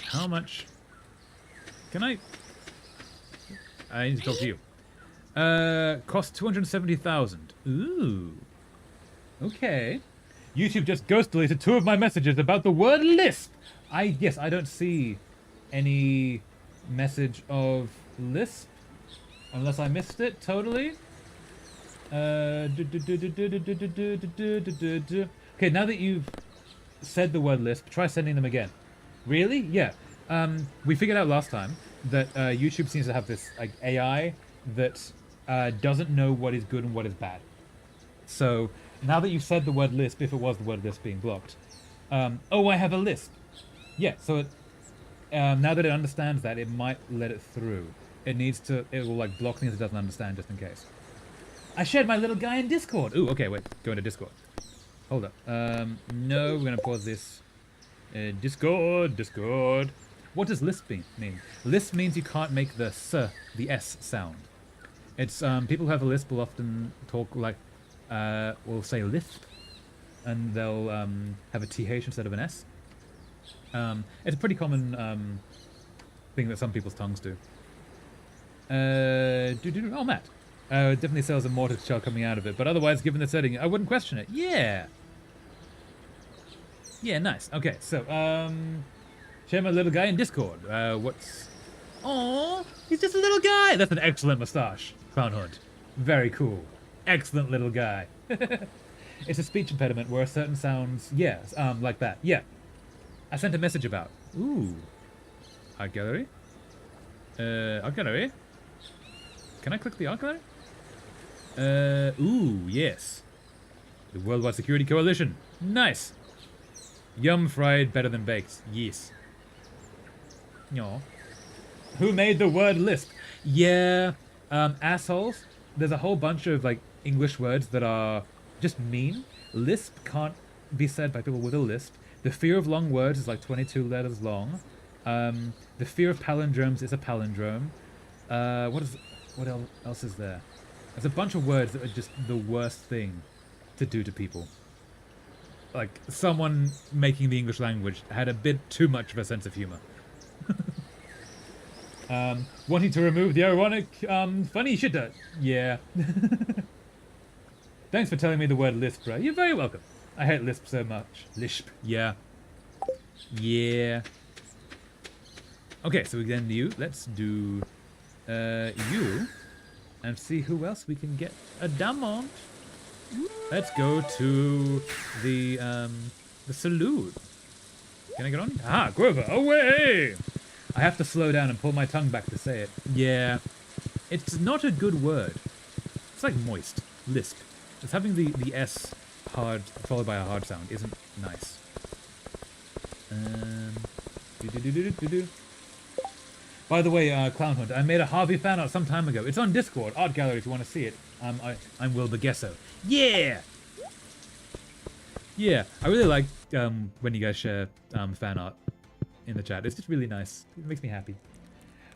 S1: How much... Can I need to talk to you. Cost 270,000. Ooh. Okay. YouTube just ghost deleted 2 of my messages about the word lisp. I don't see any message of lisp unless I missed it totally. Okay, now that you've said the word lisp, try sending them again. Really? Yeah. We figured out last time that YouTube seems to have this like AI that doesn't know what is good and what is bad. So now that you've said the word lisp, if it was the word lisp being blocked, oh, I have a lisp. Yeah, so it, now that it understands that, it might let it through. It needs to. It will like block things it doesn't understand just in case. I shared my little guy in Discord. Ooh, okay, wait. Go into Discord. Hold up. No, we're gonna pause this. Discord. What does lisp mean? Lisp means you can't make the S sound. It's people who have a lisp will often talk like, will say lisp, and they'll have a th instead of an s. It's a pretty common thing that some people's tongues do. Oh, Matt. Definitely sells a mortise shell coming out of it, but otherwise, given the setting, I wouldn't question it. Yeah. Yeah, nice. Okay, so, share my little guy in Discord. What's... Aww, he's just a little guy. That's an excellent moustache, Clown Hunt. Very cool. Excellent little guy. It's a speech impediment where certain sounds, yes, like that. Yeah. I sent a message about. Ooh. Art gallery? Art gallery? Can I click the art gallery? Ooh, yes. The Worldwide Security Coalition. Nice. Yum fried better than baked. Yes. No. Who made the word lisp? Yeah. Assholes. There's a whole bunch of like English words that are just mean. Lisp can't be said by people with a lisp. The fear of long words is like 22 letters long. The fear of palindromes is a palindrome. What else is there? There's a bunch of words that are just the worst thing to do to people. Like, someone making the English language had a bit too much of a sense of humor. Wanting to remove the ironic, funny shit. Yeah. Thanks for telling me the word lisp, bro. You're very welcome. I hate lisp so much. Lisp. Yeah. Yeah. Okay, so again, you. Let's do you, and see who else we can get a diamond. Let's go to the saloon. Can I get on? Ah, Grover, away! I have to slow down and pull my tongue back to say it. Yeah, it's not a good word. It's like moist, lisp. It's having the S hard followed by a hard sound isn't nice. By the way, Clown Hunt, I made a Harvey fan art some time ago. It's on Discord, Art Gallery, if you want to see it. I'm Will Begesso. Yeah! Yeah, I really like when you guys share fan art in the chat. It's just really nice. It makes me happy.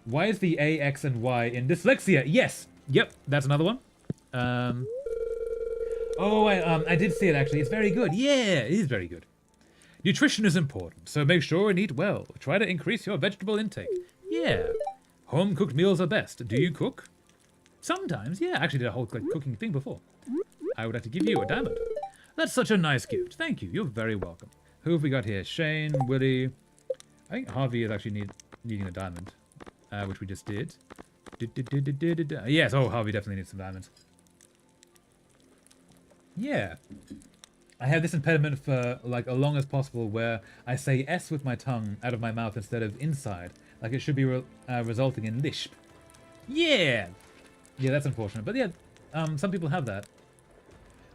S1: Why is the A, X, and Y in dyslexia? Yes! Yep, that's another one. I did see it actually. It's very good. Yeah, it is very good. Nutrition is important, so make sure and eat well. Try to increase your vegetable intake. Yeah. Home-cooked meals are best. Do you cook? Sometimes, yeah. I actually did a whole cooking thing before. I would like to give you a diamond. That's such a nice gift. Thank you. You're very welcome. Who have we got here? Shane, Willie. I think Harvey is actually needing a diamond, which we just did. Yes, oh, Harvey definitely needs some diamonds. Yeah. I have this impediment for like as long as possible where I say S with my tongue out of my mouth instead of inside. Like it should be resulting in lisp. Yeah! Yeah, that's unfortunate. But yeah, some people have that.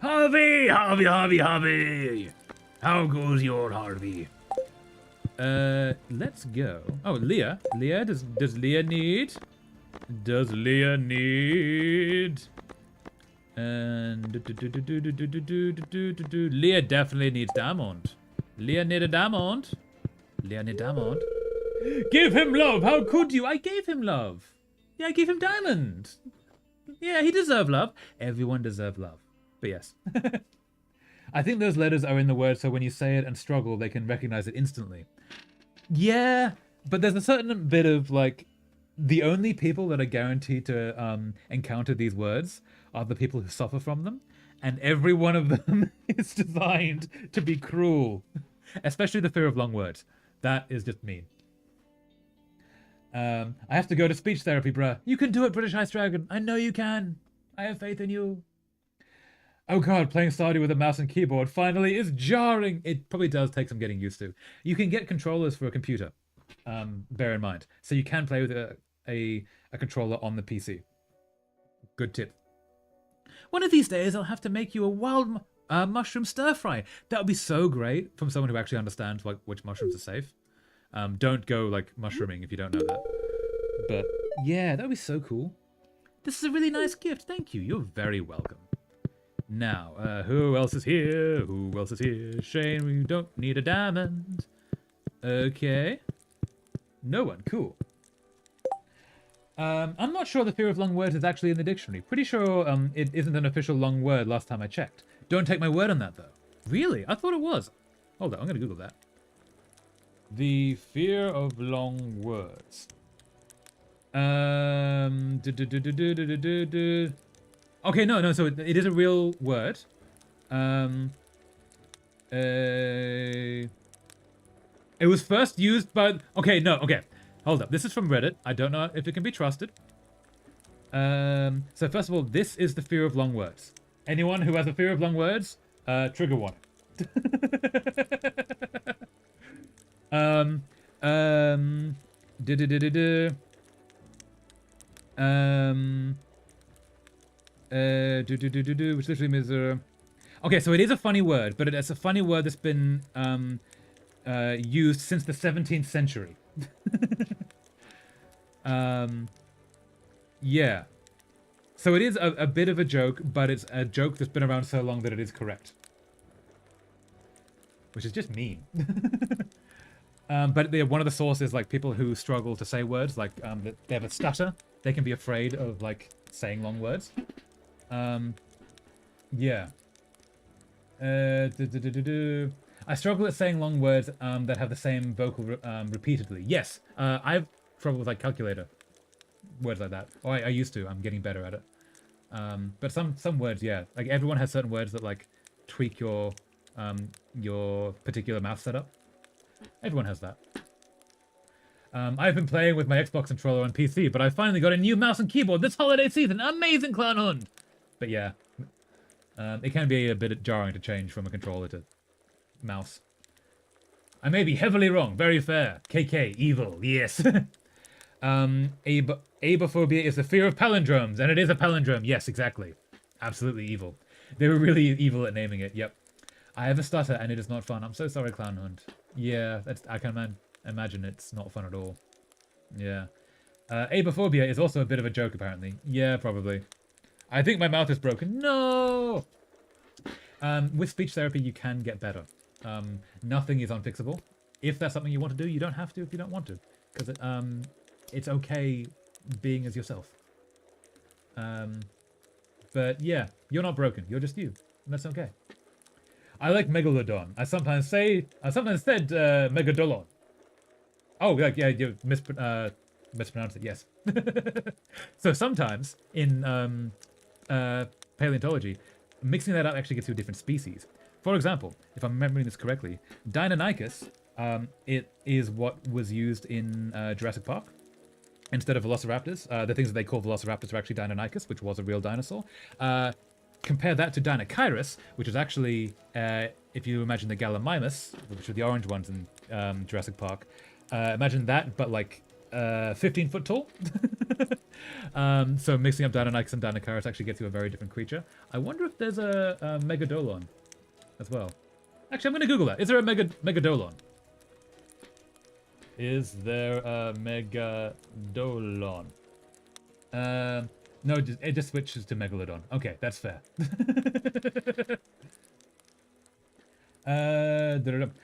S2: Harvey! How goes your Harvey?
S1: Let's go. Oh, Leah. Leah, does Leah need? Does Leah need? And Leah definitely needs diamond. Leah need a diamond. Leah need diamond. Give him love. How could you? I gave him love. Yeah, I gave him diamond. Yeah, he deserved love. Everyone deserves love. But yes. I think those letters are in the word so when you say it and struggle, they can recognize it instantly. Yeah, but there's a certain bit of like, the only people that are guaranteed to encounter these words are the people who suffer from them, and every one of them is designed to be cruel, especially the fear of long words. That is just mean. I have to go to speech therapy, bruh. You can do it, British Ice Dragon. I know you can. I have faith in you. Oh god, playing Stardew with a mouse and keyboard finally is jarring. It probably does take some getting used to. You can get controllers for a computer, bear in mind. So you can play with a controller on the PC. Good tip. One of these days, I'll have to make you a wild mushroom stir fry. That would be so great from someone who actually understands like which mushrooms are safe. Don't go like mushrooming if you don't know that. But Yeah, that would be so cool. This is a really nice gift. Thank you. You're very welcome. Now, who else is here? Who else is here? Shane, we don't need a diamond. Okay. No one. Cool. I'm not sure the fear of long words is actually in the dictionary. Pretty sure it isn't an official long word last time I checked. Don't take my word on that, though. Really? I thought it was. Hold on, I'm going to Google that. The fear of long words. Okay, no, so it is a real word. It was first used by... Okay. Hold up. This is from Reddit. I don't know if it can be trusted. So first of all, this is the fear of long words. Anyone who has a fear of long words, trigger warning. Which literally means okay, so it is a funny word, but it's a funny word that's been used since the 17th century. Yeah. So it is a bit of a joke, but it's a joke that's been around so long that it is correct. Which is just mean. But one of the sources, like people who struggle to say words, like they have a stutter, they can be afraid of like saying long words. Yeah. I struggle at saying long words that have the same vocal repeatedly. Yes, I've trouble with like calculator words like that. Or I used to. I'm getting better at it. But some words, yeah. Like everyone has certain words that like tweak your particular mouth setup. Everyone has that. I've been playing with my Xbox controller on PC, but I finally got a new mouse and keyboard this holiday season. Amazing, Clown Hunt! But yeah, it can be a bit jarring to change from a controller to mouse. I may be heavily wrong. Very fair. KK, evil, yes. Abophobia is the fear of palindromes, and it is a palindrome. Yes, exactly. Absolutely evil. They were really evil at naming it, yep. I have a stutter, and it is not fun. I'm so sorry, Clown Hunt. Yeah, I can imagine it's not fun at all. Yeah. Abophobia is also a bit of a joke, apparently. Yeah, probably. I think my mouth is broken. No! With speech therapy, you can get better. Nothing is unfixable. If that's something you want to do, you don't have to if you don't want to. Because it's okay being as yourself. But yeah, you're not broken. You're just you. And that's okay. I like Megalodon. I sometimes said Megadolon. Oh, like, yeah, you mispronounced it, yes. So sometimes in paleontology, mixing that up actually gets you a different species. For example, if I'm remembering this correctly, Deinonychus, it is what was used in Jurassic Park. Instead of velociraptors, the things that they call velociraptors are actually Deinonychus, which was a real dinosaur. Compare that to Dinocyrus, which is actually, if you imagine the Gallimimus, which are the orange ones in Jurassic Park, imagine that, but like 15 foot tall. So mixing up Deinonychus and Dinocyrus actually gets you a very different creature. I wonder if there's a Megadolon as well. Actually, I'm going to Google that. Is there a Megadolon? Is there a Megadolon? No, it just switches to Megalodon. Okay, that's fair.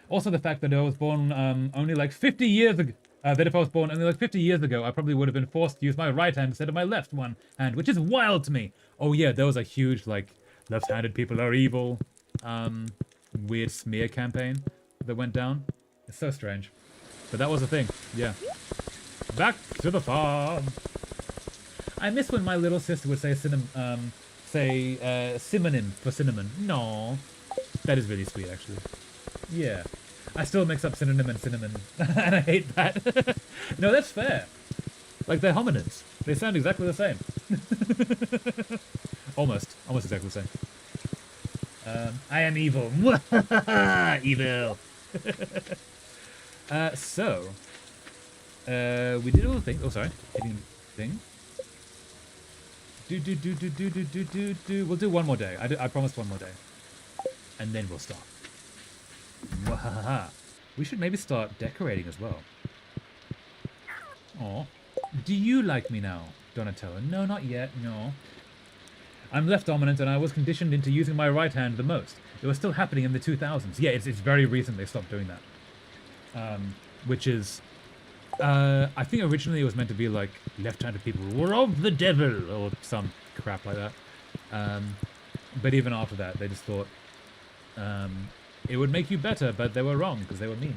S1: Also, the fact that I was born only like 50 years ago. That if I was born only like 50 years ago, I probably would have been forced to use my right hand instead of my left one hand, which is wild to me. Oh yeah, there was a huge like left-handed people are evil, weird smear campaign that went down. It's so strange, but that was a thing. Yeah. Back to the farm. I miss when my little sister would say synonym for cinnamon. No, that is really sweet, actually. Yeah, I still mix up synonym and cinnamon, and I hate that. No, that's fair. Like they're hominids. They sound exactly the same. almost exactly the same. I am evil. Evil. So, we did all the things. Oh, sorry, hitting thing. We'll do one more day. I promised one more day. And then we'll stop. Wahaha. We should maybe start decorating as well. Aw. Do you like me now, Donatello? No, not yet, no. I'm left dominant and I was conditioned into using my right hand the most. It was still happening in the 2000s. Yeah, it's very recent they stopped doing that. Which is... I think originally it was meant to be like left-handed people were of the devil or some crap like that. But even after that, they just thought it would make you better, but they were wrong because they were mean.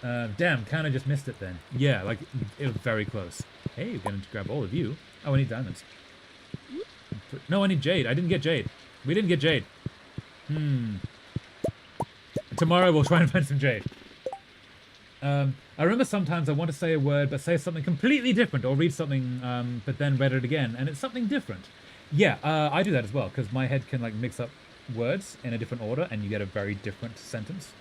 S1: Damn, kind of just missed it then. Yeah, like, it was very close. Hey, we're going to grab all of you. Oh, I need diamonds. No, I need jade. I didn't get jade. We didn't get jade. Tomorrow we'll try and find some jade. I remember sometimes I want to say a word, but say something completely different, or read something, but then read it again, and it's something different. Yeah, I do that as well, because my head can, like, mix up words in a different order, and you get a very different sentence.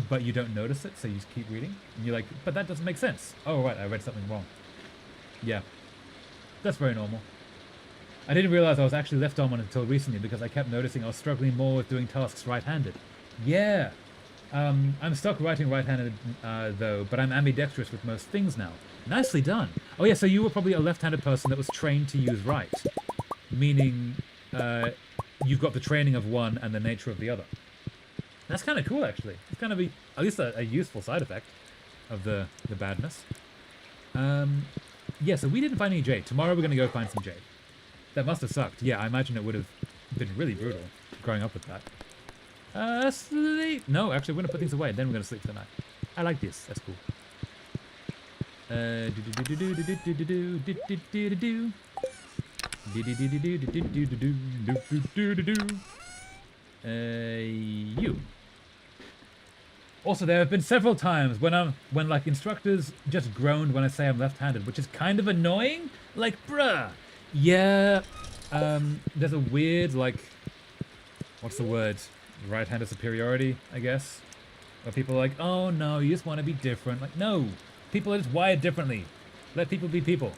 S1: But you don't notice it, so you just keep reading. And you're like, but that doesn't make sense. Oh, right, I read something wrong. Yeah. That's very normal. I didn't realize I was actually left dominant until recently because I kept noticing I was struggling more with doing tasks right-handed. Yeah. I'm stuck writing right-handed, though, but I'm ambidextrous with most things now. Nicely done. Oh, yeah, so you were probably a left-handed person that was trained to use right. Meaning, you've got the training of one and the nature of the other. That's kind of cool, actually. It's kind of at least a useful side effect of the badness. Yeah, so we didn't find any jade. Tomorrow we're going to go find some jade. That must have sucked. Yeah, I imagine it would have been really brutal growing up with that. Sleep. No, actually, we're going to put things away. Then we're going to sleep tonight. I like this. That's cool. You. Also, there have been several times when like instructors just groaned when I say I'm left-handed, which is kind of annoying. Like, bruh. Yeah. There's a weird, like, what's the word? Right-handed superiority, I guess. Where people are like, oh no, you just want to be different. Like, no. People are just wired differently. Let people be people.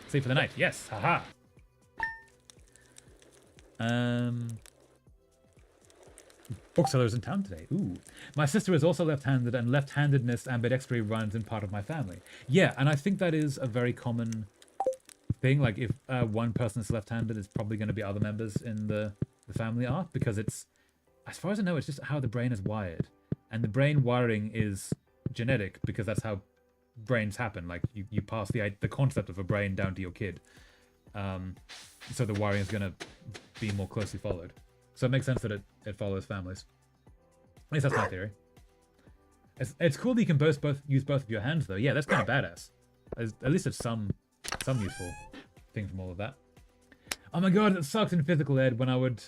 S1: Sleep for the night. Yes. Haha. Bookseller's in town today. Ooh. My sister is also left-handed, and left-handedness ambidextry runs in part of my family. Yeah, and I think that is a very common thing. Like, if one person is left-handed, it's probably going to be other members in the family are, because it's, as far as I know, it's just how the brain is wired. And the brain wiring is genetic, because that's how brains happen. Like, you pass the concept of a brain down to your kid. So the wiring is going to be more closely followed. So it makes sense that it follows families. At least that's my theory. It's cool that you can both use both of your hands, though. Yeah, that's kind of badass. At least it's some useful thing from all of that. Oh my god, it sucks in physical ed when I would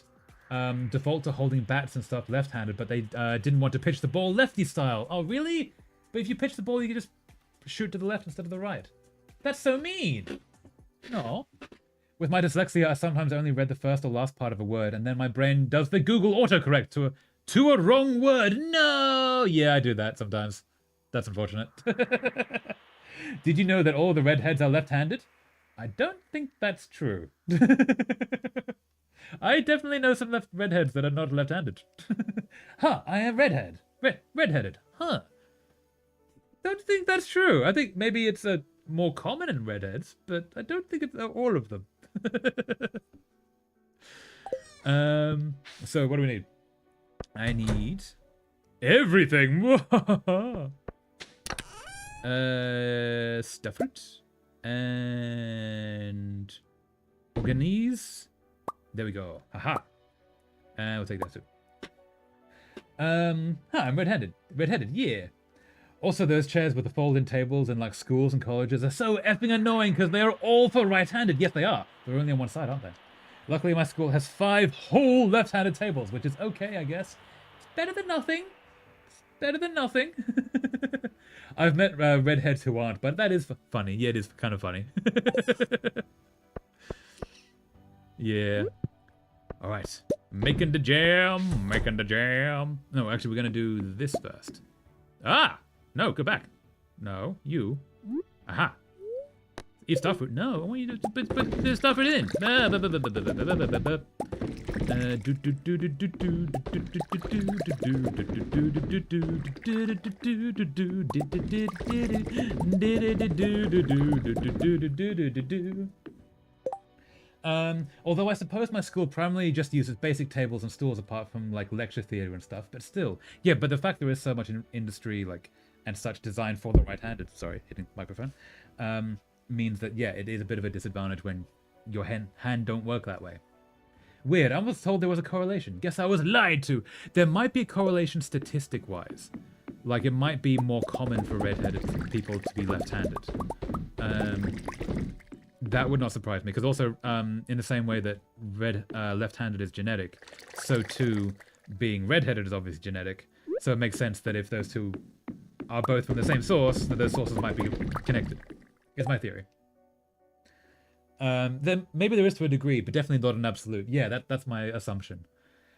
S1: default to holding bats and stuff left-handed, but they didn't want to pitch the ball lefty style. Oh, really? But if you pitch the ball, you can just shoot to the left instead of the right. That's so mean. No. With my dyslexia, I sometimes only read the first or last part of a word, and then my brain does the Google autocorrect to a wrong word. No! Yeah, I do that sometimes. That's unfortunate. Did you know that all the redheads are left-handed? I don't think that's true. I definitely know some redheads that are not left-handed. Huh, I am redhead. Redheaded. Huh. Don't think that's true. I think maybe it's more common in redheads, but I don't think it's all of them. So what do we need? I need everything. Stuffert and organese. There we go. Haha. And we'll take that too. I'm red-handed. Red-headed, yeah. Also, those chairs with the fold-in tables in like schools and colleges are so effing annoying because they are all for right-handed. Yes, they are. They're only on one side, aren't they? Luckily, my school has 5 whole left-handed tables, which is okay, I guess. It's better than nothing. It's better than nothing. I've met redheads who aren't, but that is funny. Yeah, it is kind of funny. Yeah. All right. Making the jam. Making the jam. No, actually, we're going to do this first. Ah! No, go back. No, you. Aha. Eat starfruit. No, I want you to put the starfruit in. Although I suppose my school primarily just uses basic tables and stools apart from like lecture theatre and stuff, but still, yeah. But the fact there is so much industry like and such designed for the right-handed, sorry, hitting microphone, means that yeah, it is a bit of a disadvantage when your hand don't work that way. Weird. I was told there was a correlation. Guess I was lied to. There might be a correlation statistic-wise. Like it might be more common for red-headed people to be left-handed. That would not surprise me, because also in the same way that left-handed is genetic, so too being red-headed is obviously genetic. So it makes sense that if those two are both from the same source, that those sources might be connected. Is my theory. Then maybe there is to a degree, but definitely not an absolute. Yeah, that's my assumption.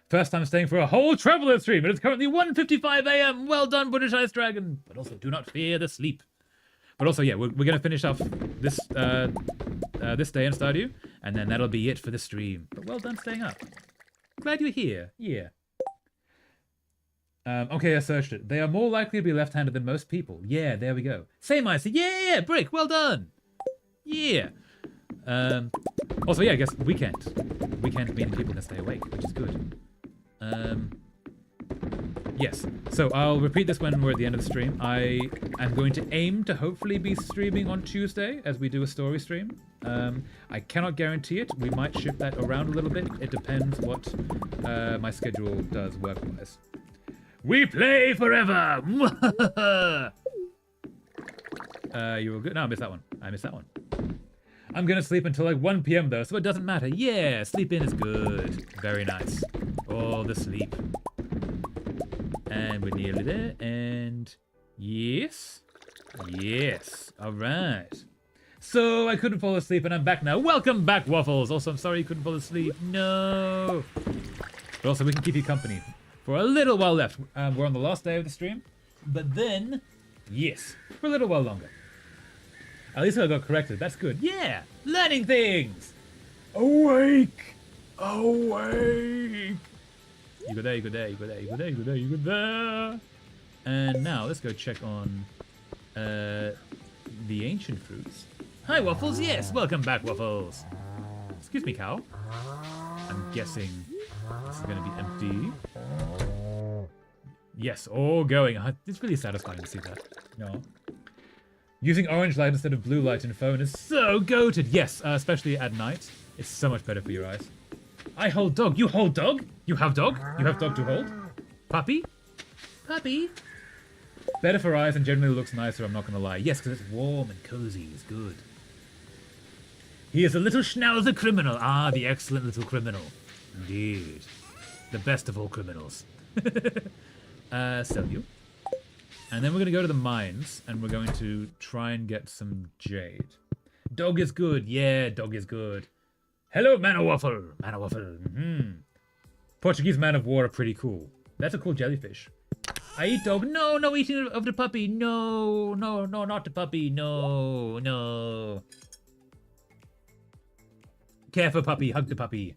S1: First time staying for a whole Traveler stream. It is currently 1:55 a.m. Well done, British Ice Dragon. But also, do not fear the sleep. But also, yeah, we're gonna finish off this this day in Stardew, and then that'll be it for the stream. But well done staying up. Glad you're here. Yeah. Okay, I searched it. They are more likely to be left-handed than most people. Yeah, there we go. Same Icy. Yeah, Brick. Well done. Yeah. Also, yeah, I guess weekend meaning people can stay awake, which is good. Yes, so I'll repeat this when we're at the end of the stream. I am going to aim to hopefully be streaming on Tuesday as we do a story stream. I cannot guarantee it. We might shift that around a little bit. It depends what my schedule does work-wise. We play forever! You were good? No, I missed that one. I'm gonna sleep until like 1 p.m. though, so it doesn't matter. Yeah, sleep in is good. Very nice. All the sleep. And we're nearly there, and yes. All right. So I couldn't fall asleep, and I'm back now. Welcome back, Waffles. Also, I'm sorry you couldn't fall asleep. No. But also, we can keep you company for a little while left. We're on the last day of the stream, but then, yes, for a little while longer. At least I got corrected. That's good. Yeah, learning things. Awake. You go there. And now let's go check on the ancient fruits. Hi, Waffles. Yes, welcome back, Waffles. Excuse me, cow. I'm guessing this is going to be empty. Yes, all going. It's really satisfying to see that. No. Using orange light instead of blue light in phone is so goated. Yes, especially at night. It's so much better for your eyes. I hold dog. You hold dog? You have dog? You have dog to hold? Puppy? Better for eyes and generally looks nicer, I'm not going to lie. Yes, because it's warm and cozy. It's good. He is a little schnauzer criminal. Ah, the excellent little criminal. Indeed. The best of all criminals. Sell you. And then we're going to go to the mines, and we're going to try and get some jade. Dog is good. Yeah, dog is good. Hello, Man of Waffle. Portuguese Man of War are pretty cool. That's a cool jellyfish. I eat dog. No eating of the puppy. No, not the puppy. No. Care for puppy. Hug the puppy.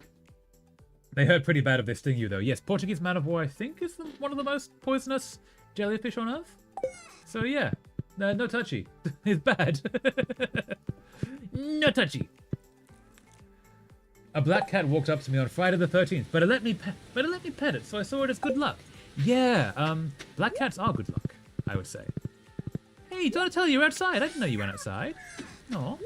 S1: They hurt pretty bad if they sting you, though. Yes, Portuguese Man of War, I think, is one of the most poisonous jellyfish on Earth. So, yeah. No touchy. It's bad. No touchy. A black cat walked up to me on Friday the 13th, but it let me pet it, so I saw it as good luck. Yeah, black cats are good luck, I would say. Hey, Donatello, you're outside. I didn't know you went outside. No.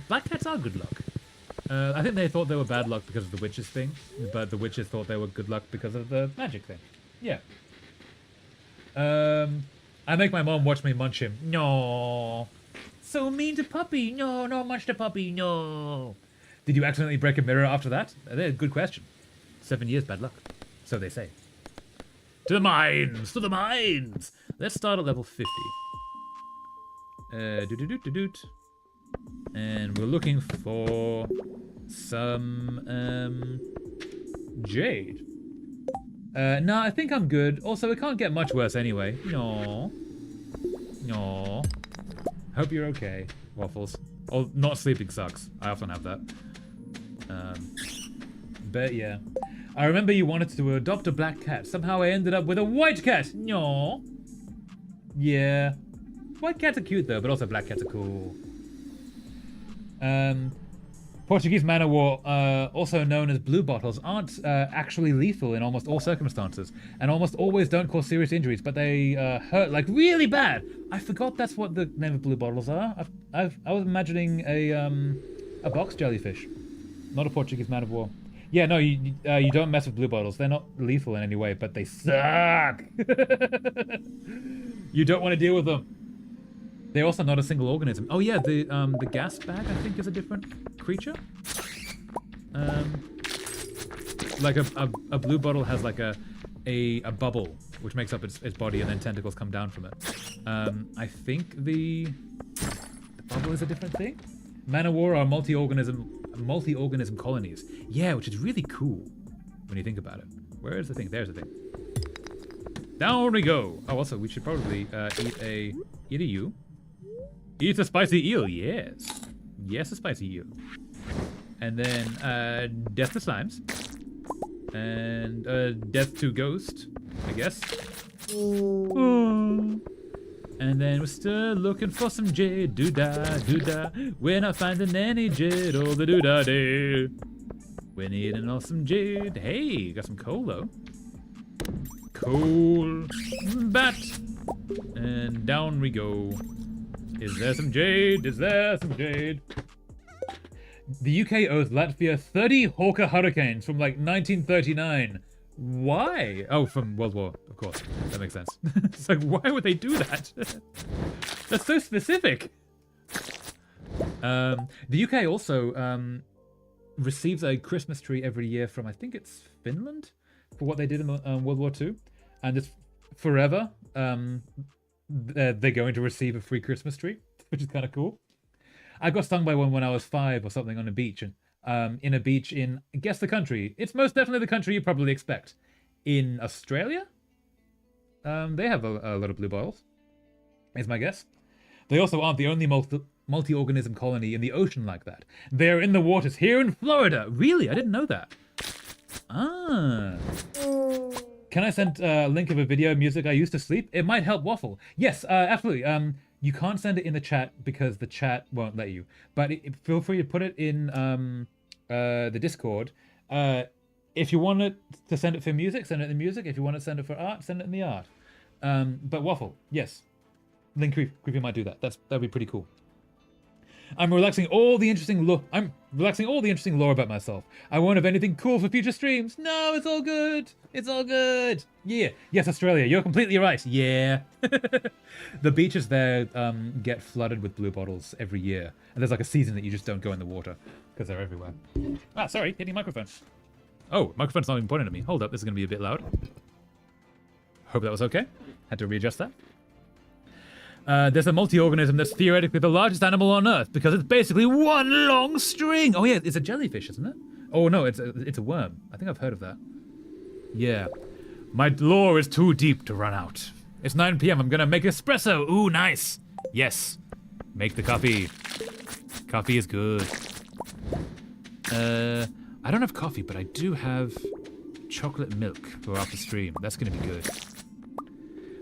S1: Black cats are good luck. I think they thought they were bad luck because of the witches thing, but the witches thought they were good luck because of the magic thing. Yeah. I make my mom watch me munch him. No. So mean to puppy. No, munch the puppy. No. Did you accidentally break a mirror after that? Good question. 7 years bad luck. So they say. To the mines. Let's start at level 50. And we're looking for some jade. No, I think I'm good. Also, it can't get much worse anyway. No. Hope you're okay, Waffles. Or not sleeping sucks. I often have that. But yeah. I remember you wanted to adopt a black cat. Somehow I ended up with a white cat. No. Yeah. White cats are cute though, but also black cats are cool. Portuguese man o' war, also known as blue bottles, aren't actually lethal in almost all circumstances, and almost always don't cause serious injuries, but they hurt like really bad. I forgot that's what the name of blue bottles are. I was imagining a box jellyfish, not a Portuguese man of war. Yeah, no, you don't mess with blue bottles. They're not lethal in any way, but they suck. You don't want to deal with them. They're also not a single organism. Oh yeah, the gas bag I think is a different creature. Like a blue bottle has like a bubble which makes up its body, and then tentacles come down from it. I think the bubble is a different thing. Man o' war are multi-organism colonies. Yeah, which is really cool when you think about it. Where is the thing? There's the thing. Down we go. Oh, also we should probably eat a eel. Eat a spicy eel, yes. Yes, a spicy eel. And then, death to slimes. And, death to ghost, I guess. Oh. And then we're still looking for some jade. Doo-dah, doo-dah. We're not finding any jade or the doo-dah day. We're needing all some jade. Hey, got some coal, though. Coal. Bat. And down we go. Is there some jade? Is there some jade? The UK owes Latvia 30 Hawker hurricanes from like 1939. Why? Oh, from World War, of course. That makes sense. It's like, why would they do that? That's so specific. The UK also receives a Christmas tree every year from, I think it's Finland, for what they did in World War II. And it's forever. They're going to receive a free Christmas tree, which is kind of cool. I got stung by one when I was 5 or something on a beach, and in a beach in, guess the country. It's most definitely the country you probably expect. In Australia? They have a lot of blue bottles, is my guess. They also aren't the only multi-organism colony in the ocean like that. They're in the waters here in Florida. Really? I didn't know that. Ah. Can I send a link of a video of music I used to sleep? It might help Waffle. Yes, absolutely. You can't send it in the chat because the chat won't let you. But feel free to put it in the Discord. If you want it to send it for music, send it in the music. If you want to send it for art, send it in the art. But Waffle, yes. Link Creepy might do that. That'd be pretty cool. I'm relaxing all the interesting lore about myself. I won't have anything cool for future streams. No, it's all good. It's all good. Yeah. Yes, Australia, you're completely right. Yeah. The beaches there get flooded with blue bottles every year. And there's like a season that you just don't go in the water because they're everywhere. Ah, sorry, hitting microphone. Oh, microphone's not even pointing at me. Hold up, this is going to be a bit loud. Hope that was okay. Had to readjust that. There's a multi-organism that's theoretically the largest animal on Earth because it's basically one long string. Oh yeah, it's a jellyfish, isn't it? Oh no, it's a worm. I think I've heard of that. Yeah. My lore is too deep to run out. It's 9 p.m. I'm gonna make espresso. Ooh, nice. Yes. Make the coffee. Coffee is good. I don't have coffee, but I do have chocolate milk for after stream. That's gonna be good.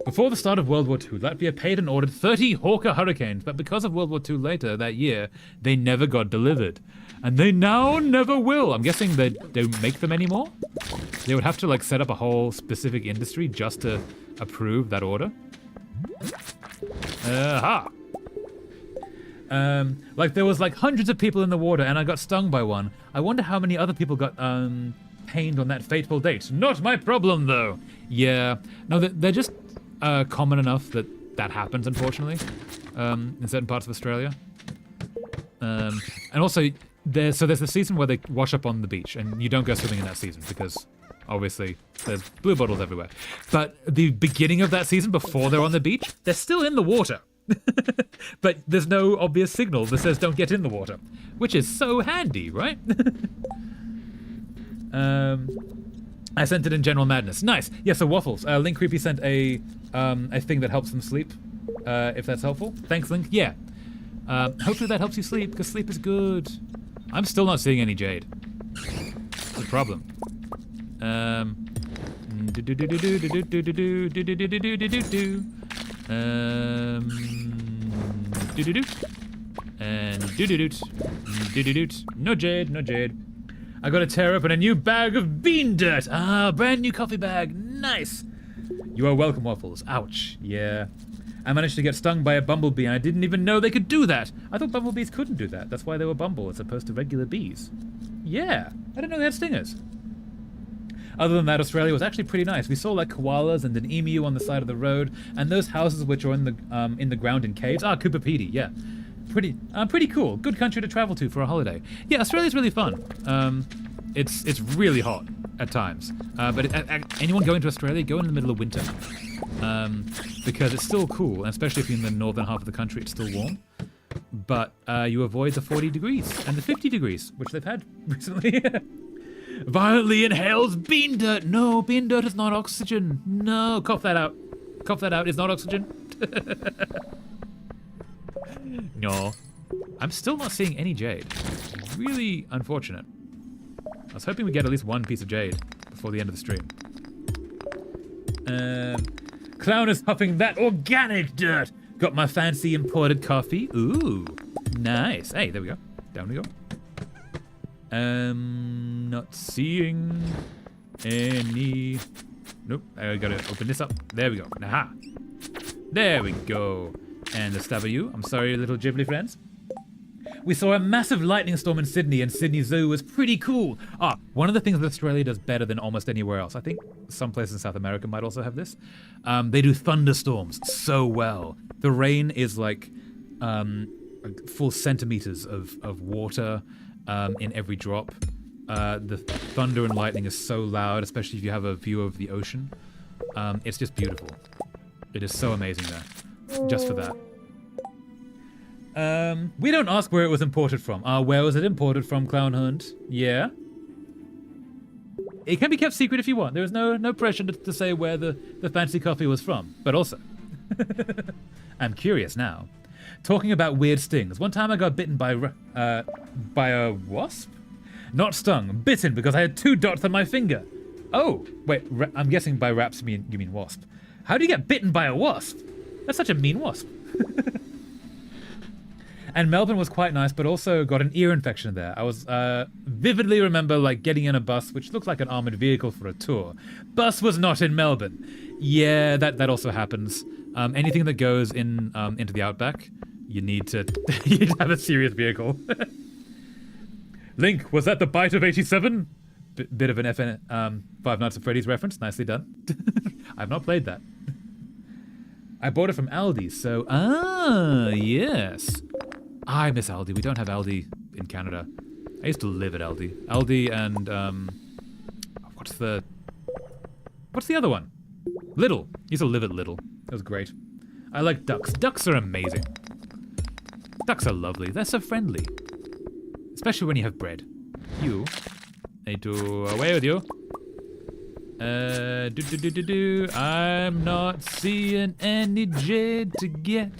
S1: Before the start of World War II, Latvia paid and ordered 30 Hawker hurricanes, but because of World War II later that year, they never got delivered. And they now never will. I'm guessing they don't make them anymore? They would have to like set up a whole specific industry just to approve that order. Aha! Like there was like hundreds of people in the water and I got stung by one. I wonder how many other people got pained on that fateful date. Not my problem though. Yeah, no, they're just common enough that happens, unfortunately, in certain parts of Australia. And also, there's the season where they wash up on the beach, and you don't go swimming in that season because, obviously, there's blue bottles everywhere. But the beginning of that season, before they're on the beach, they're still in the water. But there's no obvious signal that says don't get in the water, which is so handy, right? I sent it in General Madness. Nice. Yeah, so Waffles. Link Creepy sent a thing that helps them sleep, if that's helpful. Thanks, Link. Yeah. Hopefully that helps you sleep, because sleep is good. I'm still not seeing any jade. That's the problem. No jade, no jade. I gotta tear open a new bag of bean dirt. Ah, brand new coffee bag. Nice. You are welcome, Waffles. Ouch. Yeah. I managed to get stung by a bumblebee and I didn't even know they could do that. I thought bumblebees couldn't do that. That's why they were bumble as opposed to regular bees. Yeah. I didn't know they had stingers. Other than that, Australia was actually pretty nice. We saw like koalas and an emu on the side of the road, and those houses which are in the ground in caves. Ah, Coopapedi, yeah. Pretty cool. Good country to travel to for a holiday. Yeah, Australia's really fun. It's really hot at times. But anyone going to Australia, go in the middle of winter. Because it's still cool, and especially if you're in the northern half of the country, it's still warm. But you avoid the 40 degrees and the 50 degrees, which they've had recently. Violently inhales bean dirt. No, bean dirt is not oxygen. No, cough that out. Cough that out. It's not oxygen. No. I'm still not seeing any jade. Really unfortunate. I was hoping we get at least one piece of jade before the end of the stream. Clown is huffing that organic dirt. Got my fancy imported coffee. Ooh, nice. Hey, there we go. Down we go. Not seeing any. Nope. I gotta open this up. There we go. Aha. There we go. And the Stardew. I'm sorry, little Ghibli friends. We saw a massive lightning storm in Sydney, and Sydney Zoo was pretty cool. Ah, one of the things that Australia does better than almost anywhere else, I think some places in South America might also have this, they do thunderstorms so well. The rain is like full centimeters of water in every drop. The thunder and lightning is so loud, especially if you have a view of the ocean. It's just beautiful. It is so amazing there, just for that. We don't ask where it was imported from. Where was it imported from, Clown Hunt? Yeah. It can be kept secret if you want. There is no pressure to say where the fancy coffee was from. But also, I'm curious now. Talking about weird stings. One time I got bitten by a wasp? Not stung, bitten because I had 2 dots on my finger. Oh, wait, I'm guessing by raps you mean wasp. How do you get bitten by a wasp? That's such a mean wasp. And Melbourne was quite nice, but also got an ear infection there. I was vividly remember like getting in a bus, which looked like an armored vehicle for a tour. Bus was not in Melbourne. Yeah, that also happens. Anything that goes in into the outback, you need to have a serious vehicle. Link, was that the bite of 87? Bit of an FN Five Nights at Freddy's reference. Nicely done. I've not played that. I bought it from Aldi, so yes. I miss Aldi. We don't have Aldi in Canada. I used to live at Aldi. Aldi and what's the other one? Lidl. I used to live at Lidl. That was great. I like ducks. Ducks are amazing. Ducks are lovely. They're so friendly. Especially when you have bread. You need to away with you. I'm not seeing any jade to get.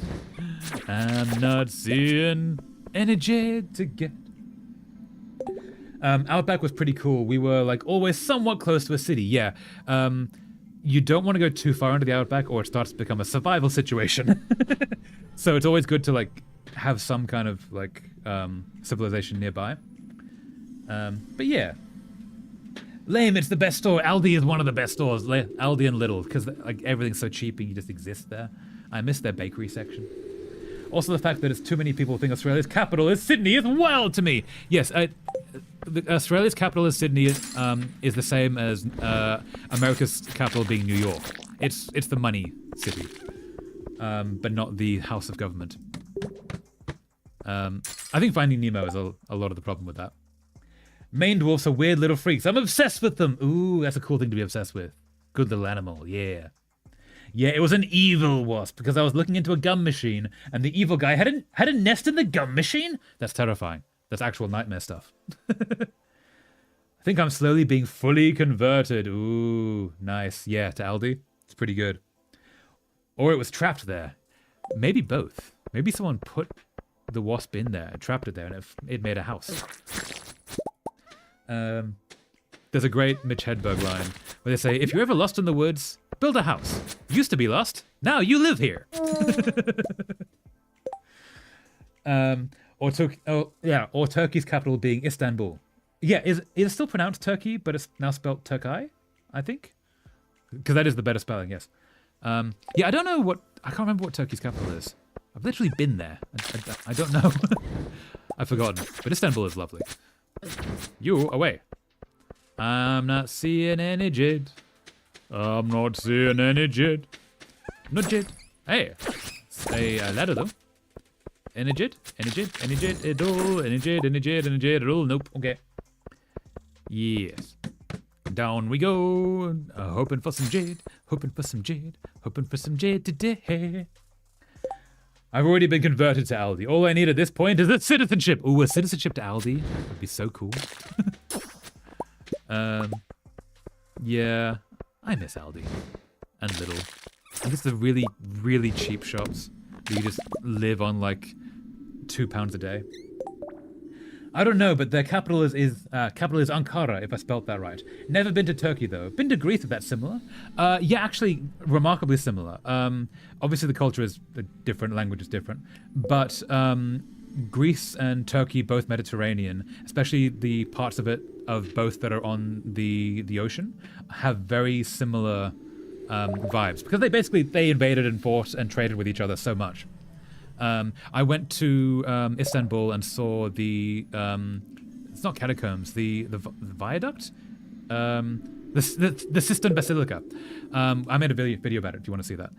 S1: I'm not seeing any jade to get. Outback was pretty cool. We were like always somewhat close to a city. Yeah. You don't want to go too far into the Outback or it starts to become a survival situation. So it's always good to like have some kind of like civilization nearby. But yeah. Lame, it's the best store. Aldi is one of the best stores. Aldi and Lidl, because like everything's so cheap and you just exist there. I miss their bakery section. Also, the fact that it's too many people think Australia's capital is Sydney is wild to me. Yes, Australia's capital is Sydney is the same as America's capital being New York. It's the money city, but not the house of government. I think Finding Nemo is a lot of the problem with that. Maine dwarfs are weird little freaks. I'm obsessed with them. Ooh, that's a cool thing to be obsessed with. Good little animal, yeah. Yeah, it was an evil wasp because I was looking into a gum machine and the evil guy had a nest in the gum machine? That's terrifying. That's actual nightmare stuff. I think I'm slowly being fully converted. Ooh, nice. Yeah, to Aldi. It's pretty good. Or it was trapped there. Maybe both. Maybe someone put the wasp in there, trapped it there, and it made a house. There's a great Mitch Hedberg line where they say, if you're ever lost in the woods, build a house. Used to be lost, now you live here. Or Turkey's capital being Istanbul. Yeah, it's still pronounced Turkey, but it's now spelled Turkey, I think. Because that is the better spelling, yes. Yeah, I can't remember what Turkey's capital is. I've literally been there. I don't know. I've forgotten. But Istanbul is lovely. You, away. I'm not seeing any jid. I'm not seeing any jid. No jid. Hey, say ladder though. Any jid? Any jid? Any jid? At all? Any jid? Any jid? Any jid? At all? Nope. Okay. Yes. Down we go. Hoping for some jade. Hoping for some jade. Hoping for some jade today. I've already been converted to Aldi. All I need at this point is a citizenship. Ooh, a citizenship to Aldi would be so cool. Yeah, I miss Aldi and Lidl. I guess the really, really cheap shops that you just live on like £2 a day. I don't know, but their capital is Ankara, if I spelt that right. Never been to Turkey though. Been to Greece, if that's similar. Yeah, actually, remarkably similar. Obviously, the culture is different, language is different, but Greece and Turkey, both Mediterranean, especially the parts of both that are on the ocean, have very similar vibes because they invaded and fought and traded with each other so much. I went to Istanbul and saw the it's not catacombs, the viaduct, the Sistine Basilica. I made a video about it if you want to see that.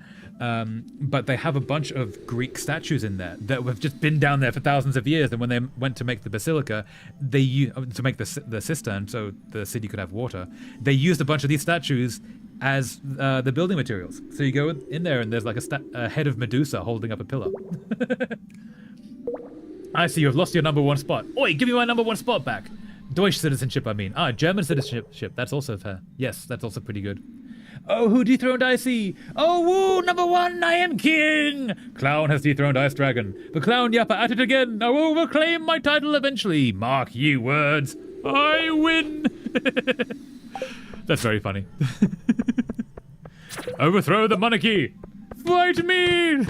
S1: But they have a bunch of Greek statues in there that have just been down there for thousands of years. And when they went to make the basilica, to make the cistern so the city could have water, they used a bunch of these statues as the building materials. So you go in there and there's like a head of Medusa holding up a pillar. I see you have lost your #1 spot. Oi, give me my #1 spot back. Deutsch citizenship, I mean. German citizenship. That's also fair. Yes, that's also pretty good. Oh, who dethroned Icy? Oh, woo, #1, I am king! Clown has dethroned Ice Dragon. The Clown Yapper at it again. I will reclaim my title eventually. Mark ye words. I win! That's very funny. Overthrow the monarchy! Fight me!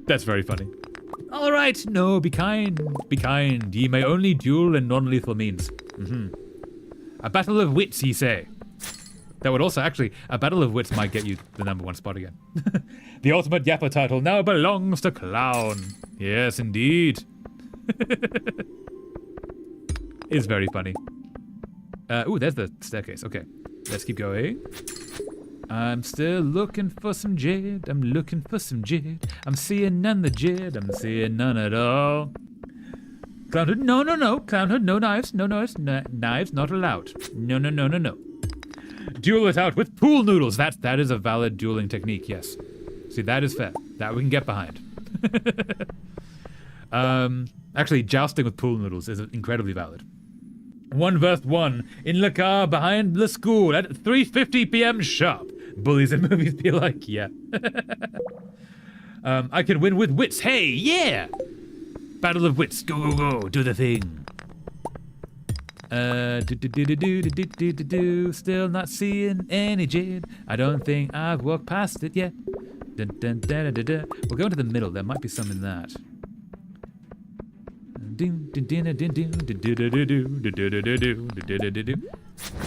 S1: That's very funny. All right, no, be kind, be kind. Ye may only duel in non-lethal means. A battle of wits, ye say. That would also a battle of wits might get you the #1 spot again. The ultimate Yapper title now belongs to Clown. Yes, indeed. It's very funny. Ooh, there's the staircase. Okay, let's keep going. I'm still looking for some jade. I'm looking for some jade. I'm seeing none the jade. I'm seeing none at all. Clownhood, no. Clownhood, no knives. No knives. Knives not allowed. No. Duel it out with pool noodles. That is a valid dueling technique, yes. See, that is fair. That we can get behind. Actually, jousting with pool noodles is incredibly valid. 1 vs 1 in the car behind the school at 3:50 p.m. sharp. Bullies in movies be like, yeah. I can win with wits. Hey, yeah! Battle of wits. Go. Do the thing. Still not seeing any jade. I don't think I've walked past it yet. We'll go into the middle. There might be some in that.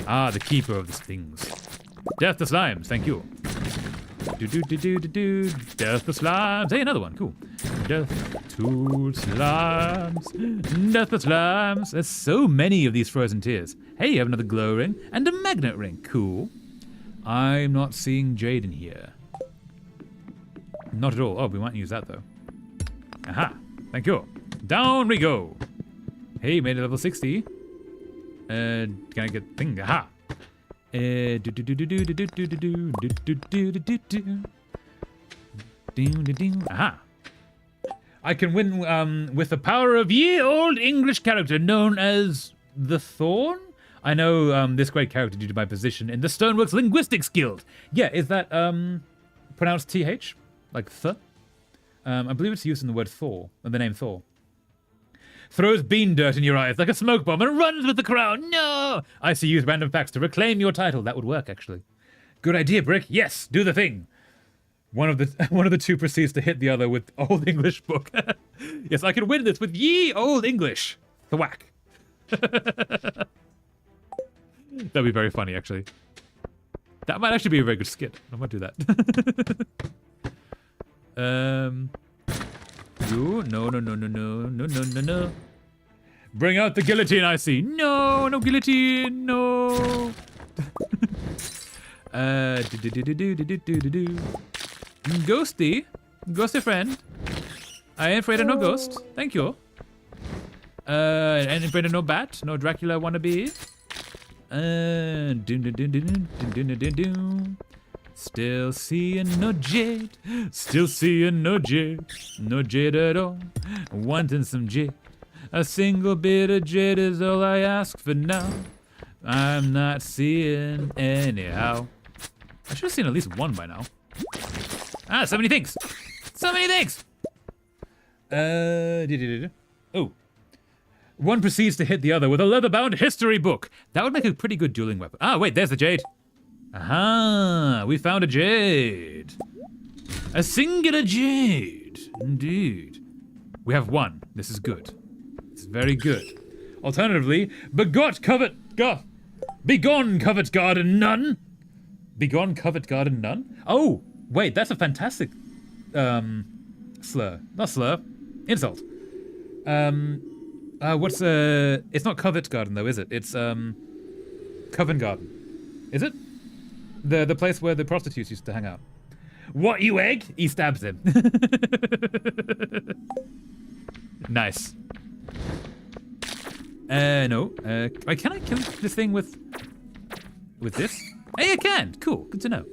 S1: Ah, the keeper of the things. Death to slimes, thank you. Death to slimes. Hey, another one, cool. Death to slimes. Death to slimes. There's so many of these frozen tears. Hey, you have another glow ring and a magnet ring. Cool. I'm not seeing jade in here. Not at all. Oh, we might use that though. Aha. Thank you. Down we go. Hey, made it level 60. Can I get thing? Aha. Aha. I can win with the power of ye old English character known as the Thorn. I know this great character due to my position in the Stoneworks Linguistics Guild. Yeah, is that pronounced TH? like th. I believe it's used in the word Thor, or the name Thor. Throws bean dirt in your eyes like a smoke bomb and runs with the crowd. No! I see use random facts to reclaim your title. That would work, actually. Good idea, Brick. Yes, do the thing. One of the two proceeds to hit the other with Old English book. Yes, I can win this with ye Old English. Thwack. That'd be very funny, actually. That might actually be a very good skit. I might do that. No. Bring out the guillotine, I see. No guillotine, no. Ghosty friend. I ain't afraid of no ghost. Thank you. Ain't afraid of no bat, no Dracula wannabe. Still seeing no jade. Still seeing no jade. No jade at all. Wanting some jade. A single bit of jade is all I ask for now. I'm not seeing anyhow. I should have seen at least one by now. Ah, so many things. So many things. Oh. One proceeds to hit the other with a leather-bound history book. That would make a pretty good dueling weapon. Ah, wait, there's the jade. Aha, we found a jade. A singular jade, indeed. We have one. This is good. It's very good. Alternatively, begone covert garden none. Begone covert garden none? Oh, wait, that's a fantastic slur. Not slur. Insult. It's not Covent Garden though, is it? It's Covent Garden. Is it? The place where the prostitutes used to hang out. What, you egg? He stabs him. Nice. No. Can I kill this thing with this? Hey, I can. Cool. Good to know.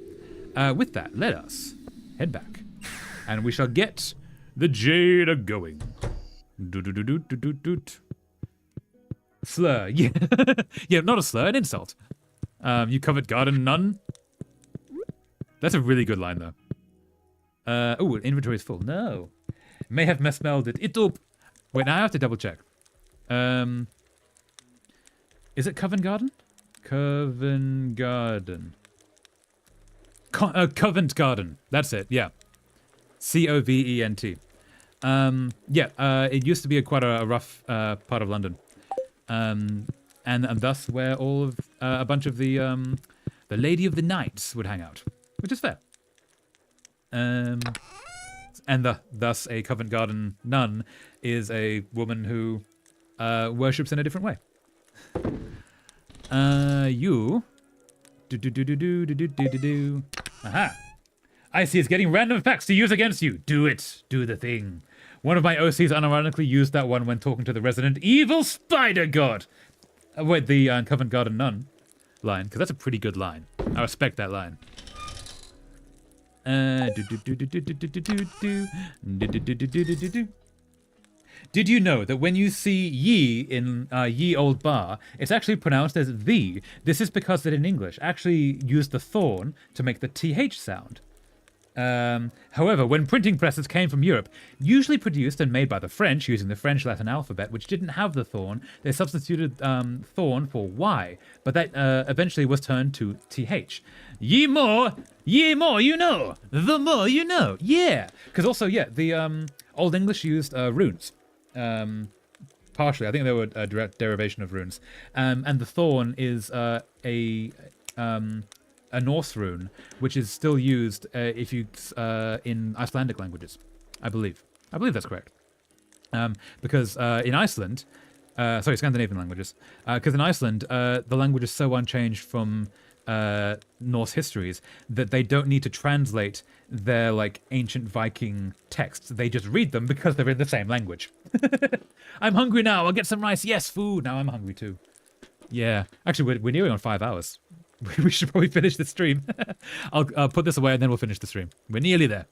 S1: With that, let us head back, and we shall get the jade a going. Slur. Yeah. Yeah, not a slur, an insult. You covered garden none. That's a really good line though. Oh, inventory is full. No. May have misspelled it. It up. Wait, now I have to double check. Is it Covent Garden? Covent Garden. Covent Garden. That's it. Yeah. Covent. It used to be quite a rough part of London, and thus where all of a bunch of the Lady of the Knights would hang out, which is fair. Thus a Covent Garden nun is a woman who worships in a different way. Aha! I see it's getting random facts to use against you. Do it. Do the thing. One of my OCs unironically used that one when talking to the Resident Evil Spider God. Wait, the Covent Garden Nun line, because that's a pretty good line. I respect that line. Did you know that when you see ye in ye old bar, it's actually pronounced as the? This is because that in English actually used the thorn to make the th sound. However, when printing presses came from Europe, usually produced and made by the French using the French Latin alphabet, which didn't have the thorn, they substituted thorn for y, but that eventually was turned to th. Ye more, you know. The more you know, yeah. Because also, yeah, the Old English used runes. Partially, I think they were a direct derivation of runes. And the thorn is a Norse rune, which is still used if you in Icelandic languages, I believe. I believe that's correct. Because in Iceland, Scandinavian languages, because in Iceland, the language is so unchanged from Norse histories that they don't need to translate their like ancient Viking texts. They just read them because they're in the same language. I'm hungry now. I'll get some rice. Yes, food. Now I'm hungry too. Yeah, actually, we're nearing on 5 hours. We should probably finish the stream. I'll put this away and then we'll finish the stream. We're nearly there.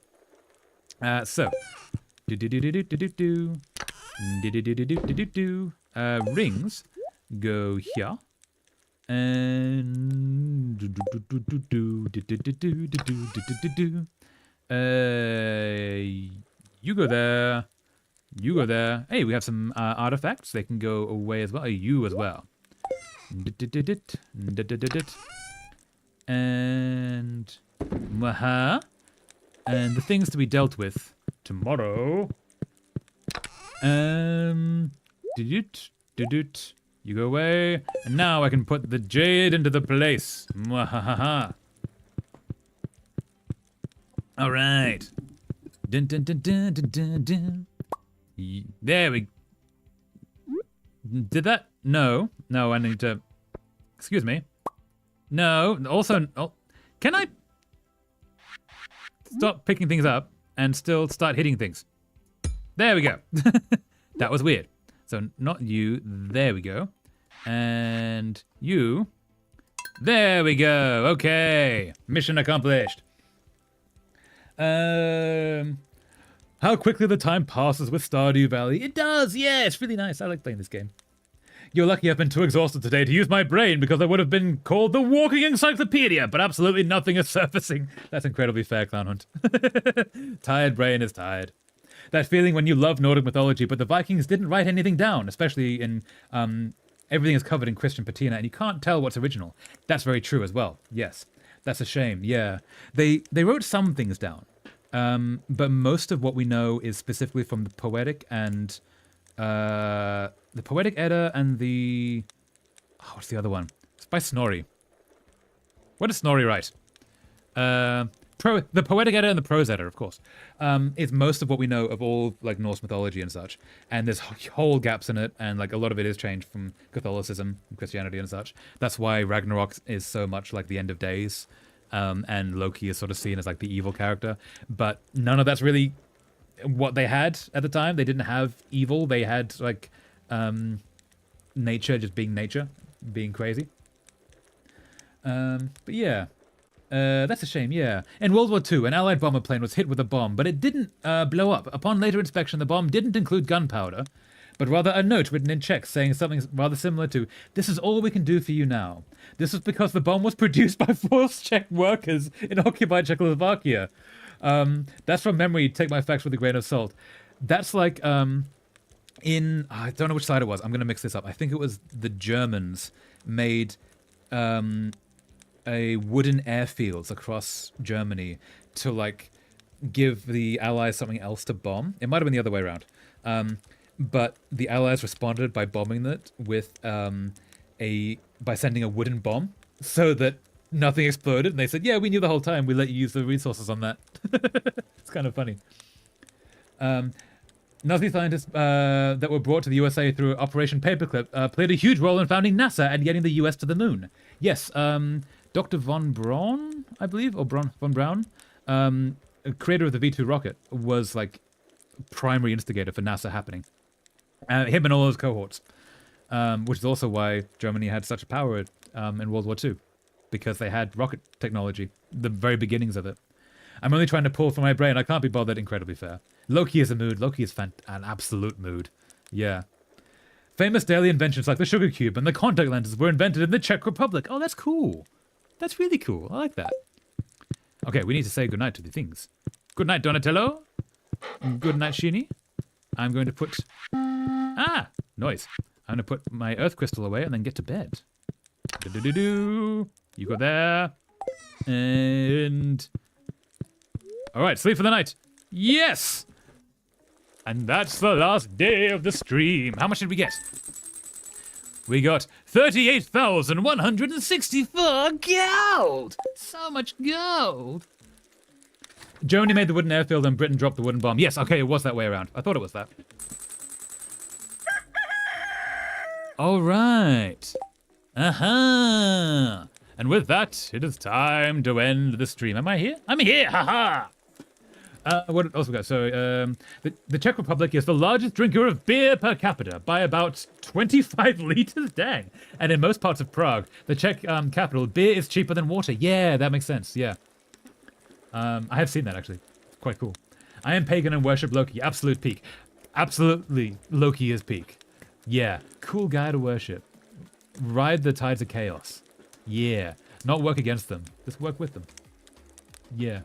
S1: Rings go here. And You go there. You go there. Hey, we have some artifacts. They can go away as well. You as well. And and the things to be dealt with tomorrow. You go away, and now I can put the jade into the place. Mwahaha. All right. Dun, dun, dun, dun, dun, dun, dun. There we. Did that? No, I need to. Excuse me. No. Also, can I stop picking things up and still start hitting things? There we go. That was weird. So not you. There we go. And you. There we go. Okay. Mission accomplished. How quickly the time passes with Stardew Valley. It does. Yeah, it's really nice. I like playing this game. You're lucky I've been too exhausted today to use my brain because I would have been called the walking encyclopedia, but absolutely nothing is surfacing. That's incredibly fair, Clown Hunt. Tired brain is tired. That feeling when you love Nordic mythology, but the Vikings didn't write anything down, especially in everything is covered in Christian patina, and you can't tell what's original. That's very true as well. Yes, that's a shame. Yeah, they wrote some things down, but most of what we know is specifically from the Poetic and the Poetic Edda and the what's the other one? It's by Snorri. What does Snorri write? The Poetic Edda and the Prose Edda, of course, is most of what we know of all like Norse mythology and such. And there's whole gaps in it, and like a lot of it is changed from Catholicism and Christianity and such. That's why Ragnarok is so much like the end of days, and Loki is sort of seen as like the evil character. But none of that's really what they had at the time. They didn't have evil. They had like nature just being nature, being crazy. But yeah. That's a shame, yeah. In World War II, an Allied bomber plane was hit with a bomb, but it didn't blow up. Upon later inspection, the bomb didn't include gunpowder, but rather a note written in Czech saying something rather similar to, "This is all we can do for you now. This was because the bomb was produced by forced Czech workers in occupied Czechoslovakia." That's from memory. Take my facts with a grain of salt. That's like, I don't know which side it was. I'm going to mix this up. I think it was the Germans made... a wooden airfields across Germany to like give the Allies something else to bomb. It might have been the other way around. But the Allies responded by bombing it with by sending a wooden bomb so that nothing exploded. And they said, yeah, we knew the whole time. We let you use the resources on that. It's kind of funny. Nazi scientists that were brought to the USA through Operation Paperclip played a huge role in founding NASA and getting the US to the moon. Yes, Dr. von Braun, I believe, or von Braun, creator of the V2 rocket, was like primary instigator for NASA happening. Him and all those cohorts, which is also why Germany had such power in World War II, because they had rocket technology, the very beginnings of it. I'm only trying to pull from my brain. I can't be bothered. Incredibly fair. Loki is a mood. Loki is an absolute mood. Yeah. Famous daily inventions like the sugar cube and the contact lenses were invented in the Czech Republic. Oh, that's cool. That's really cool. I like that. Okay, we need to say goodnight to the things. Good night, Donatello. Good night, Sheeny. I'm going to put... noise. I'm going to put my earth crystal away and then get to bed. Do-do-do-do. You go there. And... All right, sleep for the night. Yes! And that's the last day of the stream. How much did we get? We got 38,164 gold! So much gold! Germany made the wooden airfield and Britain dropped the wooden bomb. Yes, okay, it was that way around. I thought it was that. All right. Aha! And with that, it is time to end the stream. Am I here? I'm here! Haha! What else we got? So, the Czech Republic is the largest drinker of beer per capita by about 25 liters. Dang. And in most parts of Prague, the Czech capital, beer is cheaper than water. Yeah, that makes sense. Yeah. I have seen that, actually. Quite cool. I am pagan and worship Loki. Absolute peak. Absolutely, Loki is peak. Yeah. Cool guy to worship. Ride the tides of chaos. Yeah. Not work against them. Just work with them. Yeah.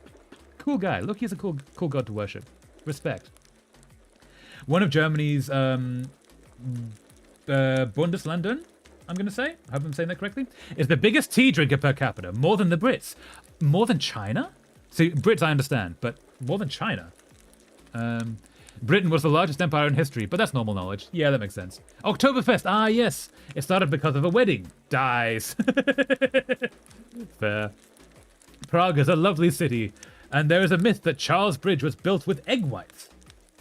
S1: cool guy. Loki's a cool god to worship. Respect. One of Germany's Bundesländern, I'm going to say, I hope I'm saying that correctly, is the biggest tea drinker per capita, more than the Brits. More than China? See, Brits I understand, but more than China. Britain was the largest empire in history, but that's normal knowledge. Yeah, that makes sense. Oktoberfest, ah yes. It started because of a wedding. Dies. Fair. Prague is a lovely city, and there is a myth that Charles Bridge was built with egg whites.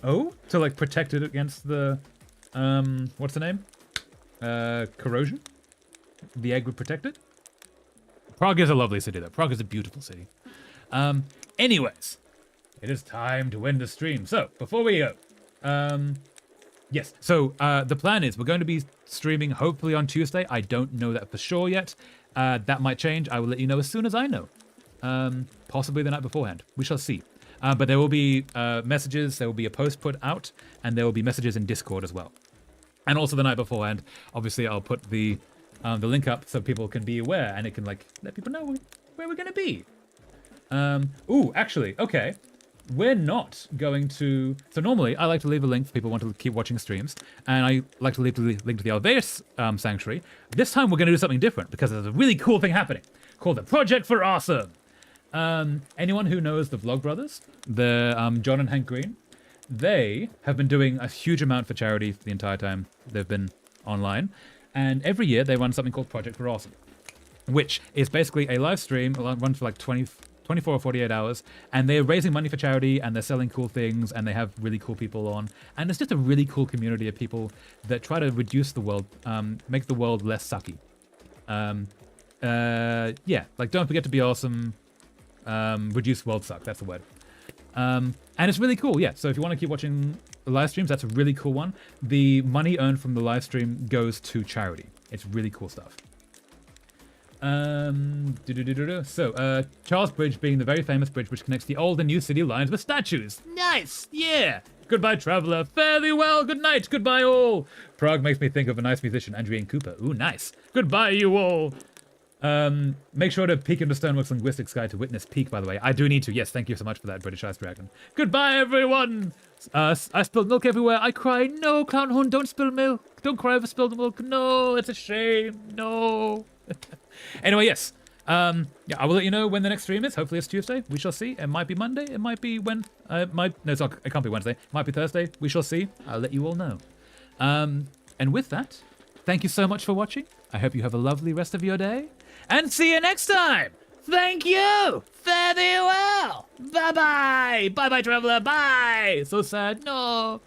S1: Oh? To like protect it against the, what's the name? Corrosion? The egg would protect it? Prague is a lovely city though. Prague is a beautiful city. Anyways, it is time to end the stream. So, before we go, yes. So, the plan is we're going to be streaming hopefully on Tuesday. I don't know that for sure yet. That might change. I will let you know as soon as I know. Possibly the night beforehand. We shall see. But there will be messages, there will be a post put out, and there will be messages in Discord as well. And also the night beforehand, obviously I'll put the link up so people can be aware and it can like let people know where we're going to be. Ooh, actually, okay. We're not going to... So normally I like to leave a link for people who want to keep watching streams, and I like to leave the link to the Alveus Sanctuary. This time we're going to do something different because there's a really cool thing happening called the Project for Awesome. Anyone who knows the Vlogbrothers, the John and Hank Green, they have been doing a huge amount for charity for the entire time they've been online. And every year they run something called Project for Awesome, which is basically a live stream, it runs for like 24 or 48 hours, and they're raising money for charity, and they're selling cool things, and they have really cool people on. And it's just a really cool community of people that try to reduce the world, make the world less sucky. Yeah, like don't forget to be awesome, reduce world suck, that's the word. And it's really cool, yeah. So if you want to keep watching the live streams, that's a really cool one. The money earned from the live stream goes to charity. It's really cool stuff. So, Charles Bridge being the very famous bridge which connects the old and new city lines with statues. Nice, yeah. Goodbye, traveler. Fare thee well. Good night. Goodbye, all. Prague makes me think of a nice musician, Andrian Cooper. Ooh, nice. Goodbye, you all. Make sure to peek into Stoneworks Linguistics Guide to witness peek, by the way. I do need to. Yes, thank you so much for that, British Ice Dragon. Goodbye, everyone. I spilled milk everywhere. I cry. No, Clown Horn, don't spill milk. Don't cry over spilled milk. No, it's a shame. No. Anyway, yes. Yeah, I will let you know when the next stream is. Hopefully it's Tuesday. We shall see. It might be Monday. It might be when. No, it's not. It can't be Wednesday. It might be Thursday. We shall see. I'll let you all know. And with that, thank you so much for watching. I hope you have a lovely rest of your day. And see you next time. Thank you. Fare thee well. Bye-bye. Bye-bye, traveler. Bye. So sad. No.